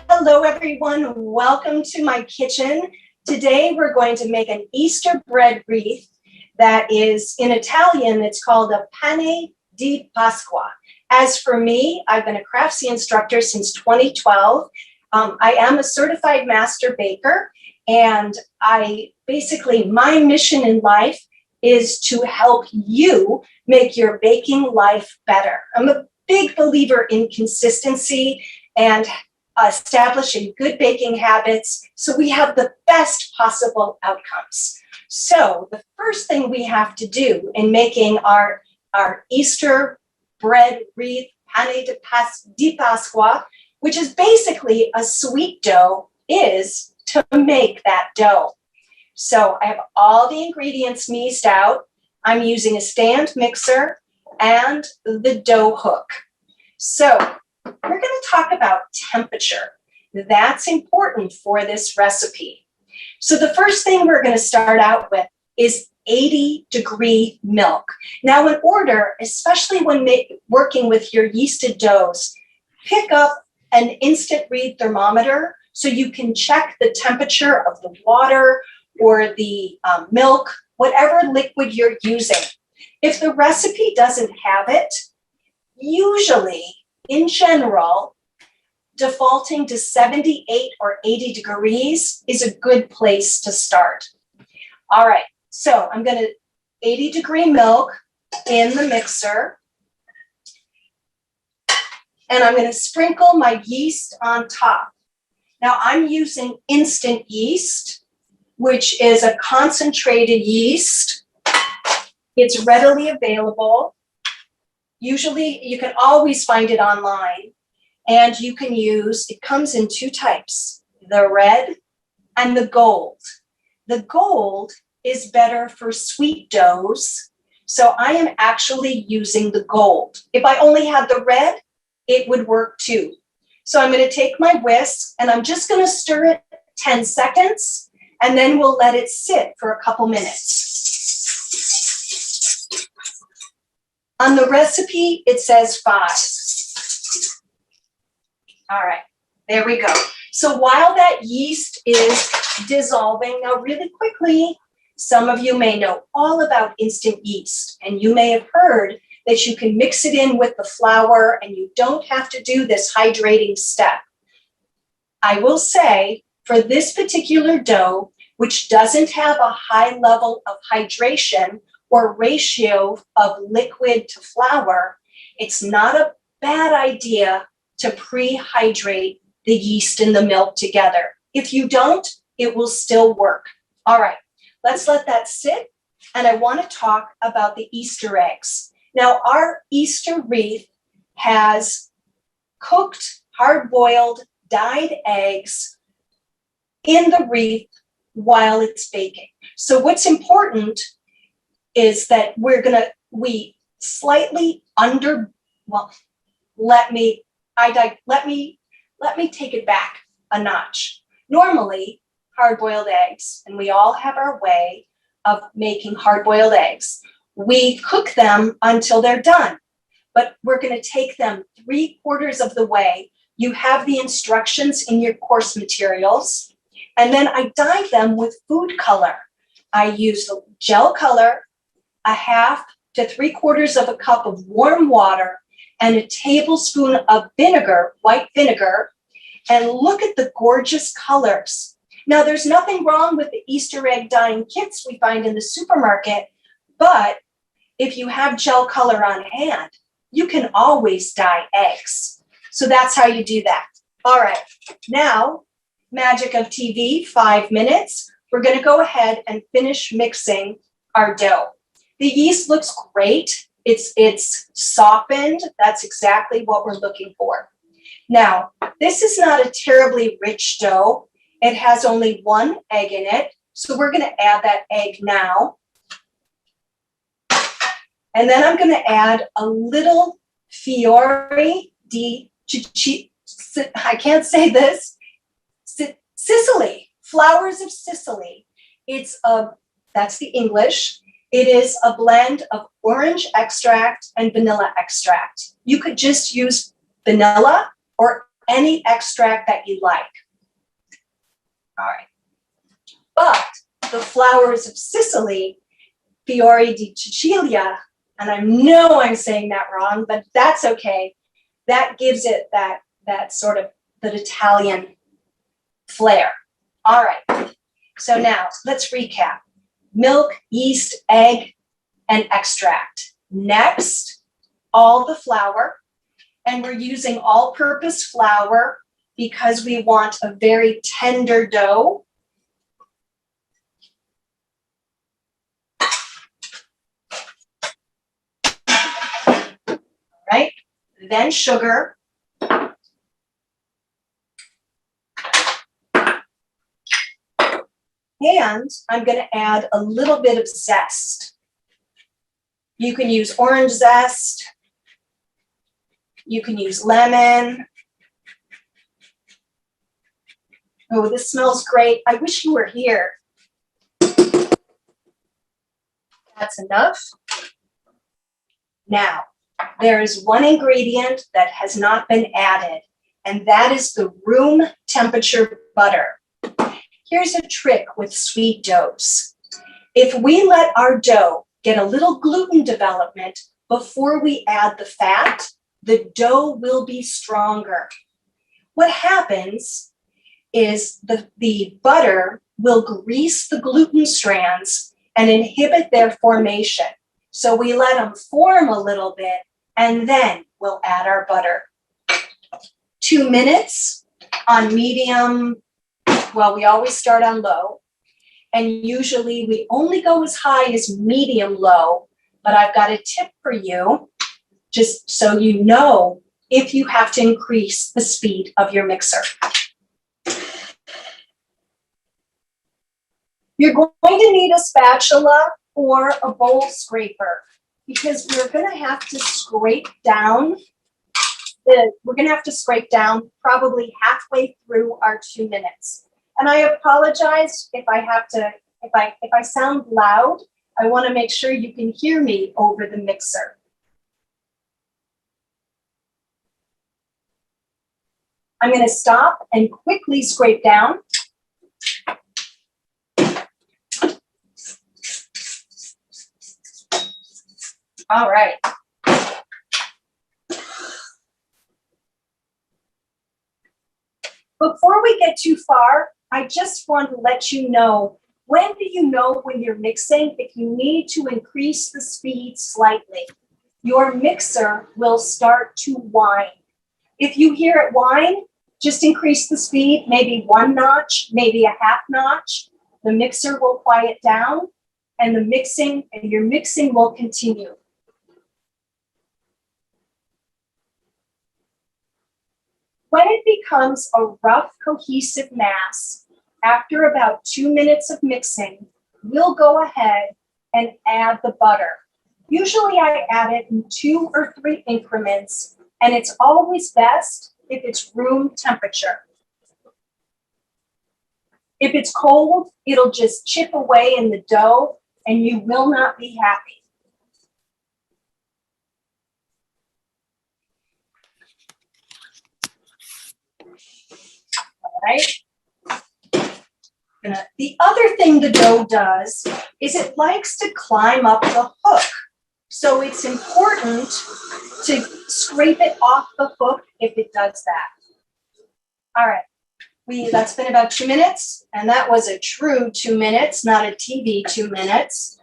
Hello everyone, welcome to my kitchen. Today we're going to make an Easter bread wreath that is, in Italian, it's called a pane di Pasqua. As for me, I've been a Craftsy instructor since 2012. I am a certified master baker, and my mission in life is to help you make your baking life better. I'm a big believer in consistency and establishing good baking habits so we have the best possible outcomes. So the first thing we have to do in making our Easter bread wreath, pane di Pasqua, which is basically a sweet dough, is to make that dough. So I have all the ingredients meased out. I'm using a stand mixer and the dough hook. So we're going to talk about temperature. That's important for this recipe. So the first thing we're going to start out with is 80-degree milk. Now in order, especially when working with your yeasted doughs, pick up an instant read thermometer so you can check the temperature of the water or the milk, whatever liquid you're using. If the recipe doesn't have it, usually, in general, defaulting to 78 or 80 degrees is a good place to start. All right, so I'm going to 80-degree milk in the mixer, and I'm going to sprinkle my yeast on top. Now I'm using instant yeast, which is a concentrated yeast. It's readily available. Usually you can always find it online, and you can use, it comes in two types, the red and the gold. The gold is better for sweet doughs, so I am actually using the gold. If I only had the red, it would work too. So I'm going to take my whisk and I'm just going to stir it 10 seconds, and then we'll let it sit for a couple minutes. On the recipe, it says 5. All right, there we go. So while that yeast is dissolving, now really quickly, some of you may know all about instant yeast, and you may have heard that you can mix it in with the flour and you don't have to do this hydrating step. I will say, for this particular dough, which doesn't have a high level of hydration or ratio of liquid to flour, it's not a bad idea to pre-hydrate the yeast and the milk together. If you don't, it will still work. All right, let's let that sit. And I want to talk about the Easter eggs. Now, our Easter wreath has cooked, hard-boiled, dyed eggs in the wreath while it's baking. So what's important is that we slightly let me take it back a notch. Normally, hard-boiled eggs, and we all have our way of making hard-boiled eggs, we cook them until they're done, but we're going to take them 3/4 of the way. You have the instructions in your course materials, and then I dye them with food color. I use gel color, 1/2 to 3/4 of a cup of warm water, and a tablespoon of vinegar, white vinegar, and look at the gorgeous colors. Now, there's nothing wrong with the Easter egg dyeing kits we find in the supermarket, but if you have gel color on hand, you can always dye eggs. So that's how you do that. All right, now, magic of TV, 5 minutes. We're gonna go ahead and finish mixing our dough. The yeast looks great. It's softened. That's exactly what we're looking for. Now, this is not a terribly rich dough. It has only 1 egg in it. So we're gonna add that egg now. And then I'm gonna add a little fiori di Cicci, I can't say this, Sicily, flowers of Sicily. That's the English. It is a blend of orange extract and vanilla extract. You could just use vanilla or any extract that you like. All right. But the flowers of Sicily, fiori di Sicilia, and I know I'm saying that wrong, but that's okay. That gives it that sort of that Italian flair. All right. So now let's recap. Milk, yeast, egg, and extract. Next, all the flour. And we're using all-purpose flour because we want a very tender dough. All right, then sugar. And I'm going to add a little bit of zest. You can use orange zest. You can use lemon. Oh, this smells great. I wish you were here. That's enough. Now, there is one ingredient that has not been added, and that is the room temperature butter. Here's a trick with sweet doughs. If we let our dough get a little gluten development before we add the fat, the dough will be stronger. What happens is the butter will grease the gluten strands and inhibit their formation. So we let them form a little bit, and then we'll add our butter. 2 minutes, on medium. Well, we always start on low. And usually we only go as high as medium low. But I've got a tip for you, just so you know if you have to increase the speed of your mixer. You're going to need a spatula or a bowl scraper because we're going to have to scrape down. We're going to have to scrape down probably halfway through our 2 minutes. And I apologize if I have to, if I sound loud. I want to make sure you can hear me over the mixer. I'm going to stop and quickly scrape down. All right. Before we get too far, I just want to let you know, when do you know when you're mixing if you need to increase the speed slightly? Your mixer will start to whine. If you hear it whine, just increase the speed, maybe 1 notch, maybe a half notch. The mixer will quiet down and your mixing will continue. When it becomes a rough, cohesive mass, after about 2 minutes of mixing, we'll go ahead and add the butter. Usually I add it in 2 or 3 increments, and it's always best if it's room temperature. If it's cold, it'll just chip away in the dough, and you will not be happy. All right. The other thing the dough does is it likes to climb up the hook. So it's important to scrape it off the hook if it does that. All right. That's been about 2 minutes, and that was a true 2 minutes, not a TV 2 minutes.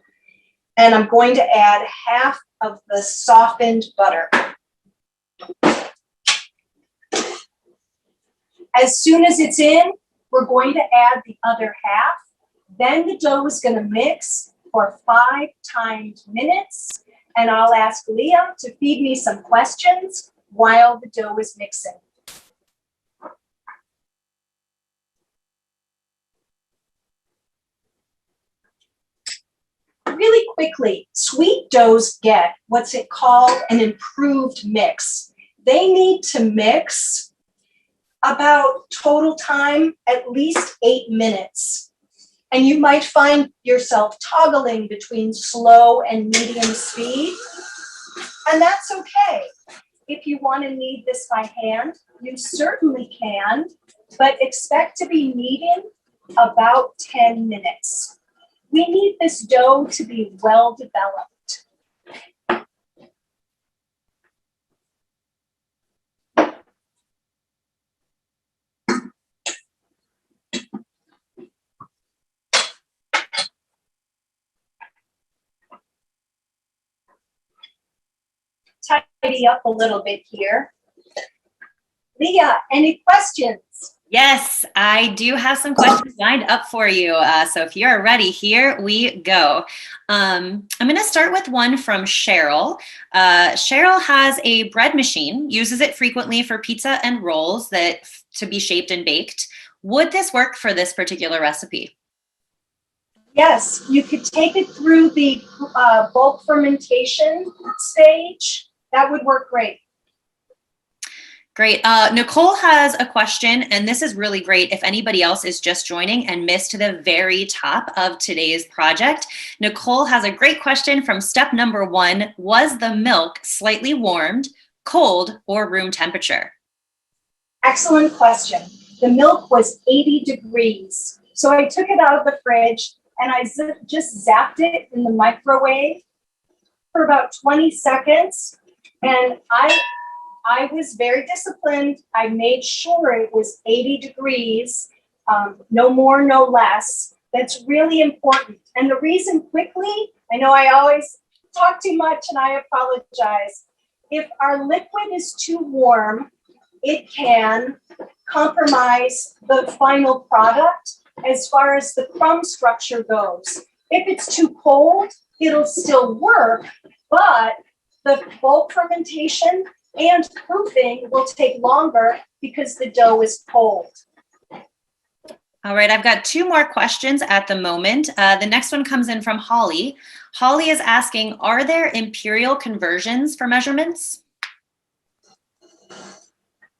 And I'm going to add half of the softened butter. As soon as it's in, we're going to add the other half. Then the dough is going to mix for 5 timed minutes. And I'll ask Leah to feed me some questions while the dough is mixing. Really quickly, sweet doughs get what's it called an improved mix. They need to mix about total time at least 8 minutes. And you might find yourself toggling between slow and medium speed. And that's okay. If you want to knead this by hand, you certainly can, but expect to be kneading about 10 minutes. We need this dough to be well developed. Tidy up a little bit here. Leah, any questions? Yes, I do have some questions lined up for you. So if you're ready, here we go. I'm going to start with one from Cheryl. Cheryl has a bread machine, uses it frequently for pizza and rolls to be shaped and baked. Would this work for this particular recipe? Yes, you could take it through the bulk fermentation stage. That would work great. Great. Nicole has a question, and this is really great if anybody else is just joining and missed the very top of today's project. Nicole has a great question from step number 1. Was the milk slightly warmed, cold, or room temperature? Excellent question. The milk was 80 degrees. So I took it out of the fridge and I just zapped it in the microwave for about 20 seconds. And I was very disciplined. I made sure it was 80 degrees, no more, no less. That's really important. And the reason quickly, I know I always talk too much and I apologize. If our liquid is too warm, it can compromise the final product as far as the crumb structure goes. If it's too cold, it'll still work, but the bulk fermentation and proofing will take longer because the dough is cold. All right, I've got 2 more questions at the moment. The next one comes in from Holly. Holly is asking, are there imperial conversions for measurements?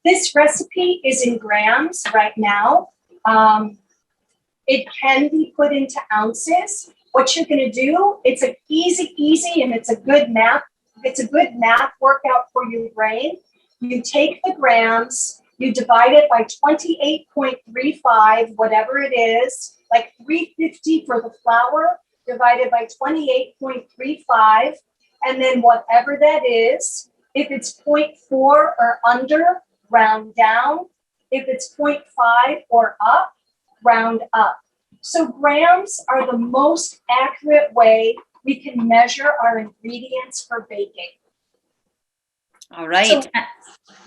This recipe is in grams right now. It can be put into ounces. What you're gonna do, it's an easy, and it's a good math workout for your brain. You take the grams, you divide it by 28.35, whatever it is, like 350 for the flour, divided by 28.35, and then whatever that is, if it's 0.4 or under, round down. If it's 0.5 or up, round up. So grams are the most accurate way we can measure our ingredients for baking. All right. So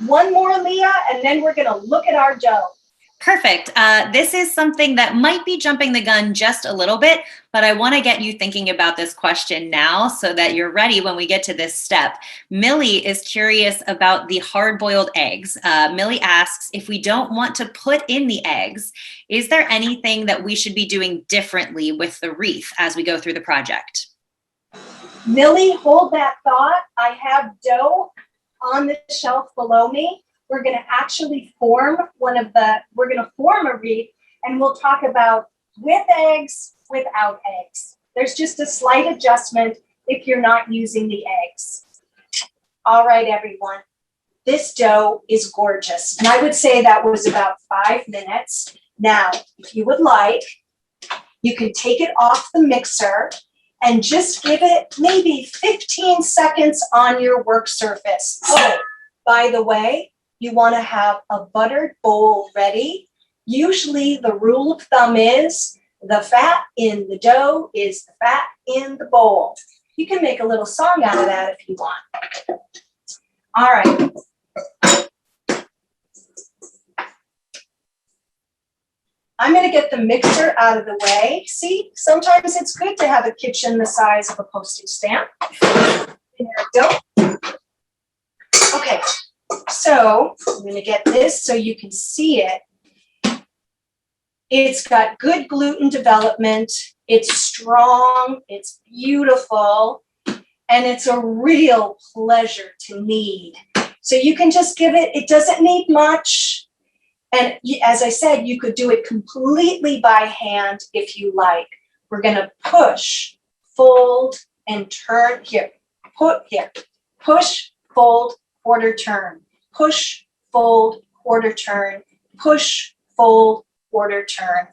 one more, Leah, and then we're gonna look at our dough. Perfect. This is something that might be jumping the gun just a little bit, but I want to get you thinking about this question now so that you're ready when we get to this step. Millie is curious about the hard-boiled eggs. Millie asks, if we don't want to put in the eggs, is there anything that we should be doing differently with the wreath as we go through the project? Millie, hold that thought. I have dough on the shelf below me. We're going to actually form a wreath, and we'll talk about with eggs, without eggs. There's just a slight adjustment if you're not using the eggs. All right, everyone. This dough is gorgeous. And I would say that was about 5 minutes. Now, if you would like, you can take it off the mixer and just give it maybe 15 seconds on your work surface. Oh, by the way, you want to have a buttered bowl ready. Usually the rule of thumb is the fat in the dough is the fat in the bowl. You can make a little song out of that if you want. All right. I'm going to get the mixer out of the way. See, sometimes it's good to have a kitchen the size of a postage stamp. There we go. Okay. So I'm going to get this so you can see it. It's got good gluten development. It's strong. It's beautiful. And it's a real pleasure to knead. So you can just give it, it doesn't need much. And as I said, you could do it completely by hand if you like. We're going to push, fold, and turn here. Push, fold, quarter turn, push, fold, quarter turn, push, fold, quarter turn.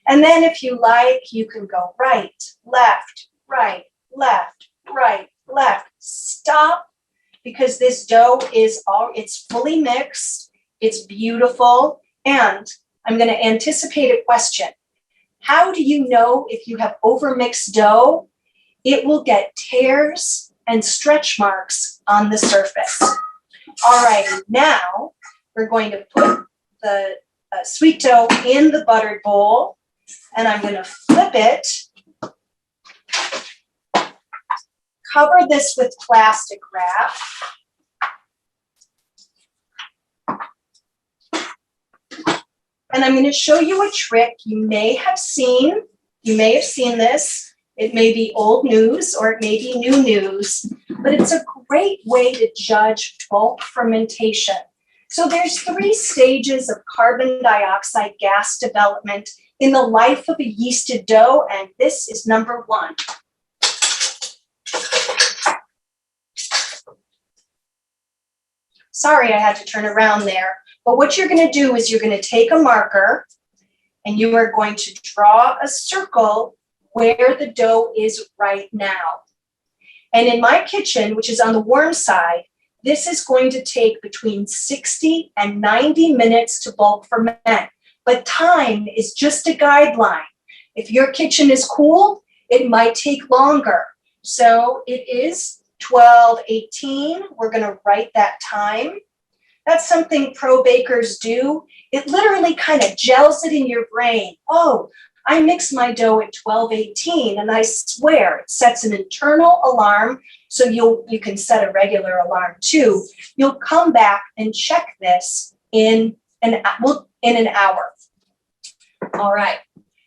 And then if you like, you can go right, left, right, left, right, left. Stop, because this dough it's fully mixed, it's beautiful, and I'm going to anticipate a question. How do you know if you have overmixed dough? It will get tears and stretch marks on the surface. All right, now we're going to put the sweet dough in the buttered bowl, and I'm going to flip it. Cover this with plastic wrap. And I'm going to show you a trick you may have seen. You may have seen this. It may be old news or it may be new news, but it's a great way to judge bulk fermentation. So there's 3 stages of carbon dioxide gas development in the life of a yeasted dough, and this is number 1. Sorry, I had to turn around there. But what you're going to do is you're going to take a marker and you are going to draw a circle where the dough is right now. And in my kitchen, which is on the warm side, this is going to take between 60 and 90 minutes to bulk ferment. But time is just a guideline. If your kitchen is cool, it might take longer. So it is 12:18. We're going to write that time. That's something pro bakers do. It literally kind of gels it in your brain. Oh, I mix my dough at 12:18, and I swear it sets an internal alarm. So you can set a regular alarm too. You'll come back and check this in an hour. All right.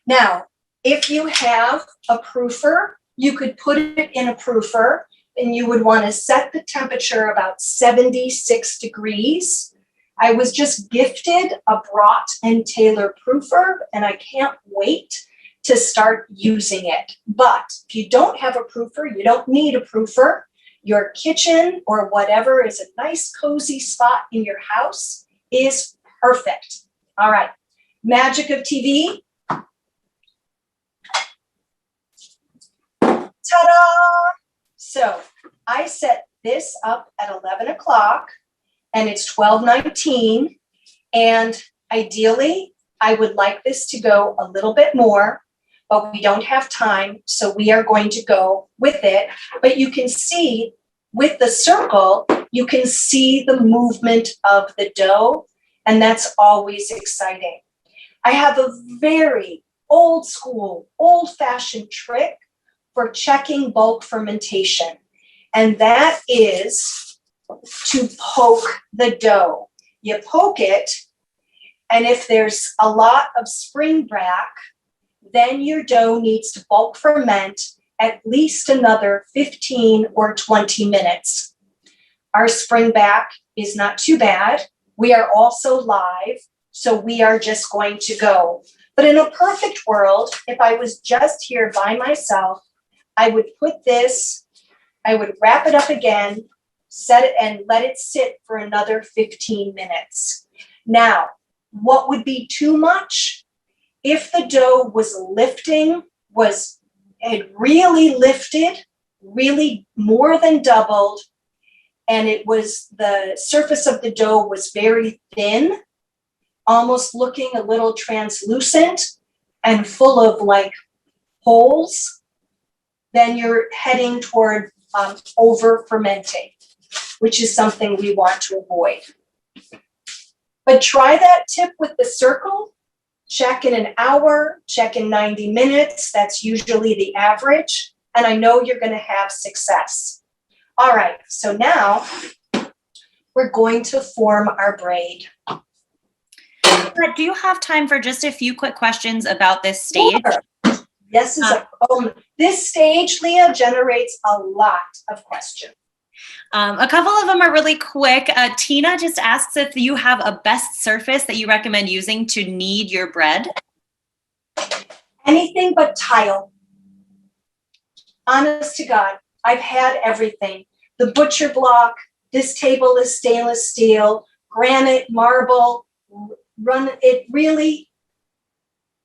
Now, if you have a proofer, you could put it in a proofer, and you would want to set the temperature about 76 degrees. I was just gifted a Brought and Taylor proofer, and I can't wait to start using it. But if you don't have a proofer, you don't need a proofer. Your kitchen or whatever is a nice cozy spot in your house is perfect. All right, magic of TV. Ta-da! So I set this up at 11 o'clock, and it's 12:19. And ideally, I would like this to go a little bit more, but we don't have time, so we are going to go with it. But you can see with the circle, you can see the movement of the dough, and that's always exciting. I have a very old school, old-fashioned trick for checking bulk fermentation, and that is to poke the dough. You poke it, and if there's a lot of springback, then your dough needs to bulk ferment at least another 15 or 20 minutes. Our springback is not too bad. We are also live, so we are just going to go. But in a perfect world, if I was just here by myself, I would put this, I would wrap it up again, set it and let it sit for another 15 minutes. Now, what would be too much? If the dough was lifting, it really lifted, really more than doubled, and the surface of the dough was very thin, almost looking a little translucent and full of like holes, then you're heading toward over fermenting, which is something we want to avoid. But try that tip with the circle. Check in an hour, check in 90 minutes. That's usually the average. And I know you're going to have success. All right, so now we're going to form our braid. Do you have time for just a few quick questions about this stage? Sure. This stage, Leah, generates a lot of questions. A couple of them are really quick. Tina just asks if you have a best surface that you recommend using to knead your bread. Anything but tile. Honest to God, I've had everything. The butcher block, this table is stainless steel, granite, marble,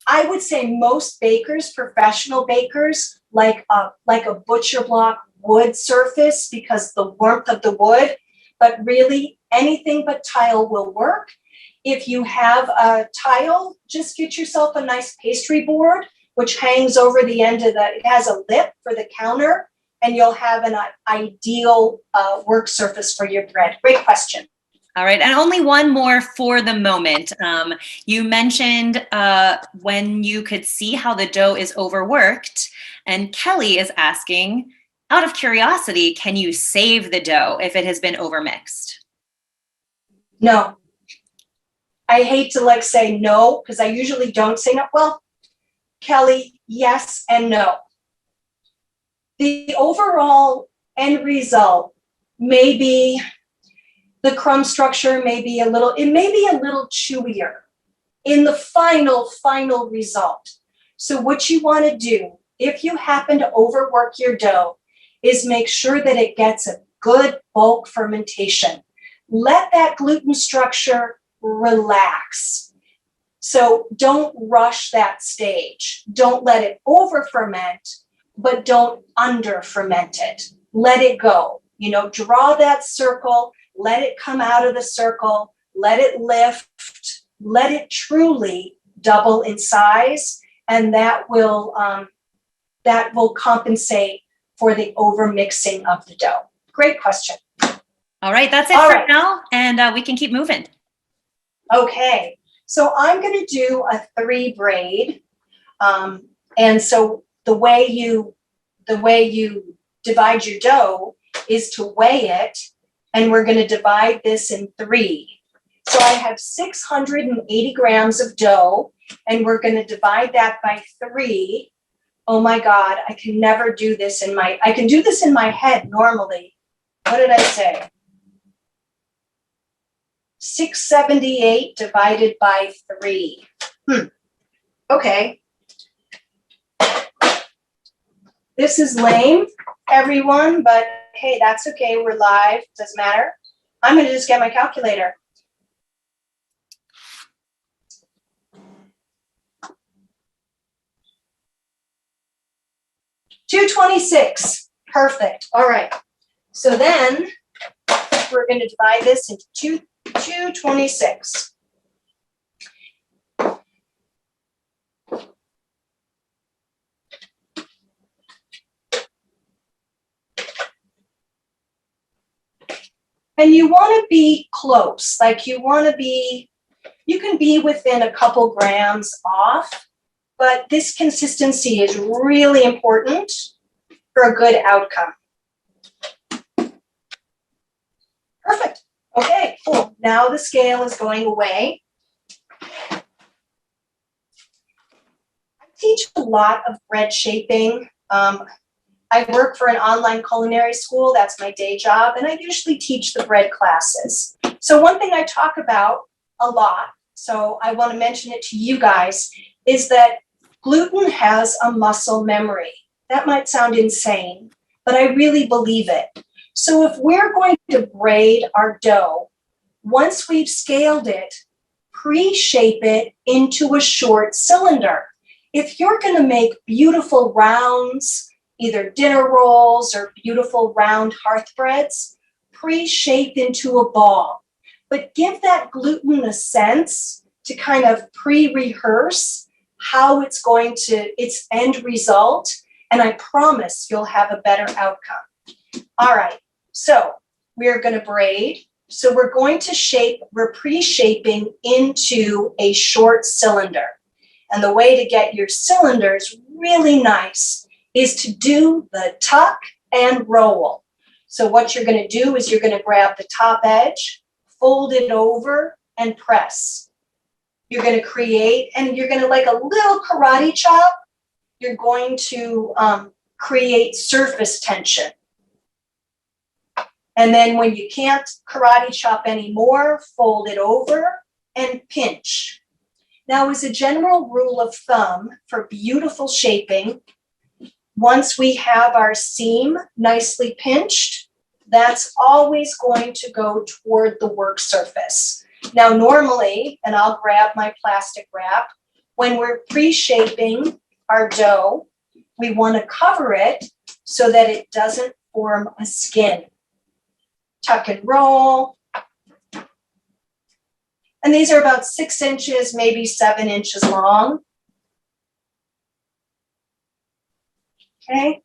I would say most bakers, professional bakers, like a butcher block wood surface because the warmth of the wood, but really anything but tile will work. If you have a tile, just get yourself a nice pastry board, which hangs over the end of it has a lip for the counter, and you'll have an ideal work surface for your bread. Great question. All right, and only one more for the moment. You mentioned when you could see how the dough is overworked, and Kelly is asking, out of curiosity, can you save the dough if it has been overmixed? No. I hate to say no, because I usually don't say no. Well, Kelly, yes and no. The overall end result may be, the crumb structure may be a little chewier in the final result. So what you want to do, if you happen to overwork your dough, is make sure that it gets a good bulk fermentation. Let that gluten structure relax. So don't rush that stage. Don't let it over ferment, but don't under ferment it. Let it go. Draw that circle, let it come out of the circle, let it lift, let it truly double in size, and that will compensate for the over mixing of the dough. Great question. All right, that's it All for right. now, and we can keep moving. Okay, so I'm going to do a 3 braid. And so the way you divide your dough is to weigh it, and we're going to divide this in 3. So I have 680 grams of dough, and we're going to divide that by 3. Oh my God, I can never do this I can do this in my head normally. What did I say? 678 divided by 3. Okay. This is lame, everyone, but hey, that's okay. We're live. Doesn't matter. I'm going to just get my calculator. $2.26. Perfect. All right. So then we're going to divide this into 2.26. And you want to be close, like you can be within a couple grams off, but this consistency is really important for a good outcome. Perfect. Okay, cool. Now the scale is going away. I teach a lot of bread shaping. I work for an online culinary school. That's my day job. And I usually teach the bread classes. So one thing I talk about a lot, so I want to mention it to you guys, is that gluten has a muscle memory. That might sound insane, but I really believe it. So if we're going to braid our dough, once we've scaled it, pre-shape it into a short cylinder. If you're going to make beautiful rounds, either dinner rolls or beautiful round hearth breads, pre-shape into a ball. But give that gluten a sense to kind of pre-rehearse how it's going to, its end result, and I promise you'll have a better outcome. All right, so we're going to braid. So we're going to we're pre-shaping into a short cylinder. And the way to get your cylinders really nice is to do the tuck and roll. So what you're going to do is you're going to grab the top edge, fold it over, and press. You're going to create, and you're going to, like a little karate chop, you're going to create surface tension. And then when you can't karate chop anymore, fold it over and pinch. Now, as a general rule of thumb for beautiful shaping, once we have our seam nicely pinched, that's always going to go toward the work surface. Now, normally, and I'll grab my plastic wrap, when we're pre-shaping our dough, we want to cover it so that it doesn't form a skin. Tuck and roll. And these are about 6 inches, maybe 7 inches long. Okay.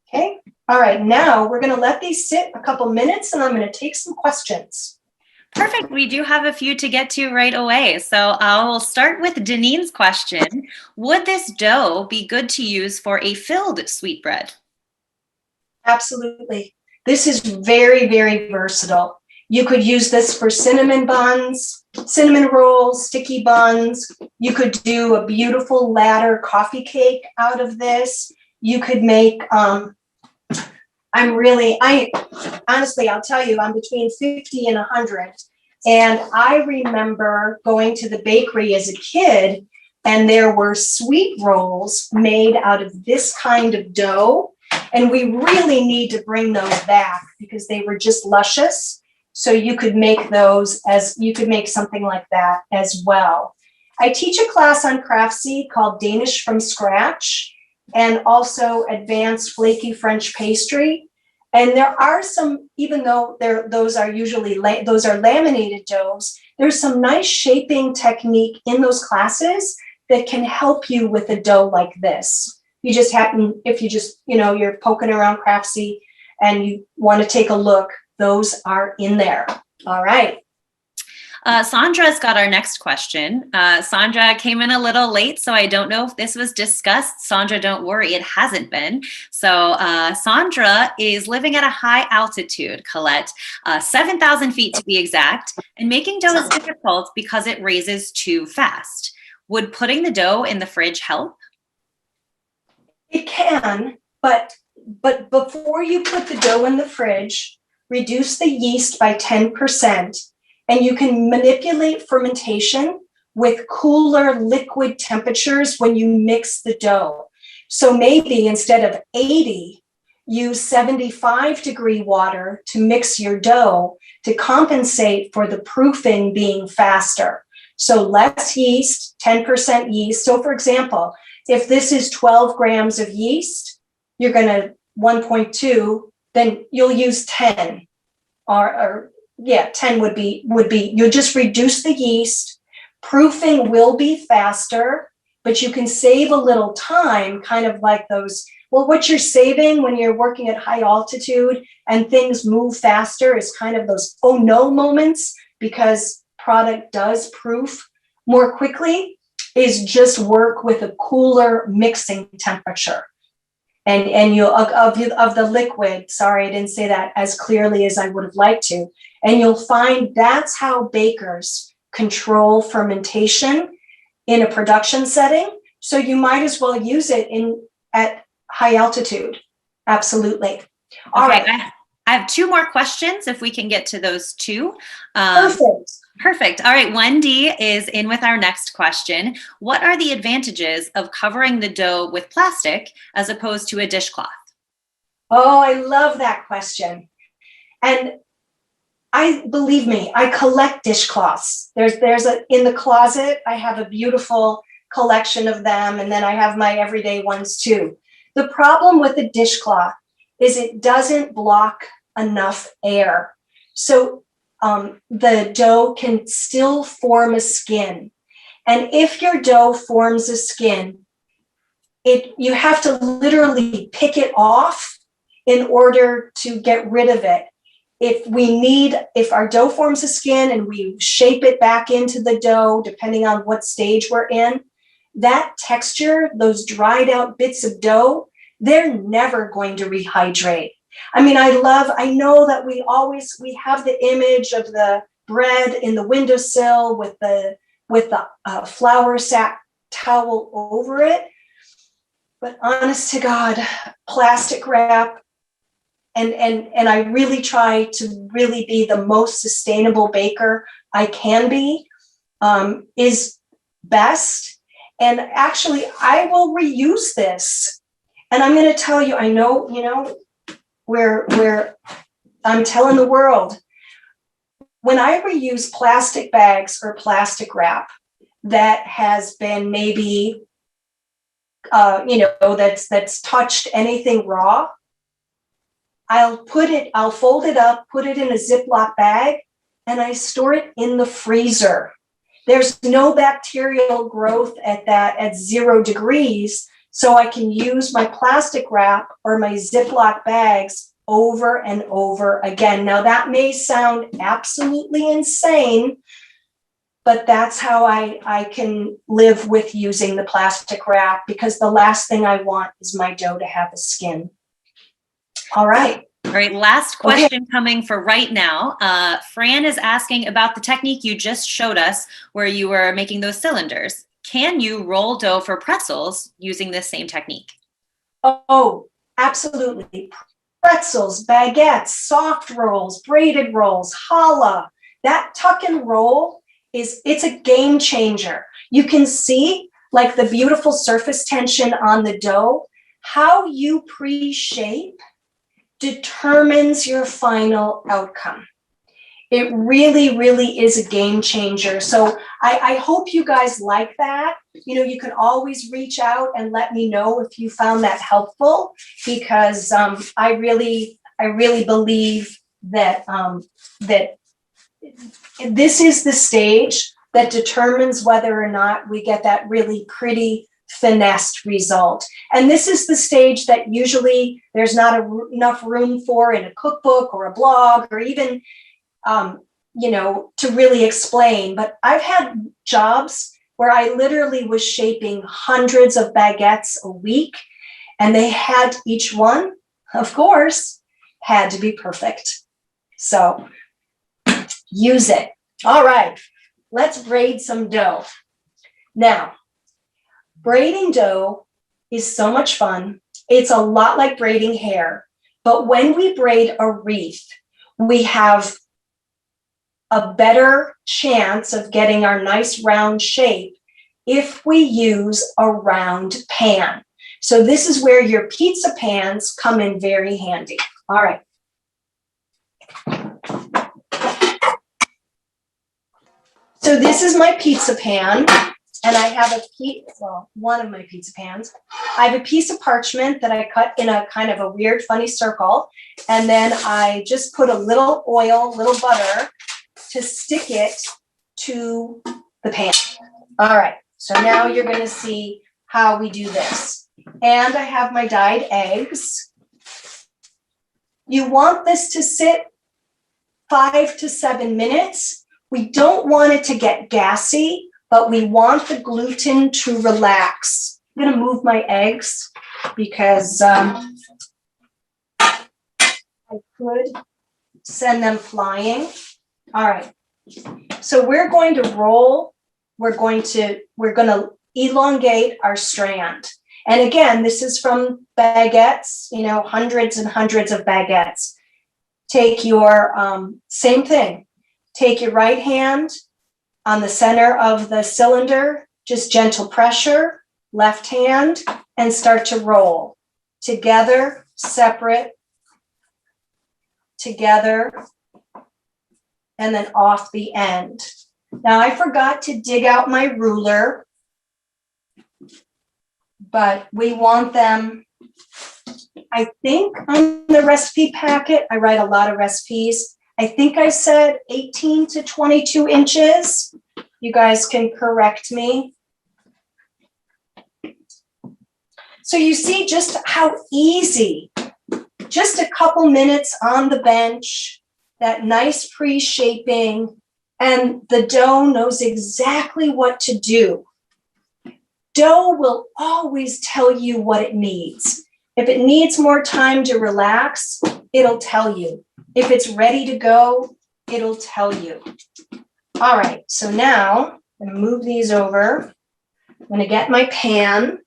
Okay. All right. Now we're going to let these sit a couple minutes, and I'm going to take some questions. Perfect. We do have a few to get to right away. So I'll start with Denine's question. Would this dough be good to use for a filled sweetbread? Absolutely. This is very, very versatile. You could use this for cinnamon buns, cinnamon rolls, sticky buns. You could do a beautiful ladder coffee cake out of this. You could make, honestly, I'll tell you, I'm between 50 and 100. And I remember going to the bakery as a kid, and there were sweet rolls made out of this kind of dough. And we really need to bring those back because they were just luscious. So you could make something like that as well. I teach a class on Craftsy called Danish from Scratch, and also advanced flaky French pastry. And there are some, even though those are laminated doughs, there's some nice shaping technique in those classes that can help you with a dough like this. You just happen, if you just, you're poking around Craftsy and you want to take a look, those are in there. All right. Sandra's got our next question. Sandra came in a little late, so I don't know if this was discussed. Sandra, don't worry, it hasn't been. So Sandra is living at a high altitude, Colette, 7,000 feet to be exact, and making dough is difficult because it raises too fast. Would putting the dough in the fridge help? It can, but before you put the dough in the fridge, reduce the yeast by 10%. And you can manipulate fermentation with cooler liquid temperatures when you mix the dough. So maybe instead of 80, use 75-degree water to mix your dough to compensate for the proofing being faster. So less yeast, 10% yeast. So for example, if this is 12 grams of yeast, you're going to 1.2, then you'll use 10 or 10 would be, you'll just reduce the yeast. Proofing will be faster, but you can save a little time, kind of like those, what you're saving when you're working at high altitude and things move faster is kind of those oh no moments, because product does proof more quickly, is just work with a cooler mixing temperature. And you of the liquid, sorry, I didn't say that as clearly as I would have liked to. And you'll find that's how bakers control fermentation in a production setting. So you might as well use it at high altitude. Absolutely. All right. I have two more questions if we can get to those two. Perfect. All right. Wendy is in with our next question. What are the advantages of covering the dough with plastic as opposed to a dishcloth? Oh, I love that question. And believe me, I collect dishcloths. There's in the closet, I have a beautiful collection of them. And then I have my everyday ones too. The problem with a dishcloth is it doesn't block enough air. So the dough can still form a skin. And if your dough forms a skin, you have to literally pick it off in order to get rid of it. If our dough forms a skin and we shape it back into the dough, depending on what stage we're in, that texture, those dried out bits of dough, they're never going to rehydrate. I mean, I know that we have the image of the bread in the windowsill with the flour sack towel over it. But honest to God, plastic wrap, and I really try to really be the most sustainable baker I can be, is best. And actually, I will reuse this. And I'm going to tell you, I know, where I'm telling the world, when I reuse plastic bags or plastic wrap that has been maybe, that's touched anything raw, I'll fold it up, put it in a Ziploc bag, and I store it in the freezer. There's no bacterial growth at 0 degrees. So I can use my plastic wrap or my Ziploc bags over and over again. Now that may sound absolutely insane, but that's how I can live with using the plastic wrap, because the last thing I want is my dough to have a skin. All right. All right, last question coming for right now. Fran is asking about the technique you just showed us where you were making those cylinders. Can you roll dough for pretzels using this same technique? Oh, absolutely. Pretzels, baguettes, soft rolls, braided rolls, challah. That tuck and roll it's a game changer. You can see like the beautiful surface tension on the dough. How you pre-shape determines your final outcome. It really, really is a game changer. So I hope you guys like that. You can always reach out and let me know if you found that helpful, because I really believe that that this is the stage that determines whether or not we get that really pretty finessed result. And this is the stage that usually there's not enough room for in a cookbook or a blog or even, to really explain. But I've had jobs where I literally was shaping hundreds of baguettes a week, and they had each one, of course, had to be perfect. So use it. All right, let's braid some dough. Now, braiding dough is so much fun. It's a lot like braiding hair, but when we braid a wreath, we have a better chance of getting our nice round shape if we use a round pan. So this is where your pizza pans come in very handy. All right. So this is my pizza pan, and I have one of my pizza pans. I have a piece of parchment that I cut in a kind of a weird, funny circle, and then I just put a little oil, little butter to stick it to the pan. All right, so now you're going to see how we do this. And I have my dyed eggs. You want this to sit 5 to 7 minutes. We don't want it to get gassy, but we want the gluten to relax. I'm going to move my eggs because I could send them flying. All right. So we're going to roll. We're going to elongate our strand. And again, this is from baguettes, hundreds and hundreds of baguettes. Take your, same thing. Take your right hand on the center of the cylinder, just gentle pressure, left hand, and start to roll. Together, separate, together, and then off the end. Now I forgot to dig out my ruler, but we want them, I think on the recipe packet, I write a lot of recipes. I think I said 18 to 22 inches. You guys can correct me. So you see just how easy, just a couple minutes on the bench, that nice pre-shaping, and the dough knows exactly what to do. Dough will always tell you what it needs. If it needs more time to relax, it'll tell you. If it's ready to go, it'll tell you. All right, so now I'm going to move these over. I'm going to get my pan.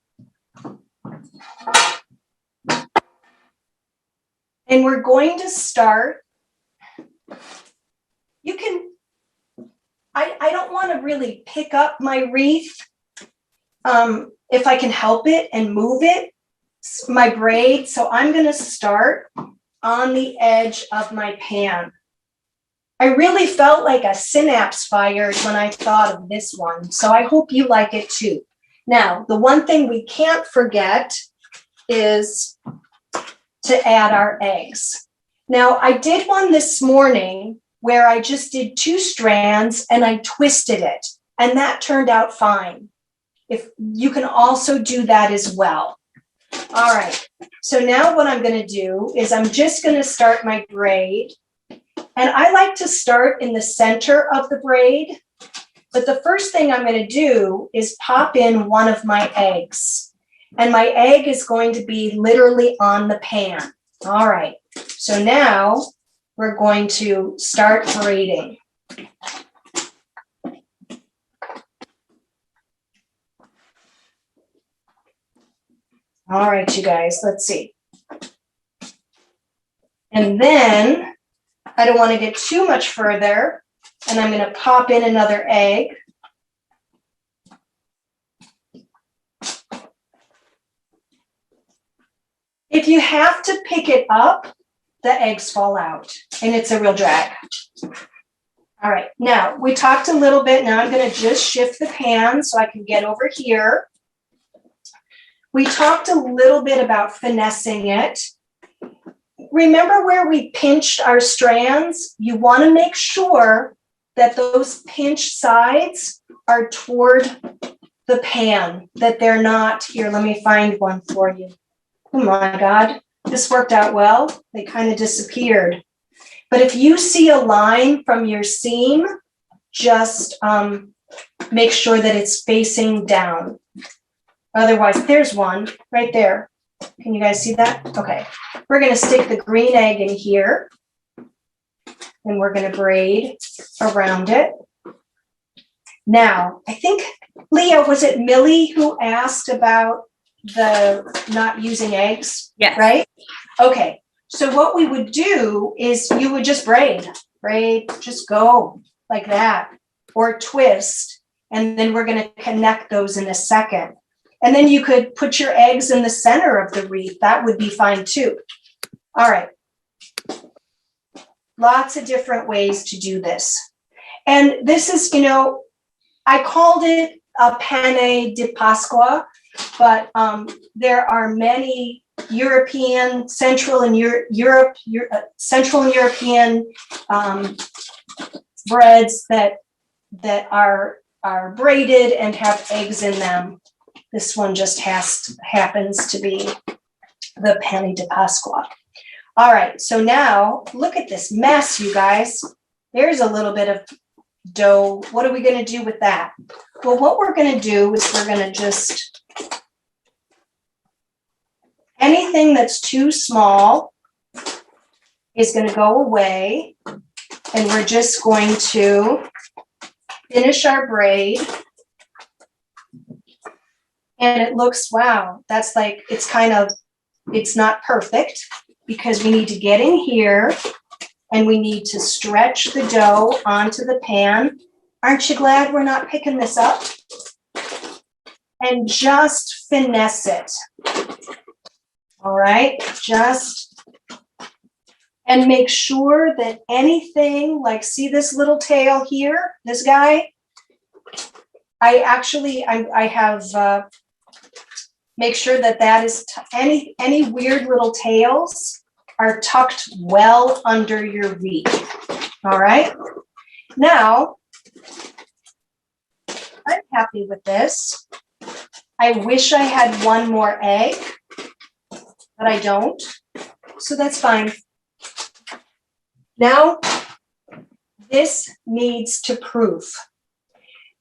And we're going to start. You can, I don't want to really pick up my wreath if I can help it and move it, my braid. So I'm going to start on the edge of my pan. I really felt like a synapse fired when I thought of this one. So I hope you like it too. Now, the one thing we can't forget is to add our eggs. Now, I did one this morning where I just did 2 strands and I twisted it, and that turned out fine. If you can also do that as well. All right, so now what I'm going to do is I'm just going to start my braid, and I like to start in the center of the braid, but the first thing I'm going to do is pop in one of my eggs, and my egg is going to be literally on the pan. All right, so now we're going to start braiding. All right, you guys, let's see. And then I don't want to get too much further, and I'm going to pop in another egg. If you have to pick it up, the eggs fall out, and it's a real drag. All right, now we talked a little bit. Now I'm going to just shift the pan so I can get over here. We talked a little bit about finessing it. Remember where we pinched our strands? You want to make sure that those pinch sides are toward the pan, that they're not, here, let me find one for you. Oh my God, this worked out well. They kind of disappeared. But if you see a line from your seam, just make sure that it's facing down. Otherwise, there's one right there. Can you guys see that? Okay, we're gonna stick the green egg in here and we're gonna braid around it. Now, I think, Leah, was it Millie who asked about the not using eggs? Yes. Right? Okay, so what we would do is you would just braid, just go like that, or twist, and then we're gonna connect those in a second. And then you could put your eggs in the center of the wreath. That would be fine too. All right. Lots of different ways to do this. And this is, I called it a penne di Pasqua, but there are many European, Central and European breads that are braided and have eggs in them. This one just happens to be the penne di Pasqua. All right, so now look at this mess, you guys. There's a little bit of dough. What are we going to do with that? Well, what we're going to do is we're going to just, anything that's too small is going to go away, and we're just going to finish our braid. And it looks, wow, that's like, it's not perfect because we need to get in here and we need to stretch the dough onto the pan. Aren't you glad we're not picking this up? And just finesse it. All right, and make sure that anything, like see this little tail here, this guy, I have, make sure that is any weird little tails are tucked well under your wreath. All right. Now, I'm happy with this. I wish I had one more egg, but I don't. So that's fine. Now, this needs to proof.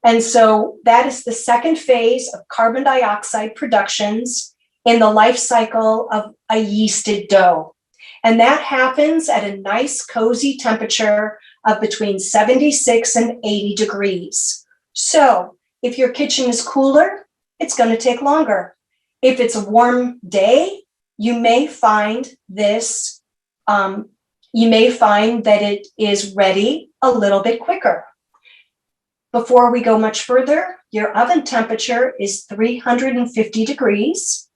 And so that is the second phase of carbon dioxide productions in the life cycle of a yeasted dough. And that happens at a nice cozy temperature of between 76 and 80 degrees. So if your kitchen is cooler, it's going to take longer. If it's a warm day, you may find this, you may find that it is ready a little bit quicker. Before we go much further, your oven temperature is 350 degrees.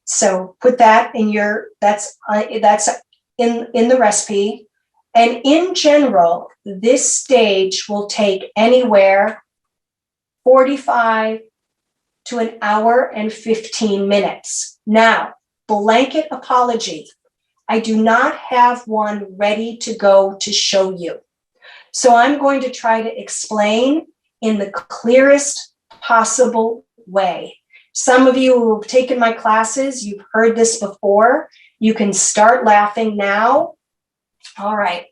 So put that in your, that's in the recipe. And in general, this stage will take anywhere 45 to an hour and 15 minutes. Now, blanket apology. I do not have one ready to go to show you. So I'm going to try to explain in the clearest possible way. Some of you who have taken my classes, you've heard this before. You can start laughing now. All right.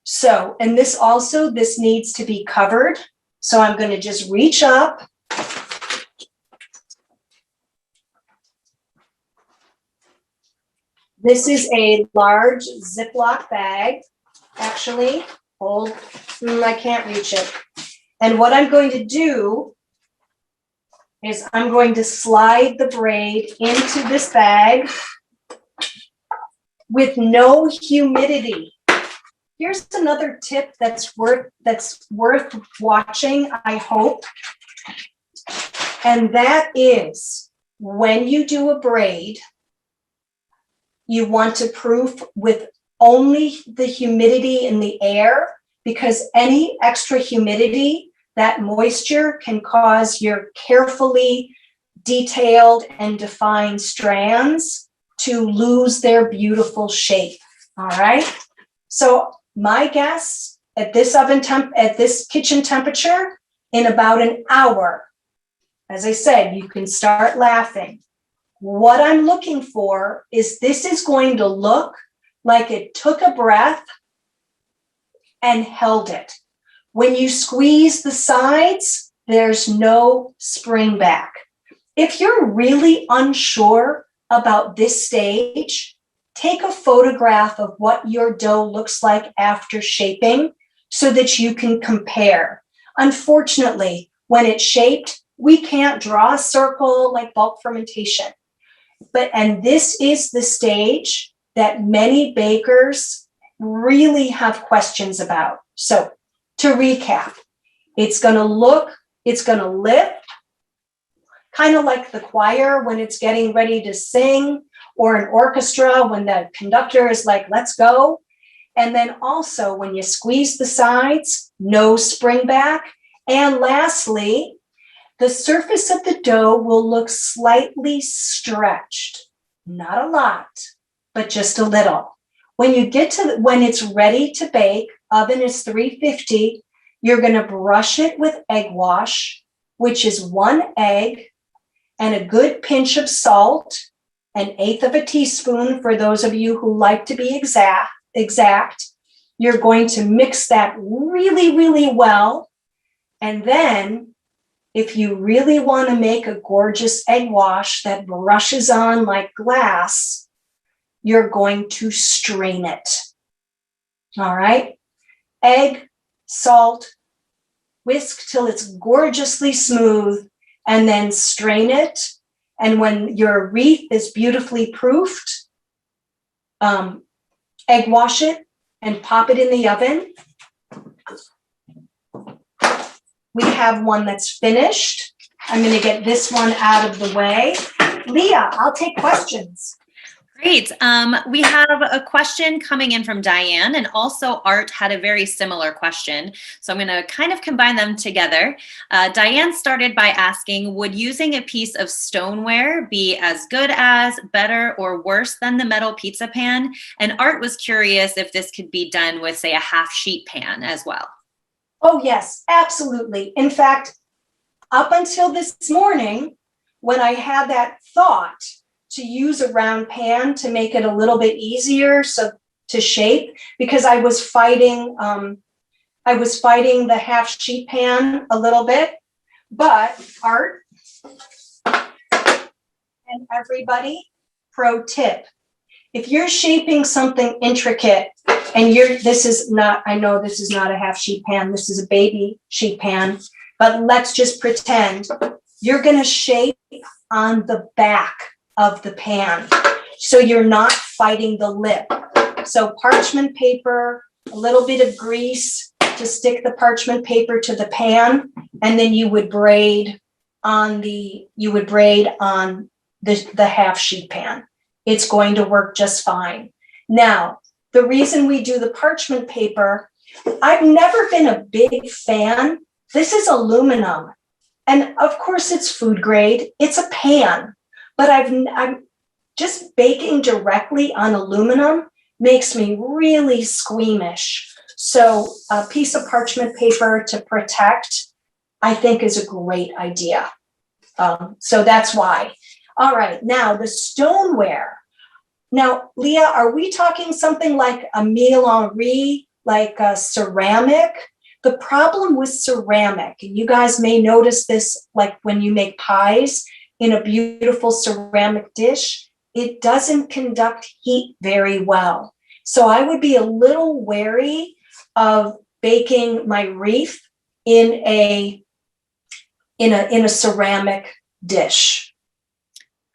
So, and this needs to be covered. So I'm going to just reach up. This is a large Ziploc bag, actually. Hold, I can't reach it. And what I'm going to do is I'm going to slide the braid into this bag with no humidity. Here's another tip that's worth watching, I hope. And that is when you do a braid, you want to proof with only the humidity in the air, because any extra humidity, that moisture can cause your carefully detailed and defined strands to lose their beautiful shape. All right. So my guess at this at this kitchen temperature in about an hour. As I said, you can start laughing. What I'm looking for is this is going to look like it took a breath and held it. When you squeeze the sides, there's no spring back. If you're really unsure about this stage, take a photograph of what your dough looks like after shaping so that you can compare. Unfortunately, when it's shaped, we can't draw a circle like bulk fermentation. And this is the stage that many bakers really have questions about. So to recap, it's going to lift, kind of like the choir when it's getting ready to sing, or an orchestra when the conductor is like, let's go. And then also when you squeeze the sides, no spring back. And lastly, the surface of the dough will look slightly stretched, not a lot, but just a little. When you get to when it's ready to bake, oven is 350, you're going to brush it with egg wash, which is 1 egg and a good pinch of salt, 1/8 of a teaspoon for those of you who like to be exact. You're going to mix that really, really well. And then if you really want to make a gorgeous egg wash that brushes on like glass, you're going to strain it. All right. Egg, salt, whisk till it's gorgeously smooth, and then strain it. And when your wreath is beautifully proofed, egg wash it and pop it in the oven. We have one that's finished. I'm going to get this one out of the way. Leah, I'll take questions. Great. We have a question coming in from Diane, and also Art had a very similar question. So I'm going to kind of combine them together. Diane started by asking, would using a piece of stoneware be as good as, better, or worse than the metal pizza pan? And Art was curious if this could be done with, say, a half sheet pan as well. Oh, yes, absolutely. In fact, up until this morning, when I had that thought to use a round pan to make it a little bit easier to shape, because I was fighting the half sheet pan a little bit. But Art and everybody, pro tip: if you're shaping something intricate and I know this is not a half sheet pan, this is a baby sheet pan, but let's just pretend you're going to shape on the back of the pan, so you're not fighting the lip. So parchment paper, a little bit of grease to stick the parchment paper to the pan, and then you would braid on the half sheet pan. It's going to work just fine. Now, the reason we do the parchment paper, I've never been a big fan. This is aluminum, and of course it's food grade. It's a pan. But I'm just baking directly on aluminum makes me really squeamish. So a piece of parchment paper to protect, I think, is a great idea. So that's why. All right, now the stoneware. Now, Leah, are we talking something like a melange, like a ceramic? The problem with ceramic, and you guys may notice this like when you make pies, in a beautiful ceramic dish, it doesn't conduct heat very well. So I would be a little wary of baking my wreath in a ceramic dish.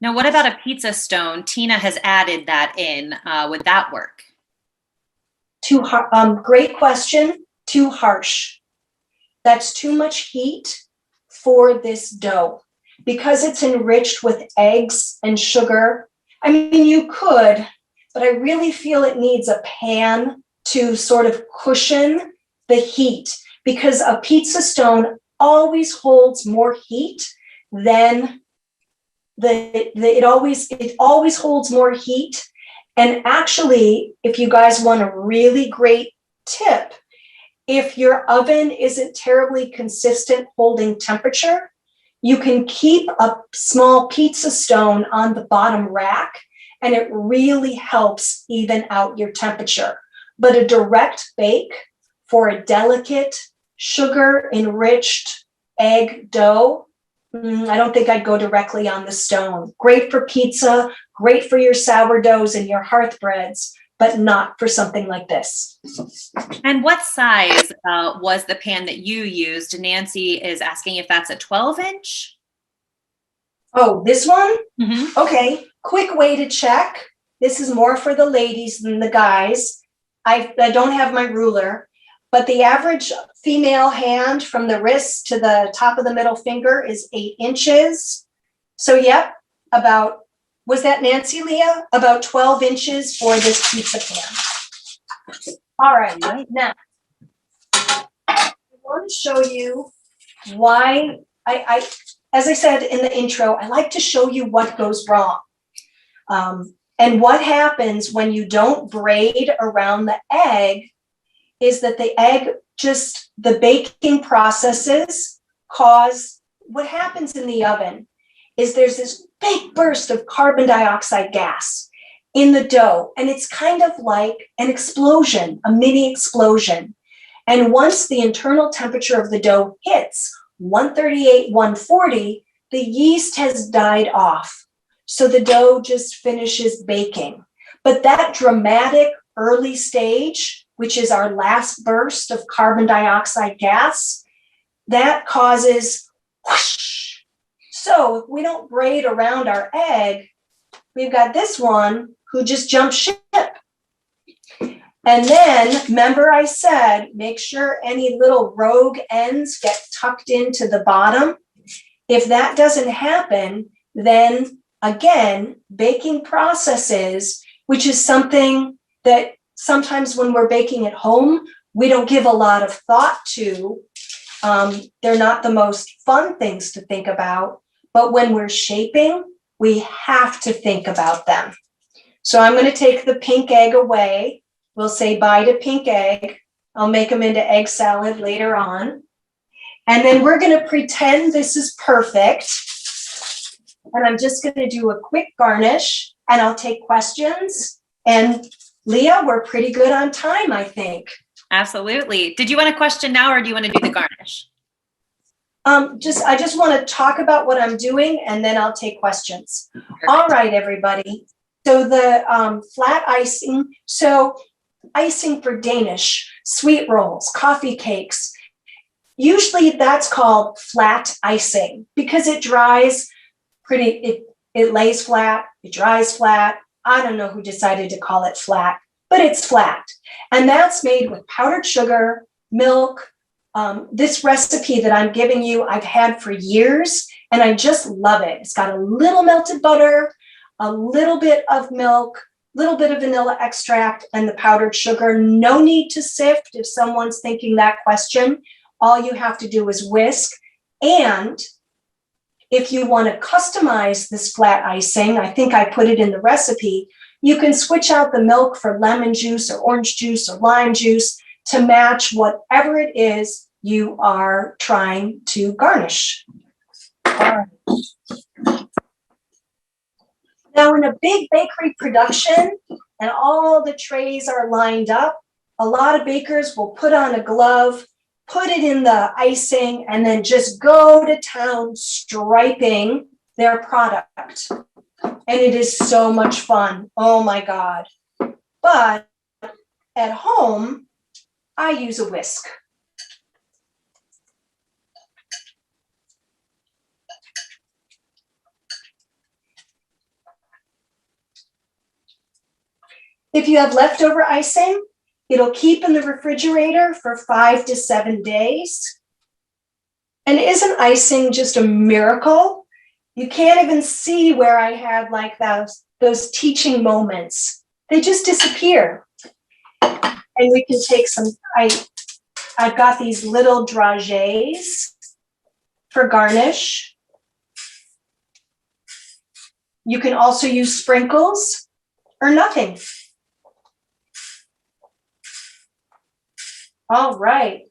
Now, what about a pizza stone? Tina has added that in. Would that work? Great question. Too harsh. That's too much heat for this dough. Because it's enriched with eggs and sugar, I mean, you could, but I really feel it needs a pan to sort of cushion the heat, because a pizza stone always holds more heat than it always holds more heat. And actually, if you guys want a really great tip, if your oven isn't terribly consistent holding temperature, you can keep a small pizza stone on the bottom rack, and it really helps even out your temperature. But a direct bake for a delicate, sugar-enriched egg dough, I don't think I'd go directly on the stone. Great for pizza, great for your sourdoughs and your hearth breads, but not for something like this. And what size was the pan that you used? Nancy is asking if that's a 12-inch. Oh, this one? Mm-hmm. Okay, quick way to check. This is more for the ladies than the guys. I don't have my ruler, but the average female hand from the wrist to the top of the middle finger is 8 inches. So yep, about, was that Nancy, Leah? About 12 inches for this pizza pan. All right, now, I want to show you why as I said in the intro, I like to show you what goes wrong. And what happens when you don't braid around the egg is that the egg, just the baking processes cause, what happens in the oven is there's this big burst of carbon dioxide gas in the dough. And it's kind of like an explosion, a mini explosion. And once the internal temperature of the dough hits 138, 140, the yeast has died off. So the dough just finishes baking. But that dramatic early stage, which is our last burst of carbon dioxide gas, that causes whoosh. So if we don't braid around our egg, we've got this one who just jumped ship. And then, remember I said, make sure any little rogue ends get tucked into the bottom. If that doesn't happen, then again, baking processes, which is something that sometimes when we're baking at home, we don't give a lot of thought to. They're not the most fun things to think about, but when we're shaping, we have to think about them. So I'm going to take the pink egg away. We'll say bye to pink egg. I'll make them into egg salad later on. And then we're going to pretend this is perfect. And I'm just going to do a quick garnish and I'll take questions. And Leah, we're pretty good on time, I think. Absolutely. Did you want a question now or do you want to do the garnish? I just want to talk about what I'm doing and then I'll take questions. Perfect. All right, everybody. So the flat icing, icing for Danish, sweet rolls, coffee cakes. Usually that's called flat icing because it dries pretty, it lays flat, it dries flat. I don't know who decided to call it flat, but it's flat. And that's made with powdered sugar, milk. This recipe that I'm giving you, I've had for years and I just love it. It's got a little melted butter, a little bit of milk, little bit of vanilla extract and the powdered sugar. No need to sift if someone's thinking that question. All you have to do is whisk. And if you want to customize this flat icing, I think I put it in the recipe, you can switch out the milk for lemon juice or orange juice or lime juice to match whatever it is you are trying to garnish. All right. Now, in a big bakery production and all the trays are lined up, a lot of bakers will put on a glove, put it in the icing, and then just go to town striping their product. And it is so much fun. Oh my God. But at home, I use a whisk. If you have leftover icing, it'll keep in the refrigerator for 5 to 7 days. And isn't icing just a miracle? You can't even see where I had like those teaching moments. They just disappear. And we can take some, I've got these little dragées for garnish. You can also use sprinkles or nothing. All right.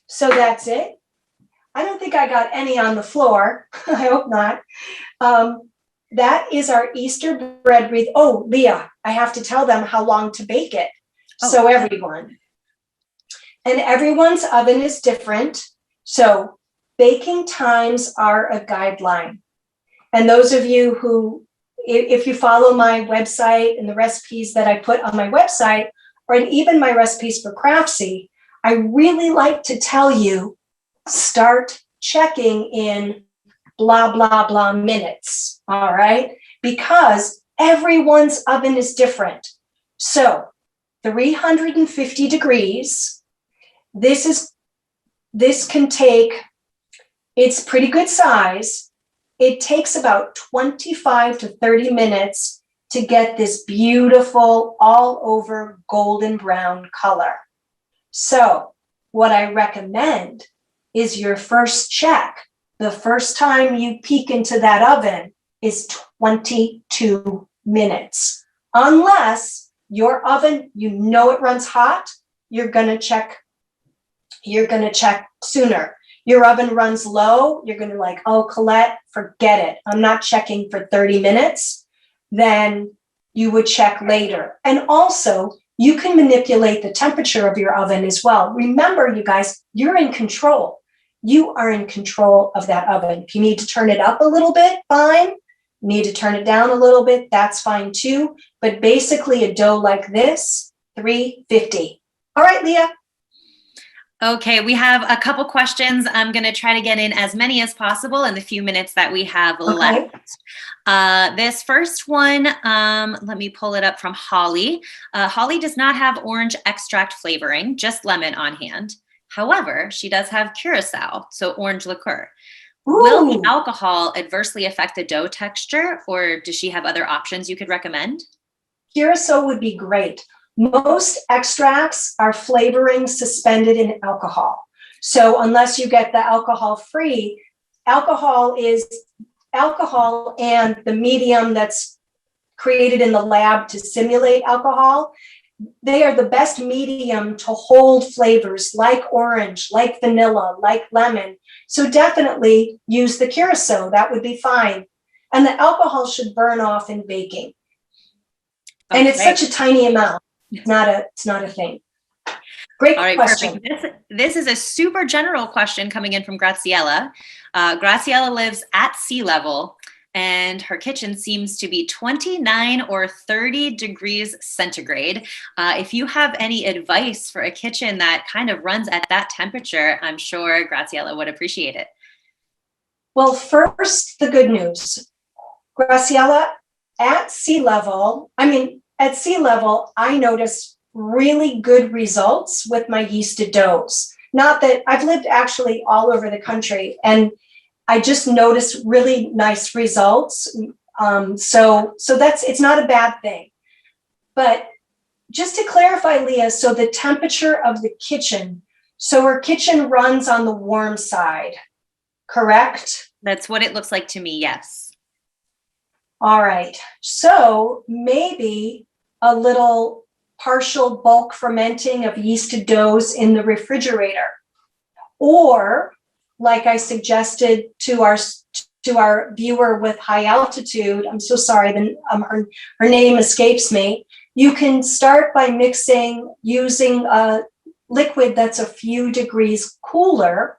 So that's it. I don't think I got any on the floor. I hope not. That is our Easter bread wreath. Oh, Leah, I have to tell them how long to bake it. So everyone. And everyone's oven is different. So baking times are a guideline. And those of you who, if you follow my website and the recipes that I put on my website, or even my recipes for Craftsy, I really like to tell you, start checking in blah, blah, blah minutes, all right? Because everyone's oven is different. So 350 degrees, this can take, it's pretty good size. It takes about 25 to 30 minutes to get this beautiful all over golden brown color. So what I recommend is your first check. The first time you peek into that oven is 22 minutes. Unless your oven, you know it runs hot, you're gonna check sooner. Your oven runs low, you're gonna like, oh, Colette, forget it. I'm not checking for 30 minutes. Then you would check later. And also, you can manipulate the temperature of your oven as well. Remember, you guys, you're in control. You are in control of that oven. If you need to turn it up a little bit, fine. You need to turn it down a little bit, that's fine too. But basically a dough like this, 350. All right, Leah. Okay, we have a couple questions. I'm going to try to get in as many as possible in the few minutes that we have left. This first one, let me pull it up from Holly. Holly does not have orange extract flavoring, just lemon on hand. However, she does have curacao, so orange liqueur. Ooh. Will the alcohol adversely affect the dough texture, or does she have other options you could recommend? Curacao would be great. Most extracts are flavoring suspended in alcohol. So unless you get the alcohol free, alcohol is alcohol, and the medium that's created in the lab to simulate alcohol, they are the best medium to hold flavors like orange, like vanilla, like lemon. So definitely use the curacao. That would be fine. And the alcohol should burn off in baking. Okay. And it's such a tiny amount. It's not a thing. Great question. Perfect. This is a super general question coming in from Graciela. Graciela lives at sea level, and her kitchen seems to be 29 or 30 degrees centigrade. If you have any advice for a kitchen that kind of runs at that temperature, I'm sure Graciela would appreciate it. Well, first, the good news. Graciela, at sea level, I notice really good results with my yeasted doughs. Not that I've lived actually all over the country, and I just noticed really nice results. So it's not a bad thing. But just to clarify, Leah, so the temperature of the kitchen, so our kitchen runs on the warm side, correct? That's what it looks like to me, yes. All right, so maybe a little partial bulk fermenting of yeasted doughs in the refrigerator. Or, like I suggested to our viewer with high altitude, I'm so sorry, her name escapes me. You can start by using a liquid that's a few degrees cooler.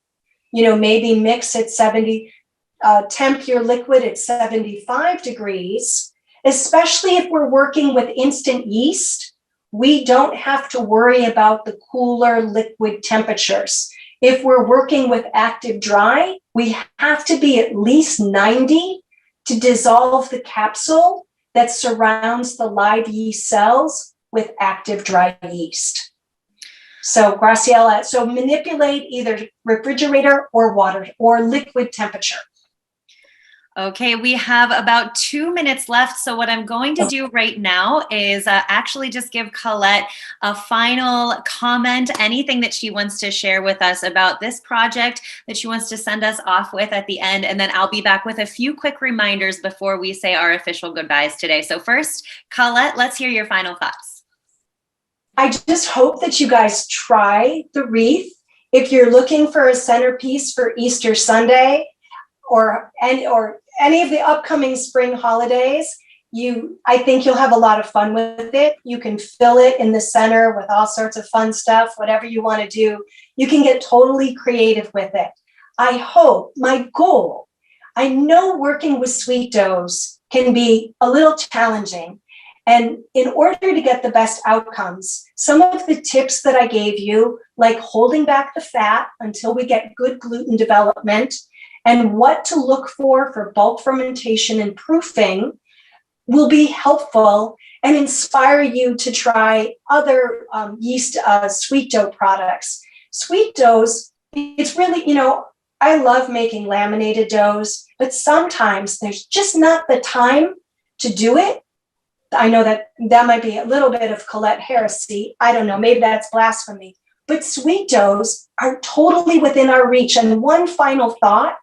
Maybe mix at 70, temp your liquid at 75 degrees, especially if we're working with instant yeast. We don't have to worry about the cooler liquid temperatures. If we're working with active dry, we have to be at least 90 to dissolve the capsule that surrounds the live yeast cells with active dry yeast. So Graciela, so manipulate either refrigerator or water or liquid temperature. Okay, we have about 2 minutes left. So what I'm going to do right now is actually just give Colette a final comment, anything that she wants to share with us about this project that she wants to send us off with at the end. And then I'll be back with a few quick reminders before we say our official goodbyes today. So first, Colette, let's hear your final thoughts. I just hope that you guys try the wreath. If you're looking for a centerpiece for Easter Sunday or any of the upcoming spring holidays, I think you'll have a lot of fun with it. You can fill it in the center with all sorts of fun stuff, whatever you want to do. You can get totally creative with it. I hope, my goal, I know working with sweet doughs can be a little challenging. And in order to get the best outcomes, some of the tips that I gave you, like holding back the fat until we get good gluten development, and what to look for bulk fermentation and proofing, will be helpful and inspire you to try other yeast sweet dough products. Sweet doughs, it's really, I love making laminated doughs, but sometimes there's just not the time to do it. I know that might be a little bit of Colette heresy. I don't know, maybe that's blasphemy. But sweet doughs are totally within our reach. And one final thought,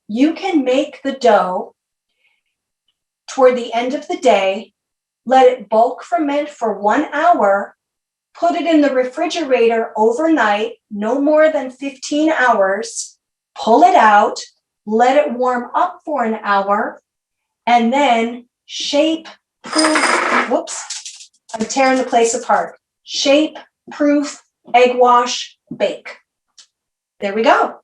you can make the dough toward the end of the day, let it bulk ferment for 1 hour, put it in the refrigerator overnight, no more than 15 hours, pull it out, let it warm up for an hour, and then shape, proof, whoops, I'm tearing the place apart. Shape, proof, egg wash, bake. There we go.